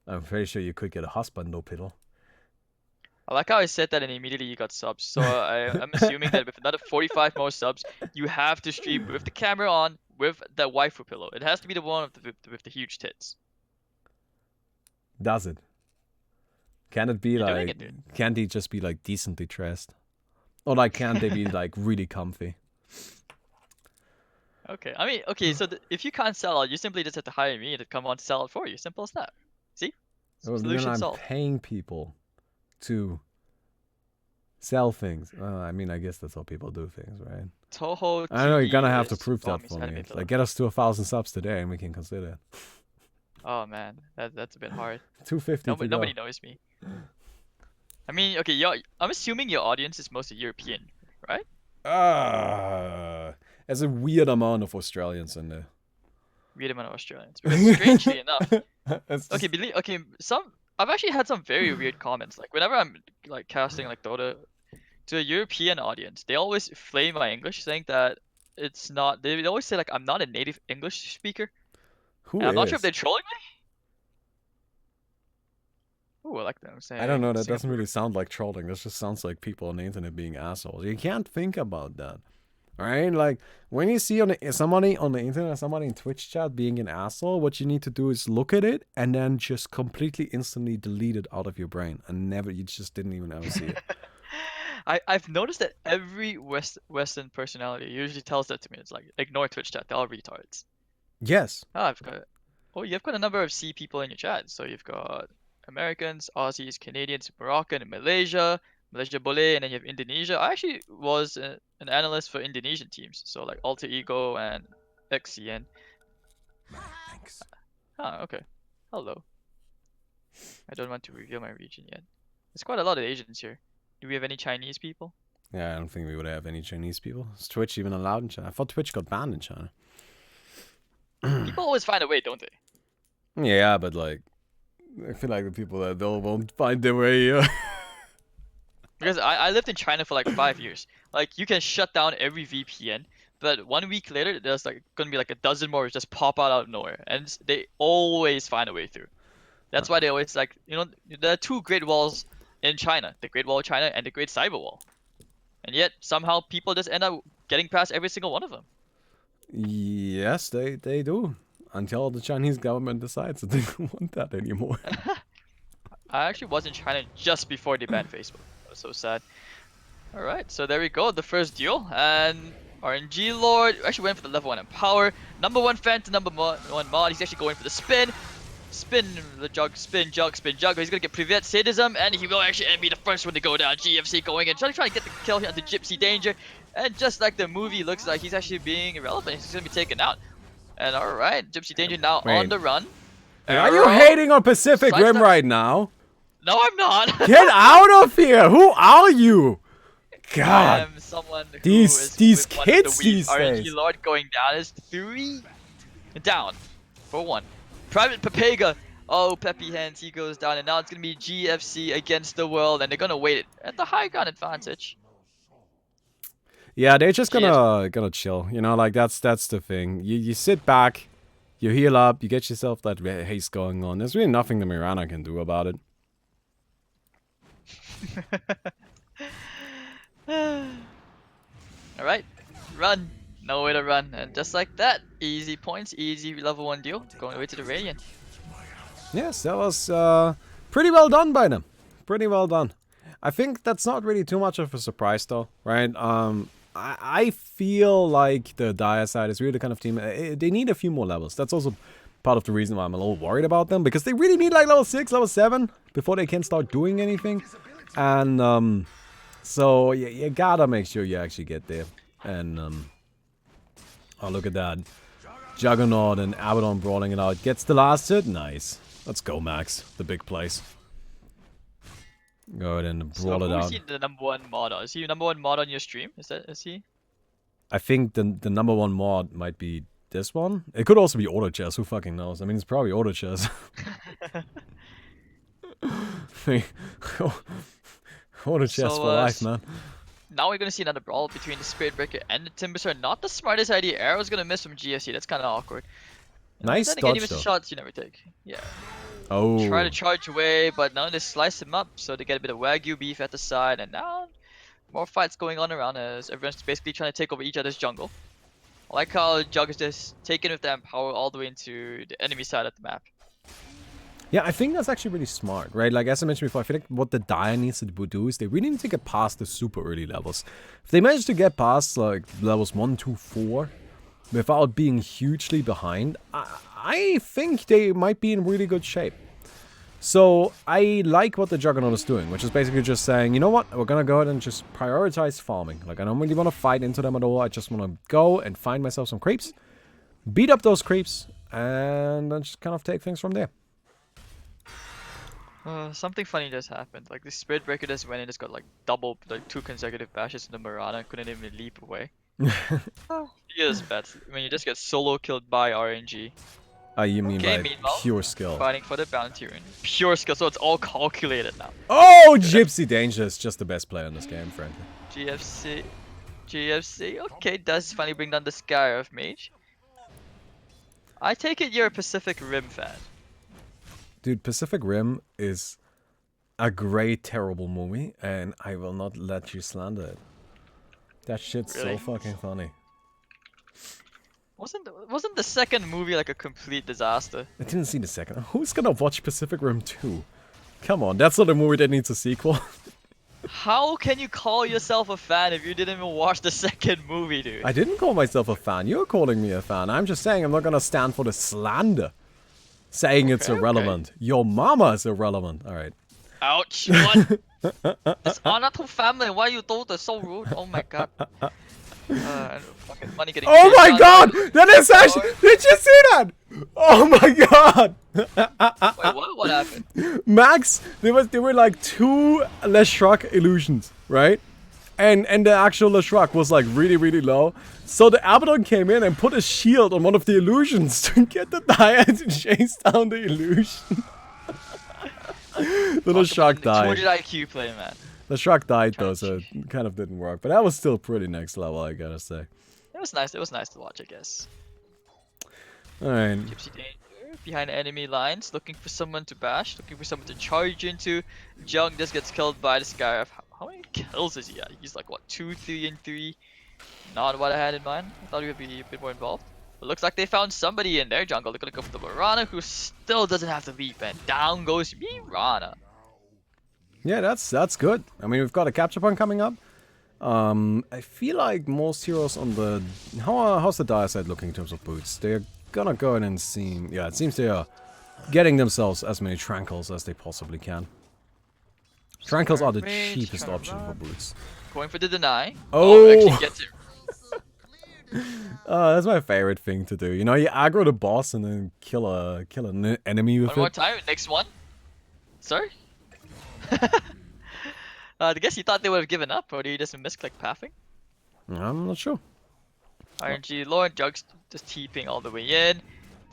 I'm pretty sure you could get a husbando pillow. I like how I said that and immediately you got subs. So I'm assuming that with another 45 more subs, you have to stream with the camera on with the waifu pillow. It has to be the one with the huge tits. Does it? Can it be You're doing like? it, dude. Can't they just be like decently dressed? Or like, can't they be like really comfy? Okay, I mean, okay, so if you can't sell out, you simply just have to hire me to come on to sell it for you. Simple as that. See? Well, then Solution I'm solved. paying people to sell things. I mean, I guess that's how people do things, right? Toho I know you're gonna TV have to is prove that Bommy's for me. anime pillow. Like, get us to 1,000 subs today, and we can consider it. Oh man, that's a bit hard. 250 to go. Nobody knows me. I mean, okay, I'm assuming your audience is mostly European, right? There's a weird amount of Australians in there. Weird amount of Australians. Because strangely enough, It's okay, I've actually had some very weird comments. Like whenever I'm like casting like Dota to a European audience, they always flame my English, saying that it's not. They always say like I'm not a native English speaker. Who And I'm not sure if is? they're trolling me. Ooh, I like them I don't saying know. That doesn't Singapore. really sound like trolling. This just sounds like people on the internet being assholes. You can't think about that. Right? Like when you see somebody on the internet, somebody in Twitch chat being an asshole, what you need to do is look at it and then just completely instantly delete it out of your brain and you just didn't even ever see it. I've noticed that every Western personality usually tells that to me. It's like ignore Twitch chat. They're all retards. Yes. You've got a number of C people in your chat. So you've got Americans, Aussies, Canadians, Moroccan, and Malaysia Boleh, and then you have Indonesia. I actually was an analyst for Indonesian teams, so like Alter Ego and XCN. Thanks. Ah, okay. Hello. I don't want to reveal my region yet. There's quite a lot of Asians here. Do we have any Chinese people? Yeah, I don't think we would have any Chinese people. Is Twitch even allowed in China? I thought Twitch got banned in China. People always find a way, don't they? Yeah, but like, I feel like the people that won't find their way here. Because I lived in China for like 5 years. Like you can shut down every VPN, but 1 week later there's like gonna be like a dozen more just pop out of nowhere, and they always find a way through. That's why they always like there are two Great Walls in China, the Great Wall of China and the Great Cyber Wall, and yet somehow people just end up getting past every single one of them. Yes, they do. Until the Chinese government decides that they don't want that anymore. I actually was in China just before they banned Facebook. That was so sad. Alright, so there we go, the first duel, and RNG Lord actually went for the level 1 Empower. Number 1 fan to number 1 mod, he's actually going for the spin. Spin the jug, spin jug, spin jug. He's gonna get Privet Sadism, and he will actually be the first one to go down. GFC going in, trying to get the kill here onto Gypsy Danger. And just like the movie looks like, he's actually being irrelevant. He's gonna be taken out. And alright, Gypsy Danger now on the run. Are you hating on Pacific Rim right now? No, I'm not. Get out of here! Who are you? I God. am someone who These is with one of kids the these RNG days. Lord going down is 3 down for 1. Private Pepega. Oh, Peppy Hands, he goes down, and now it's gonna be GFC against the world, and they're gonna wait it at the high ground advantage. Yeah, they're just gonna chill. You know, like that's the thing. You sit back, you heal up, you get yourself that haste going on. There's really nothing the Mirana can do about it. Alright, run. No way to run, and just like that, easy points, easy level 1 deal, going away to the Radiant. Yes, that was pretty well done by them. Pretty well done. I think that's not really too much of a surprise though, right? I feel like the Dire side is really the kind of team, they need a few more levels. That's also part of the reason why I'm a little worried about them, because they really need like level 6, level 7 before they can start doing anything. And so you gotta make sure you actually get there. And oh, look at that. Juggernaut and Abaddon brawling it out. Gets the last hit. Nice. Let's go, Max. The big place. Go ahead and brawl it out. So who is he the number 1 mod on? Is he number 1 mod on your stream? Is he? I think the number 1 mod might be this one. It could also be auto chess. Who fucking knows? I mean, it's probably auto chess. Auto chess for life, man. Now we're gonna see another brawl between the Spirit Breaker and the Timbersaw. Not the smartest idea. Arrow's gonna miss from GFC. That's kind of awkward. Nice then again, dodge, even though. shots you never take. Yeah. Oh. Try to charge away, but now they slice him up, so they get a bit of Wagyu beef at the side, and now more fights going on around as everyone's basically trying to take over each other's jungle. I like how Jug is just taken with that power all the way into the enemy side of the map. Yeah, I think that's actually really smart, right? Like, as I mentioned before, I feel like what the Dire needs to do is they really need to get past the super early levels. If they manage to get past, like, levels 1, 2, 4, without being hugely behind, I think they might be in really good shape. So, I like what the Juggernaut is doing, which is basically just saying, you know what, we're gonna go ahead and just prioritize farming. Like, I don't really want to fight into them at all, I just want to go and find myself some creeps, beat up those creeps, and then just kind of take things from there. Something funny just happened. Like the Spirit Breaker just went and just got like 2 consecutive bashes in the Mirana, couldn't even leap away. He is bad when you just get solo killed by RNG. You mean Okay, by meanwhile, pure skill. Fighting for the bounty rune. Pure skill, so it's all calculated now. Oh, Gypsy Danger is just the best player in this game, frankly. GFC, okay, does finally bring down the Sky of Mage. I take it you're a Pacific Rim fan. Dude, Pacific Rim is a great, terrible movie, and I will not let you slander it. That shit's Really? so fucking funny. Wasn't the second movie like a complete disaster? I didn't see the second. Who's gonna watch Pacific Rim 2? Come on, that's not a movie that needs a sequel. How can you call yourself a fan if you didn't even watch the second movie, dude? I didn't call myself a fan. You're calling me a fan. I'm just saying I'm not gonna stand for the slander. Saying it's Okay. irrelevant. Your mama is irrelevant. Alright. Ouch! What? It's honor to family. Why you told us so rude? Oh my god. And fucking money getting. Oh chased my down god! by the That is actually. door. Did you see that? Oh my god! Wait, what? What happened? Max, there were like 2 Leshruck illusions, right? And the actual Leshruck was like really low. So the Abaddon came in and put a shield on one of the illusions to get the Dyad to chase down the illusion. The Leshruck died. 200 IQ play, man. The Shrek died though, so it kind of didn't work. But that was still pretty next level, I gotta say. It was nice. It was nice to watch, I guess. Alright. Gypsy Danger behind enemy lines, looking for someone to bash, looking for someone to charge into. Jung just gets killed by the Scarab. How many kills is he at? He's like what, 2, 3, and 3. Not what I had in mind. I thought he would be a bit more involved. But looks like they found somebody in their jungle. They're gonna go for the Mirana, who still doesn't have the leap, and down goes Mirana. Yeah, that's good. I mean, we've got a capture point coming up. I feel like most heroes on the... how's the dire side looking in terms of boots? They're gonna go in and see... Yeah, it seems they are getting themselves as many Tranquils as they possibly can. Tranquils are the cheapest option for boots. Going for the deny. Oh! Actually gets it. That's my favorite thing to do. You know, you aggro the boss and then kill an enemy with One more it. time. Next one. Sorry? I guess you thought they would have given up, or did you just misclick pathing? I'm not sure. RNG low and Jugs just TPing all the way in.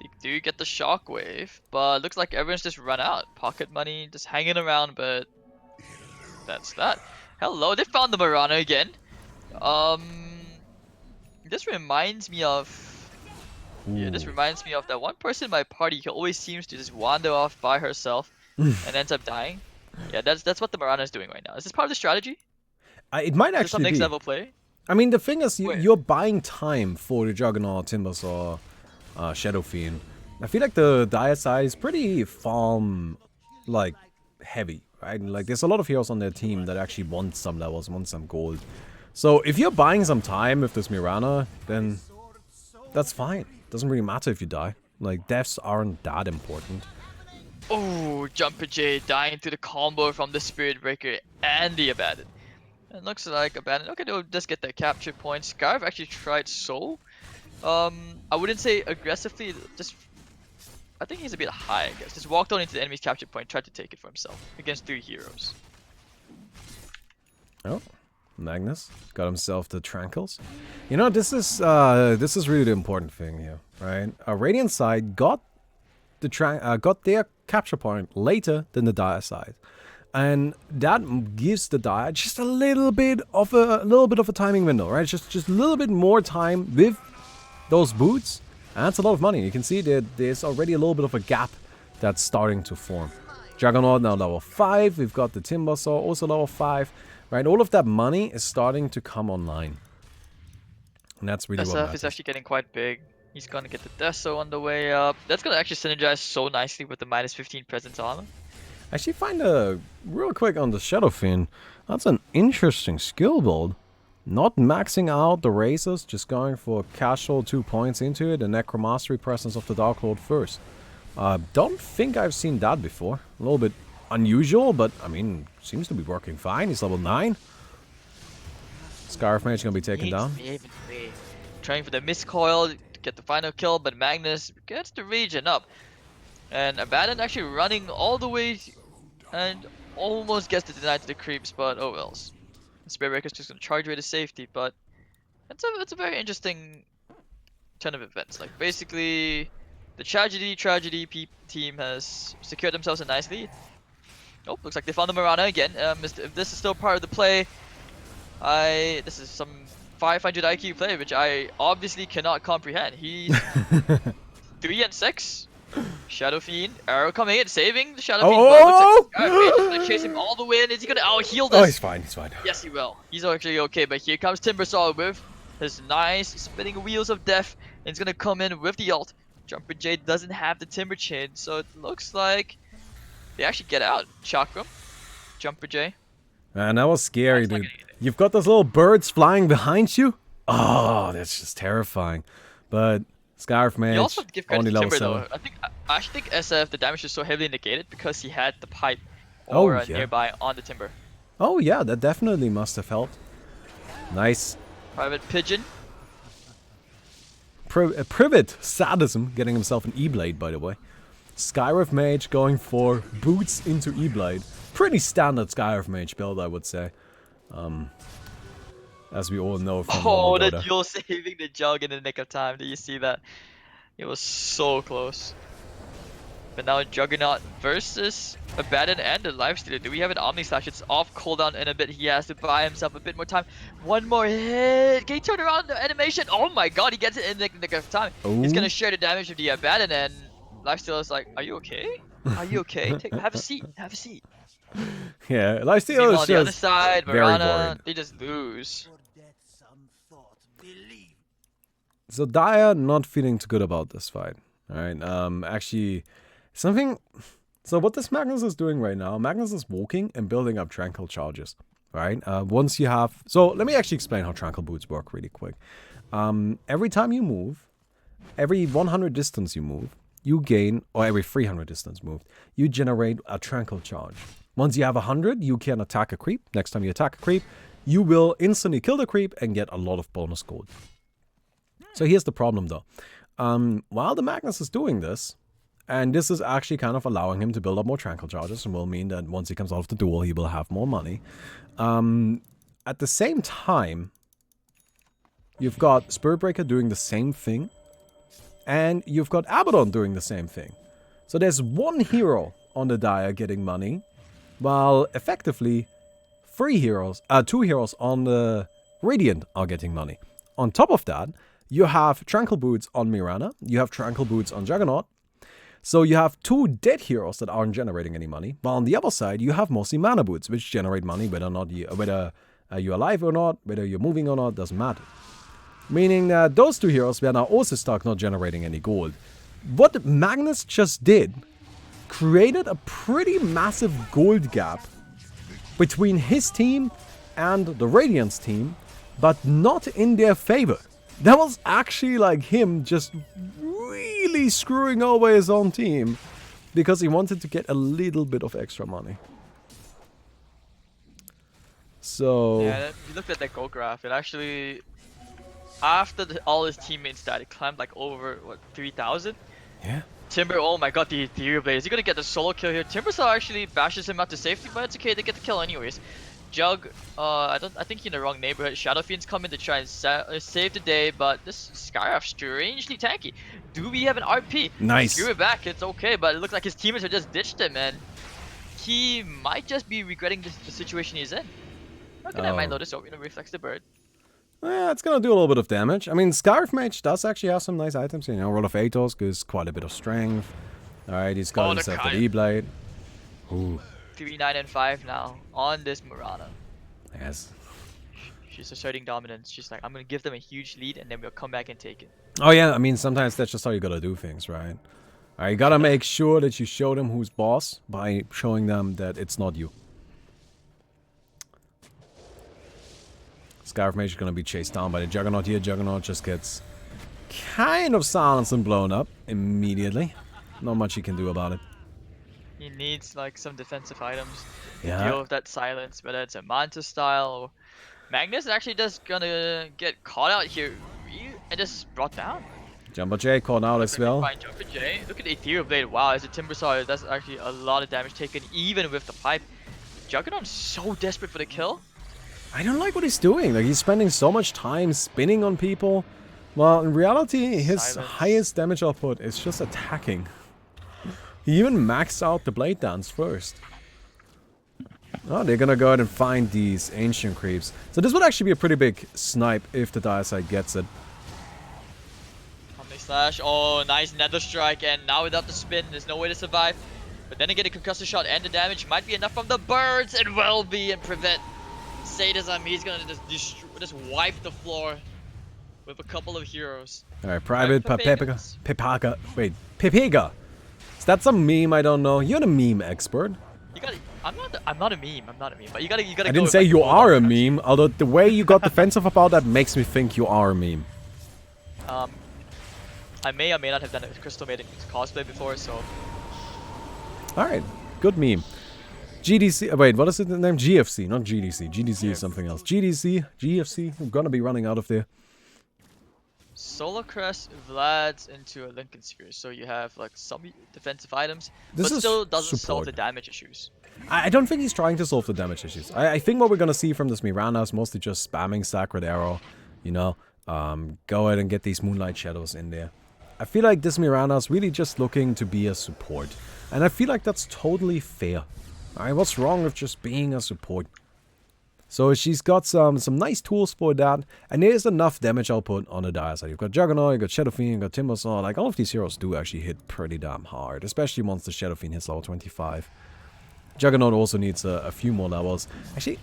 They do get the shockwave, but looks like everyone's just run out. Pocket money just hanging around, but that's that. Hello, they found the Mirana again. This reminds me of... Yeah, this Ooh. reminds me of that one person in my party who always seems to just wander off by herself and ends up dying. Yeah, that's what the Mirana is doing right now. Is this part of the strategy? It might Is this some actually next be. level play? I mean, the thing is, Wait. you're buying time for the Juggernaut, Timbersaw, Shadow Fiend. I feel like the dire side is pretty farm, like, heavy, right? Like, there's a lot of heroes on their team that actually want some levels, want some gold. So, if you're buying some time with this Mirana, then that's fine. Doesn't really matter if you die. Like, deaths aren't that important. Oh, Jumper J dying to the combo from the Spirit Breaker and the Abandon. It looks like Abandon. Okay, they'll just get their capture point. Scarf actually tried Soul. I wouldn't say aggressively, just... I think he's a bit high, I guess. Just walked on into the enemy's capture point, tried to take it for himself against 3 heroes. Oh, Magnus got himself the Tranquils. You know, this is really the important thing here, right? Radiant side got got their capture point later than the Dire side, and that gives the Dire just a little bit of a timing window, right? Just a little bit more time with those boots, and that's a lot of money. You can see that there's already a little bit of a gap that's starting to form. Juggernaut now level 5. We've got the Timbersaw also level 5. Right, all of that money is starting to come online, and that's really what SF matters. is actually getting quite big. He's gonna get the Deso on the way up. That's gonna actually synergize so nicely with the minus 15 presence armor. I actually find real quick on the Shadow Fiend, that's an interesting skill build. Not maxing out the razors, just going for casual 2 points into it, and Necromastery presence of the Dark Lord first. Don't think I've seen that before. A little bit unusual, but I mean, seems to be working fine. He's level 9. Scarf Mage gonna be taken down. Trying for the miscoil to get the final kill, but Magnus gets the region up. And Abaddon actually running all the way and almost gets the deny to the creeps, but oh wells. Spirit Breaker's just gonna charge away to safety, but it's a very interesting turn of events. Like basically, the tragedy team has secured themselves a nice lead. Oh, looks like they found the Mirana again. If this is still part of the play, this is some 500 IQ play, which I obviously cannot comprehend. He's 3 and 6. Shadow Fiend, arrow coming in, saving the Shadow Oh, Fiend, but looks like oh, Scarf Mage is gonna chase him all the way in. Is he gonna out-heal this? Oh, he's fine, he's fine. Yes, he will. He's actually okay, but here comes Timbersaw with his nice spinning wheels of death. And he's gonna come in with the ult. Jumper Jade doesn't have the Timber Chain, so it looks like they actually get out. Chakram, Jumper J. Man, that was scary, That's not dude. gonna get it. You've got those little birds flying behind you. Oh, that's just terrifying. But Scarf Mage, You also have to give credit only to level Timber 7. though. I actually think SF the damage is so heavily negated because he had the pipe Oh, or yeah. nearby on the Timber. Oh yeah, that definitely must have helped. Nice. Private Pigeon. Privet Sadism getting himself an E-Blade, by the way. Skyrif Mage going for boots into E-Blade. Pretty standard Skyrif Mage build, I would say. As we all know from Oh, normal the Dota. duel saving the jug in the nick of time. Did you see that? It was so close. But now Juggernaut versus Abaddon and the Lifestealer. Do we have an Omni Slash? It's off cooldown in a bit. He has to buy himself a bit more time. One more hit. Can he turn around the animation? Oh my god, he gets it in the nick of time. He's Ooh. gonna share the damage with the Abaddon, and Lifestealer's like, are you okay? Are you okay? Have a seat. Have a seat. Yeah, Lifestealer Meanwhile, is on the other just side, very Mirana, worried. they just lose. So Dire not feeling too good about this fight. Alright, actually, something... So what this Magnus is doing right now, Magnus is walking and building up Tranquil charges. Right? Once you have... So let me actually explain how Tranquil boots work really quick. Every time you move, every 100 distance you move, you gain... Or every 300 distance moved, you generate a Tranquil charge. Once you have 100, you can attack a creep. Next time you attack a creep, you will instantly kill the creep and get a lot of bonus gold. So here's the problem though. While the Magnus is doing this, and this is actually kind of allowing him to build up more Tranquil charges and will mean that once he comes out of the duel, he will have more money. At the same time, you've got Spiritbreaker doing the same thing, and you've got Abaddon doing the same thing. So there's one hero on the Dire getting money, while effectively two heroes on the Radiant are getting money. On top of that, you have Tranquil Boots on Mirana, you have Tranquil Boots on Juggernaut. So you have two dead heroes that aren't generating any money, while on the other side you have mostly Mana Boots, which generate money whether you're alive or not, whether you're moving or not, doesn't matter. Meaning that those two heroes were now also stuck not generating any gold. What Magnus just did created a pretty massive gold gap between his team and the Radiant's team, but not in their favor. That was actually like him just really screwing over his own team because he wanted to get a little bit of extra money. So... Yeah, if you looked at that goal graph, it actually, after all his teammates died, it climbed like over, what, 3,000? Yeah. Timber, oh my god, the Ethereal Blade. Is he gonna get the solo kill here? Timbersaw actually bashes him out to safety, but it's okay, they get the kill anyways. Jug, I think he's in the wrong neighborhood. Shadow Fiend's coming to try and save the day, but this Skyraft strangely tanky. Do we have an RP? Nice. Screw it back, it's okay, but it looks like his teammates have just ditched him, and he might just be regretting the situation he's in. Okay, I might notice, oh, reflex the bird. Yeah, it's gonna do a little bit of damage. I mean, Scarf Mage does actually have some nice items. You know, Roll of Atos gives quite a bit of strength. Alright, he's got himself the E-Blade. Ooh. 3, 9, and 5 now on this Murata. Yes. She's asserting dominance. She's like, I'm gonna give them a huge lead and then we'll come back and take it. Oh yeah, I mean, sometimes that's just how you gotta do things, right? You gotta make sure that you show them who's boss by showing them that it's not you. Scarf Mage is gonna be chased down by the Juggernaut here. Juggernaut just gets kind of silenced and blown up immediately. Not much he can do about it. He needs like some defensive items to Yeah. deal with that silence, whether it's a Manta style or Magnus is actually just gonna get caught out here and just brought down. Jumbo J caught out as well. Fine, Jumper J. Look at the Ethereal Blade. Wow, as a Timbersaw, that's actually a lot of damage taken even with the pipe. Juggernaut's so desperate for the kill. I don't like what he's doing. Like, he's spending so much time spinning on people. Well, in reality, his Silence. highest damage output is just attacking. He even maxed out the Blade Dance first. Oh, they're gonna go ahead and find these Ancient Creeps. So this would actually be a pretty big snipe if the Dire side gets it. Slash. Oh, nice Nether Strike. And now without the spin, there's no way to survive. But then again, a concussive shot and the damage might be enough from the birds. It will be and prevent Sadism. He's gonna just wipe the floor with a couple of heroes. Alright, Private Pepega. Pepega. Wait, Pepega. Is that some meme I don't know? You're the meme expert. You gotta. I'm not a meme. I'm not a meme. But you gotta. I didn't say you are a meme, although the way you got defensive about that makes me think you are a meme. I may or may not have done a Crystal Maiden cosplay before, so. Alright, good meme. GDC, wait, what is it the name? GFC, not GDC. GDC is something else. GDC, GFC, I'm gonna be running out of there. Solar Crest Vlad's into a Lincoln Sphere, so you have like some defensive items, This but is still doesn't solve support. the damage issues. I don't think he's trying to solve the damage issues. I think what we're gonna see from this Mirana is mostly just spamming Sacred Arrow, you know, go ahead and get these Moonlight Shadows in there. I feel like this Mirana is really just looking to be a support, and I feel like that's totally fair. Alright, what's wrong with just being a support? So she's got some nice tools for that, and there's enough damage output on the dire side. You've got Juggernaut, you've got Shadow Fiend, you've got Timbersaw. Like, all of these heroes do actually hit pretty damn hard, especially once the Shadow Fiend hits level 25. Juggernaut also needs a few more levels. Actually,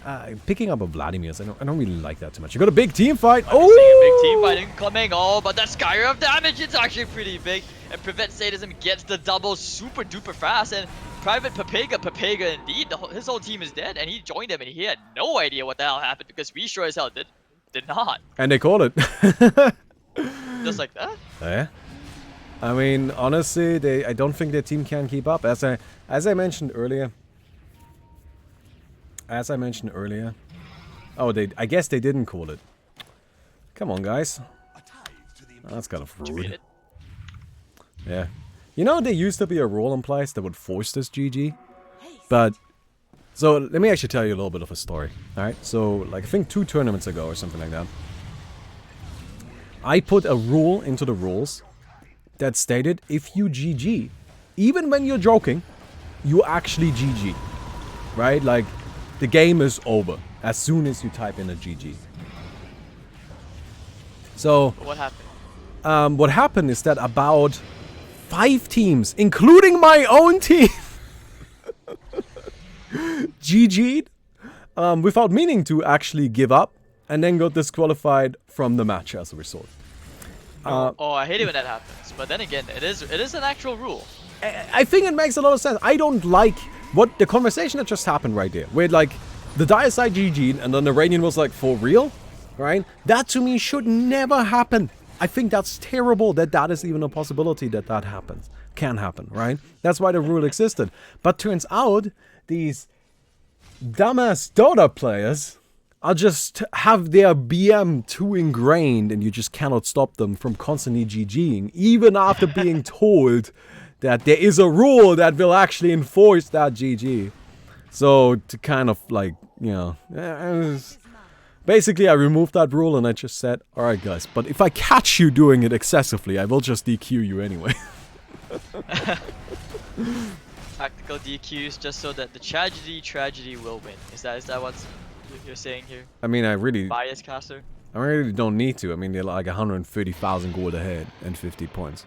picking up a Vladimir's, I don't really like that too much. You got a big team fight. Oh! A big team fight incoming. Oh, but that Skyrim of damage, it's actually pretty big. And Prevent Sadism gets the double super duper fast. And Private Pepega indeed, his whole team is dead. And he joined them and he had no idea what the hell happened because we sure as hell did not. And they call it. Just like that? Yeah. I mean, honestly, I don't think their team can keep up. As I mentioned earlier. Oh, I guess they didn't call it. Come on, guys. That's kind of rude. Yeah. You know, there used to be a rule in place that would force this GG. But, so let me actually tell you a little bit of a story. Alright, so like I think 2 tournaments ago or something like that, I put a rule into the rules that stated if you GG, even when you're joking, you actually GG. Right? Like, the game is over as soon as you type in a GG. So, But what happened? What happened is that about 5 teams, including my own team, GG'd without meaning to actually give up, and then got disqualified from the match as a result. Oh, I hate it when that happens. But then again, it is an actual rule. I think it makes a lot of sense. I don't like what the conversation that just happened right there, where like the dire side GG'd and then the Radiant was like, for real? Right? That to me should never happen. I think that's terrible that that is even a possibility that happens. Can happen, right? That's why the rule existed. But turns out these dumbass Dota players are just have their BM too ingrained and you just cannot stop them from constantly GGing, even after being told that there is a rule that will actually enforce that GG. So to kind of like, you know, basically I removed that rule and I just said, alright guys, but if I catch you doing it excessively, I will just DQ you anyway. Tactical DQs just so that the tragedy will win. Is that what you're saying here? I mean, I really don't need to. I mean, they're like 130,000 gold ahead and 50 points.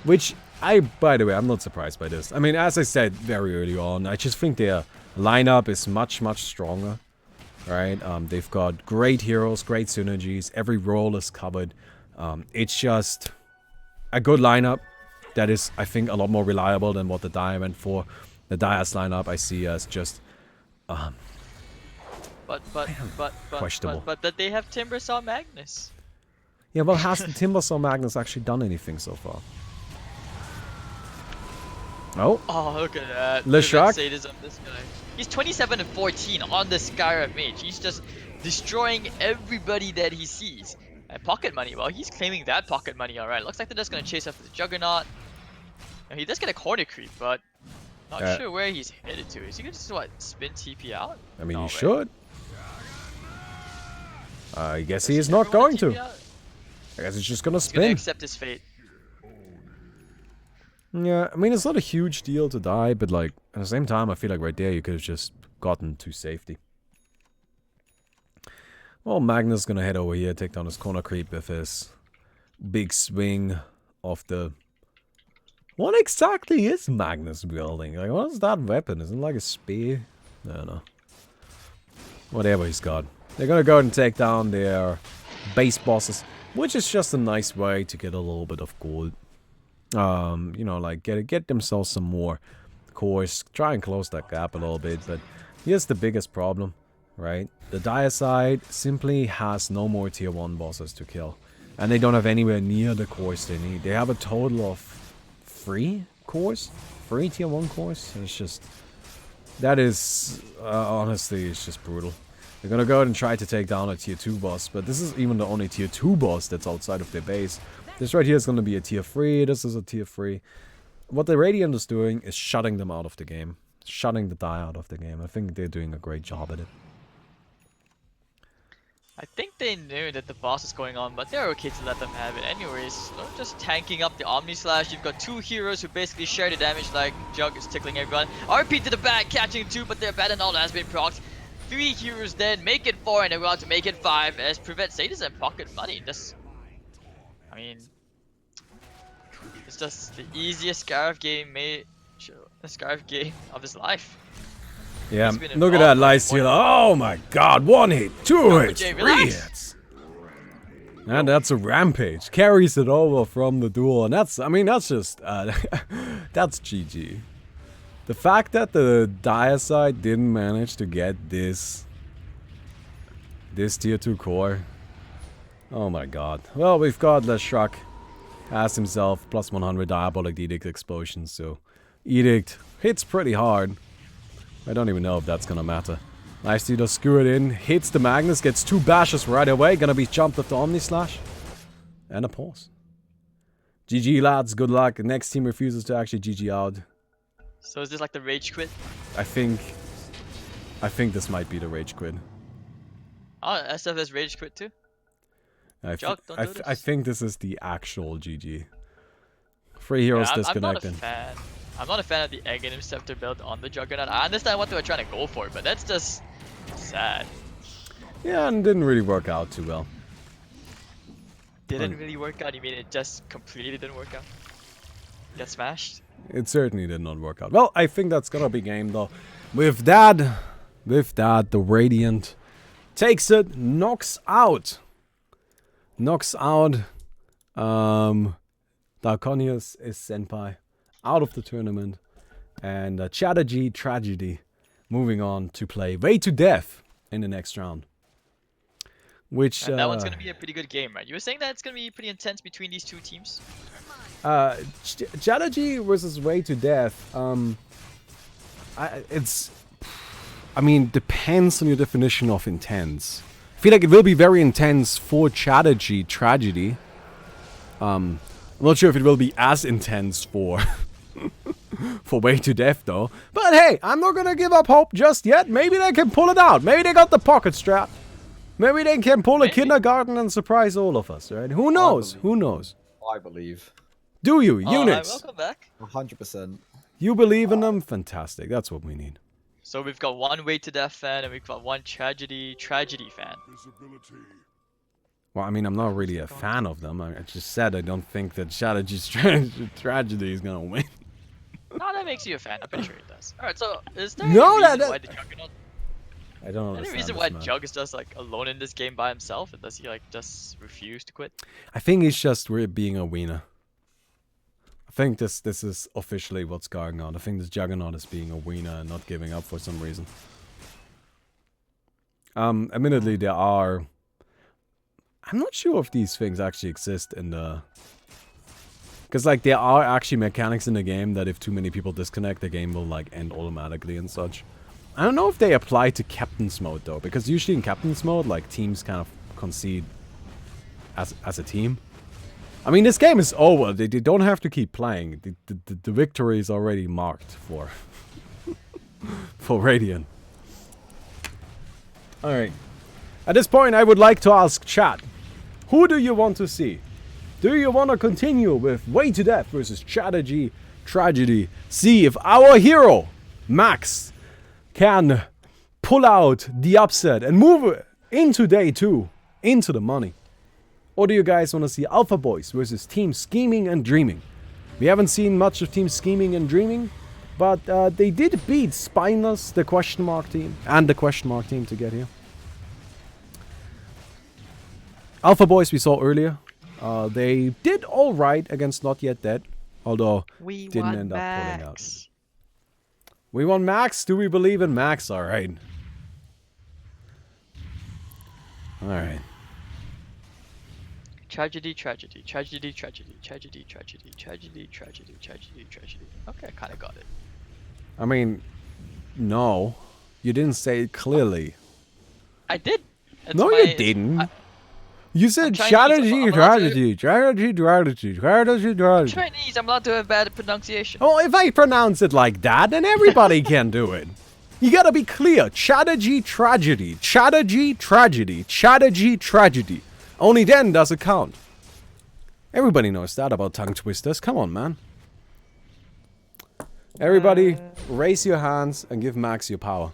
Which, by the way, I'm not surprised by this. I mean, as I said very early on, I just think their lineup is much stronger, right? They've got great heroes, great synergies, every role is covered. It's just a good lineup that is, I think, a lot more reliable than what the Dire went for. The Dire's lineup I see as just, questionable. But they have Timbersaw Magnus. Yeah, well, has the Timbersaw Magnus actually done anything so far? Oh, look at that. Leshak? Sadism, this guy. He's 27 and 14 on the Skyrim Mage. He's just destroying everybody that he sees. And pocket money, well, he's claiming that pocket money, alright. Looks like they're just gonna chase after the Juggernaut. And he does get a corner creep, but not sure where he's headed to. Is he gonna just, what, spin TP out? I mean, No he way. should. I guess he is not going to. I guess he's just gonna He's gonna spin. accept his fate. Yeah, I mean, it's not a huge deal to die, but like, at the same time, I feel like right there you could have just gotten to safety. Well, Magnus is gonna head over here, take down his corner creep with his big swing of the... What exactly is Magnus building? Like, what is that weapon? Is it like a spear? I don't know. Whatever he's got. They're gonna go and take down their base bosses, which is just a nice way to get a little bit of gold. You know, like get themselves some more cores, try and close that gap a little bit, but here's the biggest problem, right? The Diacide simply has no more tier 1 bosses to kill, and they don't have anywhere near the cores they need. They have a total of 3 cores, 3 tier 1 cores, and it's just, that is, honestly, it's just brutal. They're gonna go ahead and try to take down a tier 2 boss, but this is even the only tier 2 boss that's outside of their base. This right here is gonna be a tier 3, this is a tier 3. What the Radiant is doing is shutting them out of the game. Shutting the die out of the game. I think they're doing a great job at it. I think they knew that the boss is going on, but they're okay to let them have it anyways. They're just tanking up the Omni Slash. You've got 2 heroes who basically share the damage, like Jug is tickling everyone. RP to the back, catching 2, but their Battle Knot has been procced. 3 heroes dead, make it 4, and they're about to make it 5 as Prevent Sadis and pocket money. This, I mean, it's just the easiest Scarif game of his life. Yeah, look at that Lifestealer. Oh my god, 1 hit, 2 hits, Jay, 3 relax. hits. And that's a rampage. Carries it over from the duel, and that's, I mean, that's just, that's GG. The fact that the Diacide didn't manage to get this tier 2 core. Oh my god. Well, we've got Leshruck. Has himself plus 100 Diabolic Edict explosions, so Edict hits pretty hard. I don't even know if that's gonna matter. Lifestealer screw it in, hits the Magnus, gets 2 bashes right away, gonna be jumped with the Omni Slash. And a pause. GG lads, good luck. The next team refuses to actually GG out. So is this like the rage quit? I think this might be the rage quit. Oh, SF has rage quit too? Jug, don't do this. I think this is the actual GG. 3 heroes disconnected. I'm not a fan of the Egg and Scepter build on the Juggernaut. I understand what they were trying to go for, but that's just sad. Yeah, and didn't really work out too well. Didn't really work out? You mean it just completely didn't work out? Get smashed? It certainly did not work out. Well, I think that's gonna be game though. With that, the Radiant takes it, knocks out Darkonius is Senpai out of the tournament, and Chatterjee Tragedy moving on to play Way to Death in the next round. Which and that one's gonna be a pretty good game, right? You were saying that it's gonna be pretty intense between these 2 teams? Chatterjee versus Way to Death. I mean, depends on your definition of intense. I feel like it will be very intense for Chatterjee Tragedy. I'm not sure if it will be as intense for for Way to Death though. But hey, I'm not gonna give up hope just yet. Maybe they can pull it out. Maybe they got the pocket strap. Maybe they can pull a kindergarten and surprise all of us, right? Who knows? Who knows? I believe. Do you? Hi, Units? welcome back. 100%. You believe in them? Fantastic. That's what we need. So we've got 1 Way to Death fan and we've got 1 Tragedy fan. Well, I mean, I'm not really a fan of them. I just said I don't think that Chatterjee's Tragedy is gonna win. No, that makes you a fan. I'm pretty sure it does. Alright, so is there No, any reason why the Juggernaut... I don't Any understand. reason this, why man. Jug is just like alone in this game by himself? And does he like just refuse to quit? I think he's just being a wiener. I think this is officially what's going on. I think this Juggernaut is being a wiener and not giving up for some reason. Admittedly, there are... I'm not sure if these things actually exist in the... Because, like, there are actually mechanics in the game that if too many people disconnect, the game will, like, end automatically and such. I don't know if they apply to Captain's Mode, though. Because usually in Captain's Mode, like, teams kind of concede as a team. I mean, this game is over. They don't have to keep playing. The victory is already marked for... for Radiant. Alright. At this point, I would like to ask chat. Who do you want to see? Do you want to continue with Way to Death versus Chatterjee Tragedy? See if our hero, Max, can pull out the upset and move into day 2, into the money. Or do you guys want to see Alpha Boys versus Team Scheming and Dreaming? We haven't seen much of Team Scheming and Dreaming, but they did beat Spineless, the question mark team, and the question mark team to get here. Alpha Boys we saw earlier. They did alright against Not Yet Dead, although We didn't want end up pulling out. Max. We want Max? Do we believe in Max? Alright. Alright. Tragedy, tragedy, tragedy, tragedy, tragedy, tragedy, tragedy, tragedy, tragedy, tragedy. Okay, I kind of got it. I mean, no. You didn't say it clearly. I did. It's No, my- you it's- didn't. You said Chinese, strategy, I'm allowed to- strategy, strategy, strategy, strategy, strategy. Chinese, I'm allowed to have bad pronunciation. Oh, if I pronounce it like that, then everybody can do it. You gotta be clear. Strategy, tragedy, strategy, tragedy, strategy, tragedy. Only then does it count. Everybody knows that about tongue twisters. Come on, man. Everybody, raise your hands and give Max your power.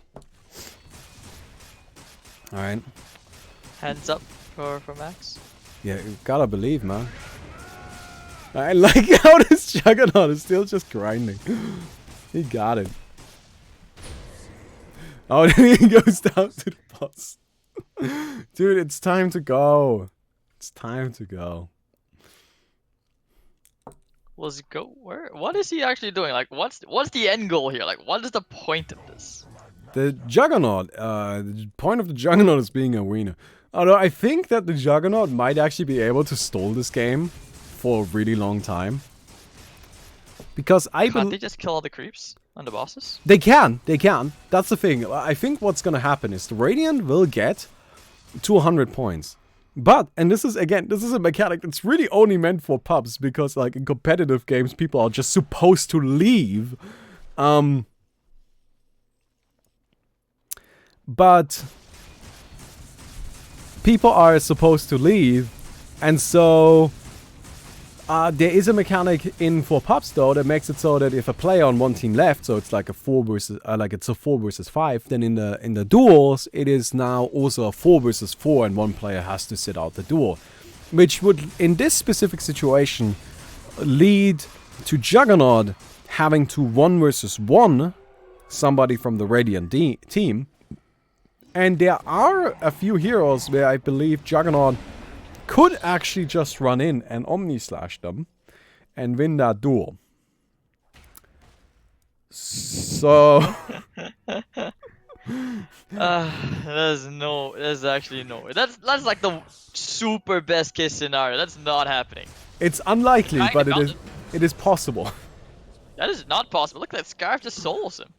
Alright. Hands up for Max. Yeah, you gotta believe, man. I like how this Juggernaut is still just grinding. He got it. Oh, then he goes down to the boss. Dude, it's time to go. It's time to go. Let's go. Where? What is he actually doing? Like, what's the end goal here? Like, what is the point of this? The Juggernaut, the point of the Juggernaut is being a winner. Although I think that the Juggernaut might actually be able to stall this game for a really long time. Because I Can't believe... they just kill all the creeps on the bosses? They can. That's the thing. I think what's gonna happen is the Radiant will get 200 points. But, and this is a mechanic that's really only meant for pubs, because like in competitive games, people are just supposed to leave. But people are supposed to leave, and so there is a mechanic in for pubs though that makes it so that if a player on one team left, so it's like a 4 versus 5, then in the duels it is now also a 4 versus 4, and one player has to sit out the duel, which would in this specific situation lead to Juggernaut having to 1 versus 1 somebody from the Radiant team. And there are a few heroes where I believe Juggernaut could actually just run in and Omni-slash them and win that duel. So... There's actually no way. That's like the super best case scenario. That's not happening. It's unlikely, Kinda but got it is possible. That is not possible. Look, that Scarf just souls him.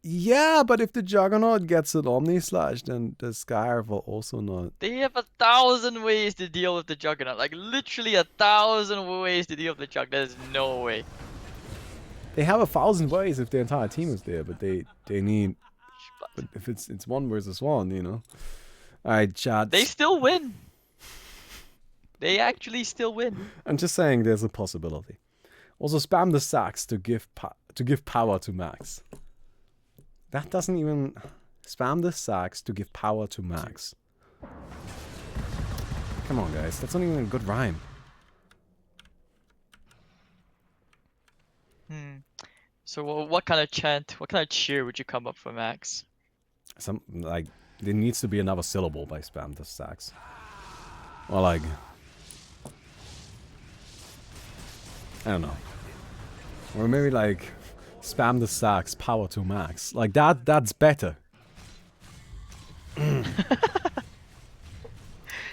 Yeah, but if the Juggernaut gets an Omni-slash, then the Skyr will also not. They have 1,000 ways to deal with the Juggernaut. Like, literally 1,000 ways to deal with the Jug. There's no way. They have 1,000 ways if the entire team is there, but they need... But if it's 1 versus 1, you know. Alright, chat. They still win. They actually still win. I'm just saying there's a possibility. Also, spam the sacks to give power to Max. That doesn't even... Spam the sacks to give power to Max. Come on, guys. That's not even a good rhyme. So what kind of chant, what kind of cheer would you come up for Max? Some, like, there needs to be another syllable by spam the sacks. Or like... I don't know. Or maybe like... Spam the sacks, power to Max. Like that's better.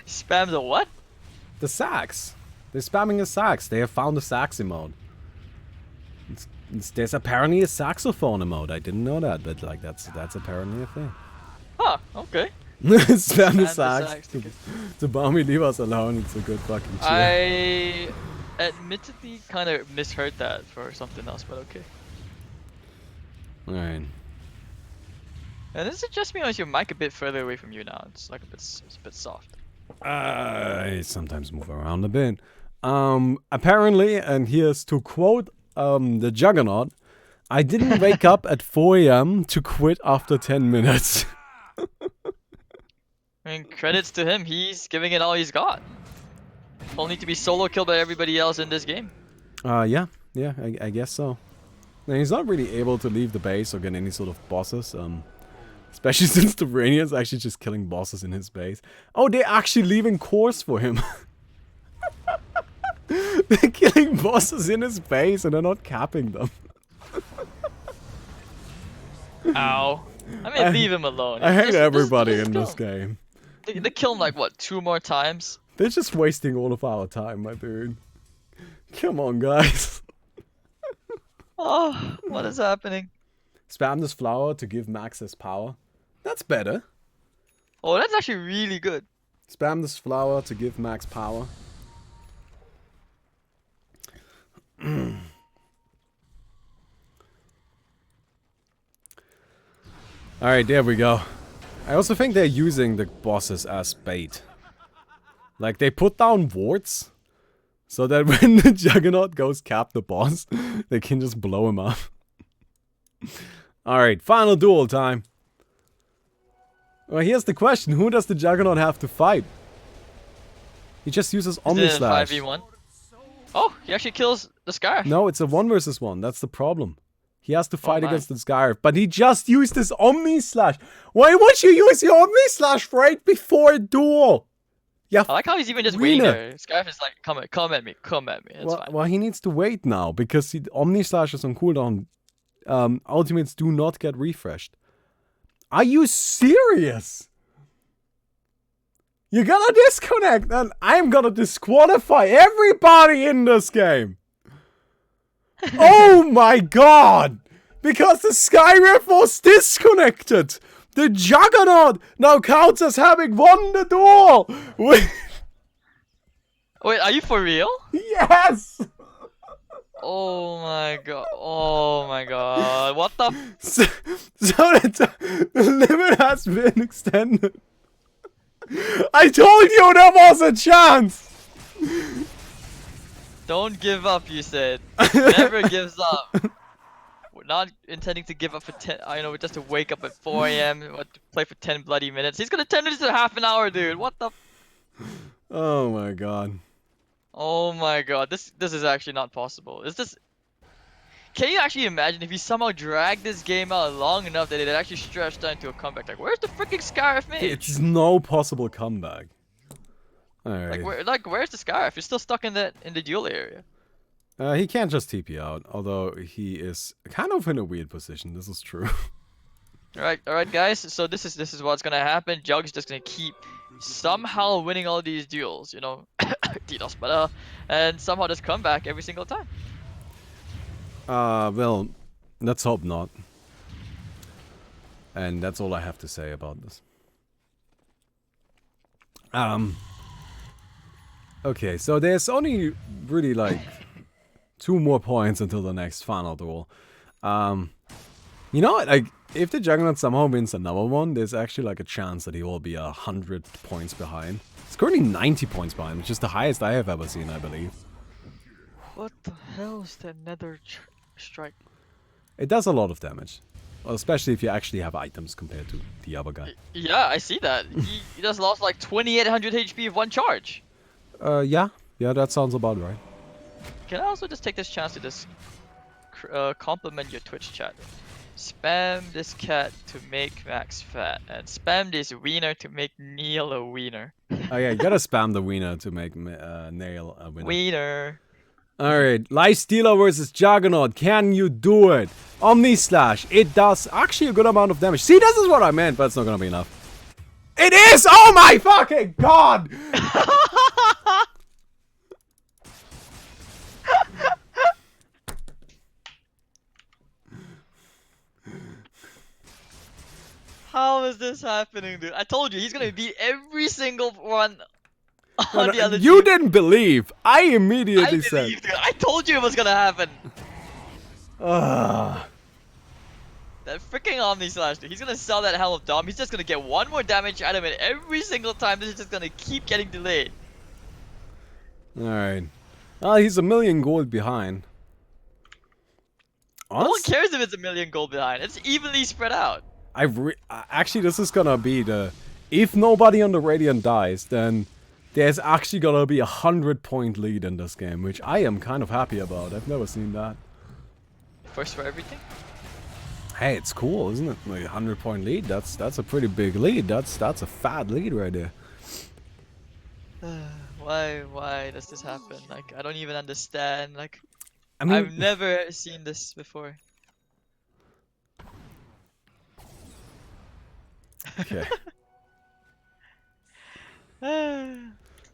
Spam the what? The sacks. They're spamming the sacks. They have found the sax emote. There's apparently a saxophone emote. I didn't know that, but like that's apparently a thing. Huh, okay. Spam the the sax sax to Balmy, leave us alone. It's a good fucking cheer. I admittedly kind of misheard that for something else, but okay. Alright. And is it just me or is your mic a bit further away from you now? It's like it's a bit soft. I sometimes move around a bit. Apparently, and here's to quote the Juggernaut, I didn't wake up at 4 AM to quit after 10 minutes. I mean, credits to him. He's giving it all he's got. Only to be solo killed by everybody else in this game. Yeah, I guess so. And he's not really able to leave the base or get any sort of bosses. Especially since the Brainia's actually just killing bosses in his base. Oh, they're actually leaving cores for him. They're killing bosses in his base and they're not capping them. Ow. I mean, leave him alone. I hate Just everybody in kill this him. game. They kill him like, what, 2 more times? They're just wasting all of our time, my dude. Come on, guys. Oh, what is happening? Spam this flower to give Max his power. That's better. Oh, that's actually really good. Spam this flower to give Max power. Alright, there we go. I also think they're using the bosses as bait. Like, they put down wards, so that when the Juggernaut goes cap the boss, they can just blow him up. Alright, final duel time. Well, here's the question. Who does the Juggernaut have to fight? He just uses Omni Is it a Slash. 5v1? Oh, he actually kills the Scarf. No, it's a 1 versus 1. That's the problem. He has to fight my. against the Scarf, but he just used his Omni Slash. Why would you use your Omni Slash right before a duel? Yeah. I like how he's even just waiting Wiener. there. Scarf is like, come at me. It's Well, fine. well, he needs to wait now because the Omni Slash is on cooldown. Ultimates do not get refreshed. Are you serious? You're gonna disconnect and I'm gonna disqualify everybody in this game. Oh my god! Because the Skyrift was disconnected! The Juggernaut now counts as having won the duel! Wait, are you for real? Yes! Oh my god. Oh my god. What the So the limit has been extended. I told you there was a chance! Don't give up, you said. Never gives up. We're not intending to give up for 10, just to wake up at 4 AM, to play for 10 bloody minutes. He's gonna turn this into half an hour, dude. What the Oh my god. Oh my god, this is actually not possible. Is this... Can you actually imagine if you somehow drag this game out long enough that it actually stretched out into a comeback? Like, where's the freaking Scarf Mage? It's no possible comeback. Alright. Where's the Scarf? He's still stuck in the duel area. He can't just TP out, although he is kind of in a weird position. This is true. Alright, guys. So this is what's gonna happen. Jug's just gonna keep somehow winning all these duels, DDoS, but and somehow just come back every single time. Well, let's hope not. And that's all I have to say about this. Okay, so there's only really like 2 more points until the next final duel. You know what? Like, if the Juggernaut somehow wins another one, there's actually like a chance that he will be 100 points behind. It's currently 90 points behind, which is the highest I have ever seen, I believe. What the hell is that nether strike? It does a lot of damage. Well, especially if you actually have items compared to the other guy. Yeah, I see that. He just lost like 2800 HP of 1 charge. Yeah, that sounds about right. Can I also just take this chance to just compliment your Twitch chat? Spam this cat to make Max fat, and spam this wiener to make Neil a wiener. Oh yeah, you gotta spam the wiener to make Nail a winner. Wiener. Alright, Lifestealer versus Juggernaut. Can you do it? Omni Slash. It does actually a good amount of damage. See, this is what I meant, but it's not gonna be enough. It is! Oh my fucking god! How is this happening, dude? I told you, he's gonna beat every single one on the other You team. didn't believe. I immediately I said. believed it. I told you it was gonna happen. Ah. That freaking Omni Slash, dude. He's gonna sell that Helm of Dom. He's just gonna get 1 more damage out of it every single time. This is just gonna keep getting delayed. Alright. Well, he's a million gold behind. No one Honest- cares if it's a million gold behind. It's evenly spread out. actually, this is gonna be the... If nobody on the Radiant dies, then There's actually gonna be a 100-point lead in this game, which I am kind of happy about. I've never seen that. First for everything? Hey, it's cool, isn't it? Like 100-point lead. That's a pretty big lead. That's a fat lead right there. Why does this happen? Like, I don't even understand. Like, I mean, I've never seen this before. okay.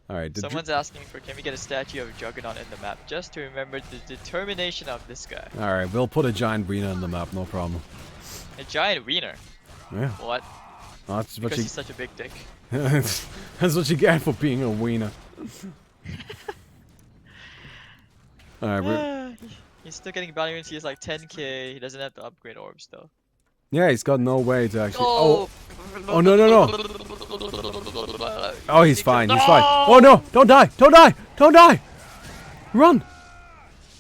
All right. Someone's asking for, can we get a statue of Juggernaut in the map just to remember the determination of this guy? All right, we'll put a giant wiener on the map, no problem. A giant wiener. Yeah. What? That's what Because you. he's such a big dick. That's what you get for being a wiener. All right, He's still getting bounty runes. He has like 10k. He doesn't have to upgrade orbs though. yeah, he's got no way to actually. Oh, Oh no no no! Oh, he's fine. He's fine. Oh no! Don't die! Don't die! Don't die! Run!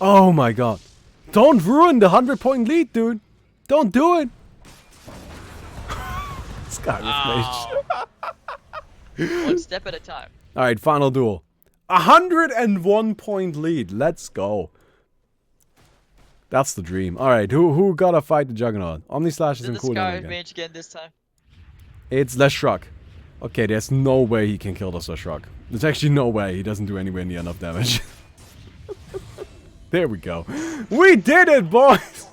Oh my god! Don't ruin the 100-point lead, dude! Don't do it! This guy was One step at a time. All right, final duel. 101-point lead. Let's go. That's the dream. All right, who gotta fight the Juggernaut? Omni Slash is Did in this cooldown guy again. mage again this time? It's Leshruck. Okay, there's no way he can kill the Leshruck. There's actually no way he doesn't do anywhere near enough damage. There we go. We did it, boys!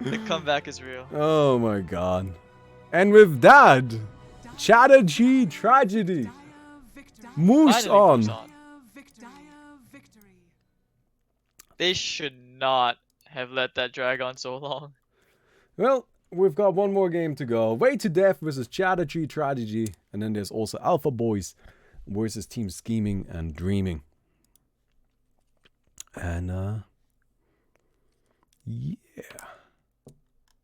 The comeback is real. Oh my god. And with that, Chatterjee Tragedy Dire victory. moves Finally on. moves on. Dire victory. They should not have let that drag on so long. Well, we've got one more game to go. Way to Death versus Chatterjee Tragedy. And then there's also Alpha Boys versus Team Scheming and Dreaming. And, yeah.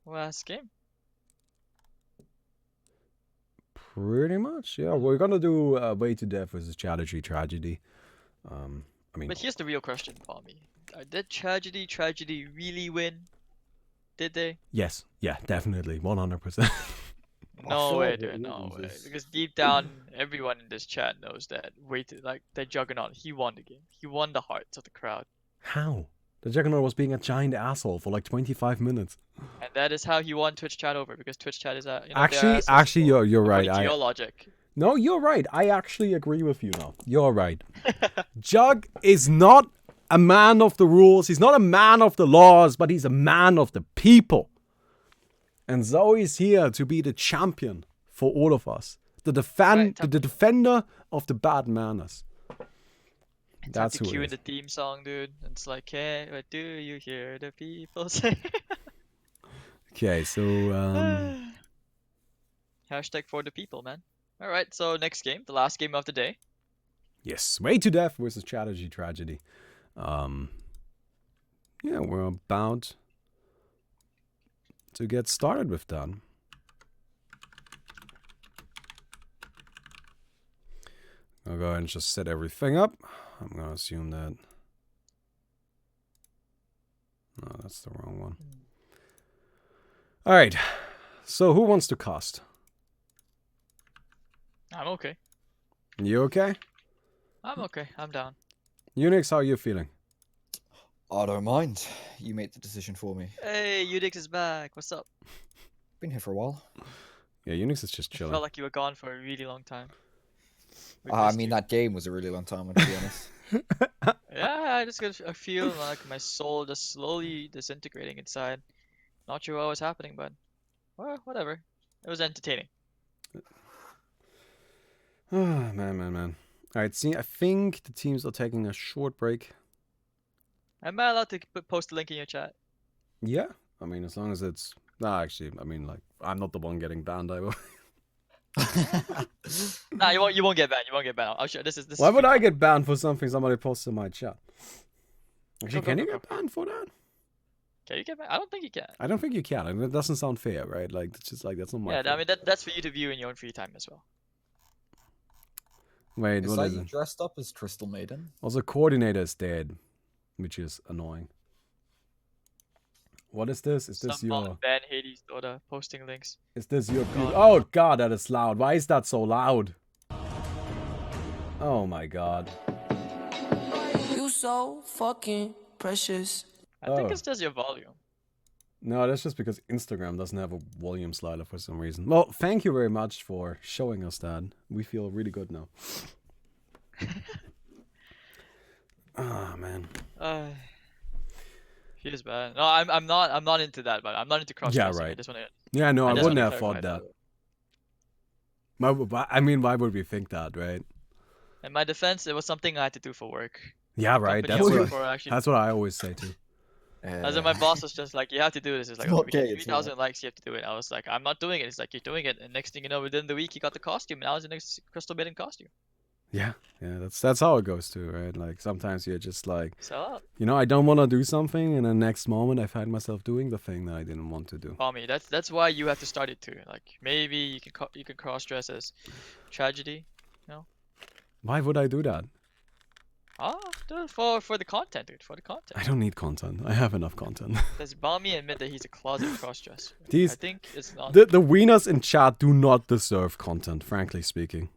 Last game. Pretty much, yeah. We're gonna do Way to Death versus Chatterjee Tragedy. I mean, But here's the real question for me. Did Tragedy really win? Did they? yes, yeah, definitely, 100%. No feel way, like it dude, no way. loses. Because deep down, everyone in this chat knows that that Juggernaut, he won the game. He won the hearts of the crowd. How? The Juggernaut was being a giant asshole for like 25 minutes. And that is how he won Twitch chat over, because Twitch chat is they're Actually, assholes, you're right. according to your logic. No, you're right. I actually agree with you now. You're right. Jug is not a man of the rules. He's not a man of the laws, but he's a man of the people. And Zoe's here to be the champion for all of us. The defender of the bad manners. That's That's the who cue it in is. the theme song, dude. It's like, hey, what do you hear the people say? Okay, so Hashtag for the people, man. Alright, so next game, the last game of the day. yes, Way to Death versus Chatterjee Tragedy. Yeah, we're about to get started with that. I'll go ahead and just set everything up. I'm gonna assume that. No, that's the wrong one. All right. So who wants to cast? I'm okay. You okay? I'm okay. I'm down. Unix, how are you feeling? I don't mind. You made the decision for me. Hey, Udix is back. What's up? Been here for a while. Yeah, Unix is just I chilling. felt like you were gone for a really long time. We I missed mean, you. that game was a really long time, to be honest. Yeah, I just got a feel like my soul just slowly disintegrating inside. Not sure what was happening, but well, whatever. It was entertaining. Man. All right, see, I think the teams are taking a short break. Am I allowed to post a link in your chat? Yeah, I mean, as long as it's... Nah, actually, I mean, like, I'm not the one getting banned, I will. Nah, you won't get banned. You won't get banned. I'll show. This is Why would free I content. get banned for something somebody posted in my chat? Actually, Go, can go, you go, get banned for that? Can you get banned? I don't think you can. I don't think you can. I mean, it doesn't sound fair, right? Like, it's just like, that's not my Yeah, I fault. mean that's for you to view in your own free time as well. Wait, Is what that is you it? dressed up as Crystal Maiden? Also, coordinator is dead, which is annoying. What is this? Is this Someone your... ban Hades' daughter posting links. Is this your... God. Oh, God, that is loud. Why is that so loud? Oh my god. You so fucking precious. I think Oh. it's just your volume. No, that's just because Instagram doesn't have a volume slider for some reason. Well, thank you very much for showing us that. We feel really good now. Ah, man. Feels bad. No, I'm not into that, but I'm not into cross Yeah, dressing. right. I just want to. Yeah, no, I just wouldn't wanna have clarify thought that. I mean, why would we think that, right? In my defense, it was something I had to do for work. Yeah, The right. company I That's work what, for actually. that's what I always say too. As in, my boss was just like, "You have to do this." It's like, It's "Okay, not we gay, get it's 3,000 likes. You have to do it." I was like, "I'm not doing it." It's like, "You're doing it." And next thing you know, within the week, he got the costume, and I was in a crystal maiden costume. Yeah, that's how it goes too, right? Like sometimes you're just like, So, I don't want to do something, and the next moment I find myself doing the thing that I didn't want to do. Tommy, that's why you have to start it too. Like maybe you can cross dress as tragedy. Why would I do that? Dude, for the content, dude. For the content. I don't need content. I have enough content. Does Balmy admit that he's a closet crossdresser? I These think it's not. the wieners in chat do not deserve content, frankly speaking.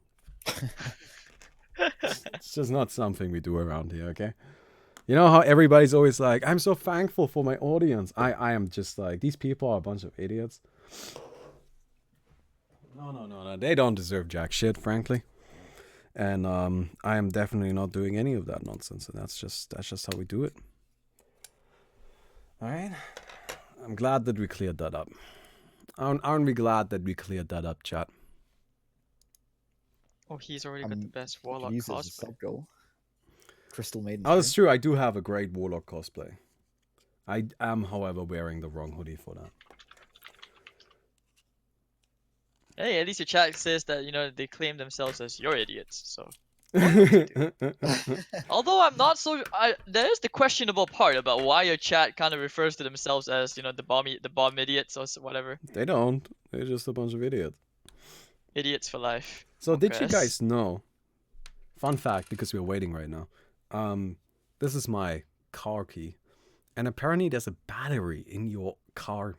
It's just not something we do around here, okay? You know how everybody's always like, I'm so thankful for my audience. I am just like, these people are a bunch of idiots. No. They don't deserve jack shit, frankly. And I am definitely not doing any of that nonsense. And that's just how we do it. All right? I'm glad that we cleared that up. Aren't we glad that we cleared that up, chat? Oh, he's already got the best warlock Use it as a cosplay. sub goal. Crystal Maiden. Oh, that's true. I do have a great warlock cosplay. I am, however, wearing the wrong hoodie for that. Hey, at least your chat says that they claim themselves as your idiots. So, although I'm not so, there is the questionable part about why your chat kind of refers to themselves as the bomb idiots or whatever. They don't. They're just a bunch of idiots. Idiots for life. So did you Yes. guys know? Fun fact, because we're waiting right now. This is my car key, and apparently there's a battery in your car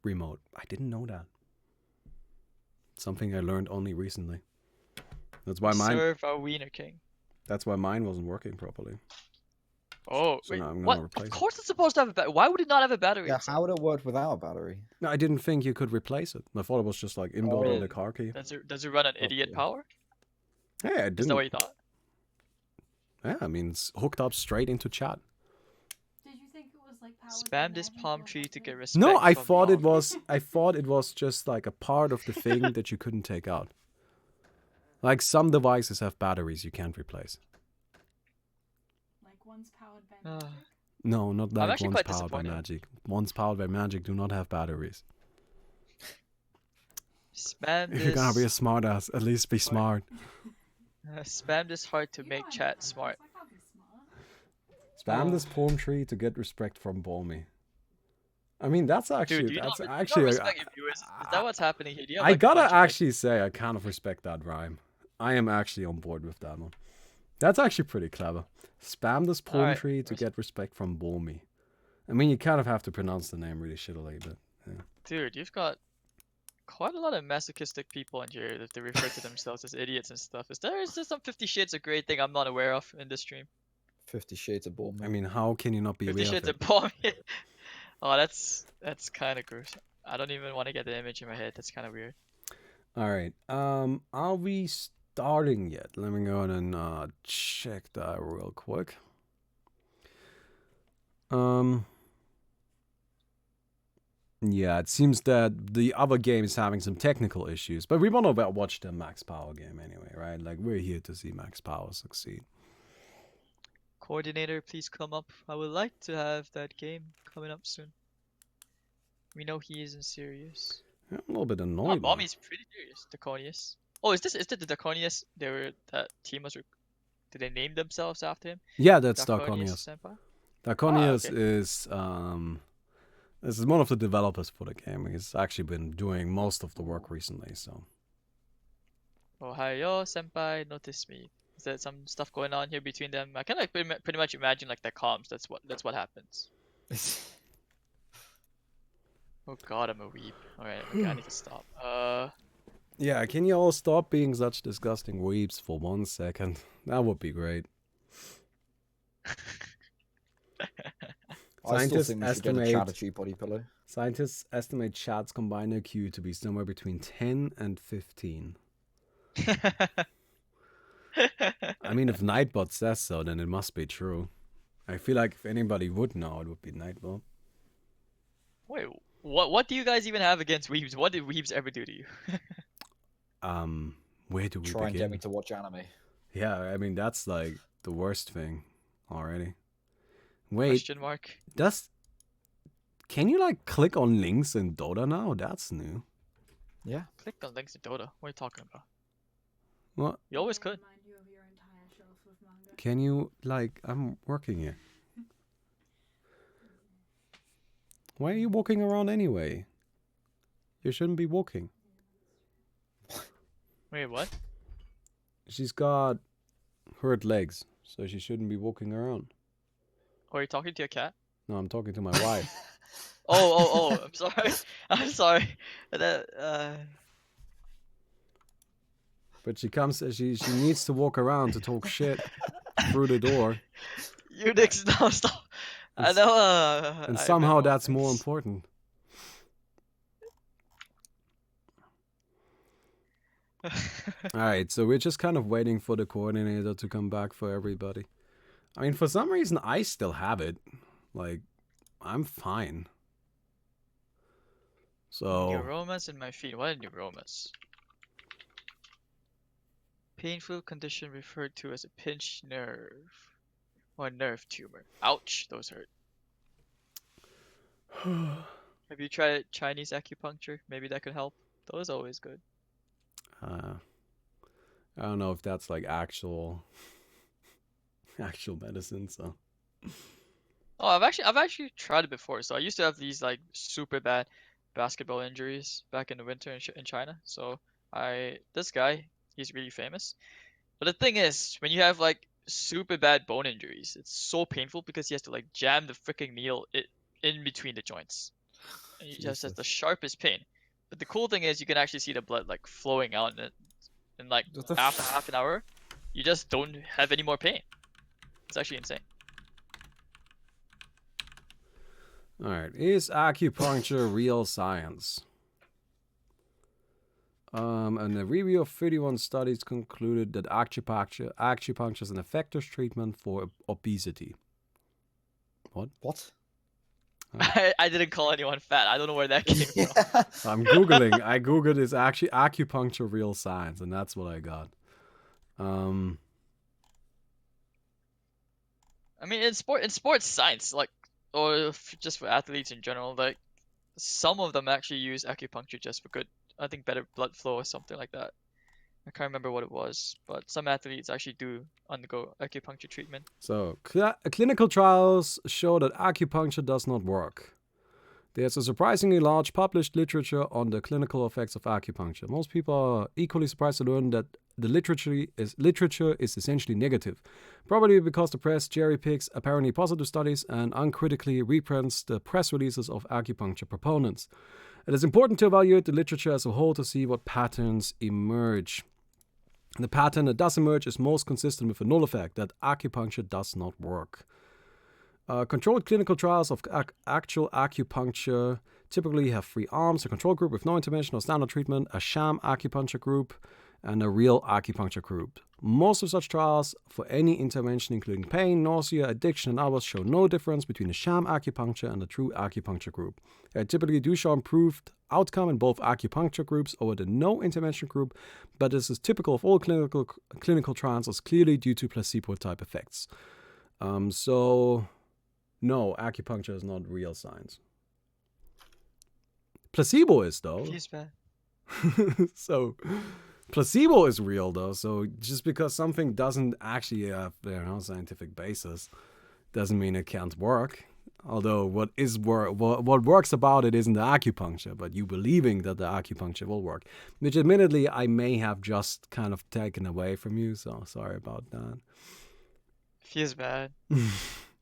remote. I didn't know that. Something I learned only recently. That's why mine. Serve our Wiener King. That's why mine wasn't working properly. Oh, So wait, now I'm gonna what? replace Of it. course it's supposed to have a battery. Why would it not have a battery? Yeah, inside? how would it work without a battery? No, I didn't think you could replace it. I thought it was just like inbuilt in the car key. Does it run on idiot yeah. power? Yeah, I Is that didn't. what you thought? Yeah, I mean, it's hooked up straight into chat. Did you think it was like powered Spam by this magic palm or tree to something? get respect. No, I from thought it Balmy. was. I thought it was just like a part of the thing that you couldn't take out. Like some devices have batteries you can't replace. Like one's powered by Ah. magic. No, not I'm like actually one's quite powered by disappointed. magic. One's powered by magic do not have batteries. Spam If you're gonna be a this. smartass, at least be smart. Spam this hard to You make know I'm chat clever, smart. so I can't be smart. Spam this palm tree to get respect from Balmy. I mean, that's actually Dude, do you that's not, actually. you not respect your viewers? Is that what's happening here? Do you have, I like, a gotta bunch of, like- actually say, I kind of respect that rhyme. I am actually on board with that one. That's actually pretty clever. Spam this palm Alright, tree to res- get respect from Balmy. I mean, you kind of have to pronounce the name really shittily, but yeah. Dude, you've got quite a lot of masochistic people in here that they refer to themselves as idiots and stuff. Is there some 50 Shades of Grey thing I'm not aware of in this stream? 50 Shades of Bournemouth. I mean, how can you not be 50 aware of Shades it? of Balmy. Oh, that's kind of gross. I don't even want to get the image in my head. That's kind of weird. All right. Are we starting yet? Let me go ahead and check that real quick. Yeah, it seems that the other game is having some technical issues, but we want to watch the Max Power game anyway, right? Like, we're here to see Max Power succeed. Coordinator, please come up. I would like to have that game coming up soon. We know he isn't serious. Yeah, I'm a little bit Oh, annoyed. now. Balmy's pretty serious. Draconius. Oh, is it the Draconius? That team was. Did they name themselves after him? Yeah, that's Darkonius. Senpai? Darkonius okay. is this is one of the developers for the game. He's actually been doing most of the work recently, so. Ohio senpai, notice me. Is there some stuff going on here between them? I can like pretty much imagine like their comms. That's what happens. Oh god, I'm a weeb. Alright, okay, I need to stop. Yeah, can you all stop being such disgusting weeps for 1 second? That would be great. I still Scientists think we should get a estimate Chatterjee body pillow. Scientists estimate Chad's combined IQ to be somewhere between 10 and 15. I mean, if Nightbot says so, then it must be true. I feel like if anybody would know, it would be Nightbot. Wait, what do you guys even have against Weebs? What did Weebs ever do to you? Where do we Try and get me begin? to watch anime. Yeah, I mean, that's like the worst thing already. Wait, Question mark. can you like click on links in Dota now? That's new. Yeah. Click on links to Dota. What are you talking about? What? You always could. Remind you of your entire shelf of manga. Can you like? I'm working here. Why are you walking around anyway? You shouldn't be walking. Wait, what? She's got hurt legs, so she shouldn't be walking around. Oh, are you talking to a cat? No, I'm talking to my wife. Oh, I'm sorry. I'm sorry. But she comes, she needs to walk around to talk shit through the door. Unix, no, stop. I It's- know, And I somehow know that's more things. important. Alright, so we're just kind of waiting for the coordinator to come back for everybody. I mean, for some reason, I still have it. Like, I'm fine. So, Neuromas in my feet. What are neuromas? Painful condition referred to as a pinched nerve or nerve tumor. Ouch, those hurt. Have you tried Chinese acupuncture? Maybe that could help. Those are always good. I don't know if that's like actual medicine, so. Oh, I've actually tried it before. So I used to have these like super bad basketball injuries back in the winter in China. So this guy, he's really famous. But the thing is, when you have like super bad bone injuries, it's so painful because he has to like jam the freaking needle in between the joints. And he just has the Jesus. sharpest pain. But the cool thing is you can actually see the blood like flowing out in like What the after half an hour, you just don't have any more pain. It's actually insane. Alright, is acupuncture real science? And a review of 31 studies concluded that acupuncture is an effective treatment for obesity. What? What? I didn't call anyone fat. I don't know where that came from. I'm Googling. I Googled is actually acupuncture real science, and that's what I got. I mean, in sports science, like, or just for athletes in general, like, some of them actually use acupuncture just for good. I think better blood flow or something like that. I can't remember what it was, but some athletes actually do undergo acupuncture treatment. So, clinical trials show that acupuncture does not work. There's a surprisingly large published literature on the clinical effects of acupuncture. Most people are equally surprised to learn that the literature is essentially negative, probably because the press cherry picks apparently positive studies and uncritically reprints the press releases of acupuncture proponents. It is important to evaluate the literature as a whole to see what patterns emerge. The pattern that does emerge is most consistent with the null effect, that acupuncture does not work. Controlled clinical trials of actual acupuncture typically have 3 arms: a control group with no intervention or standard treatment, a sham acupuncture group, and a real acupuncture group. Most of such trials for any intervention, including pain, nausea, addiction, and others, show no difference between the sham acupuncture and the true acupuncture group. They typically do show improved outcome in both acupuncture groups over the no intervention group, but this is typical of all clinical trials, as clearly due to placebo type effects. So no, acupuncture is not real science. Placebo is, though. Feels bad. So placebo is real, though. So just because something doesn't actually have scientific basis doesn't mean it can't work. Although what works about it isn't the acupuncture, but you believing that the acupuncture will work, which admittedly I may have just kind of taken away from you. So sorry about that. Feels bad.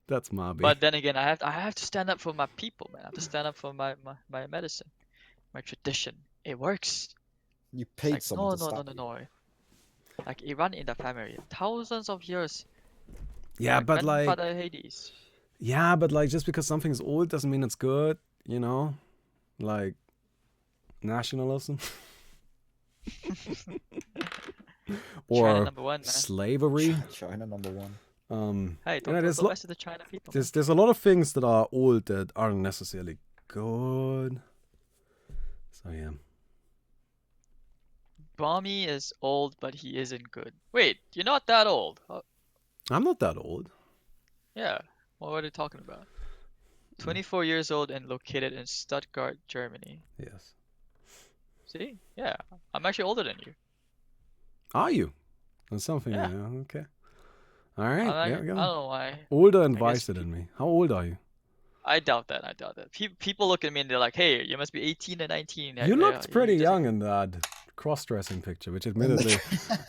That's Mabi. But then again, I have to stand up for my people, man. I have to stand up for my medicine, my tradition. It works. You It's paid like, someone no, to no, no, stab no, you. no. Like Iran in the family, thousands of years. Yeah, Like but like, grandfather Hades. yeah, but like, just because something's old doesn't mean it's good. You know, like nationalism China or #1, man. slavery. China #1. Hey, You know, don't mess with the China people, man. there's a lot of things that are old that aren't necessarily good. So yeah. Bami is old, but he isn't good. Wait, you're not that old. I'm not that old. Yeah, what were they talking about? 24 years old and located in Stuttgart, Germany. Yes. See? Yeah, I'm actually older than you. Are you? That's something. Yeah. Okay. All right. I There we don't go. know why. Older and I guess wiser than me. How old are you? I doubt that. People look at me and they're like, "Hey, you must be 18 or 19." You looked pretty just- young in that cross-dressing picture, which admittedly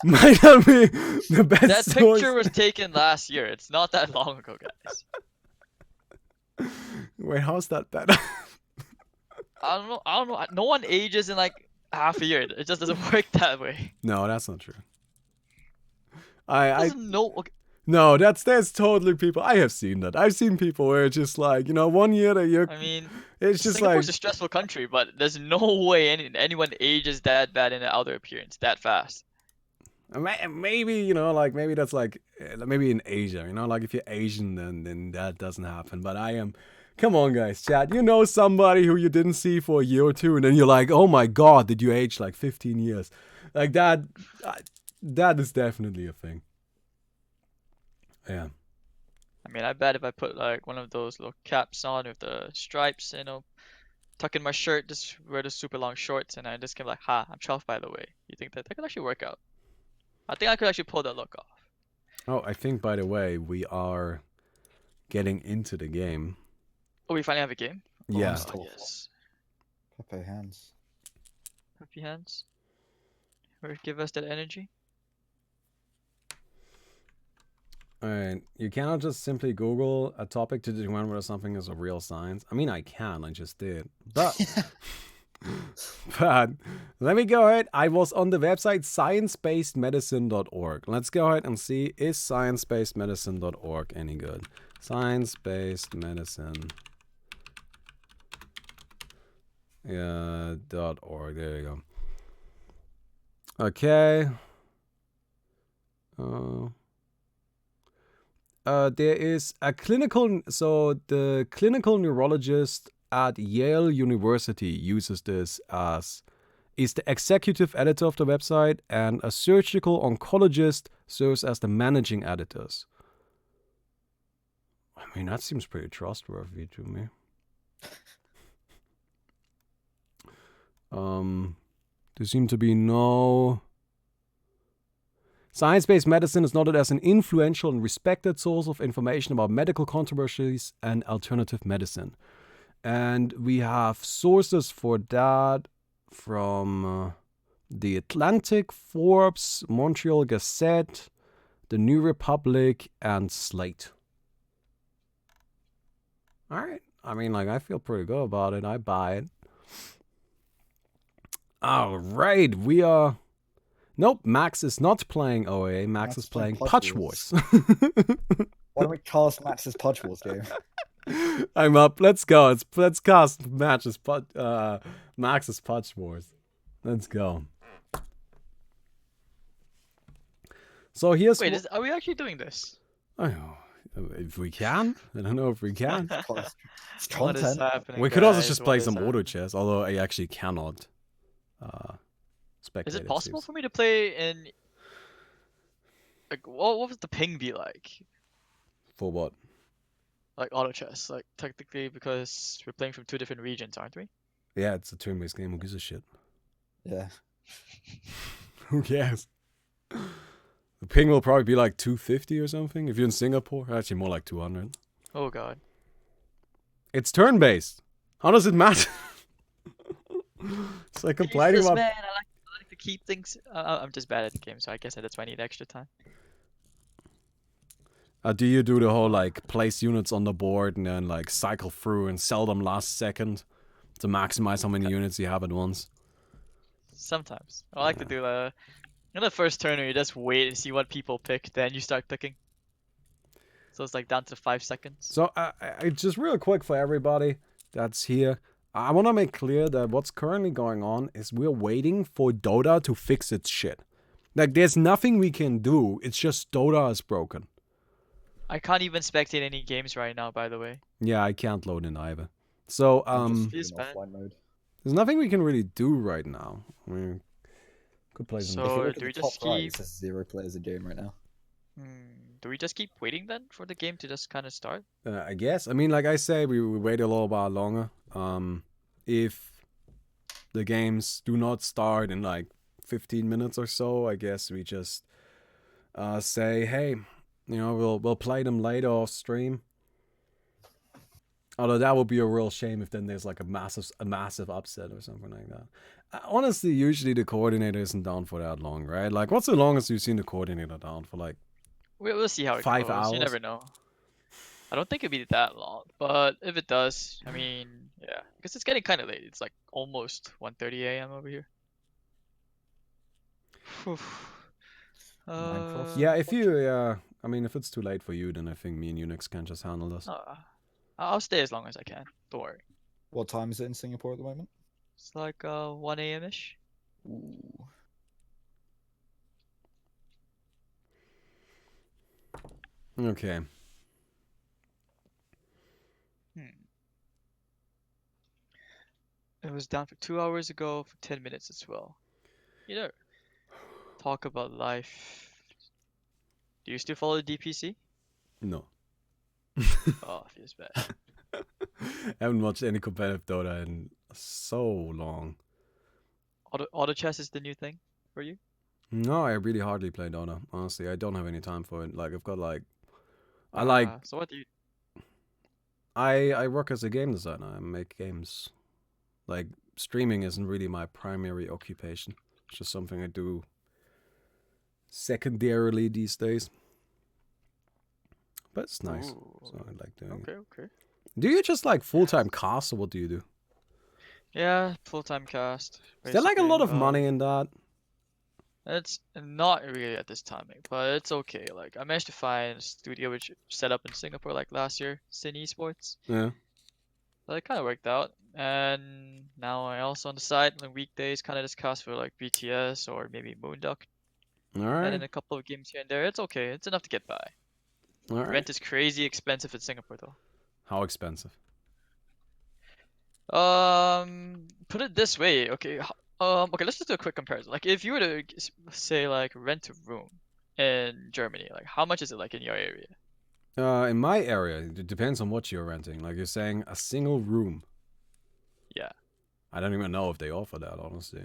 might not be the best. That source. picture was taken last year. It's not that long ago, guys. Wait, how's that better? I don't know. No one ages in like half a year. It just doesn't work that way. No, that's not true. I Doesn't know. Okay, no, that's totally people. I have seen that. I've seen people where it's just like, 1 year that you're. I mean, It's just Singapore's like a stressful country, but there's no way anyone ages that bad in the outer appearance that fast. maybe maybe that's like maybe in Asia, like if you're Asian, then that doesn't happen. But I am. Come on, guys, chat. You know somebody who you didn't see for a year or two, and then you're like, oh my god, did you age like 15 years? Like that. That is definitely a thing. Yeah. I mean, I bet if I put like one of those little caps on with the stripes, tuck in my shirt, just wear the super long shorts, and I just came like, "Ha, I'm 12 by the way." You think that could actually work out? I think I could actually pull that look off. Oh, I think, by the way, we are getting into the game. Oh, we finally have a game. Yeah. Oh, yes. Pepe hands. Happy hands. Give us that energy. Alright, you cannot just simply Google a topic to determine whether something is of real science. I mean, I can, I just did. But, but let me go ahead. I was on the website sciencebasedmedicine.org. Let's go ahead and see, is sciencebasedmedicine.org any good? Science-based medicine. Yeah, .org. There you go. Okay. There is a the clinical neurologist at Yale University uses this is the executive editor of the website, and a surgical oncologist serves as the managing editors. I mean, that seems pretty trustworthy to me. There seem to be no... Science-based medicine is noted as an influential and respected source of information about medical controversies and alternative medicine. And we have sources for that from The Atlantic, Forbes, Montreal Gazette, The New Republic, and Slate. Alright. I mean, like, I feel pretty good about it. I buy it. Alright, we are... Nope, Max is not playing OA. Max is playing Pudge Wars. Why don't we cast Max's Pudge Wars game? I'm up. Let's go. Let's cast Max's Pudge Wars. Let's go. So here's... Wait, are we actually doing this? Oh, if we can. I don't know if we can. It's What is content. happening? We could also guys? just What play is some auto happening? chess, although I actually cannot spectate. Is it possible seems. for me to play in? Like, what would the ping be like? For what? Like auto chess, like technically because we're playing from two different regions, aren't we? Yeah, it's a turn-based game. Who gives a shit? Yeah. Who cares? The ping will probably be like 250 or something. If you're in Singapore, actually more like 200. Oh god. It's turn-based. How does it matter? It's like complaining Jesus, about... man, I like to keep things. I'm just bad at the game, so I guess that's why I need extra time. Do you do the whole like place units on the board and then like cycle through and sell them last second to maximize how many units you have at once? Sometimes I like to do In the first turn, you just wait and see what people pick, then you start picking. So it's like down to 5 seconds. So I just real quick for everybody that's here. I want to make clear that what's currently going on is we're waiting for Dota to fix its shit. Like, there's nothing we can do. It's just Dota is broken. I can't even spectate any games right now, by the way. Yeah, I can't load in either. So, I'm just Feels in bad. offline mode. there's nothing we can really do right now. I mean, could play some. If you So look do at we the top just right, keep? it says 0 players in game right now. Do we just keep waiting then for the game to just kind of start? I guess. I mean, like I say, we wait a little while longer. If the games do not start in like 15 minutes or so, I guess we just say, hey, you know, we'll play them later off stream. Although that would be a real shame if then there's like a massive upset or something like that. Honestly, usually the coordinator isn't down for that long, right? Like, what's the longest you've seen the coordinator down for? Like, We'll see how it 5 goes. You hours? never know. I don't think it'd be that long, but if it does, I mean, yeah, because it's getting kind of late. It's like almost 1:30 a.m. over here. Whew. Minecraft? Yeah, if you, I mean, if it's too late for you, then I think me and Unix can just handle this. I'll stay as long as I can. Don't worry. What time is it in Singapore at the moment? It's like 1 a.m. ish. Ooh. Okay. It was down for 2 hours ago for 10 minutes as well. You know, talk about life. Do you still follow the DPC? No. Oh, feels bad. Haven't watched any competitive Dota in so long. Auto chess is the new thing for you? No, I really hardly play Dota. Honestly, I don't have any time for it. Like, I've got like, So what do you? I work as a game designer. I make games. Like, streaming isn't really my primary occupation. It's just something I do secondarily these days. But it's nice. Ooh. So I like doing it. Okay. Do you just like full-time cast, or what do you do? Yeah, full-time cast. Is there like a lot of basically. money in that? It's not really at this timing, but it's okay. Like I managed to find a studio which set up in Singapore like last year, Sin Esports. Yeah. So it kind of worked out. And now I also on the side on weekdays kind of just cast for like BTS or maybe Moonduck, All and right. then a couple of games here and there. It's okay. It's enough to get by. All right. Rent is crazy expensive in Singapore though. How expensive? Put it this way. Okay. Okay. Let's just do a quick comparison. Like, if you were to say like rent a room in Germany, like how much is it like in your area? In my area, it depends on what you're renting. Like, you're saying a single room. Yeah. I don't even know if they offer that, honestly.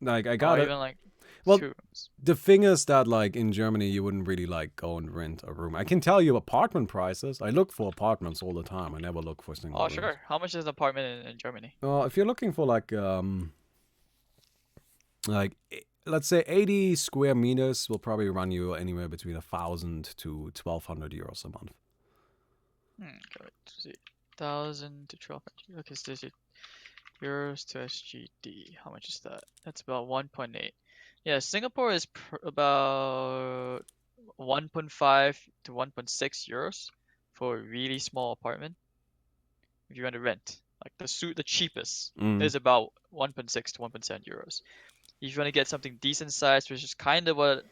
Like, I Or got it. even like Well, 2 rooms. The thing is that, like, in Germany, you wouldn't really, like, go and rent a room. I can tell you apartment prices. I look for apartments all the time. I never look for single Oh, rooms. sure. How much is an apartment in Germany? If you're looking for, like, let's say 80 square meters will probably run you anywhere between 1,000 to 1,200 euros a month. Okay, let's see. 1,000 to 1,200. Okay, so this is euros to SGD. How much is that? That's about 1.8. Yeah, Singapore is about 1.5 to 1.6 euros for a really small apartment. If you want to rent, like the cheapest is about 1.6 to 1.7 euros. If you want to get something decent sized, which is kind of what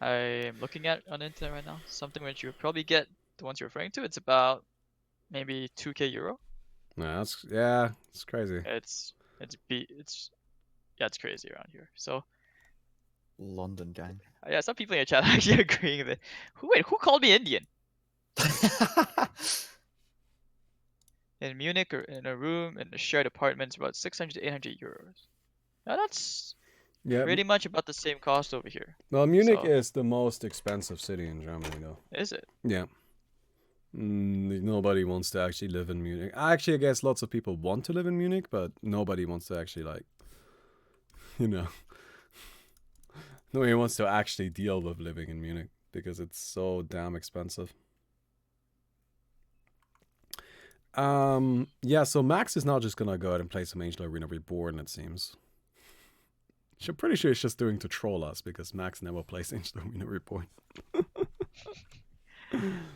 I'm looking at on the internet right now, something which you would probably get the ones you're referring to, it's about maybe 2k euro. It's crazy. It's crazy around here. So London gang. yeah, some people in your chat are actually agreeing that. Who called me Indian? In Munich or in a room in a shared apartment, it's about 600 to 800 euros. Now that's pretty much about the same cost over here. Well, Munich So- is the most expensive city in Germany, though. Is it? Yeah. Nobody wants to actually live in Munich. Actually, I guess lots of people want to live in Munich, but nobody wants to actually, like, nobody wants to actually deal with living in Munich because it's so damn expensive. Yeah, so Max is now just gonna go out and play some Angel Arena Reborn, it seems. I'm pretty sure it's just doing to troll us because Max never plays Insta Report.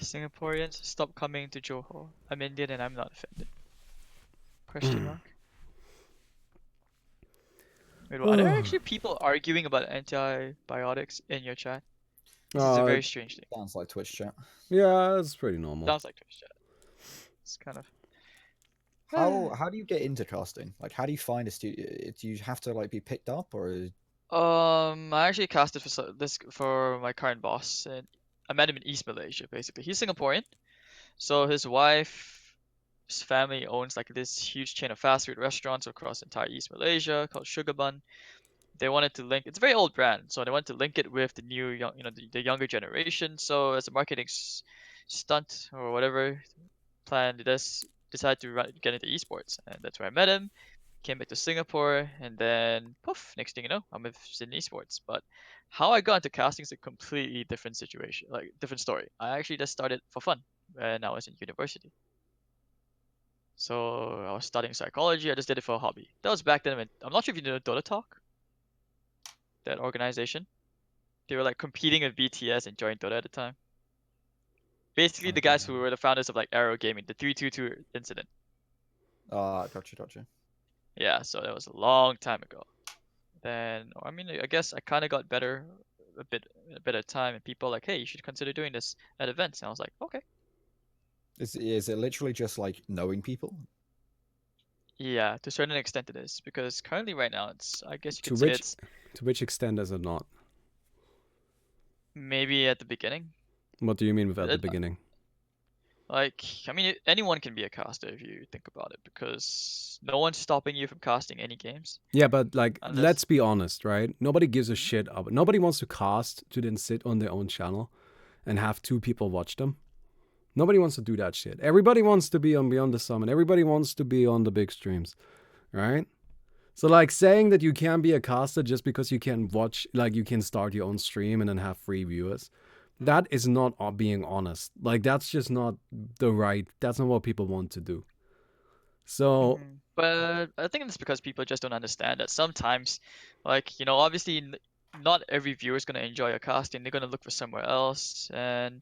Singaporeans, stop coming to Johor. I'm Indian and I'm not offended. Question mark. Wait, are there actually people arguing about antibiotics in your chat? This is a very strange thing. Sounds like Twitch chat. Yeah, it's pretty normal. Sounds like Twitch chat. It's kind of. How do you get into casting? Like, how do you find a studio? Do you have to like be picked up, or I actually casted for this for my current boss, and I met him in East Malaysia. Basically, he's Singaporean, so his wife's family owns like this huge chain of fast food restaurants across entire East Malaysia called Sugar Bun. They wanted to link. It's a very old brand, so they wanted to link it with the new, the younger generation. So as a marketing stunt or whatever plan, they just decided to get into esports, and that's where I met him. Came back to Singapore, and then poof, next thing you know, I'm with Sydney Esports. But how I got into casting is a completely different situation, like different story. I actually just started for fun when I was in university. So I was studying psychology. I just did it for a hobby. That was back then. I'm not sure if you know Dota Talk, that organization. They were like competing with BTS and joined Dota at the time. Basically, the guys who were the founders of like Arrow Gaming, the 322 incident. gotcha. Yeah, so that was a long time ago. Then, I mean, I guess I kind of got better a bit of time, and people like, hey, you should consider doing this at events. And I was like, okay. Is it literally just like knowing people? Yeah, to a certain extent it is, because currently right now it's, I guess you To could say which it's to which extent is it not? maybe at the beginning. What do you mean with at the It- beginning? Like, I mean, anyone can be a caster if you think about it, because no one's stopping you from casting any games. Yeah, but like, Unless- let's be honest, right? Nobody gives a shit about. Nobody wants to cast to then sit on their own channel and have 2 people watch them. Nobody wants to do that shit. Everybody wants to be on Beyond the Summit. Everybody wants to be on the big streams, right? So like saying that you can be a caster just because you can watch, like you can start your own stream and then have free viewers, that is not being honest. Like that's just not that's not what people want to do. So But I think it's because people just don't understand that sometimes, like, obviously not every viewer is going to enjoy your casting. They're going to look for somewhere else. And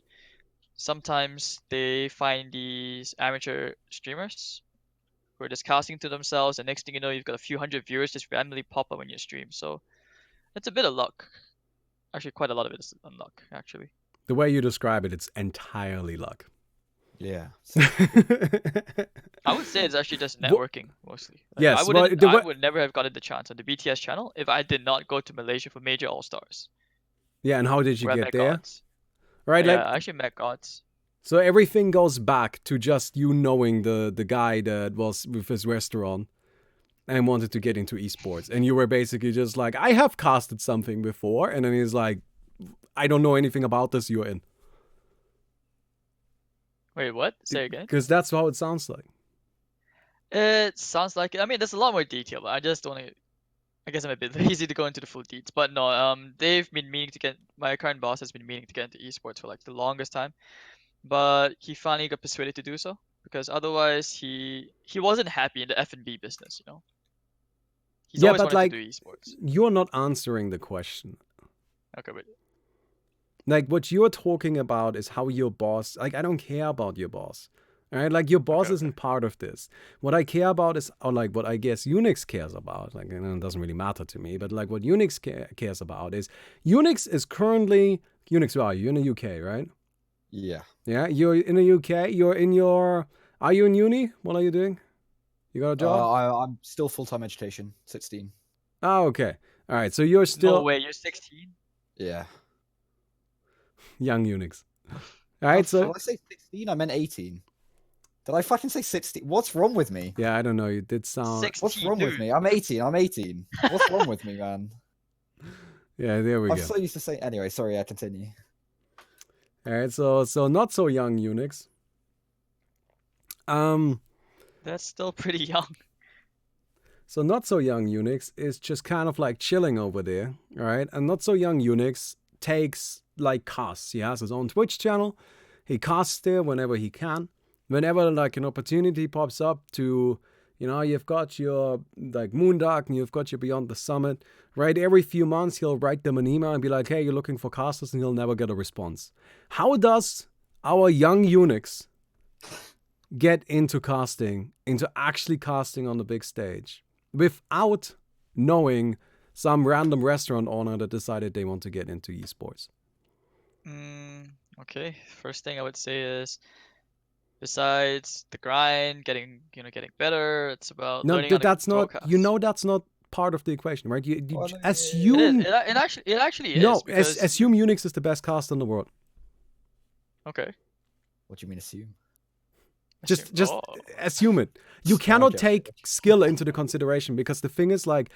sometimes they find these amateur streamers who are just casting to themselves. And next thing you know, you've got a few hundred viewers just randomly pop up on your stream. So it's a bit of luck. Actually, quite a lot of it is luck, actually. the way you describe it, it's entirely luck. Yeah. I would say it's actually just networking mostly. Like, Yes, I would never have gotten the chance on the BTS channel if I did not go to Malaysia for major all stars. Yeah, and how did you Where I get met there? gods. Right, Yeah, like I actually met gods. so everything goes back to just you knowing the guy that was with his restaurant and wanted to get into esports, and you were basically just like, I have casted something before, and then he's like, I don't know anything about this. You're in. Wait, what? Say again. Because that's how it sounds like. It sounds like it. I mean, there's a lot more detail, but I just don't. I guess I'm a bit lazy to go into the full deets. But no, they've been meaning to get. My current boss has been meaning to get into esports for like the longest time, but he finally got persuaded to do so because otherwise he wasn't happy in the F&B business. He's always wanted to do esports. You're not answering the question. Okay, wait. Like what you're talking about is how your boss. Like I don't care about your boss. All right, like your boss isn't part of this. What I care about is, or like what I guess Unix cares about. Like it doesn't really matter to me, but like what Unix cares about is Unix is currently Unix. Where are you? You're in the UK, right? Yeah. Yeah, you're in the UK. You're in your. Are you in uni? What are you doing? You got a job? I'm still full-time education, 16. Oh, okay. All right. So you're still. No way, you're 16. Yeah. Young Unix. All right. So did I say 16? I meant 18. Did I fucking say 16? What's wrong with me? yeah, I don't know. You did sound. 16, What's wrong dude. with me? I'm 18. I'm 18. What's wrong with me, man? Yeah, there we I'm go. so used to saying. Anyway, sorry. I continue. All right. So not so young Unix. That's still pretty young. So not so young Unix is just kind of like chilling over there, all right? And not so young Unix takes like casts. He has his own Twitch channel. He casts there whenever he can. Whenever like an opportunity pops up to, You know, you've got your like Moondark and you've got your Beyond the Summit, right? Every few months he'll write them an email and be like, hey, you're looking for casters, and he'll never get a response. How does our young Unix get into casting, into actually casting on the big stage, without knowing some random restaurant owner that decided they want to get into esports? Okay. First thing I would say is, besides the grind, getting better, it's about No, learning how to that's not, broadcast. that's not part of the equation, right? You Well, no, It is. assume, It actually no, is because assume Unix is the best caster in the world. okay. what do you mean assume? Just Oh. assume it. You cannot Okay. take skill into the consideration, because the thing is, like,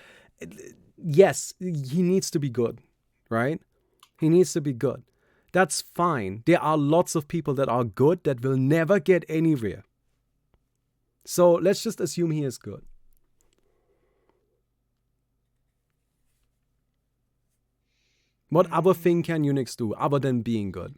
yes, he needs to be good, right? He needs to be good. That's fine. There are lots of people that are good that will never get anywhere. So let's just assume he is good. What other thing can Unix do other than being good?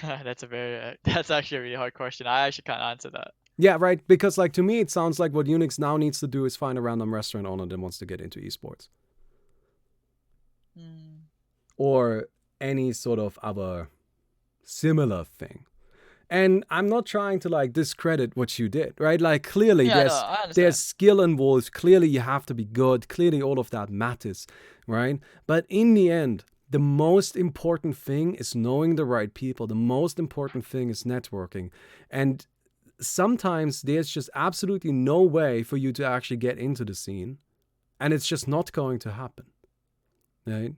That's actually a really hard question. I actually can't answer that. Yeah, right. Because, like, to me, it sounds like what Unix now needs to do is find a random restaurant owner that wants to get into esports, or any sort of other similar thing. And I'm not trying to, like, discredit what you did, right? Like, clearly Yeah, no, I understand. there's skill involved. Clearly you have to be good. Clearly all of that matters, right? But in the end, the most important thing is knowing the right people. The most important thing is networking. And sometimes there's just absolutely no way for you to actually get into the scene, and it's just not going to happen, right?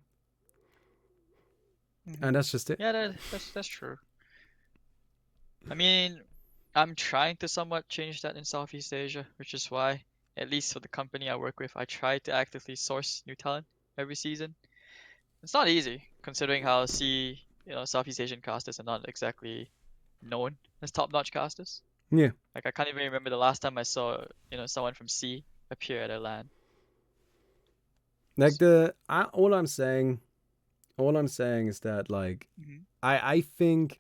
And that's just it. Yeah, that's true. I mean, I'm trying to somewhat change that in Southeast Asia, which is why, at least for the company I work with, I try to actively source new talent every season. It's not easy, considering how Southeast Asian casters are not exactly known as top-notch casters. Yeah. Like, I can't even remember the last time I saw, someone from C appear at a LAN. Like, all I'm saying is that, like, I think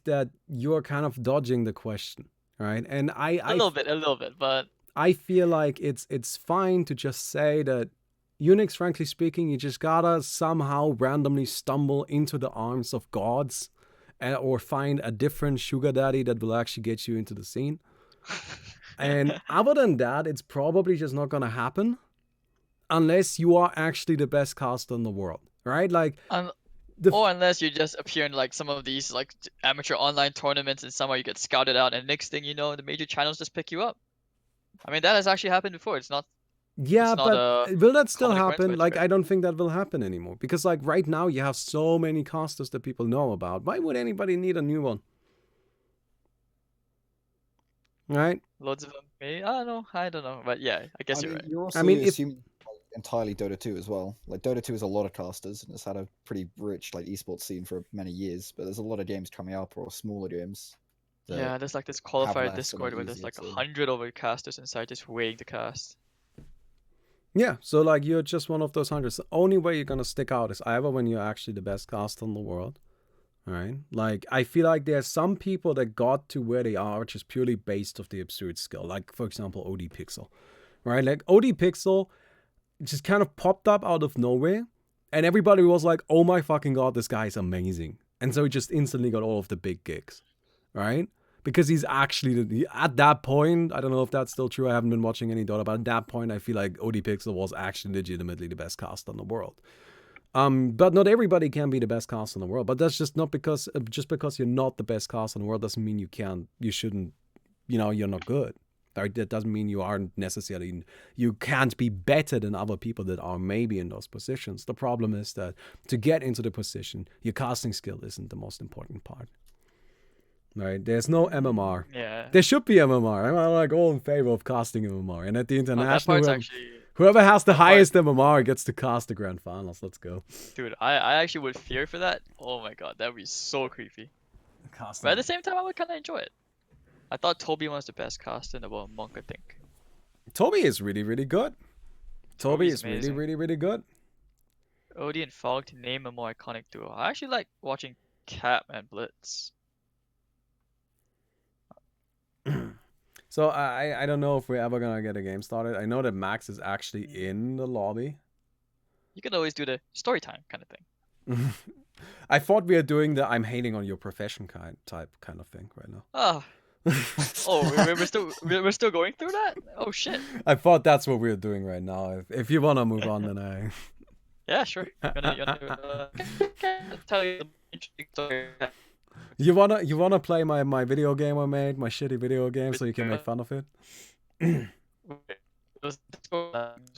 that you're kind of dodging the question, right? And A little bit, but I feel like it's fine to just say that Unix, frankly speaking, you just gotta somehow randomly stumble into the arms of gods, or find a different sugar daddy that will actually get you into the scene. And other than that, it's probably just not gonna happen unless you are actually the best caster in the world, right? Like, or unless you just appear in like some of these like amateur online tournaments and somehow you get scouted out, and next thing you know, the major channels just pick you up. I mean, that has actually happened before. It's not. Yeah, it's not but will that still common occurrence, but happen? it's Like, rare. I don't think that will happen anymore, because, like, right now you have so many casters that people know about. Why would anybody need a new one? Right? Loads of them. Maybe I don't know, but yeah, I guess you're right. You're also I mean, if assuming like, entirely Dota 2 as well. Like Dota 2 is a lot of casters and it's had a pretty rich like esports scene for many years. But there's a lot of games coming up, or smaller games. that Yeah, there's like this have qualifier less and Discord are where there's easier like to- 100 over casters inside just waiting to cast. yeah, so, like, you're just one of those hundreds. The only way you're gonna stick out is either when you're actually the best caster in the world, right? Like, I feel like there's some people that got to where they are just purely based off the absurd skill. Like, for example, OD Pixel, right? Like, OD Pixel just kind of popped up out of nowhere, and everybody was like, oh my fucking god, this guy is amazing. And so he just instantly got all of the big gigs, right? Because he's actually, at that point, I don't know if that's still true, I haven't been watching any Dota, but at that point I feel like OD Pixel was actually legitimately the best caster in the world. But not everybody can be the best caster in the world. But that's just not because you're not the best caster in the world doesn't mean you shouldn't, you're not good. Right? That doesn't mean you aren't necessarily, you can't be better than other people that are maybe in those positions. The problem is that to get into the position, your casting skill isn't the most important part. Right? There's no MMR. Yeah. There should be MMR. I'm like all in favor of casting MMR. And at the That international, part's actually, whoever has the that part- highest MMR gets to cast the grand finals. Let's go. dude, I actually would fear for that. Oh my god, that would be so creepy. But at the same time, I would kind of enjoy it. I thought Toby was the best caster in the world, Monk, I think. Toby is really, really good. Toby Toby's is really, amazing. really, really good. Odie and Fog, to name a more iconic duo. I actually like watching Cap and Blitz. So I don't know if we're ever gonna get a game started. I know that Max is actually in the lobby. You can always do the story time kind of thing. I thought we were doing the I'm hating on your profession kind of thing right now. Ah. Oh, we're still going through that? Oh shit. I thought that's what we were doing right now. If you wanna move on, then I. Yeah, sure. You wanna tell you the interesting story. You wanna play my video game I made, my shitty video game, so you can make fun of it?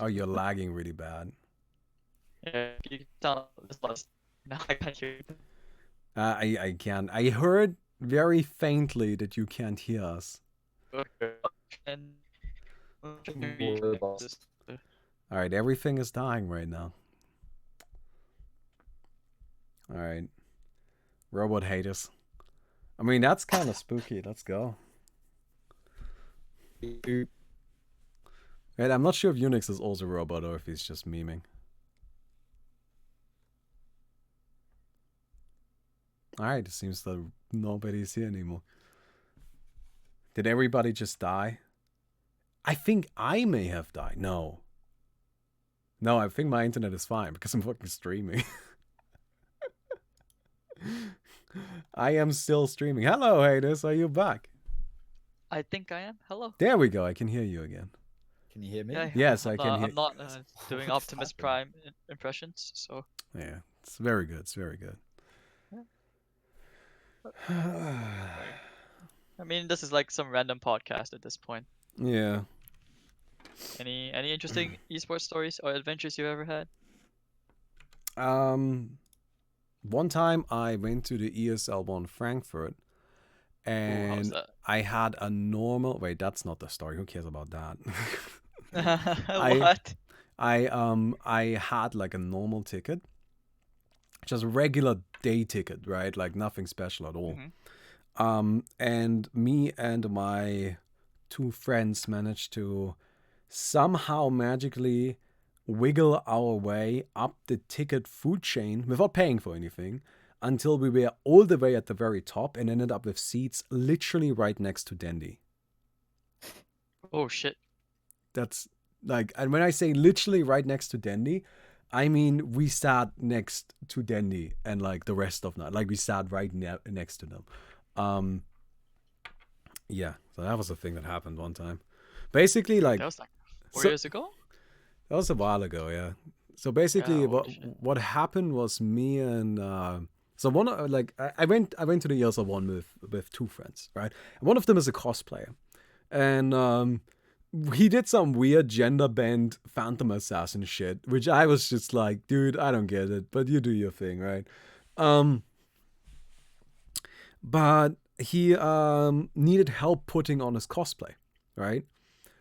Oh, you're lagging really bad. Yeah, you can tell this last. Now I can't hear you. I can. I heard very faintly that you can't hear us. And All right, everything is dying right now. All right, robot haters. I mean, that's kind of spooky. Let's go. Right, I'm not sure if Unix is also a robot or if he's just memeing. Alright, it seems that nobody's here anymore. Did everybody just die? I think I may have died. No. No, I think my internet is fine because I'm fucking streaming. I am still streaming. Hello, haters. Are you back? I think I am. Hello. There we go. I can hear you again. Can you hear me? Yeah, Yes, I'm I can not, hear- I'm not doing What's Optimus happening? Prime impressions, so Yeah, it's very good. It's very good. I mean, this is like some random podcast at this point. Yeah. Any interesting esports stories or adventures you ever had? One time I went to the ESL1 Frankfurt Ooh, how was and that? I had a normal. Wait, that's not the story. Who cares about that? What? I had like a normal ticket, just a regular day ticket, right? Like nothing special at all. And me and my two friends managed to somehow magically wiggle our way up the ticket food chain without paying for anything until we were all the way at the very top and ended up with seats literally right next to Dandy. Oh shit. That's like, and when I say literally right next to Dandy, I mean we sat next to Dandy and like the rest of night, like we sat right next to them. Yeah, so that was a thing that happened one time. Basically, like That was like 4 so- years ago? that was a while ago, yeah. So basically, Yeah, what holy shit. what happened was me and so one like I went to the ESL one with two friends, right? And one of them is a cosplayer, and he did some weird gender bent Phantom Assassin shit, which I was just like, dude, I don't get it, but you do your thing, right? But he needed help putting on his cosplay, right?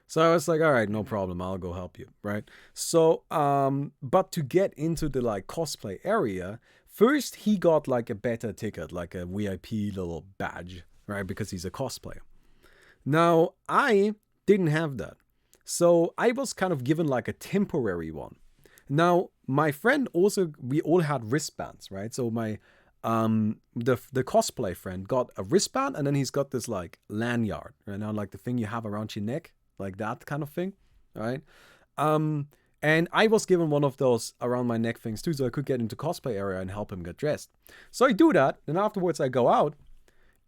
So I was like, all right, no problem, I'll go help you, right? So, but to get into the like cosplay area, first he got like a better ticket, like a VIP little badge, right? Because he's a cosplayer. Now, I didn't have that. So I was kind of given like a temporary one. Now, my friend also, we all had wristbands, right? So my the cosplay friend got a wristband, and then he's got this like lanyard, right? Now, like the thing you have around your neck, like that kind of thing, right? And I was given one of those around my neck things too, so I could get into cosplay area and help him get dressed. So I do that, and afterwards I go out,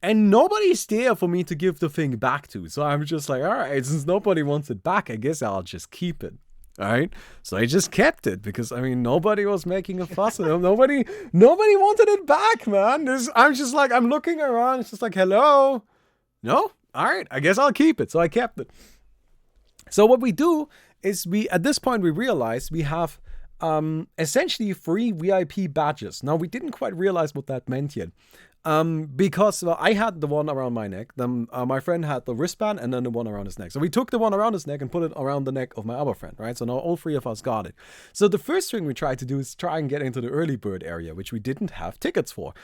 and nobody's there for me to give the thing back to. So I'm just like, all right, since nobody wants it back, I guess I'll just keep it. All right, so I just kept it because I mean nobody was making a fuss of it. Nobody wanted it back, man. I'm just like, I'm looking around. It's just like, hello, no, all right, I guess I'll keep it. So I kept it. So what we do is at this point we realize we have essentially 3 VIP badges. Now we didn't quite realize what that meant yet. Because I had the one around my neck, then my friend had the wristband, and then the one around his neck. So we took the one around his neck and put it around the neck of my other friend, right? So now all 3 of us got it. So the first thing we tried to do is try and get into the early bird area, which we didn't have tickets for.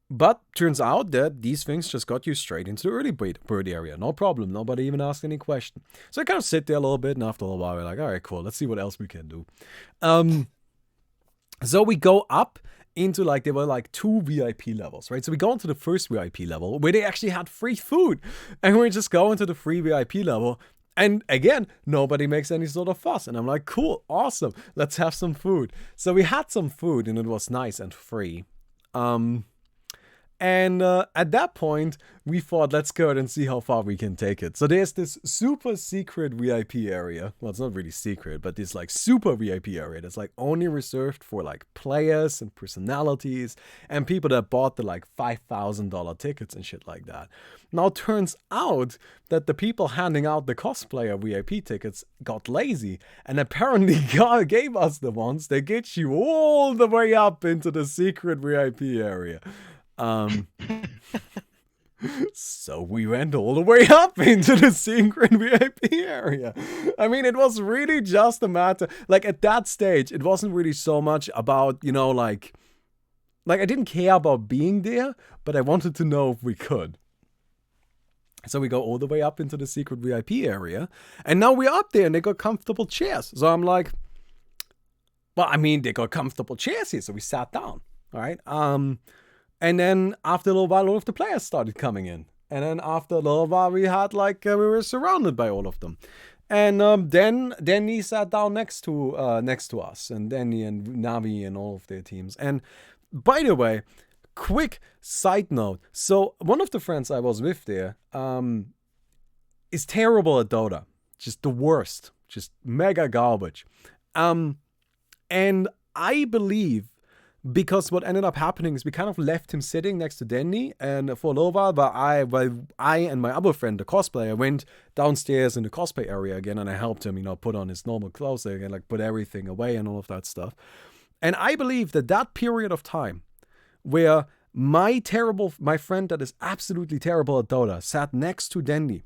But turns out that these things just got you straight into the early bird area. No problem. Nobody even asked any question. So I kind of sit there a little bit, and after a while, we're like, all right, cool. Let's see what else we can do. So we go up, into like, there were like 2 VIP levels, right? So we go into the first VIP level where they actually had free food, and we just go into the free VIP level, and again, nobody makes any sort of fuss, and I'm like, cool, awesome, let's have some food. So we had some food, and it was nice and free. And at that point, we thought, let's go and see how far we can take it. So there's this super secret VIP area. Well, it's not really secret, but this like super VIP area that's like only reserved for like players and personalities and people that bought the like $5,000 tickets and shit like that. Now, it turns out that the people handing out the cosplayer VIP tickets got lazy and apparently gave us the ones that get you all the way up into the secret VIP area. So we went all the way up into the secret VIP area. I mean, it was really just a matter, like at that stage, it wasn't really so much about, you know, like I didn't care about being there, but I wanted to know if we could. So we go all the way up into the secret VIP area, and now we're up there and they got comfortable chairs. So I'm like, well, I mean, they got comfortable chairs here, so we sat down, all right? And then after a little while, all of the players started coming in. And then after a little while, we had like, we were surrounded by all of them. And then Danny sat down next to us, and Danny and Navi and all of their teams. And by the way, quick side note. So one of the friends I was with there is terrible at Dota. Just the worst. Just mega garbage. And I believe, because what ended up happening is we kind of left him sitting next to Danny, and for a little while, while I and my other friend, the cosplayer, went downstairs in the cosplay area again, and I helped him, you know, put on his normal clothes again, like put everything away and all of that stuff. And I believe that period of time where my friend that is absolutely terrible at Dota sat next to Danny,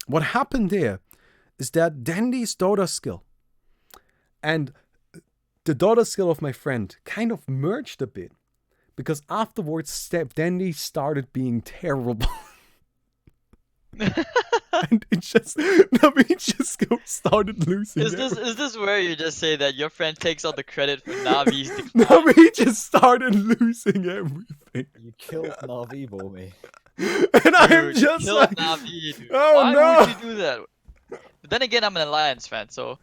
what happened there is that Dandy's Dota skill and the Dota skill of my friend kind of merged a bit, because afterwards Dandy started being terrible. And it just started losing. Is this where you just say that your friend takes all the credit for Navi's decline? Navi just started losing everything. You killed Navi, Bormy. And I'm just killed like, Navi, dude. oh Why no! would you do that? But then again, I'm an Alliance fan, so.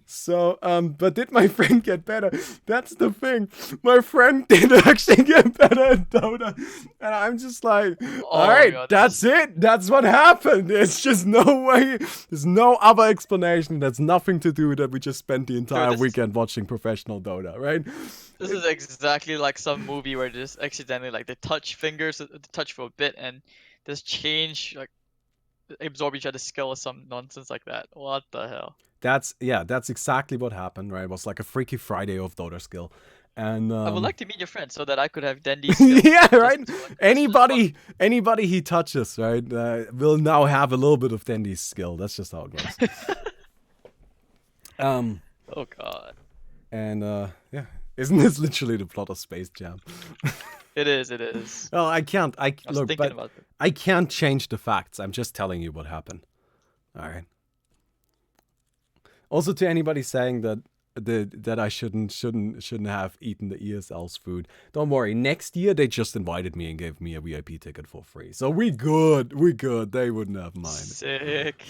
So, but did my friend get better? That's the thing. My friend did actually get better at Dota. And I'm just like, alright, God, that's it. That's what happened. There's just no way. There's no other explanation. There's nothing to do that we just spent the entire weekend watching professional Dota, right? This is exactly like some movie where they just accidentally, like, they touch fingers, they touch for a bit, and just change, like, absorb each other's skill or some nonsense like that. What the hell? That's exactly what happened, right? It was like a Freaky Friday of Dota skill. And I would like to meet your friend so that I could have Dandy's skill. yeah, right? Anybody he touches, right, will now have a little bit of Dandy's skill. That's just how it works. Oh god. And yeah, isn't this literally the plot of Space Jam? It is. Well, I can't. I was Look, thinking but about it. I can't change the facts. I'm just telling you what happened. All right. Also, to anybody saying that I shouldn't have eaten the ESL's food, don't worry. Next year they just invited me and gave me a VIP ticket for free, so we good. They wouldn't have minded. Sick.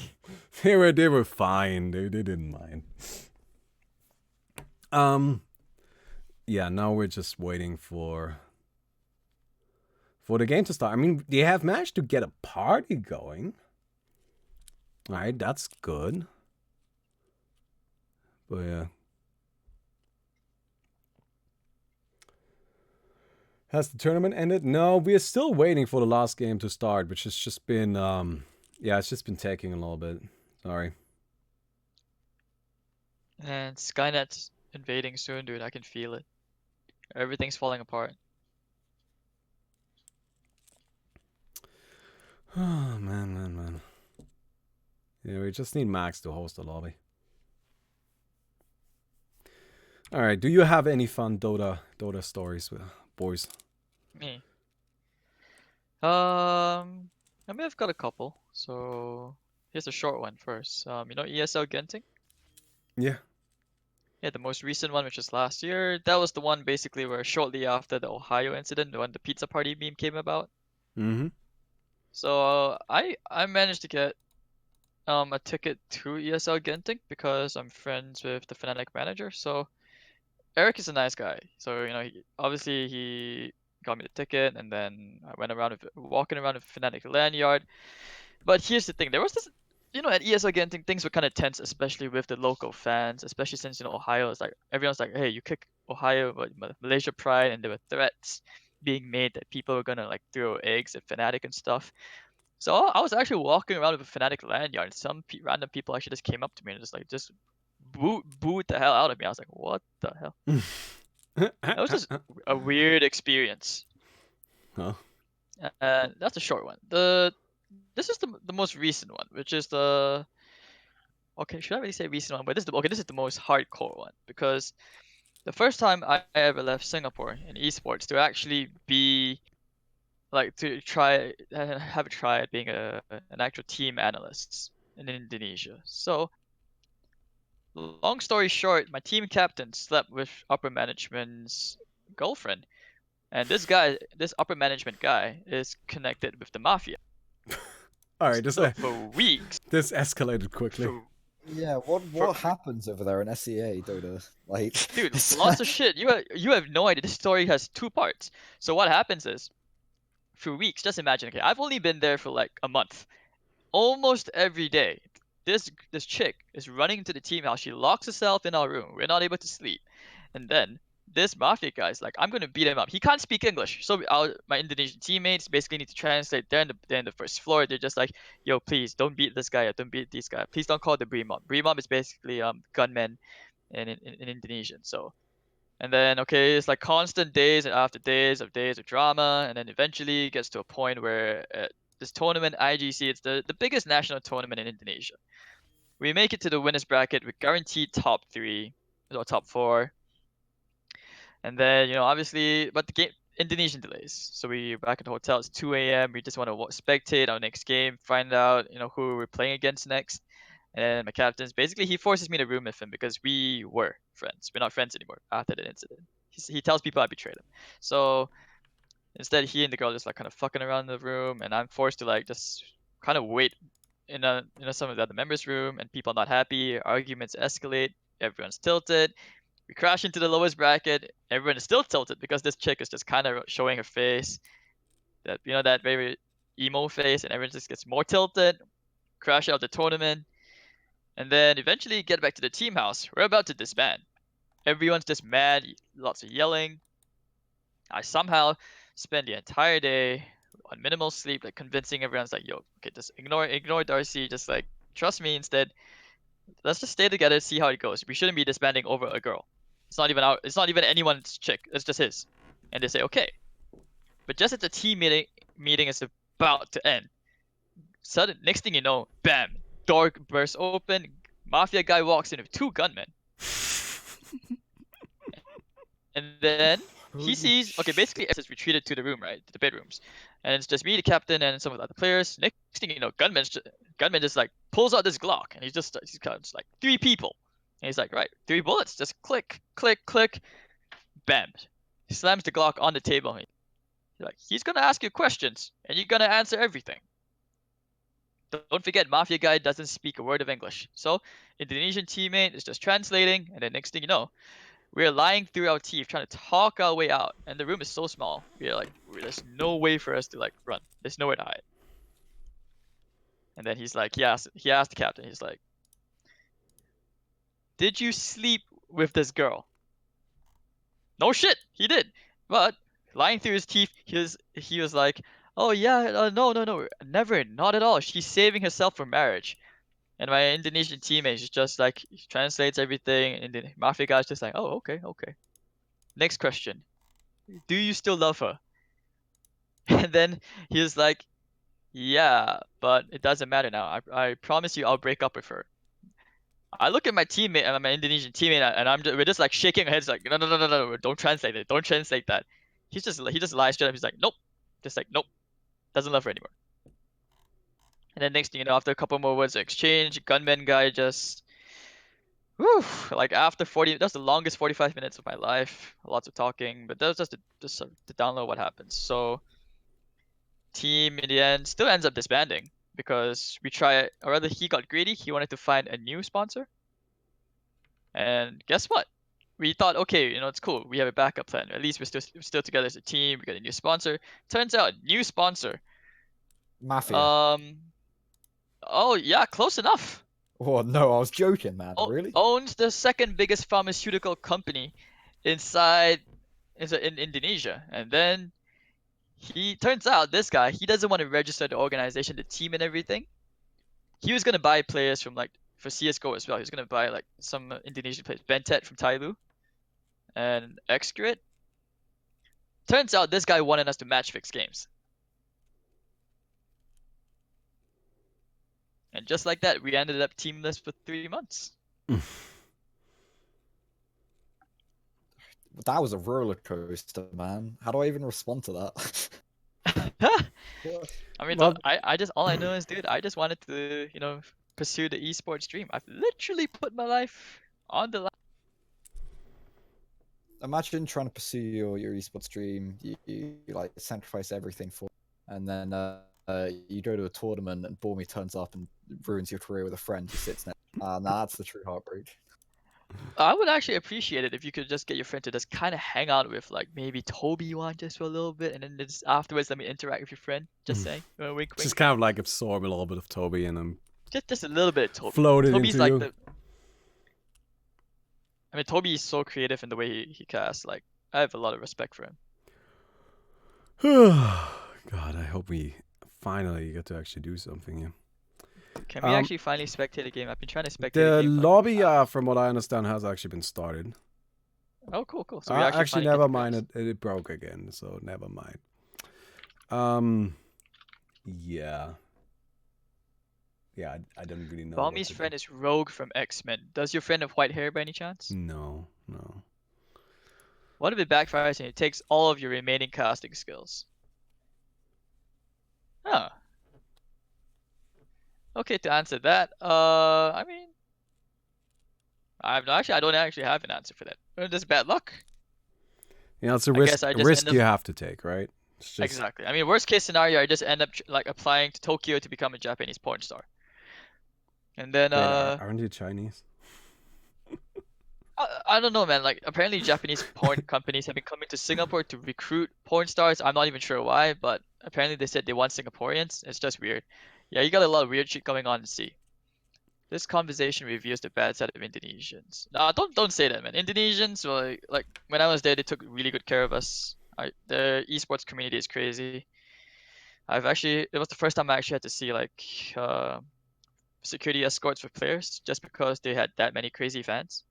They were fine. They didn't mind. Yeah. Now we're just waiting for the game to start. I mean, they have managed to get a party going. All right, that's good. But yeah. Has the tournament ended? No, we are still waiting for the last game to start, which has just been, yeah, it's just been taking a little bit. Sorry. And Skynet's invading soon, dude. I can feel it. Everything's falling apart. Oh, man. Yeah, we just need Max to host the lobby. Alright, do you have any fun Dota stories, boys? Me. I may have got a couple. So here's a short one first. You know ESL Genting? Yeah. Yeah, the most recent one, which was last year, that was the one basically where shortly after the Ohio incident, when the pizza party meme came about. Mm-hmm. So I managed to get a ticket to ESL Genting because I'm friends with the Fnatic manager. So Eric is a nice guy. So obviously he got me the ticket, and then I went around walking around the Fnatic lanyard. But here's the thing: there was this, at ESL Genting, things were kind of tense, especially with the local fans, especially since Ohio is like everyone's like, hey, you kick Ohio, but Malaysia Pride, and there were threats being made that people were gonna like throw eggs at Fnatic and stuff. So I was actually walking around with a Fnatic lanyard, and some random people actually just came up to me and just booed the hell out of me. I was like, what the hell? That was just a weird experience. Huh. And that's a short one. This is the most recent one, which is the okay. Should I really say recent one? But this is the most hardcore one because the first time I ever left Singapore in esports to actually be like to try have a try at being an actual team analyst in Indonesia. So long story short, my team captain slept with upper management's girlfriend. And this upper management guy, is connected with the mafia. All right, So for weeks, this escalated quickly. Yeah, what happens over there in SEA, Dota? Like, dude, lots of shit. You have no idea. This story has two parts. So what happens is, for weeks, just imagine. Okay, I've only been there for like a month. Almost every day, this chick is running into the team house. She locks herself in our room. We're not able to sleep, and then this mafia guy's like, I'm gonna beat him up. He can't speak English, so my Indonesian teammates basically need to translate. They're in the first floor. They're just like, yo, please don't beat this guy. Don't beat this guy. Please don't call the Brimob. Brimob is basically gunmen in Indonesian. So and then okay, it's like constant days after days of drama, and then eventually it gets to a point where this tournament, IGC, it's the biggest national tournament in Indonesia. We make it to the winners bracket with guaranteed top three or top four, and then obviously, but the game Indonesian delays, so we back at the hotel. It's 2 a.m. We just want to spectate our next game, find out who we're playing against next. And my captain's basically he forces me to room with him because we were friends. We're not friends anymore after the incident. He tells people I betrayed him. So instead, he and the girl just like kind of fucking around in the room, and I'm forced to like just kind of wait in some of the other members' room, and people are not happy. Arguments escalate. Everyone's tilted. We crash into the lowest bracket. Everyone is still tilted because this chick is just kind of showing her face, that very emo face, and everyone just gets more tilted. Crash out the tournament. And then eventually get back to the team house. We're about to disband. Everyone's just mad, lots of yelling. I somehow spend the entire day on minimal sleep, like convincing everyone's like, yo, okay, just ignore Darcy, just like trust me instead. Let's just stay together, see how it goes. We shouldn't be disbanding over a girl. It's not even anyone's chick, it's just his. And they say, okay. But just as the team meeting is about to end, next thing you know, bam, door bursts open, mafia guy walks in with two gunmen. And then he sees, okay, basically everyone has retreated to the room, right, to the bedrooms, and it's just me, the captain, and some of the other players. Next thing you know, gunman just like pulls out this Glock, and he's got just like three people, and he's like, right, three bullets, just click, click, click, bam. He slams the Glock on the table. He's like, he's gonna ask you questions, and you're gonna answer everything. Don't forget, mafia guy doesn't speak a word of English, so Indonesian teammate is just translating, and then next thing you know, we're lying through our teeth, trying to talk our way out, and the room is so small. We're like, there's no way for us to like run. There's nowhere to hide. And then he's like, he asked the captain. He's like, "Did you sleep with this girl?" No shit, he did. But lying through his teeth, he was like, "Oh yeah, no, no, no, never, not at all. She's saving herself for marriage." And my Indonesian teammate is just like he translates everything, and the mafia guy's just like, "Oh, okay, okay." Next question: do you still love her? And then he was like, yeah, but it doesn't matter now. I promise you I'll break up with her. I look at my teammate and my Indonesian teammate, and we're just like shaking our heads like, no, no, no, no, no, don't translate it. Don't translate that. He just lies straight up. He's like, nope. Just like, nope. Doesn't love her anymore. And then next thing you know, after a couple more words of exchange, gunman guy just Whew, like after 40, that's the longest 45 minutes of my life. Lots of talking, but that was just to download what happens. So team in the end still ends up disbanding because we try, or rather he got greedy. He wanted to find a new sponsor, and guess what? We thought, okay, it's cool. We have a backup plan. At least we're still together as a team. We got a new sponsor. Turns out, new sponsor. Mafia. Oh yeah, close enough. Oh no, I was joking, man. Really? Owns the second biggest pharmaceutical company inside in Indonesia, and then he turns out this guy he doesn't want to register the organization, the team, and everything. He was gonna buy players from like for CS:GO as well. He was gonna buy like some Indonesian players, Bentet from Tailu and Excret. Turns out this guy wanted us to match fix games. And just like that, we ended up teamless for 3 months. That was a roller coaster, man. How do I even respond to that? I mean, Well- I just all I know is, dude, I just wanted to, pursue the esports dream. I've literally put my life on the line. Imagine trying to pursue your esports dream. You like sacrifice everything for, and then you go to a tournament and Bormy turns up and ruins your career with a friend who sits next. Nah, that's the true heartbreak. I would actually appreciate it if you could just get your friend to just kind of hang out with like maybe Toby one just for a little bit, and then just afterwards let me interact with your friend. Just saying, wink, wink. Just kind of like absorb a little bit of Toby and then Just a little bit of Toby. float it Toby's into like you. the. I mean, Toby is so creative in the way he casts. Like, I have a lot of respect for him. God, I hope we finally get to actually do something here. Can we actually finally spectate a game? I've been trying to spectate The a game. lobby, from what I understand, has actually been started. Oh, cool. So we Actually, finally never get to mind. play It broke again, so never mind. Yeah. Yeah, I don't really know. what Balmy's to do. friend is Rogue from X-Men. Does your friend have white hair by any chance? No. What if it backfires and it takes all of your remaining casting skills? Huh. Okay, to answer that, I mean, I don't actually have an answer for that. That's bad luck. It's a I risk. guess I A just risk end up- you have to take, right? It's just, Exactly. I mean, worst case scenario, I just end up like applying to Tokyo to become a Japanese porn star. And then Wait, aren't you Chinese? I don't know, man. Like apparently Japanese porn companies have been coming to Singapore to recruit porn stars. I'm not even sure why, but apparently they said they want Singaporeans. It's just weird. Yeah, you got a lot of weird shit going on in sea. This conversation reveals the bad side of Indonesians. Nah, don't say that, man. Indonesians, like when I was there, they took really good care of us. The esports community is crazy. It was the first time I actually had to see like security escorts for players, just because they had that many crazy fans.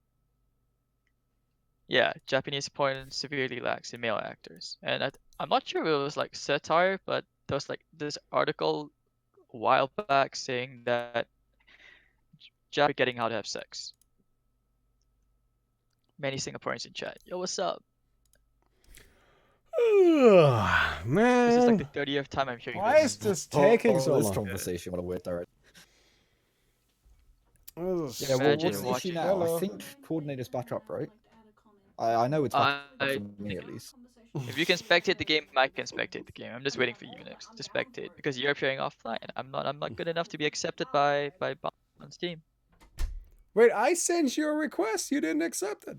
Yeah, Japanese porn severely lacks in male actors, and I'm not sure if it was like satire, but there was like this article a while back saying that Japanese are getting how to have sex. Many Singaporeans in chat. Yo, what's up? Man, This is like the 30th time I'm hearing why this. is this taking so this long? conversation went a weird direction. Yeah, Yeah, Imagine what's the issue watching- now? Hello. I think coordinator's back up, right? I know it's back up I- for me at least. If you can spectate the game, I can spectate the game. I'm just waiting for you next to spectate because you're appearing offline. I'm not good enough to be accepted by on Steam. Wait, I sent you a request. You didn't accept it.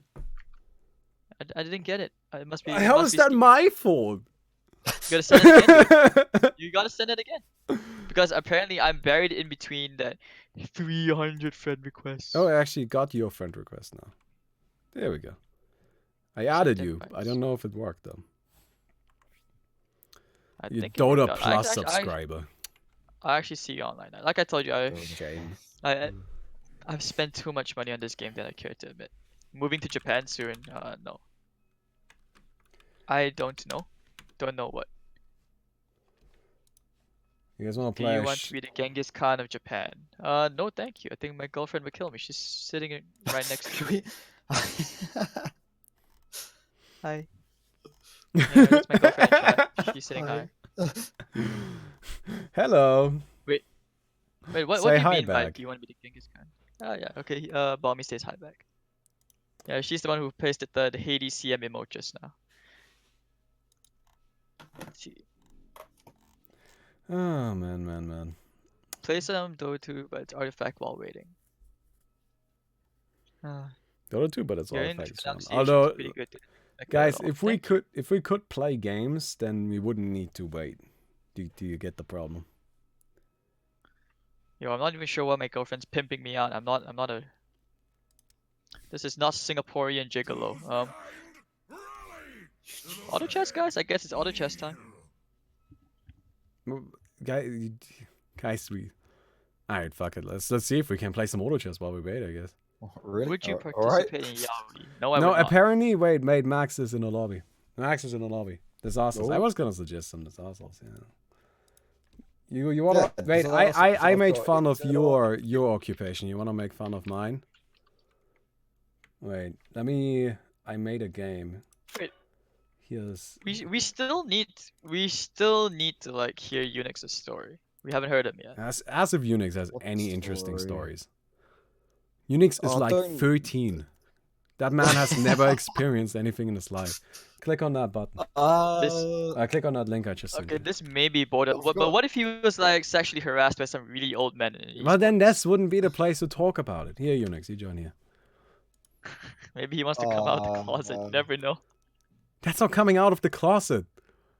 I didn't get it. It must be. How is that my fault? You gotta send it again. You gotta send it again. Because apparently I'm buried in between the 300 friend requests. Oh, I actually got your friend request now. There we go. I added you. I invites. don't know if it worked though. I You think it Dota worked out. Plus Actually, subscriber. I actually see you online. Like I told you, James. I've spent too much money on this game than I care to admit. Moving to Japan soon? No. I don't know. Don't know what. You guys want to Do play? you want to be the Genghis Khan of Japan? No, thank you. I think my girlfriend would kill me. She's sitting right next to me. Hi. Yeah, that's my girlfriend in chat. She's sitting Hi. Hello. Wait, what Say do you hi mean by back. do you want to be the Genghis Khan? Oh yeah, okay. Balmy stays high back. Yeah, she's the one who pasted the Hades CM emote just now. Let's see. Oh man. Play some Dota, but it's artifact while waiting. Dota 2, but it's Your artifact English is fun. pronunciation is Although, pretty good. Dude. Like, guys, if we thank you. could play games, then we wouldn't need to wait. Do you get the problem? Yo, I'm not even sure why my girlfriend's pimping me out. I'm not a. This is not Singaporean gigolo. Auto chess, guys. I guess it's auto chess time. Guys, we. Alright, fuck it. Let's see if we can play some auto chess while we wait, I guess. Really? Would you All right. participate in Yaoi? No, I No, would not. apparently, wait, Max is in the lobby. Max is in the lobby. Disasters. I Oh. was gonna suggest some disasters, yeah. You wanna Yeah, wait? disasters, I made I've fun got of it. your occupation. You wanna make fun of mine? Wait, I made a game. Wait. Here's. We still need to like hear Unix's story. We haven't heard him yet. As if Unix has What any interesting story? stories. Unix is Oh, like don't- 13. That man has never experienced anything in his life. Click on that button. Click on that link I just sent Okay, you. this may be border. But forgot. what if he was like sexually harassed by some really old men? In Well, then esports? this wouldn't be the place to talk about it. Here, Unix, you join here. Maybe he wants to come out of the closet. You man. never know. That's not coming out of the closet.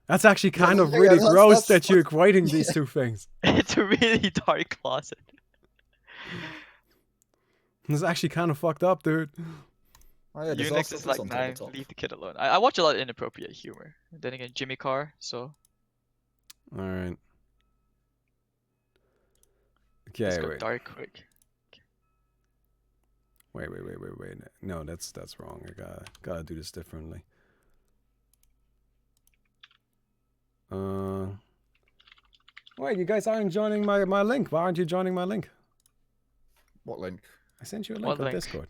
That's actually kind of yeah, really that's- gross that's that you're equating these two things. It's a really dark closet. It's actually kind of fucked up, dude. Oh, yeah, Unix disaster is like, on man, tabletop. leave the kid alone. I watch a lot of inappropriate humor. And then again, Jimmy Carr. So All right. let's Okay, go wait. dark quick. Wait. No, that's wrong. I gotta do this differently. Wait, you guys aren't joining my link. Why aren't you joining my link? What link? I sent you a link What on link? Discord.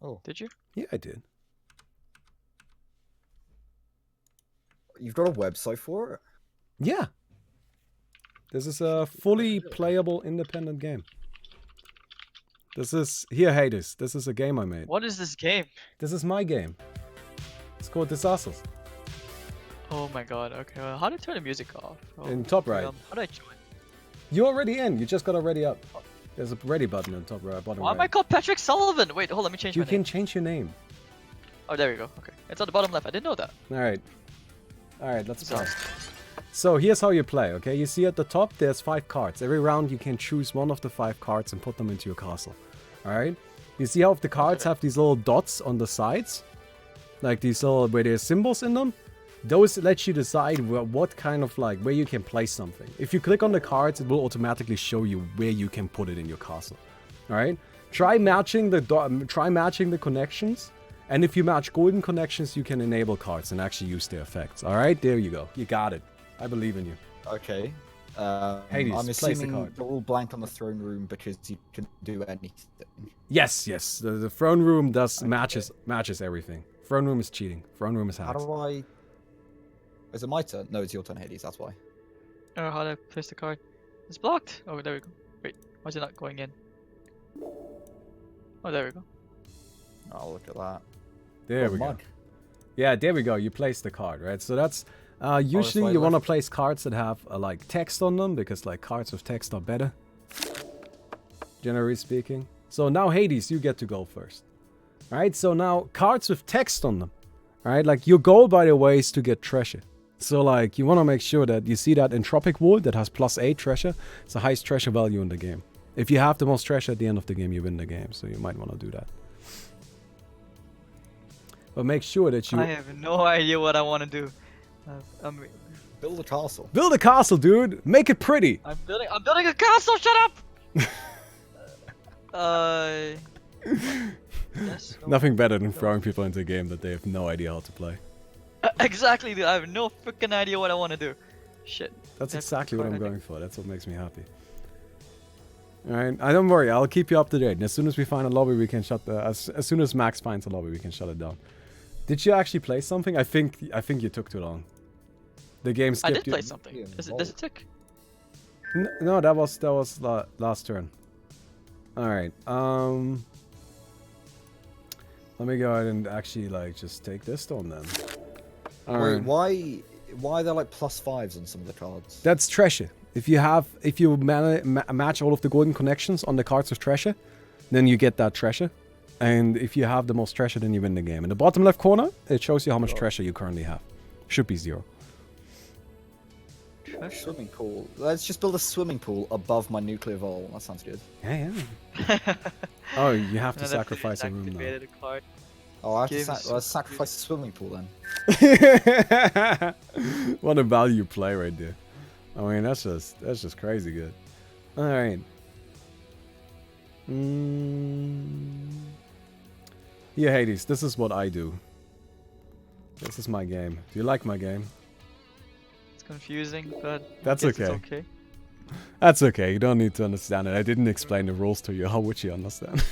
Oh, Did you? Yeah, I did. you've got a website for it? Yeah. This is a fully playable independent game. This is here, Hades. This is a game I made. What is this game? This is my game. It's called Disasters. Oh my god. Okay. Well, how do I turn the music off? Oh, In top right. how do I join? You're already in. You just gotta ready up. There's a ready button in top right, bottom Why am I right. called Patrick Sullivan? Wait, hold on. Let me change You my can name. change your name. Oh, there we go. Okay. It's on the bottom left. I didn't know that. All right. Let's So- play. So here's how you play. Okay, you see at the top there's 5 cards. Every round you can choose one of the 5 cards and put them into your castle. All right. You see how the cards have these little dots on the sides, like these little where there's symbols in them. Those let you decide what kind of like where you can place something. If you click on the cards, it will automatically show you where you can put it in your castle. All right. Try matching the connections, and if you match golden connections, you can enable cards and actually use their effects. All right. There you go. You got it. I believe in you. Okay. Hades, I'm place the assuming card. they're all blank on the throne room because you can do anything. Yes. The throne room does matches everything. Throne room is cheating. Throne room is How hacks. do I? Is it my turn? No, it's your turn, Hades. That's why. Oh, how do I place the card? It's blocked. Oh, there we go. Wait, why is it not going in? Oh, there we go. I'll look at that. There Oh, we go. mug. Yeah, there we go. You place the card, right? So that's usually why you want to left. place cards that have like text on them because like cards with text are better, generally speaking. So now Hades, you get to go first. All right. So now cards with text on them. All right. Like your goal, by the way, is to get treasure. So like you want to make sure that you see that entropic wood that has +8 treasure. It's the highest treasure value in the game. If you have the most treasure at the end of the game, you win the game. So you might want to do that. But make sure that you I have no idea what I want to do. Build a castle. build a castle, dude. Make it pretty. I'm building a castle. Shut up. Yes. No. Nothing better than throwing people into a game that they have no idea how to play. Exactly, dude. I have no freaking idea what I want to do. Shit. That's That's exactly what I'm quite going for. That's what makes me happy. Alright, I don't worry. I'll keep you up to date. And as soon as we find a lobby, we can shut the. As soon as Max finds a lobby, we can shut it down. Did you actually play something? I think you took too long. The game I skipped did you. play something. Does it tick? No, that was last turn. All right. Let me go ahead and actually like just take this stone then. All Wait, right. why are there like +5s on some of the cards? That's treasure. If you match all of the golden connections on the cards with treasure, then you get that treasure. And if you have the most treasure, then you win the game. In the bottom left corner, it shows you how much treasure you currently have. Should be 0. Swimming pool. Let's just build a swimming pool above my nuclear vault. That sounds good. Yeah. Oh, you have to Another sacrifice a room now. activated a card. Oh, I have to Game's so sacrifice the swimming pool then. What a value play right there. I mean, that's just crazy good. All right. Yeah, Hades, this is what I do. This is my game. Do you like my game? It's confusing, but That's I guess okay. It's okay. That's okay. You don't need to understand it. I didn't explain the rules to you. How would you understand?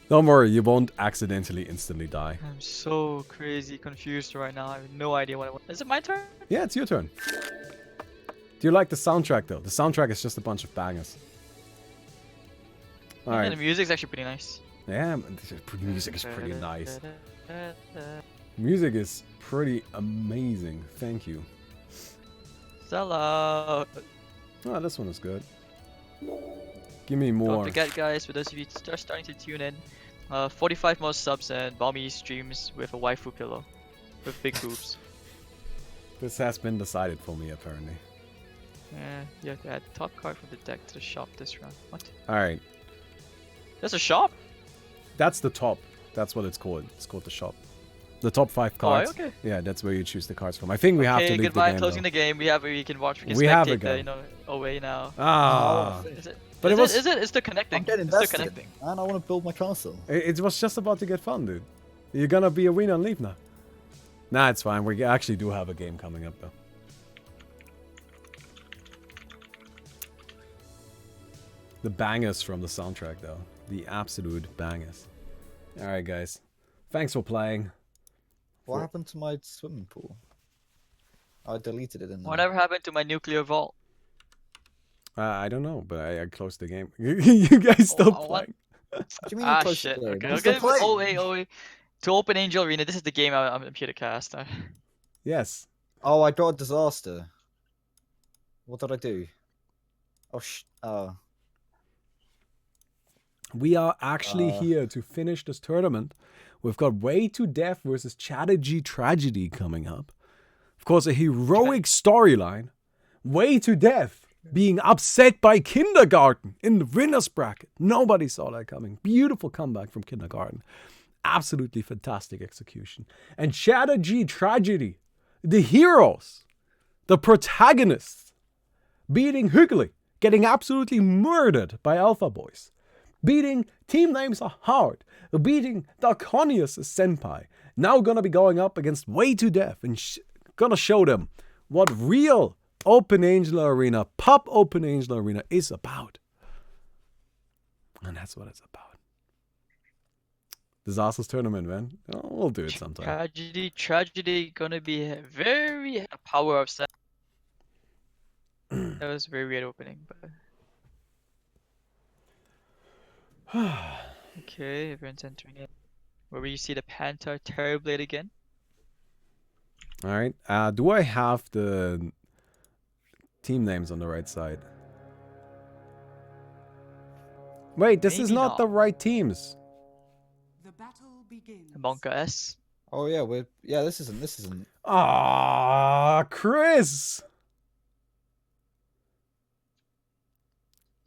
Don't worry, you won't accidentally instantly die. I'm so crazy confused right now. I have no idea what I want. Is it my turn? Yeah, it's your turn. Do you like the soundtrack though? The soundtrack is just a bunch of bangers. And Alright. the music's actually pretty nice. Yeah, music is pretty nice. Music is pretty amazing. Thank you. Sell out. Oh, this one is good. Give me Don't more. forget, guys, for those of you just starting to tune in, 45 more subs and balmy streams with a waifu pillow. With big boobs. This has been decided for me, apparently. Yeah, you have to add top card from the deck to the shop this round. What? Alright. There's a shop? That's the top. That's what it's called. It's called the shop. The top 5 cards. Oh, okay. Yeah, that's where you choose the cards from. I think we have to Okay, leave goodbye. the game. Closing though. the game. We can watch. We can We have spectate a the, game. away now. Ah. Is it? But is it was. It's still connecting. I'm getting It's still invested, connecting. and I want to build my castle. It was just about to get fun, dude. You're gonna be a winner and leave now. Nah, it's fine. We actually do have a game coming up, though. The bangers from the soundtrack, though. The absolute bangers. Alright, guys. Thanks for playing. What happened to my swimming pool? I deleted it in there. Whatever happened to my nuclear vault? I don't know, but I closed the game. You guys still Oh, what? playing? What do you mean you Ah, closed shit. the game? Okay, I'm still okay. playing. Oh, wait. To open Angel Arena, this is the game I'm here to cast. Yes. Oh, I got a disaster. What did I do? Oh. We are actually here to finish this tournament. We've got Way to Death versus Chatterjee Tragedy coming up. Of course, a heroic storyline. Way to Death being upset by Kindergarten in the winner's bracket. Nobody saw that coming. Beautiful comeback from Kindergarten. Absolutely fantastic execution. And Chatterjee Tragedy, the heroes, the protagonists, beating Hughley, getting absolutely murdered by Alpha Boys. Beating Team Names Are Hard, beating Darkonius Senpai. Now gonna be going up against Way to Death and gonna show them what real Open Angel Arena, Pop Open Angel Arena is about. And that's what it's about. Disasters tournament, man. Oh, we'll do it sometime. Tragedy gonna be very power of set. That was a very weird opening, but okay, everyone's entering it. Where you see the Panther Terrorblade again? Alright. Do I have the team names on the right side? Wait, this is Maybe not not. the right teams. The battle begins. Monka S. Oh yeah, this isn't. Ah, Chris.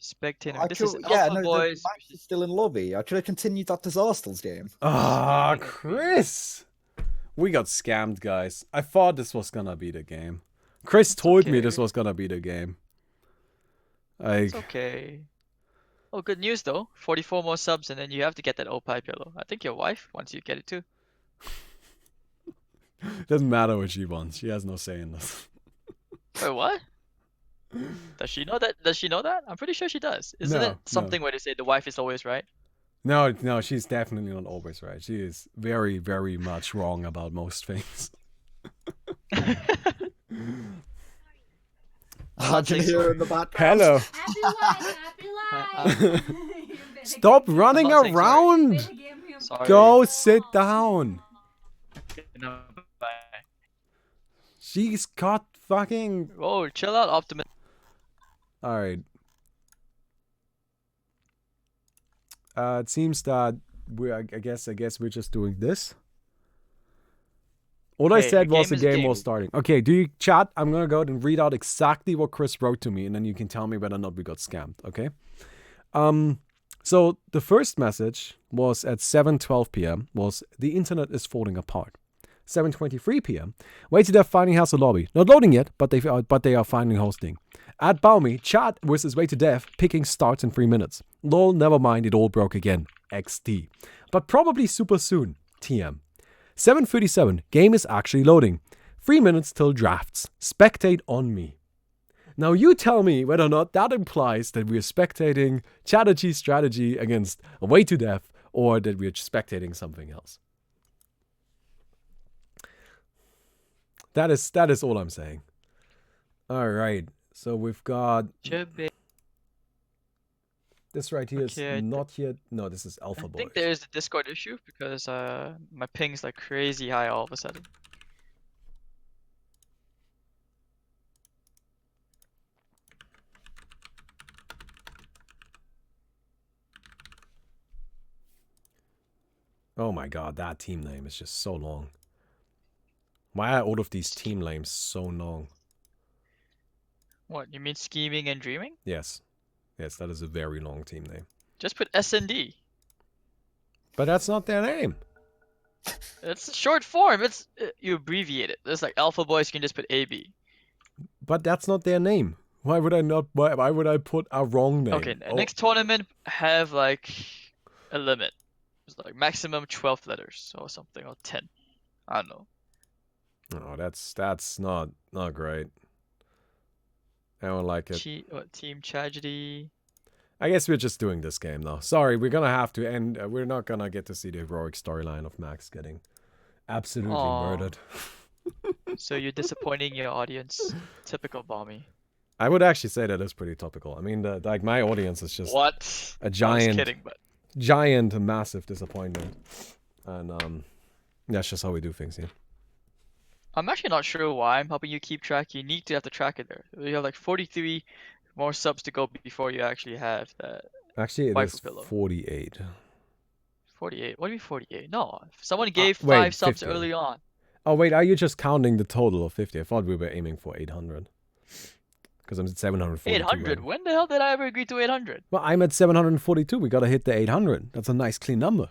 Spectator. I This could, is yeah, Alpha no, Boys. the match is still in lobby. I could have continued that Disasters game. Ah, Chris. We got scammed, guys. I thought this was gonna be the game. Chris told me okay. this was gonna be the game. It's okay. Oh, good news though. 44 more subs and then you have to get that Opie pillow. I think your wife wants you to get it too. Doesn't matter what she wants. She has no say in this. Wait, what? Does she know that? Does she know that? I'm pretty sure she does. Isn't No, it something where they say the wife is always right? No, she's definitely not always right. She is very, very much wrong about most things. I can hear in the background. Hello. Happy life, happy life. Stop running not saying sorry. around. Go sit down. No, bye. She's got fucking. Whoa, chill out, Optimus. All right. It seems that I guess we're just doing this. All I Hey, said a was game the is a game game. was starting. Okay, do you chat? I'm gonna go ahead and read out exactly what Chris wrote to me, and then you can tell me whether or not we got scammed. Okay. So the first message was at 7:12 p.m. was the internet is falling apart. 7:23 p.m. Way to Death finally has a lobby. Not loading yet, but they are finally hosting. At Baumi, chat versus Way to Death picking starts in 3 minutes. Lol, never mind, it all broke again. XD. But probably super soon. TM. 7:37, game is actually loading. 3 minutes till drafts. Spectate on me. Now you tell me whether or not that implies that we're spectating Chatterjee strategy against a Way to Death or that we're spectating something else. That is all I'm saying. All right. So we've got this right here is Okay, not yet. No, this is Alpha I Boys. think there's a Discord issue because my ping's like crazy high all of a sudden. Oh my god, that team name is just so long. Why are all of these team names so long? What, you mean scheming and dreaming? Yes. Yes, that is a very long team name. Just put SND. But that's not their name. It's short form. It's you abbreviate it. It's like Alpha Boys. You can just put AB. But that's not their name. Why would I not? Why would I put a wrong name? Okay, next tournament have like a limit. It's like maximum 12 letters or something, or 10. I don't know. Oh, that's not great. I don't like it. Team Tragedy. I guess we're just doing this game though. Sorry, we're gonna have to end. We're not gonna get to see the heroic storyline of Max getting absolutely murdered. So you're disappointing your audience. Typical Bomby. I would actually say that is pretty topical. I mean, like my audience is just What? a giant, I was kidding, but giant, massive disappointment, and that's just how we do things here. I'm actually not sure why I'm helping you keep track. You need to have to track it there. You have like 43 more subs to go before you actually have that. Actually, it waifu is pillow. 48. 48. What do you mean 48? No, someone gave wait, 5 subs 50. early on. Oh wait, are you just counting the total of 50? I thought we were aiming for 800. Because I'm at 742. 800? When the hell did I ever agree to 800? Well, I'm at 742. We gotta hit the 800. That's a nice clean number.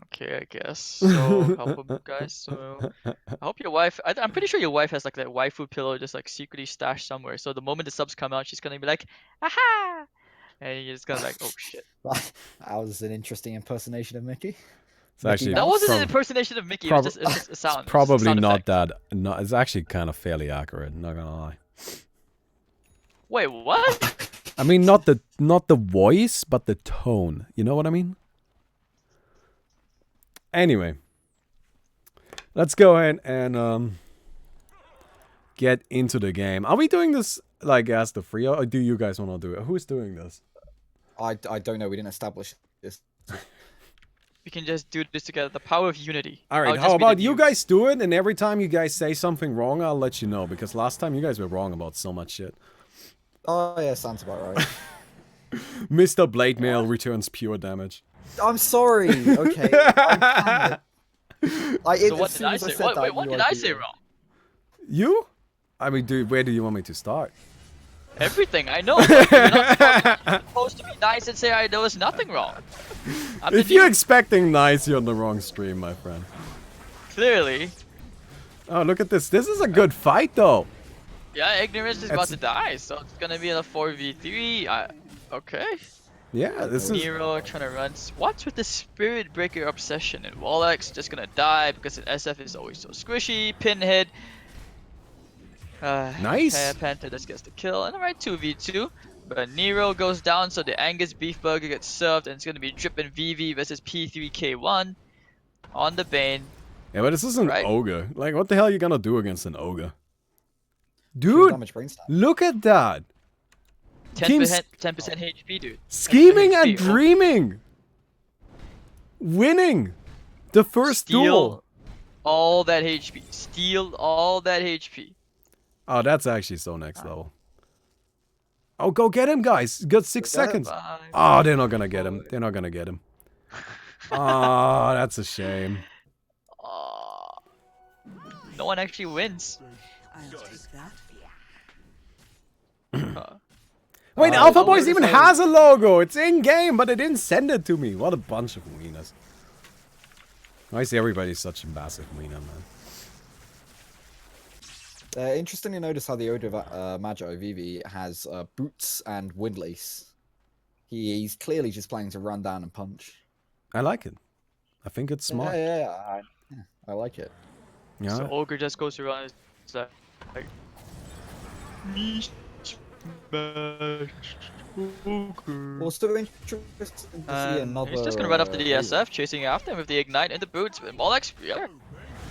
Okay, I guess. So help them, guys. So I hope your wife. I'm pretty sure your wife has like that waifu pillow just like secretly stashed somewhere. So the moment the subs come out, she's gonna be like, "Aha!" And you're just gonna like, "Oh shit." That was an interesting impersonation of Mickey. It's actually That wasn't an prob- impersonation of Mickey. It was just a sound. It's probably sound not effect. that. No, it's actually kind of fairly accurate. Not gonna lie. Wait, what? I mean, not the voice, but the tone. You know what I mean? Anyway, let's go ahead and get into the game. Are we doing this like as the free, or do you guys want to do it? Who's doing this? I don't know. We didn't establish this. We can just do this together. The power of unity. All right, I'll just how be the about you mute. guys do it, and every time you guys say something wrong, I'll let you know, because last time you guys were wrong about so much shit. Oh yeah, sounds about right. Mr. Blade Mail returns pure damage. I'm sorry. Okay. So what did I say? Wait, what did I say wrong? You? I mean, dude, where do you want me to start? Everything, I know. But you're not supposed to be nice and say there was nothing wrong. If you're expecting nice, you're on the wrong stream, my friend. Clearly. Oh, look at this. This is a good fight, though. Yeah, Ignorance is about to die, so it's gonna be a 4v3. Okay. Yeah, this is... Nero trying to run. What's with the Spirit Breaker obsession? And Wallach's just gonna die because an SF is always so squishy. Pinhead. Nice. Panther just gets the kill. And alright, 2v2. But Nero goes down, so the Angus Beef Burger gets served, and it's gonna be Drippin' VV versus P3K1 on the Bane. Yeah, but this is an ogre. Like, what the hell are you gonna do against an ogre? Pure Dude, damage brain stab. look at that. 10%, 10% HP, dude. 10% Scheming and HP. Oh, dreaming. Winning the first duel. steal all that HP. Steal all that HP. Oh, that's actually so next level. Oh, go get him, guys. You got 6 seconds. Bye. Oh, they're not gonna get him. They're not gonna get him. Oh, that's a shame. Aw. No one actually wins. I'll take that. Wait, Oh, Alpha oh, Boys what even is it? has a logo. It's in game, but they didn't send it to me. What a bunch of wieners. I see everybody's such a massive wiener, man. Interestingly, notice how the Odo Magi Vivi has boots and windlace. He's clearly just planning to run down and punch. I like it. I think it's smart. Yeah, I like it. Yeah. So Ogre just goes around. It's like me smash Ogre. Also interesting to see another. He's just gonna run after the hero. DSF, chasing after him with the ignite and the boots. But more like yeah.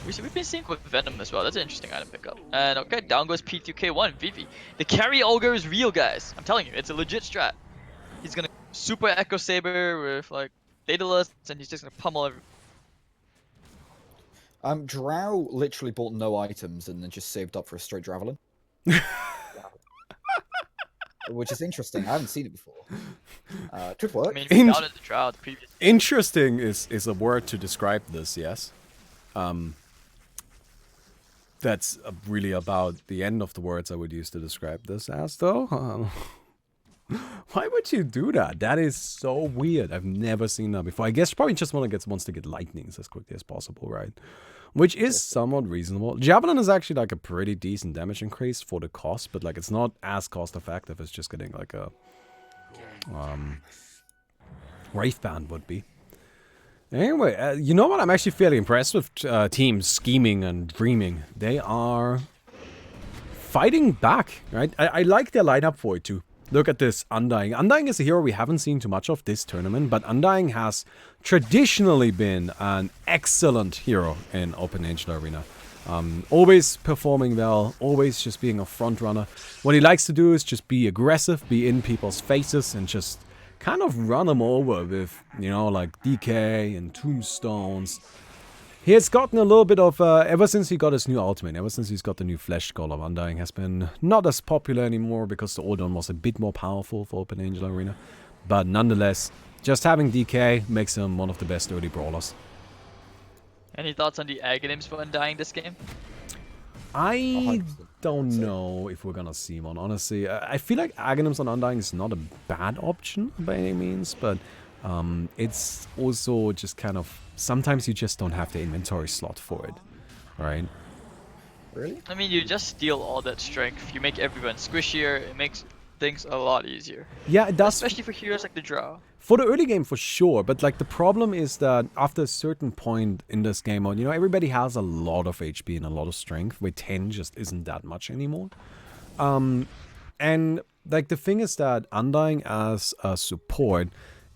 We've been seeing with Venom as well. That's an interesting item pickup. And okay, down goes P2K1 Vivi. The carry Ogre is real, guys. I'm telling you, it's a legit strat. He's gonna super Echo Saber with like Daedalus, and he's just gonna pummel every. Drow literally bought no items and then just saved up for a straight Javelin. Which is interesting. I haven't seen it before. Could work. I mean, we doubted the trial the previous. Interesting is a word to describe this, yes. That's really about the end of the words I would use to describe this as, though. Why would you do that? That is so weird. I've never seen that before. I guess probably just wants to get lightnings as quickly as possible, right? Which is somewhat reasonable. Javelin is actually like a pretty decent damage increase for the cost, but like it's not as cost effective as just getting like a Wraith Band would be. Anyway, you know what? I'm actually fairly impressed with teams scheming and dreaming. They are fighting back, right? I like their lineup for it too. Look at this, Undying. Undying is a hero we haven't seen too much of this tournament, but Undying has traditionally been an excellent hero in Open Angel Arena. Always performing well, always just being a front runner. What he likes to do is just be aggressive, be in people's faces, and just kind of run them over with, you know, like DK and tombstones. He has gotten a little bit of, ever since he got his new ultimate, ever since he's got the new Flesh Skull of Undying, has been not as popular anymore because the Ordon was a bit more powerful for Open Angel Arena. But nonetheless, just having DK makes him one of the best early brawlers. Any thoughts on the Aghanims for Undying this game? I don't know if we're gonna see one, honestly. I feel like Aghanims on Undying is not a bad option by any means, but it's also just kind of, sometimes you just don't have the inventory slot for it, right? Really? I mean, you just steal all that strength. You make everyone squishier. It makes things a lot easier. Yeah, it does. Especially for heroes like the Drow. For the early game, for sure. But like the problem is that after a certain point in this game mode, you know, everybody has a lot of HP and a lot of strength, where 10 just isn't that much anymore. And like the thing is that Undying as a support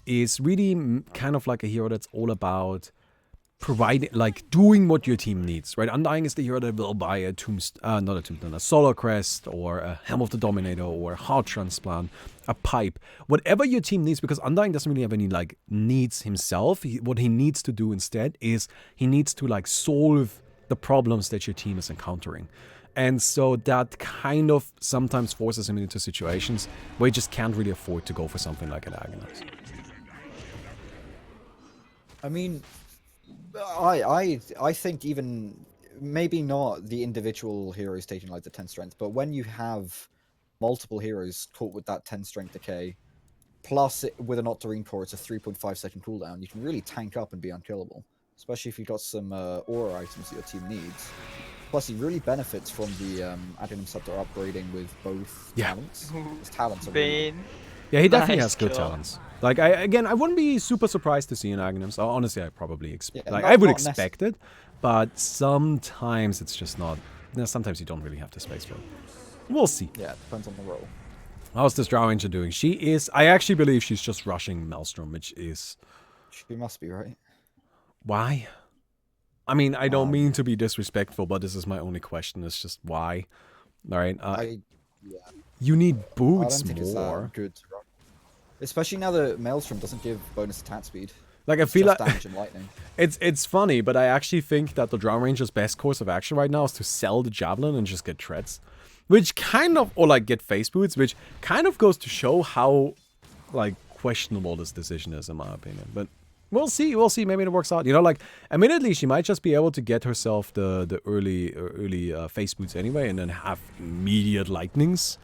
is really kind of like a hero that's all about providing, like doing what your team needs, right? Undying is the hero that will buy a a Solar Crest or a Helm of the Dominator or a Heart Transplant, a pipe, whatever your team needs, because Undying doesn't really have any like needs himself. What he needs to do instead is he needs to like solve the problems that your team is encountering. And so that kind of sometimes forces him into situations where he just can't really afford to go for something like an Agonize. I mean, I think even maybe not the individual heroes taking like the 10 strength, but when you have multiple heroes caught with that 10 strength decay, plus with an Octarine core, it's a 3.5 second cooldown, you can really tank up and be unkillable, especially if you've got some aura items that your team needs. Plus, he really benefits from the Aghanim Scepter upgrading with both talents. His talents are really Bane. Yeah, he definitely Nice has good kill. talents. Like, I wouldn't be super surprised to see an Aghanim. So honestly, I probably I would not expect it, but sometimes it's just not. You know, sometimes you don't really have the space for it. We'll see. Yeah, it depends on the role. How's this Drow Ranger doing? She is. I actually believe she's just rushing Maelstrom, which is She must be, right? why. I mean, I don't mean to be disrespectful, but this is my only question. It's just why. All right. Yeah, You need I boots don't think it's more. that good to run. Especially now that Maelstrom doesn't give bonus attack speed. Like I It's feel just like damage and lightning. it's funny, but I actually think that the Drown Ranger's best course of action right now is to sell the Javelin and just get treads. Which kind of, or like get face boots, which kind of goes to show how, like, questionable this decision is, in my opinion. But we'll see, maybe it works out. You know, like, admittedly, she might just be able to get herself the early face boots anyway, and then have immediate lightnings.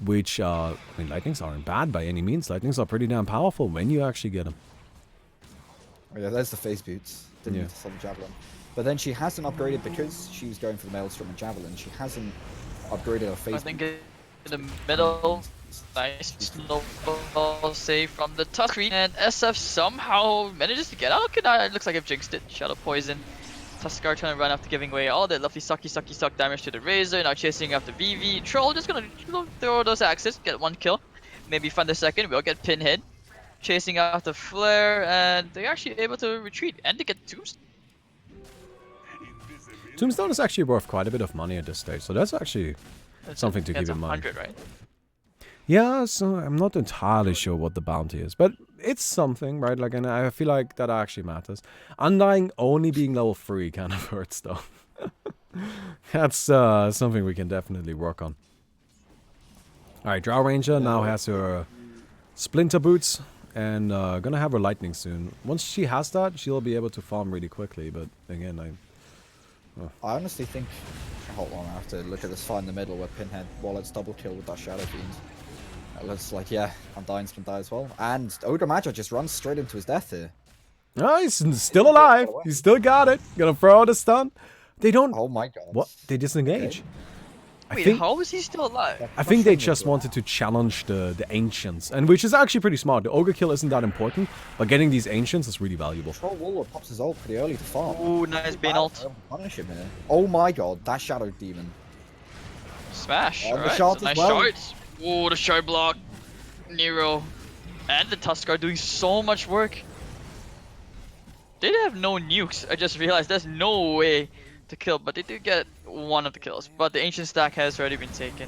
Which, I mean, lightnings aren't bad by any means. Lightnings are pretty damn powerful when you actually get them. Oh, yeah, there's the face boots. Didn't Yeah. need to sell the Javelin. But then she hasn't upgraded because she was going for the Maelstrom and Javelin. She hasn't upgraded her face I think boot. in the middle, nice snowball save from the Tuskry, and SF somehow manages to get out. Okay, now it looks like I've jinxed it. Shadow Poison. Tuskar trying to run after giving away all that lovely suck damage to the Razor, now chasing after VV. Troll just gonna throw those axes, get one kill. Maybe find the second, we'll get Pinhead. Chasing after Flare, and they're actually able to retreat and to get Tombstone. Tombstone is actually worth quite a bit of money at this stage, so that's actually something to keep in mind. 100, right? Yeah, so I'm not entirely sure what the bounty is, but it's something, right? Like, and I feel like that actually matters. Undying only being level 3 kind of hurts, though. That's something we can definitely work on. Alright, Drow Ranger now has her Splinter Boots, and gonna have her Lightning soon. Once she has that, she'll be able to farm really quickly, but again, I honestly think... Hold on, I have to look at this fight in the middle where Pinhead Wallet's double kill with that Shadow Fiend. It looks like, yeah, Undying's gonna die as well. And Ogre Magi just runs straight into his death here. oh, he's still alive. He's still got it. Gonna throw out a stun. They don't... Oh my god. What? They disengage. Okay. Wait, how is he still alive? I think they just wanted to challenge the Ancients, and which is actually pretty smart. The Ogre kill isn't that important, but getting these Ancients is really valuable. Troll Warlord pops his ult pretty early to farm. Ooh, nice Bane ult. Punish him here. Oh my god, that Shadow Demon. Smash. Oh, the Alright, shot so as nice well. shots. Ooh, the shard block. Nero. And the Tuskar doing so much work. They have no nukes. I just realized there's no way to kill, but they do get one of the kills. But the Ancient stack has already been taken.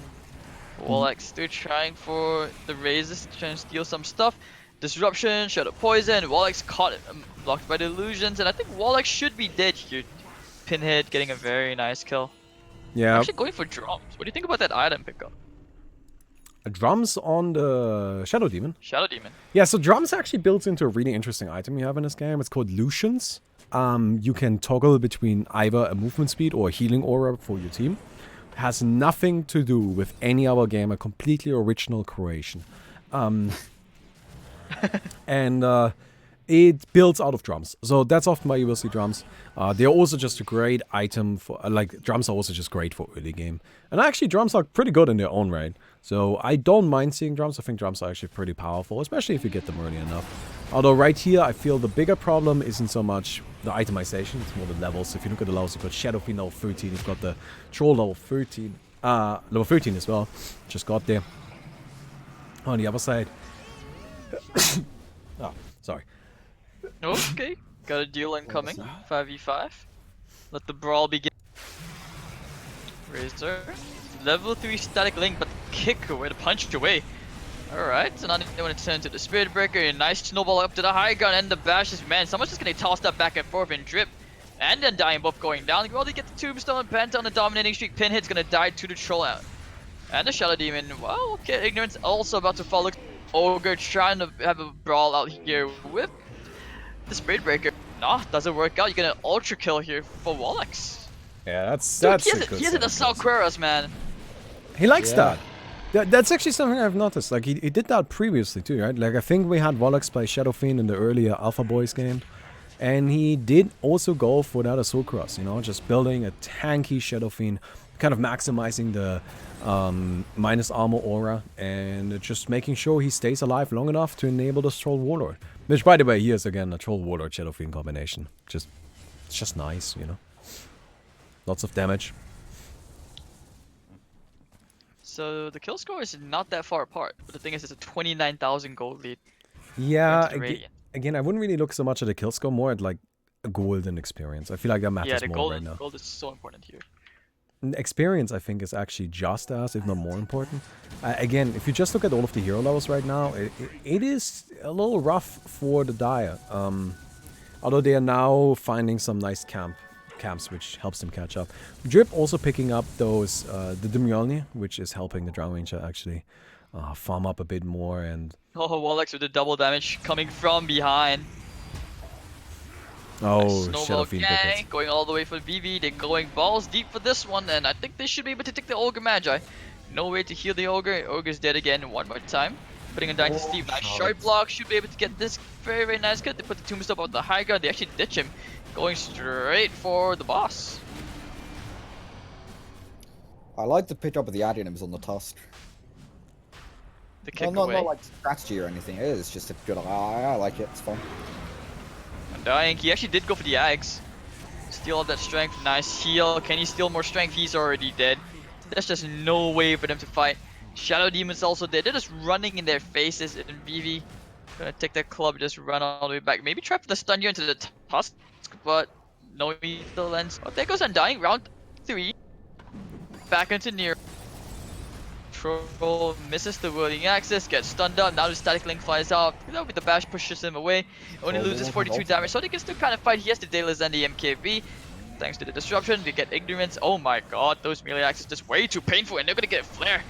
Wallach, they're trying for the Razors, trying to steal some stuff. Disruption, Shadow Poison, Wallach's caught, blocked by the illusions, and I think Wallach should be dead here. Pinhead getting a very nice kill. Yeah. Actually going for drums. What do you think about that item pickup? Drums on the Shadow Demon. Shadow Demon. Yeah, so drums actually built into a really interesting item you have in this game. It's called Lucians. You can toggle between either a movement speed or a healing aura for your team. It has nothing to do with any other game, a completely original creation. And it builds out of drums. So that's often why you will see drums. They're also just a great item for, like, drums are also just great for early game. And actually, drums are pretty good in their own right. So I don't mind seeing drums. I think drums are actually pretty powerful, especially if you get them early enough. Although right here, I feel the bigger problem isn't so much the itemization, it's more the levels. If you look at the levels, you've got Shadow Fiend level 13, you've got the Troll level 13, level 13 as well. Just got there. On the other side. Oh, sorry. Okay, got a duel incoming. 5v5. Let the brawl begin. Razor. Level 3 static link, but kick away to punch away. Alright, so now they want to turn to the Spirit Breaker. A nice snowball up to the high ground and the bashes. Man, someone's just gonna toss that back and forth and drip. And then Dying both going down. Well, they get the Tombstone, Penta on the dominating streak. Pinhead's gonna die to the Troll out. And the Shadow Demon, well, okay, Ignorance also about to follow. Ogre trying to have a brawl out here with the Spirit Breaker. Nah, doesn't work out. You're gonna ultra kill here for Wallax. Yeah, that's Dude, a good he has the setup. Salqueras, man. He likes that. That's actually something I've noticed. Like, he did that previously too, right? Like, I think we had Wallach play Shadow Fiend in the earlier Alpha Boys game. And he did also go for that Assault Cross, you know, just building a tanky Shadow Fiend, kind of maximizing the minus armor aura, and just making sure he stays alive long enough to enable this Troll Warlord. Which, by the way, here's again a Troll Warlord Shadow Fiend combination. It's just nice, you know. Lots of damage. So the kill score is not that far apart, but the thing is, it's a 29,000 gold lead. Yeah, into the Radiant. again, I wouldn't really look so much at the kill score, more at like a golden experience. I feel like that matters Yeah, the more gold, right now. gold is so important here. experience, I think, is actually just as, if not more important. Again, if you just look at all of the hero levels right now, it is a little rough for the Dire. Although they are now finding some nice camps, which helps them catch up. Drip also picking up those the Demyolni, which is helping the Drow Ranger actually farm up a bit more. And Oh, Wallach with the double damage coming from behind. oh, Snowball Shadow Fiend gang Pickets. going all the way for Vivi. They're going balls deep for this one, and I think they should be able to take the Ogre Magi. No way to heal the Ogre. Ogre's dead again one more time. Putting him down to Steve. Nice sharp block. Should be able to get this very, very nice cut. They put the tombstone on the high ground. They actually ditch him. Going straight for the boss. I like the pick up of the Adenims on the Tusk. The kick Well, away. not like strategy or anything. It is just a good. I like it. It's fun. Undying. He actually did go for the Ags. Steal all that strength. Nice heal. Can he steal more strength? He's already dead. There's just no way for them to fight. Shadow Demon's also dead. They're just running in their faces. And Vivi gonna take that club, just run all the way back. Maybe try for the stun you into the Tusk, but no lethal lens. Oh, there goes Undying. Round 3. Back into near. Troll misses the wielding access, gets stunned up. Now the static link flies out. That'll be the bash, pushes him away. Only loses 42 damage, so they can still kind of fight. He has the Daedalus and the MKV. Thanks to the disruption, they get ignorance. Oh my god, those melee axes just way too painful, and they're gonna get a flare.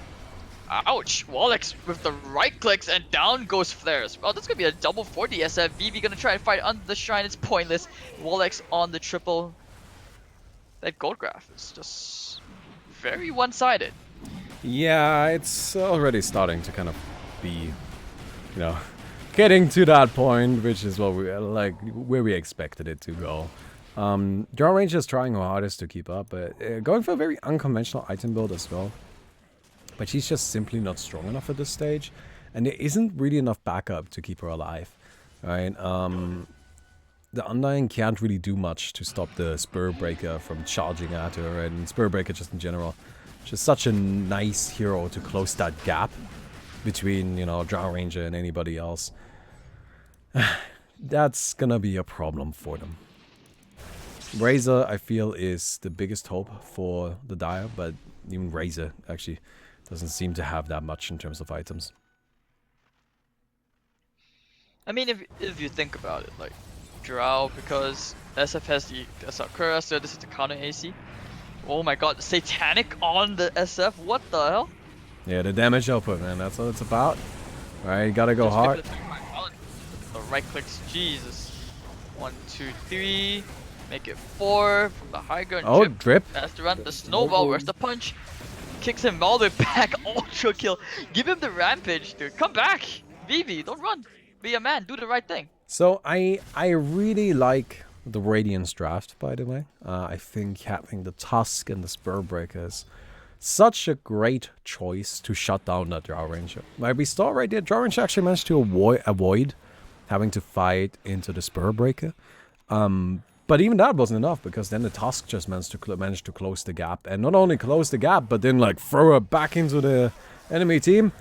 Ouch! Wallach with the right clicks, and down goes flares. Well, that's gonna be a double for the SF. Vivi gonna try and fight under the shrine. It's pointless. Wallach on the triple. That gold graph is just very one-sided. Yeah, it's already starting to kind of be, you know, getting to that point, which is what we like, where we expected it to go. Drow Ranger is trying her hardest to keep up, but going for a very unconventional item build as well. But she's just simply not strong enough at this stage, and there isn't really enough backup to keep her alive, right? The Undying can't really do much to stop the Spur Breaker from charging at her, and Spur Breaker just in general. Just such a nice hero to close that gap between, you know, Drow Ranger and anybody else. That's gonna be a problem for them. Razor, I feel, is the biggest hope for the Dire, but even Razor actually doesn't seem to have that much in terms of items. I mean, if you think about it, like, Drow, because SF has the Sakura, so this is the counter AC. Oh my god, Satanic on the SF, what the hell? Yeah, the damage output, man, that's what it's about. Alright, you gotta go Just hard. the right clicks, Jesus. 1, 2, 3, make it 4 from the high ground. Oh, drip. That's the run, the snowball, where's the punch? Kicks him all the way back, ultra kill. Give him the rampage, dude, come back! Vivi, don't run, be a man, do the right thing. So I really like the Radiance draft, by the way. I think having the Tusk and the Spur Breaker is such a great choice to shut down that Drow Ranger. Like we saw right there, Drow Ranger actually managed to avoid having to fight into the Spur Breaker. But even that wasn't enough, because then the Tusk just managed to close the gap. And not only close the gap, but then like throw it back into the enemy team.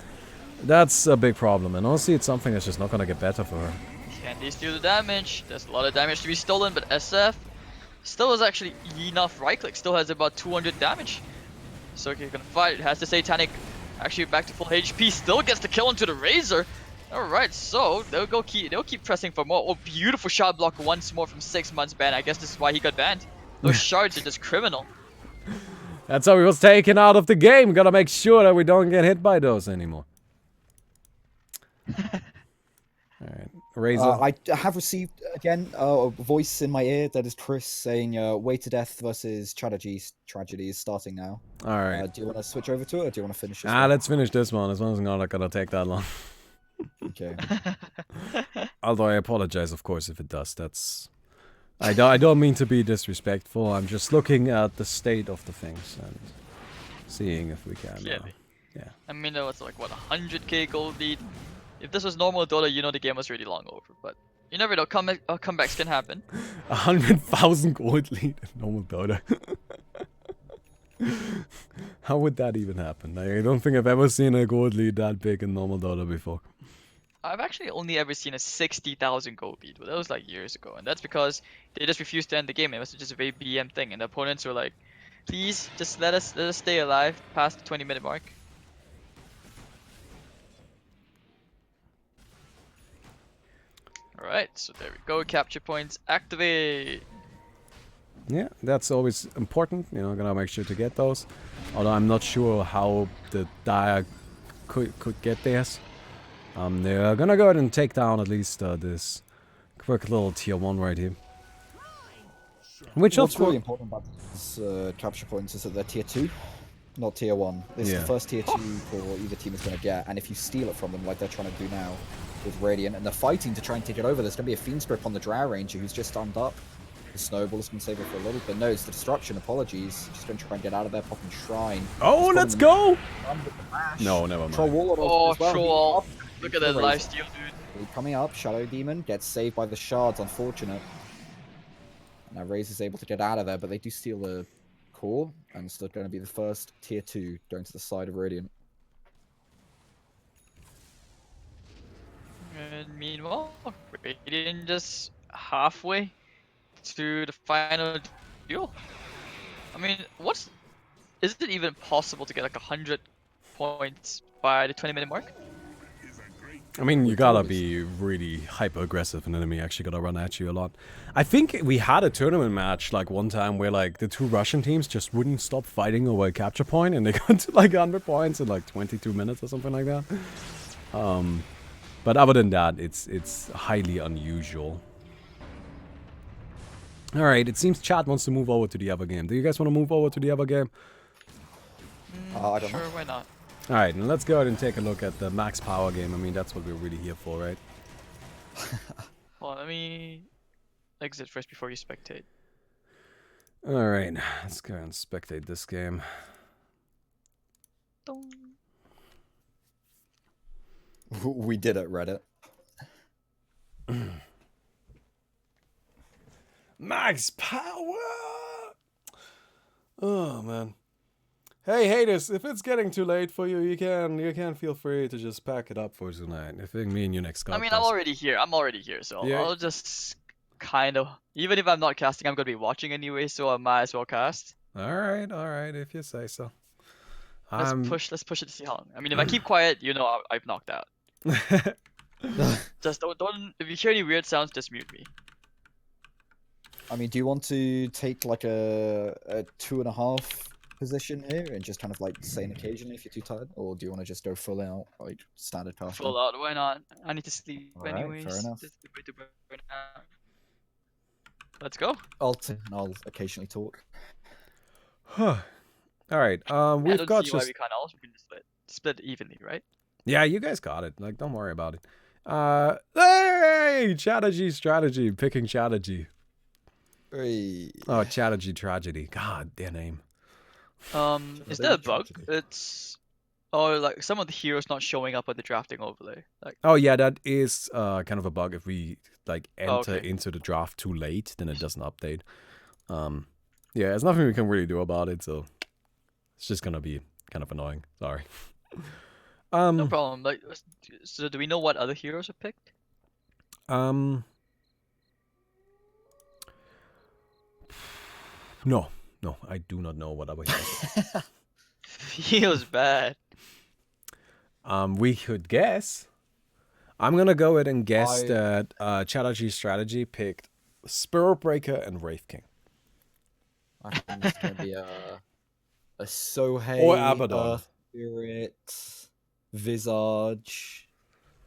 That's a big problem. And honestly, it's something that's just not going to get better for her. Can they steal the damage? There's a lot of damage to be stolen, but SF still has actually enough right click. Still has about 200 damage. So he's gonna fight. It has the Satanic actually back to full HP. Still gets the kill into the Razor. Alright, so they'll keep pressing for more. Oh, beautiful shot block once more from 6 months ban. I guess this is why he got banned. Those shards are just criminal. That's how he was taken out of the game. Gotta make sure that we don't get hit by those anymore. Alright, Razor. I have received, again, a voice in my ear that is Chris saying, Way to Death versus Tragedy is starting now. Alright. Do you want to switch over to it, or do you want to finish this Ah, one? let's finish this one. This one's not gonna take that long. Okay. Although I apologize, of course, if it does. That's... I don't mean to be disrespectful. I'm just looking at the state of the things and seeing if we can... Yeah. yeah. I mean, there was like, what, 100k gold lead? If this was normal Dota, you know the game was really long over. But you never know, comebacks can happen. 100,000 gold lead in normal Dota. How would that even happen? I don't think I've ever seen a gold lead that big in normal Dota before. I've actually only ever seen a 60,000 gold lead, but that was like years ago. And that's because they just refused to end the game. It was just a very BM thing. And the opponents were like, Please just let us stay alive past the 20-minute mark. Alright, so there we go. Capture points activate. Yeah, that's always important. You know, gonna make sure to get those. Although I'm not sure how the Dire could get theirs. They're gonna go ahead and take down at least this quick little tier 1 right here. Which What's of really course, important about these capture points is that they're tier 2, not tier 1. This is Yeah. the first tier 2 for either team is going to get, and if you steal it from them like they're trying to do now with Radiant, and they're fighting to try and take it over, there's going to be a Fiend's Grip on the Drow Ranger who's just stunned up. The Snowball is going to save it for a little bit. No, it's the Destruction, apologies. Just going to try and get out of there, popping Shrine. oh, He's let's pulling go! the run with the mash. No, never Troll mind. Warlord Oh, as well. Troll. He's up. Look He's at that gonna raise lifesteal, dude. it. Coming up, Shadow Demon gets saved by the shards, unfortunate. Now Raze is able to get out of there, but they do steal the core, and it's still going to be the first tier 2 going to the side of Radiant. And meanwhile, Radiant just halfway to the final duel. I mean, is it even possible to get like 100 points by the 20-minute mark? I mean, you gotta be really hyper aggressive, and enemy actually gotta run at you a lot. I think we had a tournament match like one time where like the two Russian teams just wouldn't stop fighting over a capture point, and they got to like 100 points in like 22 minutes or something like that. But other than that, it's highly unusual. All right, it seems chat wants to move over to the other game. Do you guys want to move over to the other game? I don't Sure, know. why not? All right, and let's go ahead and take a look at the max power game. I mean, that's what we're really here for, right? Well, let me exit first before you spectate. All right, let's go and spectate this game. Dong. We did it, Reddit. Max power! Oh man. Hey haters, if it's getting too late for you, you can feel free to just pack it up for tonight. I think me and you next I mean, I'm already here. So Yeah. I'll just kind of, even if I'm not casting, I'm gonna be watching anyway, so I might as well cast. Alright, if you say so. Let's push it to see how long. I mean, if I keep quiet, you know I've knocked out. Just don't. If you hear any weird sounds, just mute me. I mean, do you want to take like a 2.5 position here and just kind of like saying occasionally if you're too tired, or do you want to just go full out like standard casting? Full out, why not? I need to sleep Alright, anyways. fair enough. Just a way to burn out. Let's go. I'll occasionally talk. Alright, I we've don't got see why just... we can't also we can just split evenly, right? Yeah, you guys got it. Like, don't worry about it. Hey! Strategy. Picking Chatterjee. Hey. Oh, Chatterjee Tragedy. God, their name. Is there a bug? It's like some of the heroes not showing up on the drafting overlay. Like, Oh yeah, that is kind of a bug. If we like enter okay. into the draft too late, then it doesn't update. Yeah, there's nothing we can really do about it, so it's just gonna be kind of annoying. Sorry. No problem. Like, so do we know what other heroes are picked? No, I do not know what other heroes. Feels bad. We could guess. I'm gonna go ahead and guess I- that Chatterjee Strategy picked Spirit Breaker and Wraith King. I think it's gonna be a Sohei, Or Abaddon. Earth Spirit, Visage.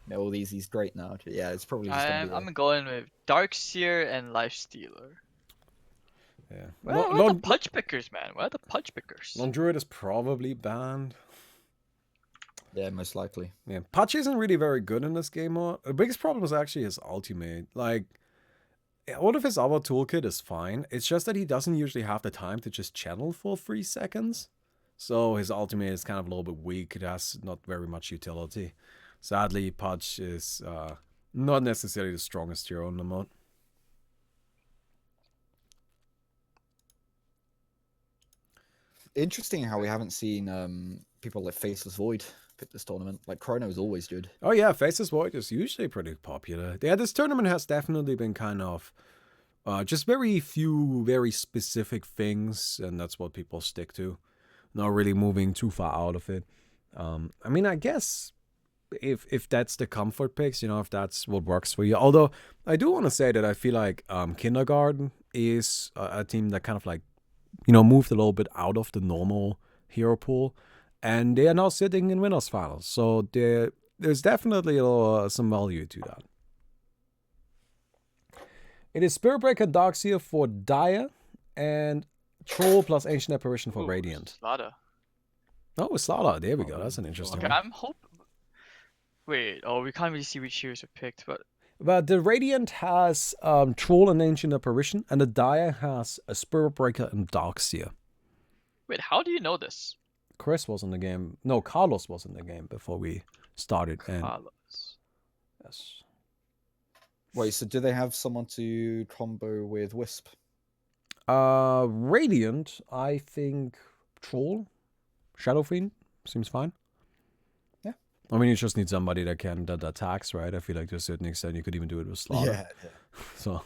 You know, all these great now. Yeah, it's probably just gonna be. I'm going with Darkseer and Lifestealer. Yeah. Where are the punch pickers, man? Where are the punch pickers? Non-Druid is probably banned. Yeah, most likely. Yeah, Patch isn't really very good in this game mode. The biggest problem is actually his ultimate. Like, all of his other toolkit is fine. It's just that he doesn't usually have the time to just channel for 3 seconds. So his ultimate is kind of a little bit weak. It has not very much utility. Sadly, Patch is not necessarily the strongest hero in the mode. Interesting how we haven't seen people like Faceless Void pick this tournament. Like Chrono is always good. Oh yeah, Faceless Void is usually pretty popular. Yeah, this tournament has definitely been kind of Just very few, very specific things, and that's what people stick to. Not really moving too far out of it. I mean, I guess if that's the comfort picks, if that's what works for you. Although I do want to say that I feel like Kindergarten is a team that kind of like, moved a little bit out of the normal hero pool, and they are now sitting in winners finals. So there's definitely some value to that. It is Spirit Breaker Darkseer for Dire and Troll plus Ancient Apparition for Radiant. Slaughter. Oh, Slaughter. There we go. That's an interesting Okay, one. I'm hoping. Wait, we can't really see which heroes are picked, but the Radiant has Troll and Ancient Apparition, and the Dire has a Spirit Breaker and Darkseer. wait, how do you know this? Chris was in the game. No, Carlos was in the game before we started. And Carlos. yes. Wait, so do they have someone to combo with Wisp? Radiant, I think Troll, Shadow Fiend seems fine. Yeah. I mean, you just need somebody that attacks, right? I feel like to a certain extent you could even do it with Slaughter. Yeah. So.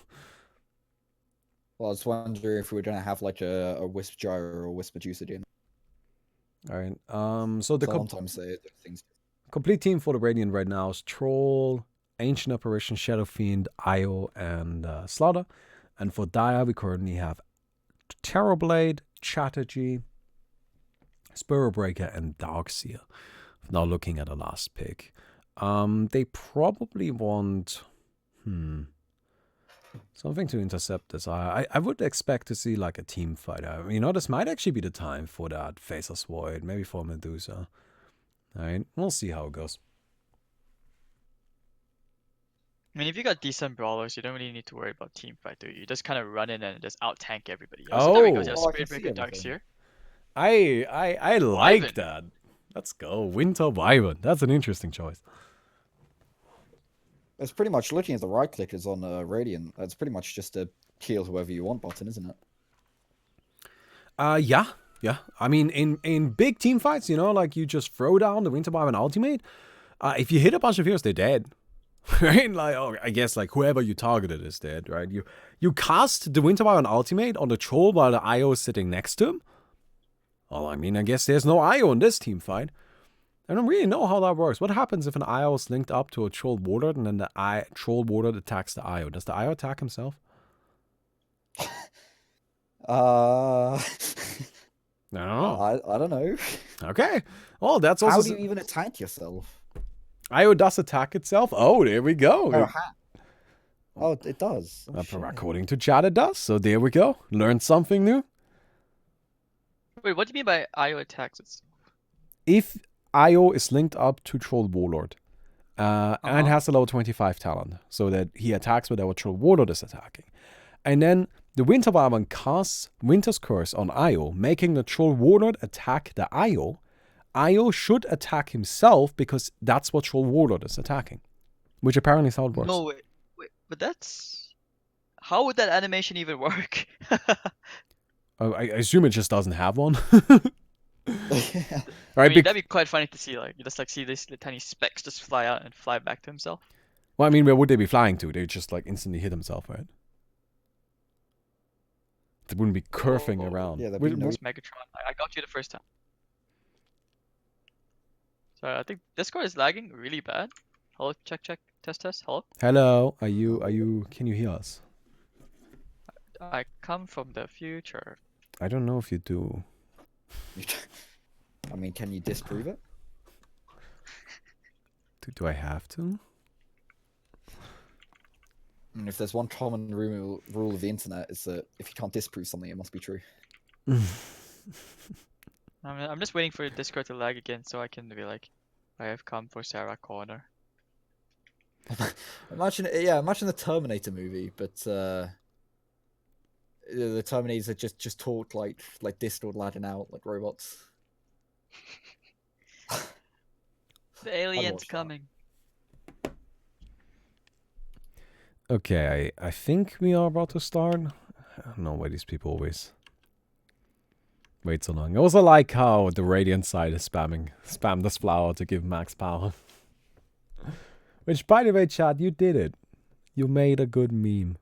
Well, I was wondering if we were gonna have like a Wisp Gyro or a Wisp Medusa in. All right. So the sometimes they do things. Complete team for the Radiant right now is Troll, Ancient Apparition, Shadow Fiend, Io, and Slaughter. And for Dire, we currently have Terrorblade, Chatterjee, Spirit Breaker, and Darkseer. Now looking at the last pick. They probably want something to intercept this. I would expect to see like a team fight. This might actually be the time for that Phaser's Void, maybe for Medusa. Alright, we'll see how it goes. I mean, if you got decent brawlers, you don't really need to worry about team fight, do you? You just kind of run in and just out tank everybody. So there we go. Oh. You have Oh, I can Spirit see Breaker everything. Darkseer. I like Wyvern. that. Let's go. Winter Wyvern. That's an interesting choice. It's pretty much looking at the right clickers on Radiant. It's pretty much just a kill whoever you want button, isn't it? Yeah. I mean, in big team fights, like you just throw down the Winter Wyvern ultimate. If you hit a bunch of heroes, they're dead. Right? Like, I guess like whoever you targeted is dead, right? You cast the Winter Wyvern ultimate on the troll while the IO is sitting next to him. Well, I mean, I guess there's no IO in this team fight. I don't really know how that works. What happens if an IO is linked up to a troll warlord and then the troll warlord attacks the IO? Does the IO attack himself? I I don't know. I don't know. Okay. Well, that's also... How do you even attack yourself? IO does attack itself. Oh, there we go. Oh, it does. Oh, According to chat, it does. So there we go. Learned something new. Wait, what do you mean by IO attacks? If IO is linked up to Troll Warlord and has a level 25 talent, so that he attacks whatever Troll Warlord is attacking. And then the Winter Wyvern casts Winter's Curse on IO, making the Troll Warlord attack the IO. IO should attack himself because that's what Troll Warlord is attacking, which apparently is how it works. No, wait, but that's... How would that animation even work? I assume it just doesn't have one. Yeah. Right, I mean, that'd be quite funny to see, like, you just like see these tiny specks just fly out and fly back to himself. Well, I mean, where would they be flying to? They'd just like instantly hit himself, right? They wouldn't be curving around. Yeah, that'd be no- It's Megatron. I got you the first time. So I think Discord is lagging really bad. Hello, check, test. Hello. Hello, are you? Can you hear us? I come from the future. I don't know if you do. I mean, can you disprove it? Do I have to? I mean, if there's one common rule of the internet, is that if you can't disprove something, it must be true. I'm just waiting for Discord to lag again so I can be like, I have come for Sarah Connor. Imagine the Terminator movie, but the Terminators that just talk like Discord ladding out like robots. The alien's watch that. coming. Okay, I think we are about to start. I don't know why these people always wait so long. I also like how the Radiant side is spam this flower to give max power. Which, by the way, chat, you did it. You made a good meme.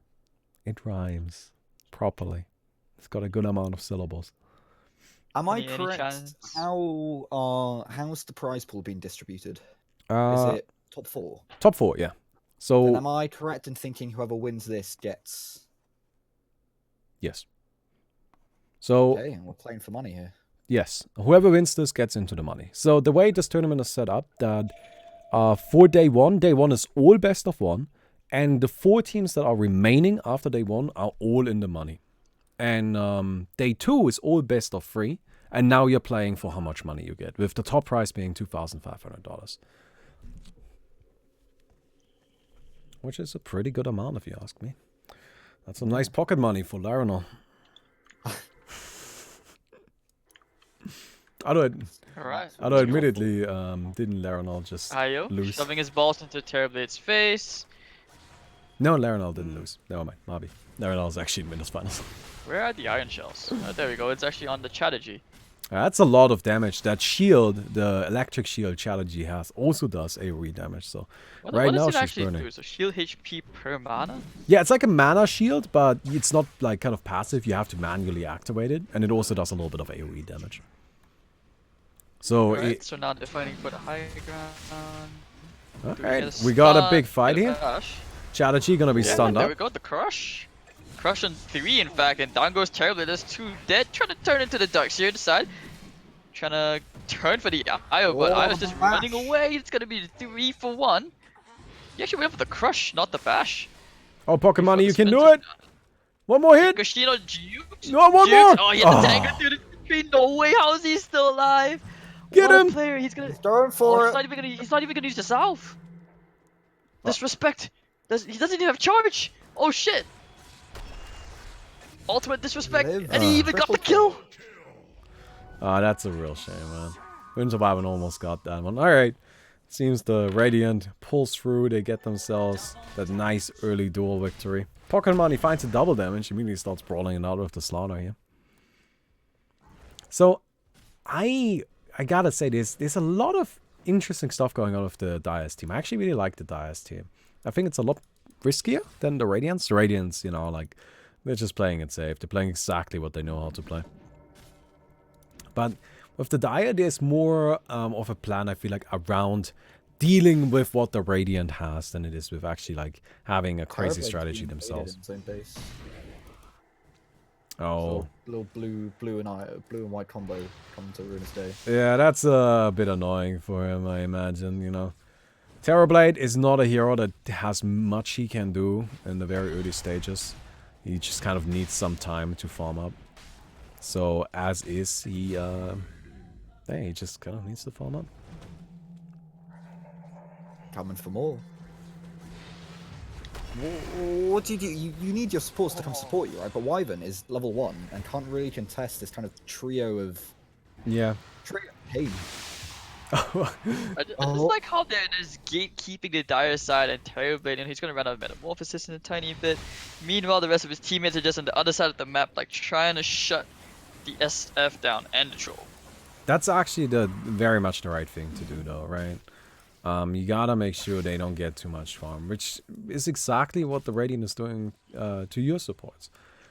It rhymes properly. It's got a good amount of syllables. Am I Any correct? chance? How's the prize pool being distributed? Is it top 4? Top 4, yeah. Then So am I correct in thinking whoever wins this gets? yes. So Okay, we're playing for money here. yes, whoever wins this gets into the money. So the way this tournament is set up, that for day one is all best of 1, and the 4 teams that are remaining after day 1 are all in the money. And day 2 is all best of 3, and now you're playing for how much money you get, with the top prize being $2,500. Which is a pretty good amount if you ask me. That's some nice pocket money for Larinal. Alright. Although admittedly, didn't Larinal just Ayo, lose? shoving his balls into Terrorblade's face. No, Larinal didn't lose. Never mind, Mabi. Larinal is actually in Winners Finals. Where are the iron shells? Oh, there we go. It's actually on the strategy. That's a lot of damage. That shield, the electric shield strategy has, also does AoE damage. So What right now does it she's actually burning. do? So shield HP per mana? Yeah, it's like a mana shield, but it's not like kind of passive. You have to manually activate it, and it also does a little bit of AoE damage. So Alright, so now they're fighting for the high ground. alright, we got a big fight here. Bash? Strategy gonna be Yeah, stunned there up. we go, the crush. Crush on 3 in fact, and down goes Terribly. There's 2 dead, trying to turn into the dark seer side. Trying to turn for the Io, but Io's just running away. It's gonna be 3 for 1. You actually went for the crush, not the bash. Oh, pocket money, you can do it. One more hit. Kashino jukes. No, one more. Oh, he had the dagger through the tree. No way, how is he still alive? Get What a him. player, he's gonna... Going for he's not even gonna use the salve. Disrespect. He doesn't even have charge. Oh shit. Ultimate disrespect, Live. and he even got the kill. Ah, that's a real shame, man. Winter Wyvern almost got that one. Alright. Seems the Radiant pulls through. They get themselves that nice early duel victory. Pocket Money finds a double damage. Immediately starts brawling it out with the slaughter here. So, I gotta say, there's a lot of interesting stuff going on with the Dias team. I actually really like the Dias team. I think it's a lot riskier than the Radiants. The Radiants, you know, like, they're just playing it safe. They're playing exactly what they know how to play. But with the Dire, there's more of a plan, I feel like, around dealing with what the Radiant has than it is with actually, like, having a crazy strategy themselves. Same base. Oh. So, little blue and white combo coming to Ruinous Day. Yeah, that's a bit annoying for him, I imagine, you know. Terrorblade is not a hero that has much he can do in the very early stages. He just kind of needs some time to farm up. So, as is, he just kind of needs to farm up. Coming for more. What do you do? You need your supports to come support you, right? But Wyvern is level 1 and can't really contest this kind of trio of... Yeah. Hey. I just like how they're just gatekeeping the Dire side and Terrorblade, and he's gonna run out of Metamorphosis in a tiny bit. Meanwhile, the rest of his teammates are just on the other side of the map, like trying to shut the SF down and the troll. That's actually very much the right thing to do, though, right? You gotta make sure they don't get too much farm, which is exactly what the Radiant is doing to your supports.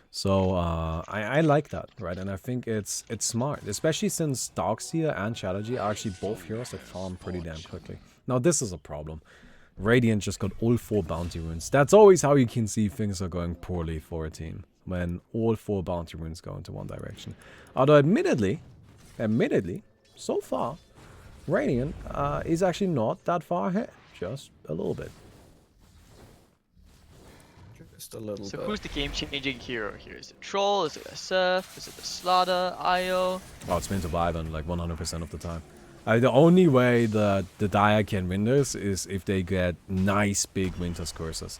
So I like that, right? And I think it's smart, especially since Darkseer and Strategy are actually both heroes that farm pretty damn quickly. Now this is a problem. Radiant just got all 4 bounty runes. That's always how you can see things are going poorly for a team, when all 4 bounty runes go into one direction. Although admittedly, so far, Radiant is actually not that far ahead, just a little bit. Just a little So bit. who's the game-changing hero here? Is it Troll? Is it SF? Is it the Slaughter? Io? Oh, it's been to Wyvern like 100% of the time. The only way that the Dire can win this is if they get nice big Winter's Curses.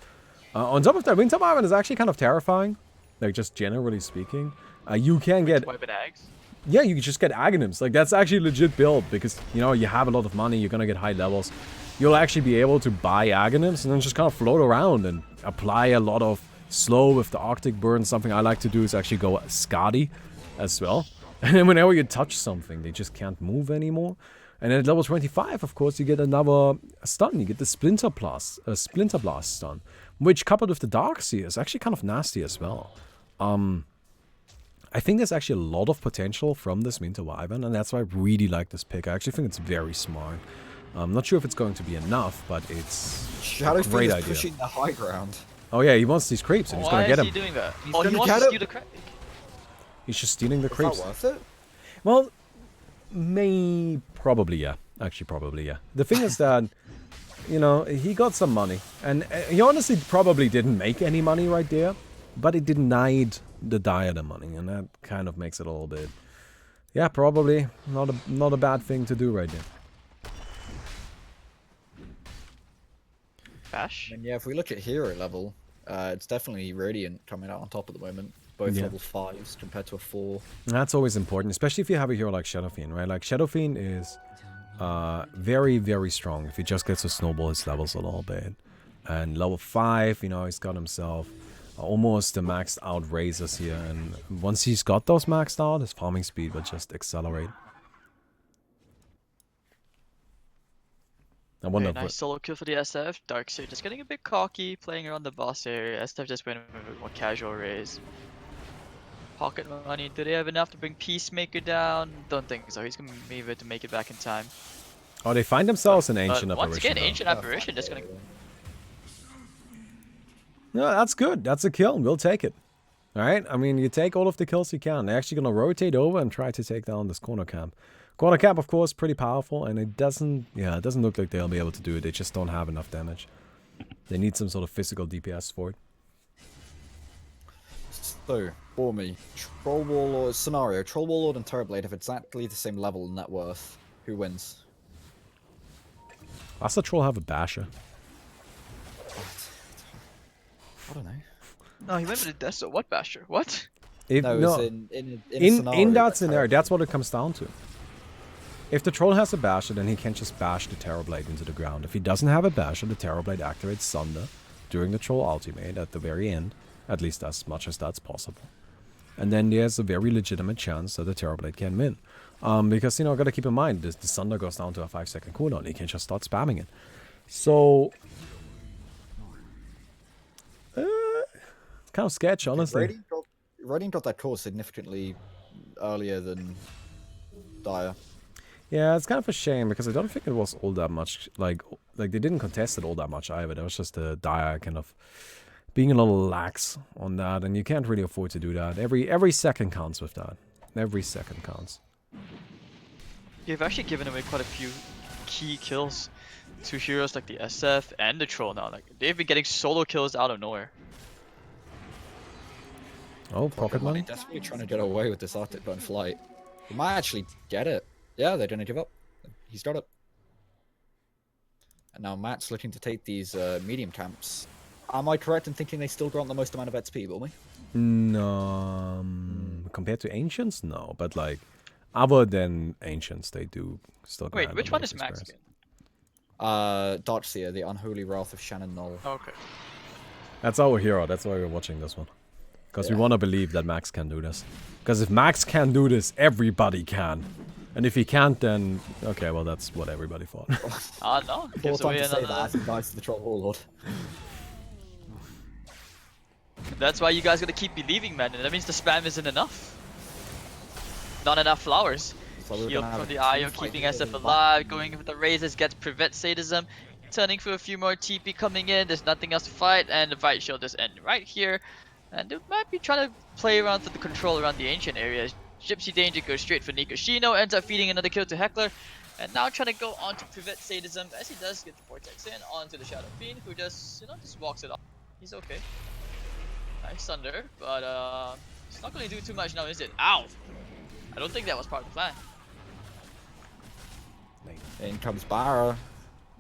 On top of that, Winter Wyvern is actually kind of terrifying. Like, just generally speaking. You can get... Weapon Ags? Yeah, you can just get Aghanims. Like, that's actually a legit build because, you know, you have a lot of money, you're gonna get high levels. You'll actually be able to buy Aghanims and then just kind of float around and apply a lot of slow with the Arctic Burn. Something I like to do is actually go Skadi as well. And then whenever you touch something, they just can't move anymore. And at level 25, of course, you get another stun. You get the Splinter Blast stun, which coupled with the Darkseer is actually kind of nasty as well. I think there's actually a lot of potential from this Winter Wyvern, and that's why I really like this pick. I actually think it's very smart. I'm not sure if it's going to be enough, but it's a great idea. Pushing the high ground. Oh yeah, he wants these creeps, and he's going to get Why them. is he doing that? He's Oh, he gonna wants get to him. steal the creep. He's just stealing the Is creeps. that worth it? Well, probably yeah. Actually, probably yeah. The thing is that, you know, he got some money, and he honestly probably didn't make any money right there, but it denied the Dire the money, and that kind of makes it a little bit, yeah, probably not a bad thing to do right there. Bash? And yeah, if we look at hero level, it's definitely Radiant coming out on top at the moment. Both Yeah. level 5s compared to a 4. That's always important, especially if you have a hero like Shadow Fiend, right? Like Shadow Fiend is very, very strong if he just gets to snowball his levels a little bit. And level 5, you know, he's got himself almost the maxed out razors here, and once he's got those maxed out, his farming speed will just accelerate. I wonder Very nice solo kill for the SF. Darkseer just getting a bit cocky, playing around the boss area. SF just went with a more casual raise. Pocket money. Do they have enough to bring Peacemaker down? Don't think so. He's gonna be able to make it back in time. Oh, they find themselves an But Ancient Apparition. once again, though. Ancient Apparition just gonna. No, that's good. That's a kill. We'll take it. Alright? I mean, you take all of the kills you can. They're actually going to rotate over and try to take down this corner camp. Corner camp, of course, pretty powerful, and it doesn't look like they'll be able to do it. They just don't have enough damage. They need some sort of physical DPS for it. So, for me, Troll Warlord scenario, Troll Warlord and Terrorblade have exactly the same level in net worth. Who wins? Does the troll have a basher? I don't know. No, he went with the Deso. What Basher? What? If, No, no, it's in scenario, in that like scenario, Terrorblade. that's what it comes down to. If the troll has a basher, then he can just bash the Terrorblade into the ground. If he doesn't have a basher, the Terrorblade activates Sunder during the troll ultimate at the very end, at least as much as that's possible. And then there's a very legitimate chance that the Terrorblade can win. Because, you know, gotta keep in mind, the Sunder goes down to a 5-second cooldown. He can just start spamming it. So, it's kind of sketch, honestly. Radiant got that core significantly earlier than Dire. Yeah, it's kind of a shame because I don't think it was all that much, like they didn't contest it all that much either. There was just a Dire kind of being a little lax on that, and you can't really afford to do that. Every second counts with that. Every second counts. You've actually given away quite a few key kills to heroes like the SF and the Troll now. Like they've been getting solo kills out of nowhere. Oh, pocket money? Desperately trying to get away with this Arctic Burn flight. He might actually get it. Yeah, they didn't give up. He's got it. And now Matt's looking to take these medium camps. Am I correct in thinking they still grant the most amount of XP, will we? No, compared to Ancients, no. But like, other than Ancients, they do still grant Wait, which the one most is Max experience. again? Darkseer, the unholy wrath of Shannon Knoll. Oh, okay. That's our hero. That's why we're watching this one. Because we Yeah. want to believe that Max can do this. Because if Max can do this, everybody can. And if he can't, then okay, well that's what everybody thought. Ah, no. More Gives time away to say that another. as he dies to the Troll Warlord. That's why you guys gotta keep believing, man. And that means the spam isn't enough. Not enough flowers. So we're Heal gonna have from a the IO, team fight keeping here SF in the alive, going for the raises, gets prevent sadism, turning for a few more TP coming in, there's nothing else to fight, and the fight should just end right here. And they might be trying to play around for the control around the ancient areas. Gypsy Danger goes straight for Nikoshino, ends up feeding another kill to Heckler, and now trying to go on to prevent sadism as he does get the Vortex in onto the Shadow Fiend, who just, you know, just walks it off. He's okay. Nice Thunder, but it's not gonna do too much now, is it? Ow! I don't think that was part of the plan. In comes Barra.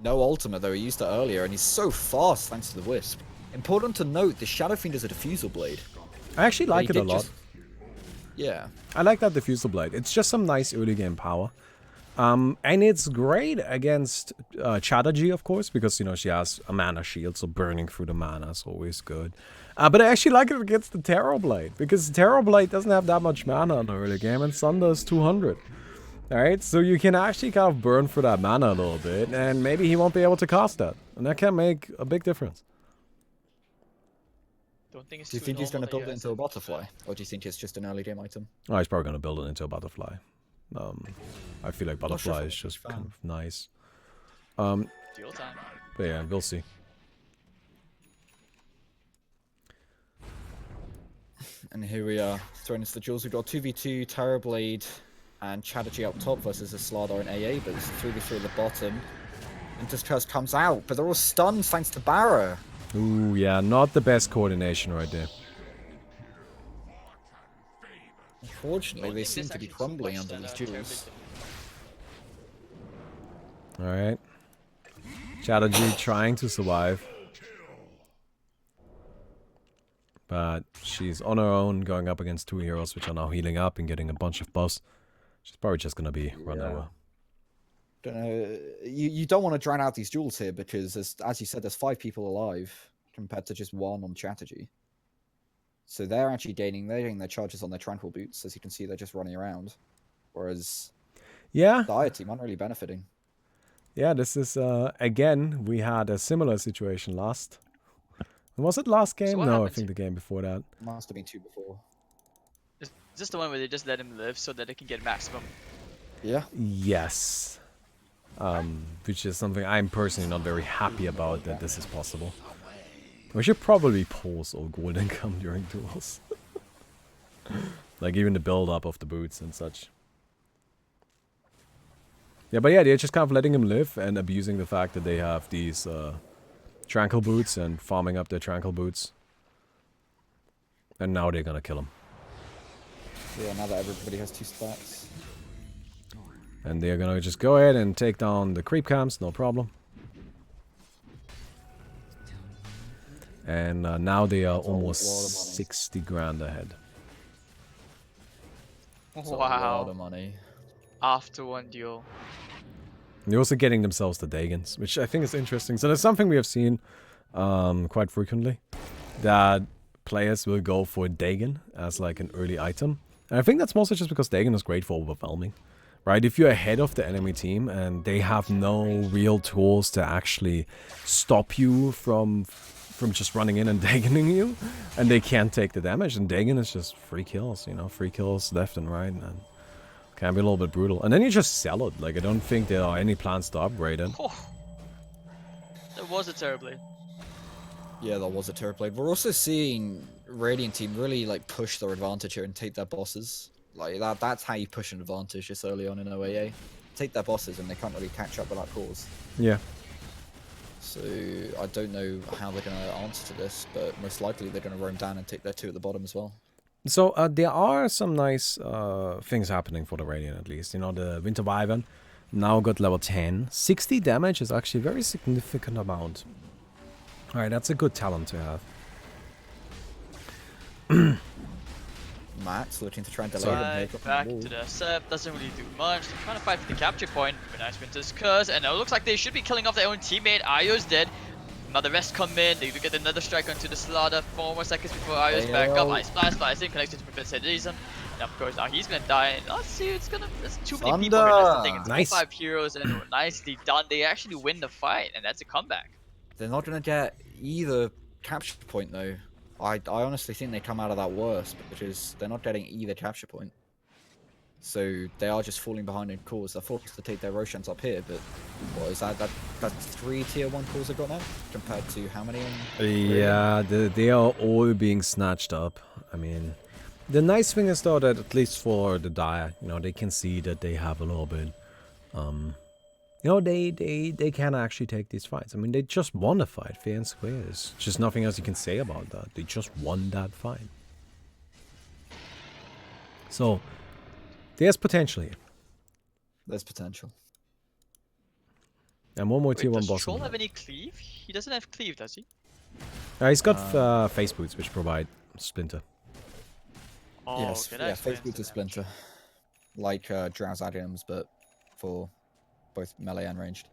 No ultimate though, he used it earlier, and he's so fast thanks to the Wisp. Important to note, the Shadow Fiend is a diffusal blade. I actually like it He a did lot. just- Yeah. I like that diffusal blade. It's just some nice early game power. And it's great against Chatterjee, of course, because, you know, she has a mana shield, so burning through the mana is always good. But I actually like it against the Terrorblade, because Terrorblade doesn't have that much mana in the early game, and Sunder is 200. Alright, so you can actually kind of burn through that mana a little bit, and maybe he won't be able to cast that. And that can make a big difference. Don't think it's Do you too think he's normal going to that build it you're into a SF. butterfly, or do you think it's just an early game item? Oh, he's probably gonna build it into a butterfly. I feel like Not sure if butterfly I'm is a big just kind fan. of nice. Duel time. But yeah, we'll see. And here we are, thrown into the duels. We've got 2v2, Terrorblade and Chatterjee up top versus a Slardar and AA, but it's 3v3 at the bottom. Interstrust comes out, but they're all stunned thanks to Barra. Ooh, yeah, not the best coordination right there. Unfortunately, Don't they think seem there's to be actually too crumbling much under that, these Terrorblade duels. can Alright. Chatterjee trying to survive. But she's on her own, going up against 2 heroes, which are now healing up and getting a bunch of buffs. She's probably just gonna be run over. Don't know. You don't want to drown out these duels here because, as you said, there's 5 people alive compared to just 1 on Chatterjee. So they're actually gaining their charges on their tranquil boots. As you can see, they're just running around. Whereas Yeah, the Aya team aren't really benefiting. yeah, this is, again, we had a similar situation last. Was it last So game? what No, I happened think the game before that. Must have been 2 before. Is this the one where they just let him live so that they can get maximum? Yeah. Yes. Which is something I'm personally not very happy about that this is possible. We should probably pause all gold income during duels. Like even the build up of the boots and such. Yeah, but yeah, they're just kind of letting him live and abusing the fact that they have these tranquil boots and farming up their tranquil boots. And now they're gonna kill him. Yeah, now that everybody has 2 stacks. And they're gonna just go ahead and take down the creep camps, no problem. And now they are That's a lot of almost money. 60 grand ahead. That's a lot Wow. of money. After one duel. They're also getting themselves the Dagons, which I think is interesting. So that's something we have seen quite frequently. That players will go for Dagon as like an early item. And I think that's mostly just because Dagon is great for overwhelming. Right? If you're ahead of the enemy team and they have no real tools to actually stop you from just running in and Dagoning you, and they can't take the damage, and Dagon is just free kills, you know, free kills left and right, and can be a little bit brutal. And then you just sell it. Like, I don't think there are any plans to upgrade it. Oh, that was a Terrorblade. Yeah, that was a Terrorblade. We're also seeing Radiant team really like push their advantage here and take their bosses. Like that's how you push an advantage this early on in OAA. Take their bosses and they can't really catch up without cause. Yeah. So I don't know how they're going to answer to this, but most likely they're going to roam down and take their 2 at the bottom as well. So there are some nice things happening for the Radiant at least. You know, the Winter Wyvern now got level 10. 60 damage is actually a very significant amount. Alright, that's a good talent to have. Max looking to try and delay So them here. back to the Sep, doesn't really do much. They're trying to fight for the capture point. But nice Winter's Curse, and it looks like they should be killing off their own teammate. Ayo's dead. Now the rest come in. They do get another strike onto the Slaughter. 4 more seconds before Ayo's back up. Ice Blast in connected to Professor Reason. And of course now he's gonna die. And let's see, it's gonna. There's too many people here. That's the thing. It's Nice. 5 heroes and nicely done. They actually win the fight, and that's a comeback. They're not going to get either capture point though. I honestly think they come out of that worse because they're not getting either capture point. So they are just falling behind in cores. They're forced to take their Roshans up here, but what is that? That's 3 tier 1 cores they've got now compared to how many? Yeah, they are all being snatched up. I mean, the nice thing is though that at least for the Dire, you know, they can see that they have a little bit. You know, they can actually take these fights. I mean, they just won the fight, fair and square. There's just nothing else you can say about that. They just won that fight. So, there's potential here. There's potential. And one more tier 1 Does boss. Troll have any cleave? He doesn't have cleave, does he? He's got face boots, which provide splinter. Oh, Yes, okay, that yeah, explains face boots the are Splinter. Like Drow's items, but for both melee and ranged.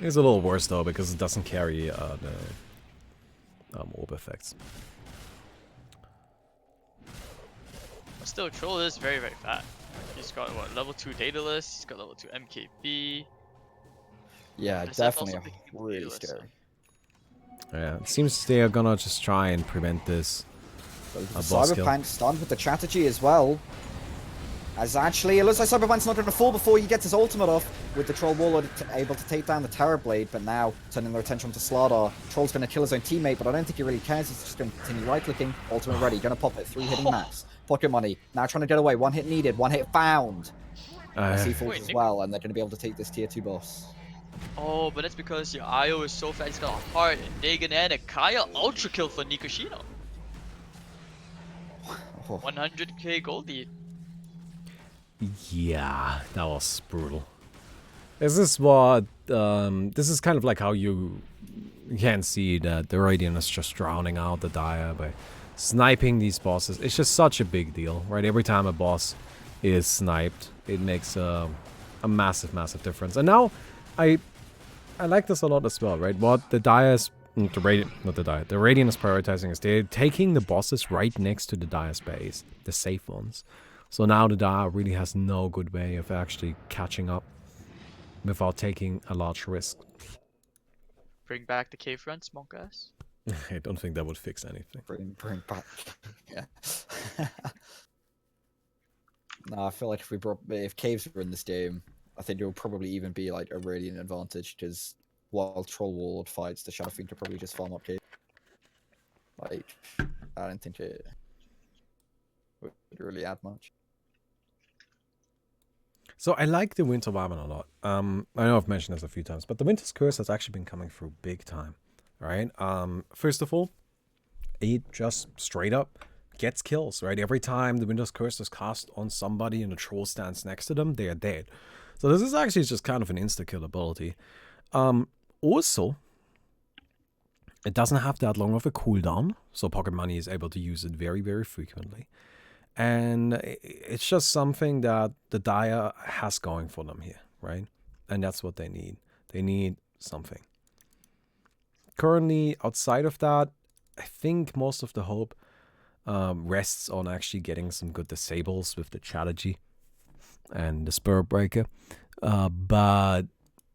It's a little worse though because it doesn't carry the orb effects. But still, Troll is very, very fat. He's got what, level 2 Daedalus, he's got level 2 MKB. Yeah, But Seth definitely also picking up really Daedalus, so- scary. Yeah, it seems they are gonna just try and prevent this. Boss kill. Cyberpunk stunned with the strategy as well. As actually, it looks like Cyberpunk's not going to fall before he gets his ultimate off, with the Troll Warlord able to take down the Terror Blade, but now turning their attention to Slardar. Troll's going to kill his own teammate, but I don't think he really cares. He's just going to continue right-clicking. Ultimate ready, going to pop it. 3 hitting max. Pocket money. Now trying to get away. 1 hit needed. 1 hit found. As he falls as well, and they're going to be able to take this tier 2 boss. Oh, but that's because your IO is so fast. He's got a heart, and Negan, and a Kaya ultra kill for Nikushino. 100k gold lead. Yeah, that was brutal. This is what, this is kind of like how you can see that the Radiant is just drowning out the Dire by sniping these bosses. It's just such a big deal, right? Every time a boss is sniped, it makes a massive, massive difference. And now, I like this a lot as well, right? What the Dire's, the Radiant is prioritizing is they're taking the bosses right next to the Dire's base, the safe ones. So now the Dire really has no good way of actually catching up without taking a large risk. Bring back the cave fronts, monk ass. I don't think that would fix anything. Bring back. Yeah. No, I feel like if caves were in this game, I think it would probably even be like a Radiant advantage, because while Troll Warlord fights, the Shadow Fiend could probably just farm up cave. Like, I don't think it would really add much. So I like the Winter Wyvern a lot. I know I've mentioned this a few times, but the Winter's Curse has actually been coming through big time, right? First of all, it just straight up gets kills, right? Every time the Winter's Curse is cast on somebody and the troll stands next to them, they are dead. So this is actually just kind of an insta-kill ability. Also, it doesn't have that long of a cooldown, so Pocket Money is able to use it very, very frequently. And it's just something that the Dire has going for them here, right? And that's what they need. They need something. Currently, outside of that, I think most of the hope rests on actually getting some good disables with the strategy and the Spur Breaker. But,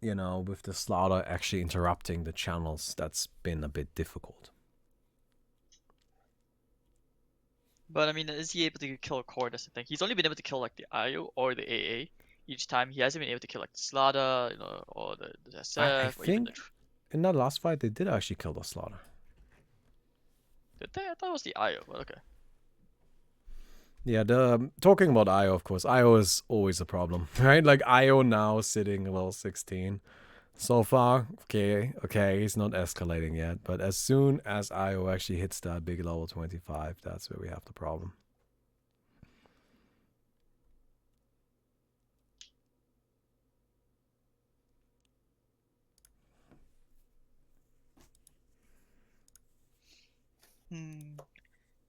you know, with the Slaughter actually interrupting the channels, that's been a bit difficult. But I mean, is he able to kill a core? That's the thing. He's only been able to kill like the IO or the AA each time. He hasn't been able to kill like the Slaughter, you know, or the SF. I or even think in that last fight, they did actually kill the Slaughter. Did they? I thought it was the IO, but okay. Yeah, talking about IO, of course, IO is always a problem, right? Like IO now sitting level 16. So far, okay, he's not escalating yet, but as soon as IO actually hits that big level 25, that's where we have the problem.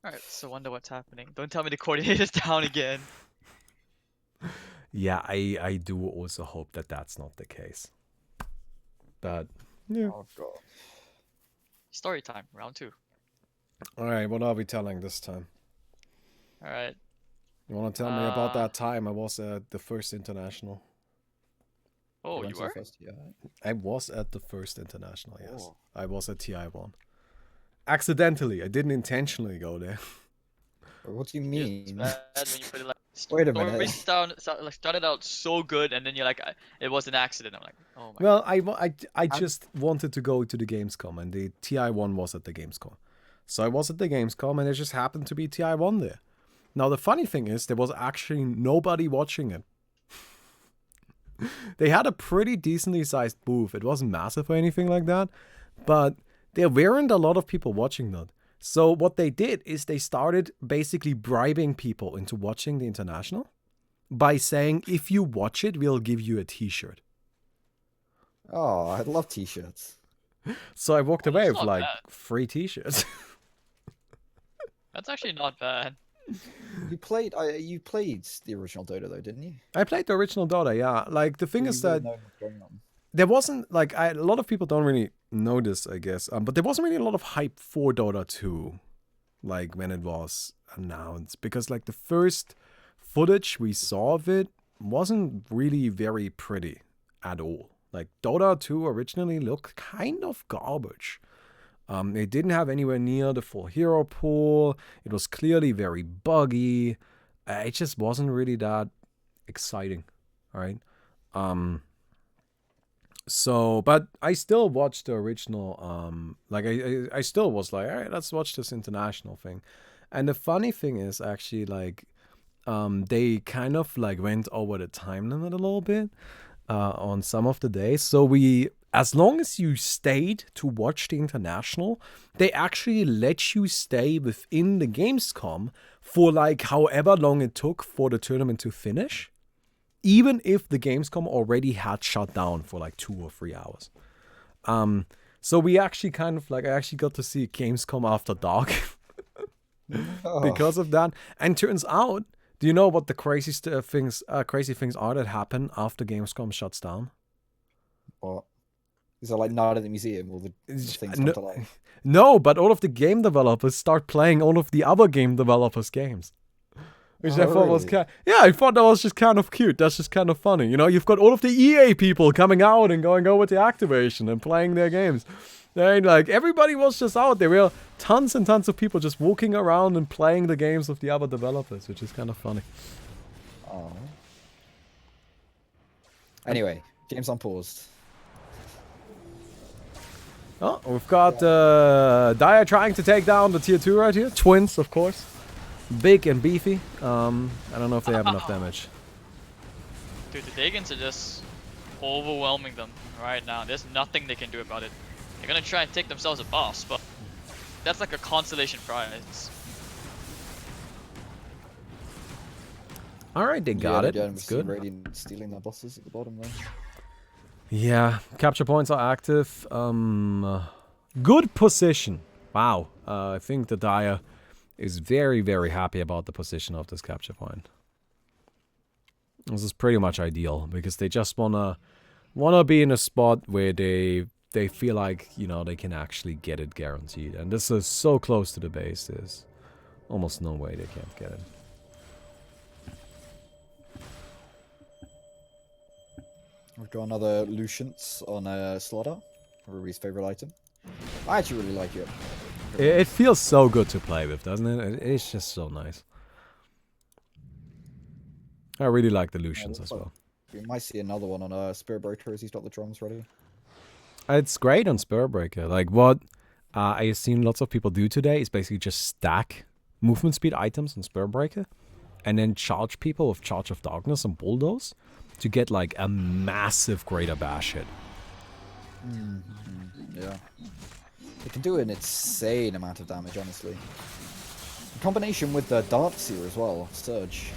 Alright, so wonder what's happening. Don't tell me the coordinator's down again. Yeah, I do also hope that that's not the case. But, yeah. Oh god. Story time, round 2. Alright, what are we telling this time? Alright. You want to tell me about that time I was at the first international? Oh, you were? I was at the first international, yes. Oh. I was at TI1. Accidentally, I didn't intentionally go there. What do you mean? Bad when you put it like, Wait a story minute. started out so good, and then you're like, it was an accident. I'm like, oh my. Well, I just wanted to go to the Gamescom, and the TI1 was at the Gamescom. So I was at the Gamescom, and it just happened to be TI1 there. Now, the funny thing is, there was actually nobody watching it. They had a pretty decently sized booth. It wasn't massive or anything like that, but there weren't a lot of people watching that. So what they did is they started basically bribing people into watching the international by saying, if you watch it, we'll give you a t-shirt. Oh, I love t-shirts. So I walked away with like bad. 3 t-shirts. That's actually not bad. You played the original Dota though, didn't you? I played the original Dota, yeah. Like the thing is that know what's going on. there wasn't like a lot of people don't really know this, I guess. But there wasn't really a lot of hype for Dota 2, like when it was announced, because like the first footage we saw of it wasn't really very pretty at all. Like Dota 2 originally looked kind of garbage. It didn't have anywhere near the full hero pool. It was clearly very buggy. It just wasn't really that exciting, right? So, but I still watched the original. Like I still was like, all right, let's watch this international thing. And the funny thing is actually like, they kind of like went over the time limit a little bit on some of the days. So as long as you stayed to watch the international, they actually let you stay within the Gamescom for like however long it took for the tournament to finish, even if the Gamescom already had shut down for like 2 or 3 hours. So we actually kind of like, I actually got to see Gamescom after dark because of that. And turns out, do you know what the crazy things are that happen after Gamescom shuts down? What? Is it like not at the museum? All the things come to life? No, but all of the game developers start playing all of the other game developers' games. Which I thought was I thought that was just kind of cute. That's just kind of funny. You know, you've got all of the EA people coming out and going over to Activation and playing their games. And like everybody was just out there. Were tons and tons of people just walking around and playing the games of the other developers, which is kind of funny. Oh. Anyway, game's unpaused. Oh, we've got Dia trying to take down the tier 2 right here. Twins, of course. Big and beefy. I don't know if they have enough damage. Dude, the Dagons are just overwhelming them right now. There's nothing they can do about it. They're gonna try and take themselves a boss, but that's like a consolation prize. Alright, they got it. It's good. Radiant stealing their bosses at the bottom there. Yeah, capture points are active. Good position. Wow. I think the Dia is very, very happy about the position of this capture point. This is pretty much ideal because they just wanna be in a spot where they feel like, you know, they can actually get it guaranteed. And this is so close to the base, there's almost no way they can't get it. We've got another Lucians on Slaughter, Ruby's favorite item. I actually really like it. It feels so good to play with, doesn't it? It's just so nice. I really like the Lucians as well. We might see another one on Spirit Breaker as he's got the drums ready. It's great on Spirit Breaker. Like what I have seen lots of people do today is basically just stack movement speed items on Spirit Breaker and then charge people with Charge of Darkness and Bulldoze to get like a massive Greater Bash hit. Yeah. It can do an insane amount of damage, honestly. In combination with the Dart Seer as well, Surge.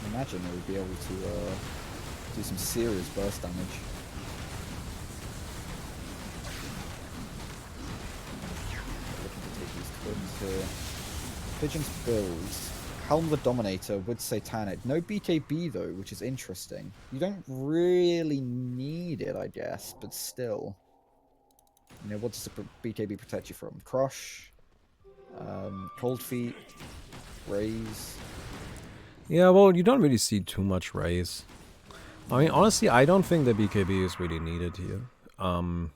I imagine it would be able to do some serious burst damage. Looking to take these twins here. Pigeon's builds. Helm the Dominator with Satanic. No BKB though, which is interesting. You don't really need it, I guess, but still. You know, what does the BKB protect you from? Crush, Cold Feet, Raise. Yeah, well, you don't really see too much raise. I mean, honestly, I don't think the BKB is really needed here. I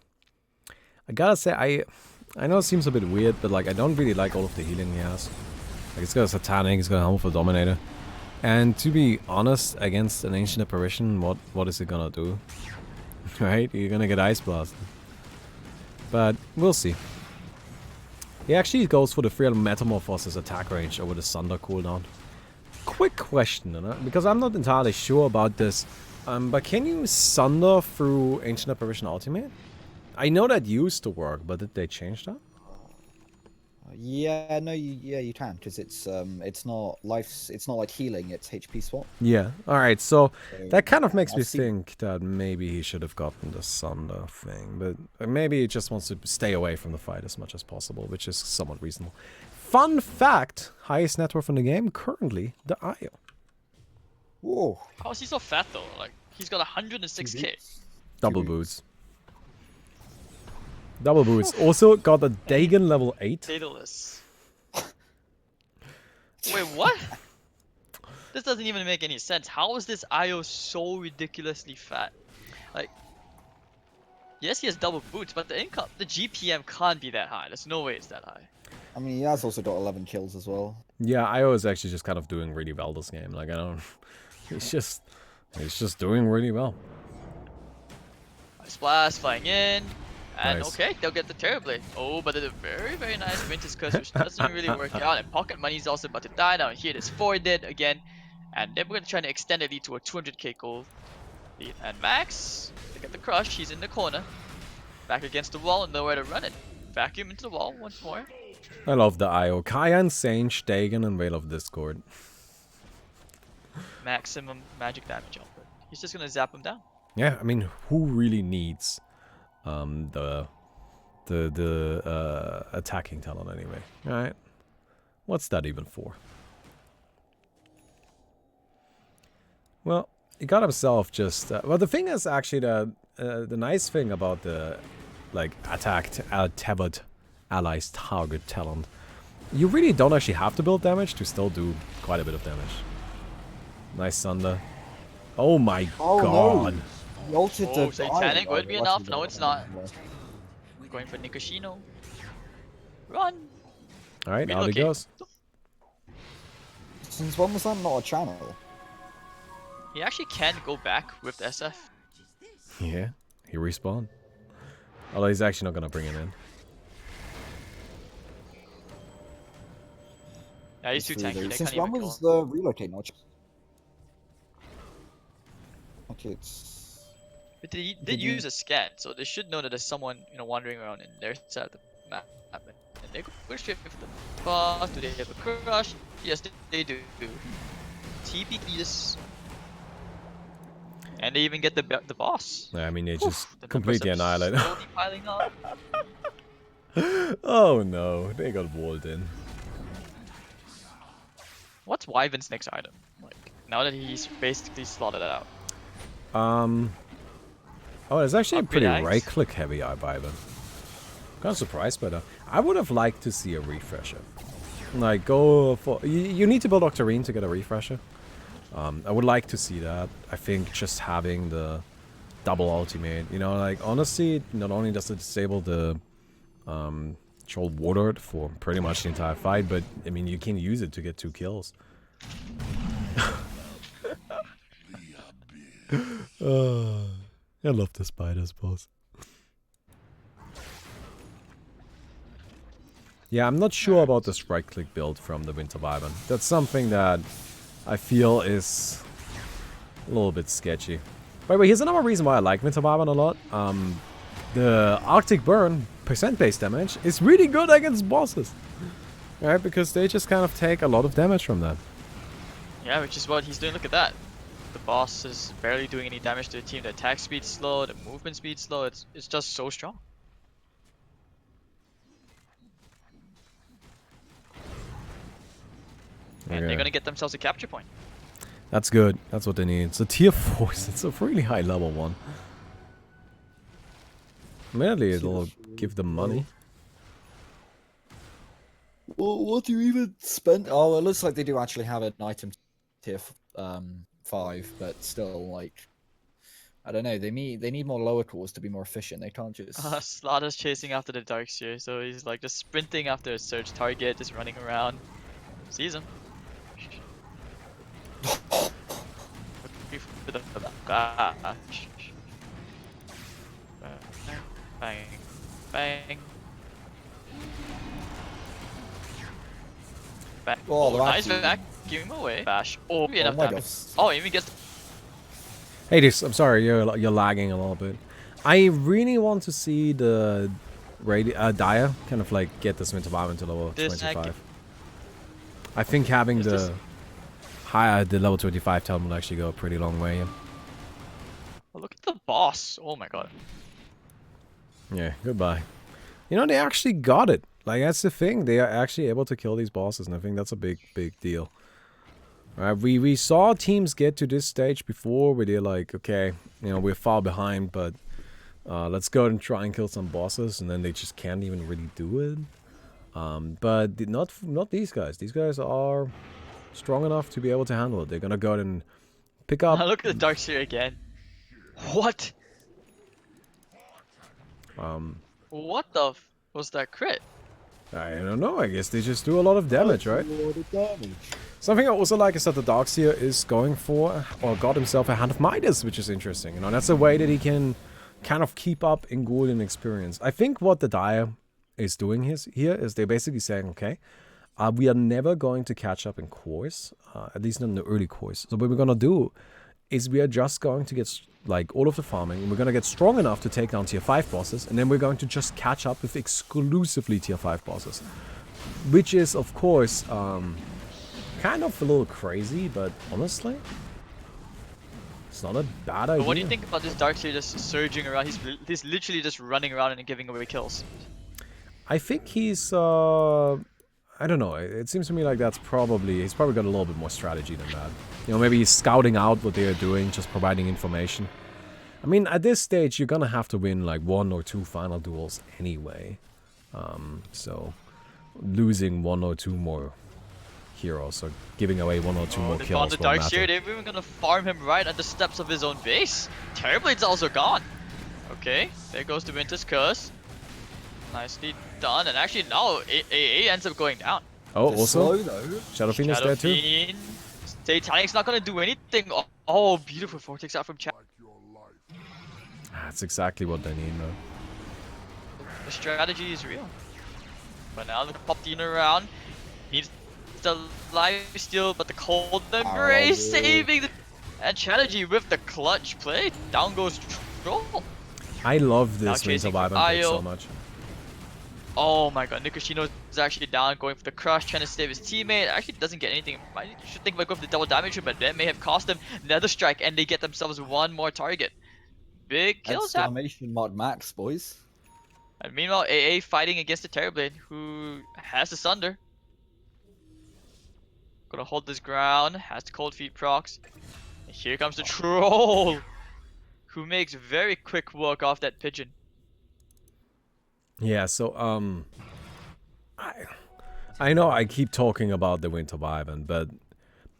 gotta say, I know it seems a bit weird, but like I don't really like all of the healing he has. Like it's got a Satanic, it's got a Helm for Dominator. And to be honest, against an Ancient Apparition, what is it gonna do? Right? You're gonna get Ice Blasted. But we'll see. He actually goes for the 300 Metamorphosis attack range over the Sunder cooldown. Quick question, because I'm not entirely sure about this. But can you Sunder through Ancient Apparition Ultimate? I know that used to work, but did they change that? Yeah, no, you can, because it's not it's not like healing, it's HP swap. Yeah, alright, so that kind of makes me think that maybe he should have gotten the Sunder thing, but maybe he just wants to stay away from the fight as much as possible, which is somewhat reasonable. Fun fact, highest net worth in the game, currently, the Io. Whoa. How is he so fat though? Like, he's got 106k. Double boots. Double boots. Also got a Dagon level 8. Daedalus. Wait, what? This doesn't even make any sense. How is this IO so ridiculously fat? Like, Yes, he has double boots, but the income, the GPM can't be that high. There's no way it's that high. I mean, he has also got 11 kills as well. Yeah, IO is actually just kind of doing really well this game. Like, I don't... He's just doing really well. Splash flying in. And Nice. okay, they'll get the Terrorblade. Oh, but it's a very, very nice Winter's Curse, which doesn't really work out. And Pocket Money's also about to die. Now here it is 4 dead again. And then we're going to try to extend the lead to a 200k gold lead. And Max, look at the crush. He's in the corner. Back against the wall and nowhere to run it. Vacuum into the wall once more. I love the IO. Kyan, Sage, Dagon, and Veil of Discord. Maximum magic damage output. He's just going to zap him down. Yeah, I mean, who really needs the attacking talent anyway? Alright. What's that even for? Well, he got himself just... well, the thing is actually the nice thing about the, like, attacked tethered allies target talent. You really don't actually have to build damage to still do quite a bit of damage. Nice Thunder. Oh my god. No. He ulted Oh, the Satanic Iron. would be Oh, enough. actually, No, it's not. Going for Nikoshino. Run! Alright, out he Relocate. goes. Since when was that not a channel? He actually can go back with the SF. Yeah, he respawned. Although he's actually not gonna bring it in. Yeah, he's too tanky. They Since can't when even kill was him. the relocate not? Okay, it's... But they did Did you- use a scan, so they should know that there's someone, you know, wandering around in their side of the map. And they go straight for the boss. Do they have a crush? Yes, they do. TP this. And they even get the boss. Yeah, I mean, they Oof, just the numbers completely are annihilated. slowly piling up. Oh no, they got walled in. What's Wyvern's next item? Like, now that he's basically slotted it out. Oh, it's actually a Upgrade pretty axe? right-click heavy Ivan. Kind of surprised by that. I would have liked to see a refresher. Like, go for... You need to build Octarine to get a refresher. I would like to see that. I think just having the double ultimate, you know, like, honestly, not only does it disable the Troll Warlord for pretty much the entire fight, but, I mean, you can use it to get 2 kills. I love the spiders, boss. Yeah, I'm not sure about this right-click build from the Winter Wyvern. That's something that I feel is a little bit sketchy. By the way, here's another reason why I like Winter Wyvern a lot. The Arctic Burn percent-based damage is really good against bosses. Right, because they just kind of take a lot of damage from that. Yeah, which is what he's doing. Look at that. The boss is barely doing any damage to the team. The attack speed's slow, the movement speed's slow. It's just so strong. And Okay. they're gonna get themselves a capture point. That's good. That's what they need. It's a tier 4. It's a really high level one. Mainly it'll give them money. Well, what do you even spend? Oh, it looks like they do actually have an item tier 5, but still, like, I don't know. They need more lower cores to be more efficient. They can't just. Slaughter's chasing after the Darkseer, so he's like just sprinting after a search target, just running around. Sees him. Looking for the gosh. Bang, bang. Back. Oh, the Nice vacuum. back. Give him away. Bash. Oh, enough my damage. God. Oh, even gets. Hey, this. I'm sorry, you're lagging a little bit. I really want to see the Dia kind of like get this Winter Wyvern to level This 25. I think having the level 25 talent will actually go a pretty long way. Oh, look at the boss. Oh my god. Yeah, goodbye. You know, they actually got it. Like, that's the thing. They are actually able to kill these bosses, and I think that's a big deal. Alright, we saw teams get to this stage before where they're like, okay, you know, we're far behind, but let's go and try and kill some bosses, and then they just can't even really do it. But not these guys. These guys are strong enough to be able to handle it. They're gonna go out and pick up. Look at the Darkseer again. What? What the was that crit? I don't know, I guess they just do a lot of damage, right? Something I also like is that the Darkseer is going for, or got himself a Hand of Midas, which is interesting. You know, that's a way that he can kind of keep up in golden experience. I think what the Dire is doing here is they're basically saying, okay, we are never going to catch up in cores, at least not in the early cores. So what we're going to do is we are just going to get like all of the farming, and we're going to get strong enough to take down tier 5 bosses, and then we're going to just catch up with exclusively tier 5 bosses. Which is, of course, kind of a little crazy, but honestly, it's not a bad idea. But what do you think about this Darkseer just surging around? He's literally just running around and giving away kills. I think he's, I don't know, it seems to me like he's probably got a little bit more strategy than that. You know, maybe he's scouting out what they are doing, just providing information. I mean, at this stage, you're gonna have to win like 1 or 2 final duels anyway. So, losing 1 or 2 more heroes, or giving away 1 or 2 more They kills found the won't Darkseer, matter. they're even gonna farm him right at the steps of his own base. Terrorblade's also gone. Okay, there goes the Winter's Curse. Nicely done, and actually now AA ends up going down. Oh, They're also, slow, though. Shadow Fiend is there too. Fiend. Satanic's not gonna do anything. Oh, beautiful vortex out from chat. That's exactly what they need, though. The strategy is real. But now look at Pop Dean around. Needs the life steal, but the cold embrace saving the and strategy with the clutch play. Down goes Troll. I love Now this Winter chasing Wyvern pick so much. Oh my god, Nikushino is actually down, going for the crush, trying to save his teammate. Actually doesn't get anything. I should think about going for the double damage, but that may have cost them another strike, and they get themselves 1 more target. Big kills happen. Exclamation mark max, boys. And meanwhile, AA fighting against the Terrorblade, who has the Sunder. Gonna hold this ground, has the Cold Feet procs. And here comes the Troll, who makes very quick work off that Pigeon. Yeah, so, I know I keep talking about the Winter Wyvern, but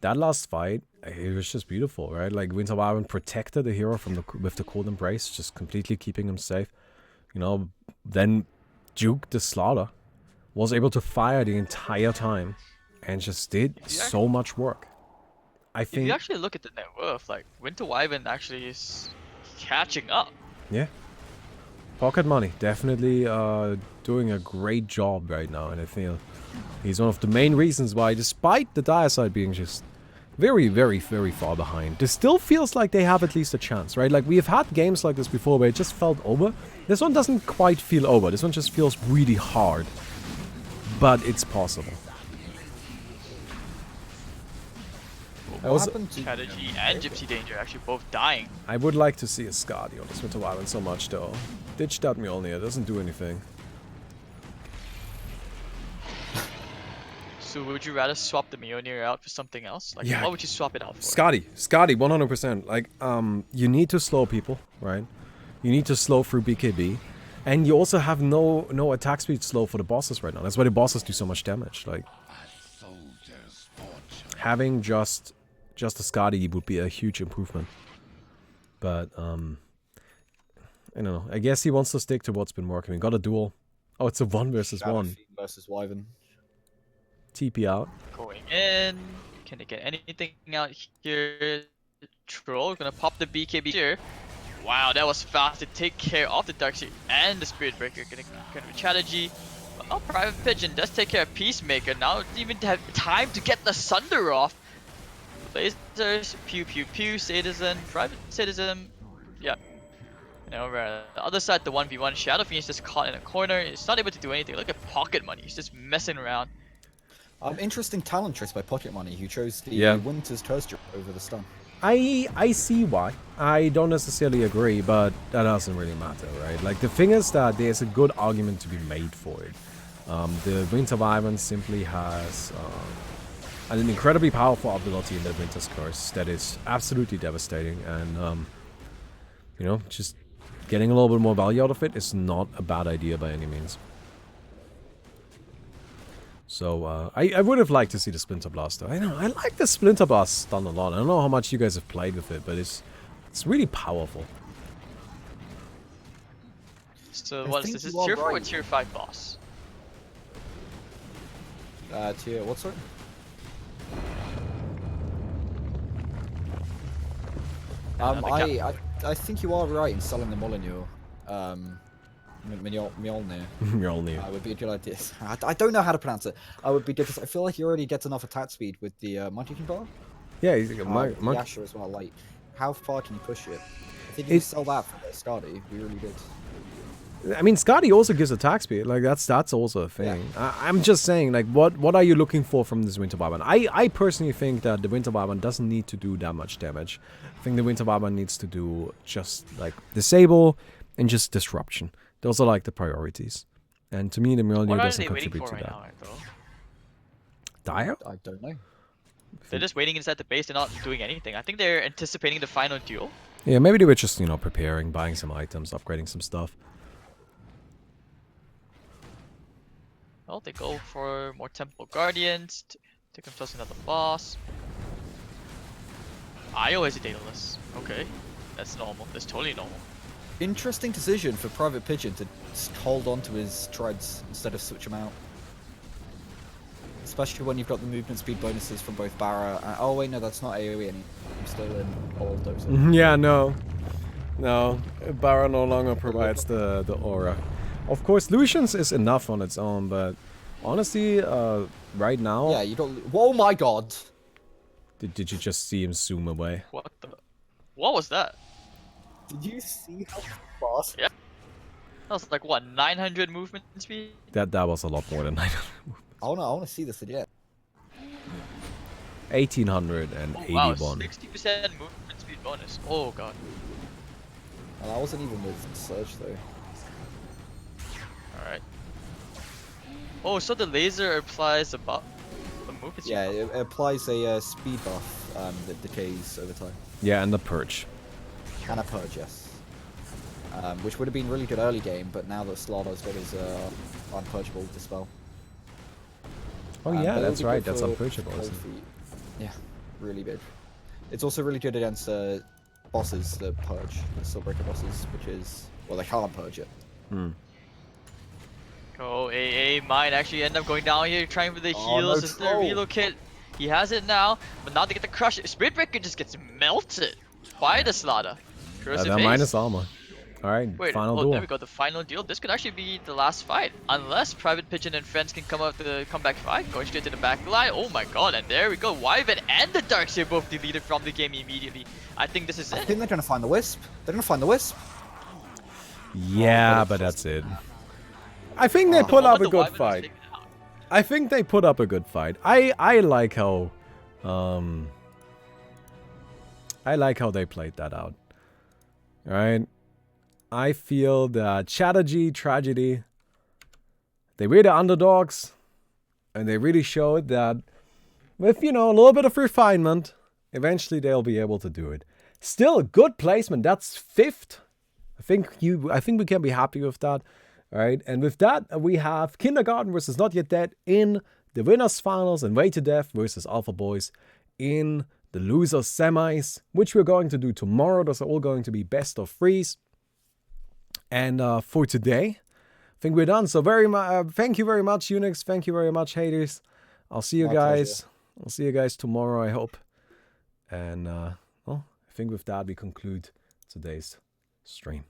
that last fight, it was just beautiful, right? Like, Winter Wyvern protected the hero from with the Cold Embrace, just completely keeping him safe. You know, then Duke the Slaughter was able to fire the entire time and just did so much work. I think... If you actually look at the net worth, like, Winter Wyvern actually is catching up. Yeah. Pocket money, definitely doing a great job right now, and I feel he's one of the main reasons why, despite the Dire side being just very, very, very far behind, this still feels like they have at least a chance, right? Like, we have had games like this before where it just felt over. This one doesn't quite feel over. This one just feels really hard, but it's possible. What happened to Strategy and Gypsy Danger actually both dying. I would like to see a Skadi on this Winter Wyvern so much, though. Ditch that Mjolnir, doesn't do anything. So would you rather swap the Mjolnir out for something else? Like, Yeah. what would you swap it out for? Skadi, 100%. Like, you need to slow people, right? You need to slow through BKB. And you also have no attack speed slow for the bosses right now. That's why the bosses do so much damage. Like, having just a Skadi would be a huge improvement. But, I don't know. I guess he wants to stick to what's been working. We got a duel. Oh, it's a 1 versus 1. versus Wyvern. TP out. Going in. Can they get anything out here? Troll gonna pop the BKB here. Wow, that was fast to take care of the Darkseer and the Spirit Breaker. Gonna strategy. Well, Private Pigeon does take care of Peacemaker. Now it's even have time to get the Sunder off. Lasers, pew pew pew, Citizen, Private Citizen. Yeah. And over at the other side, the 1v1 Shadow Fiend is just caught in a corner. He's not able to do anything. Look at Pocket Money. He's just messing around. Interesting talent choice by Pocket Money, who chose the Winter's Curse Jump over the stun. I see why. I don't necessarily agree, but that doesn't really matter, right? Like, the thing is that there's a good argument to be made for it. The Winter Wyvern simply has an incredibly powerful ability in that Winter's Curse that is absolutely devastating, and you know, just getting a little bit more value out of it is not a bad idea by any means. So, I would have liked to see the Splinter Blast, though. I know, I like the Splinter Blast stun a lot. I don't know how much you guys have played with it, but it's really powerful. So I what is think this? Is you are tier 4 or right. tier 5 boss? Tier what, sorry? Another cap. I think you are right in selling the Molyneux. Mjolnir. Mjolnir. Would be a good idea. I don't know how to pronounce it. I would be good. I feel like he already gets enough attack speed with the Monkey Bar. Yeah, he's like With the Monk. Yasha as well. Like, how far can you push it? I think if It- you sell that for Skadi, we really did. I mean, Scotty also gives attack speed. Like that's also a thing. I'm just saying, like, what are you looking for from this Winter Barbarian? I personally think that the Winter Barbarian doesn't need to do that much damage. I think the Winter Barbarian needs to do just like disable and just disruption. Those are like the priorities. And to me, the Mjolnir What are doesn't they waiting contribute for to right that. now, though? Dire? I don't know. They're just waiting inside the base. They're not doing anything. I think they're anticipating the final duel. Yeah, maybe they were just, preparing, buying some items, upgrading some stuff. Well, they go for more Temple Guardians. Take themselves another boss. I always Daedalus. Okay. That's normal. That's totally normal. Interesting decision for Private Pigeon to hold on to his treads instead of switch them out. Especially when you've got the movement speed bonuses from both Barra and... Oh wait, no, that's not AoE any. I'm still in old Dota. Yeah, no. Barra no longer provides the aura. Of course, Lucian's is enough on its own, but honestly, right now... Yeah, you don't... Oh my god! Did you just see him zoom away? What the? What was that? Did you see how fast? Yeah. That was like what, 900 movement speed? That was a lot more than 900. I wanna see this again. 1881. Oh, wow, 60% movement speed bonus. Oh god. And that wasn't even with Surge though. Alright. Oh, so the laser applies a movement speed Yeah, buff. it applies a speed buff that decays over time. Yeah, and the Purge. And a purge, yes. Which would have been really good early game, but now that Slaughter's got his unpurgeable dispel. Oh But yeah, it that's would be right, good that's for unpurgeable, cold isn't it? feet. Yeah, really good. It's also really good against bosses that purge, the Soulbreaker bosses, which is... Well, they can't purge it. Oh, AA might actually end up going down here, trying for the heals. no Is the troll. relocate? He has it now, but now they get the crush. Spirit Breaker just gets melted by the Slaughter. Cursive That haste. minus armor. Alright, Wait, final oh, duel. there we go. The final deal. This could actually be the last fight, unless Private Pigeon and friends can come up the comeback fight, going straight to the back line. Oh my god! And there we go. Wyvern and the Darkseer both deleted from the game immediately. I think this is I it. think they're gonna find the Wisp. They're gonna find the Wisp. Yeah, but that's it. I think they put up a good fight. I think they put up a good fight. I like how they played that out. Alright? I feel that Chatterjee, Tragedy, they were the underdogs, and they really showed that with, a little bit of refinement, eventually they'll be able to do it. Still a good placement. That's 5th. I think we can be happy with that. All right, and with that, we have Kindergarten versus Not Yet Dead in the winners finals, and Way to Death versus Alpha Boys in the losers semis, which we're going to do tomorrow. Those are all going to be best of 3s. And for today, I think we're done. So thank you very much, Unix. Thank you very much, haters. I'll see you My guys. pleasure. I'll see you guys tomorrow, I hope. And well, I think with that we conclude today's stream.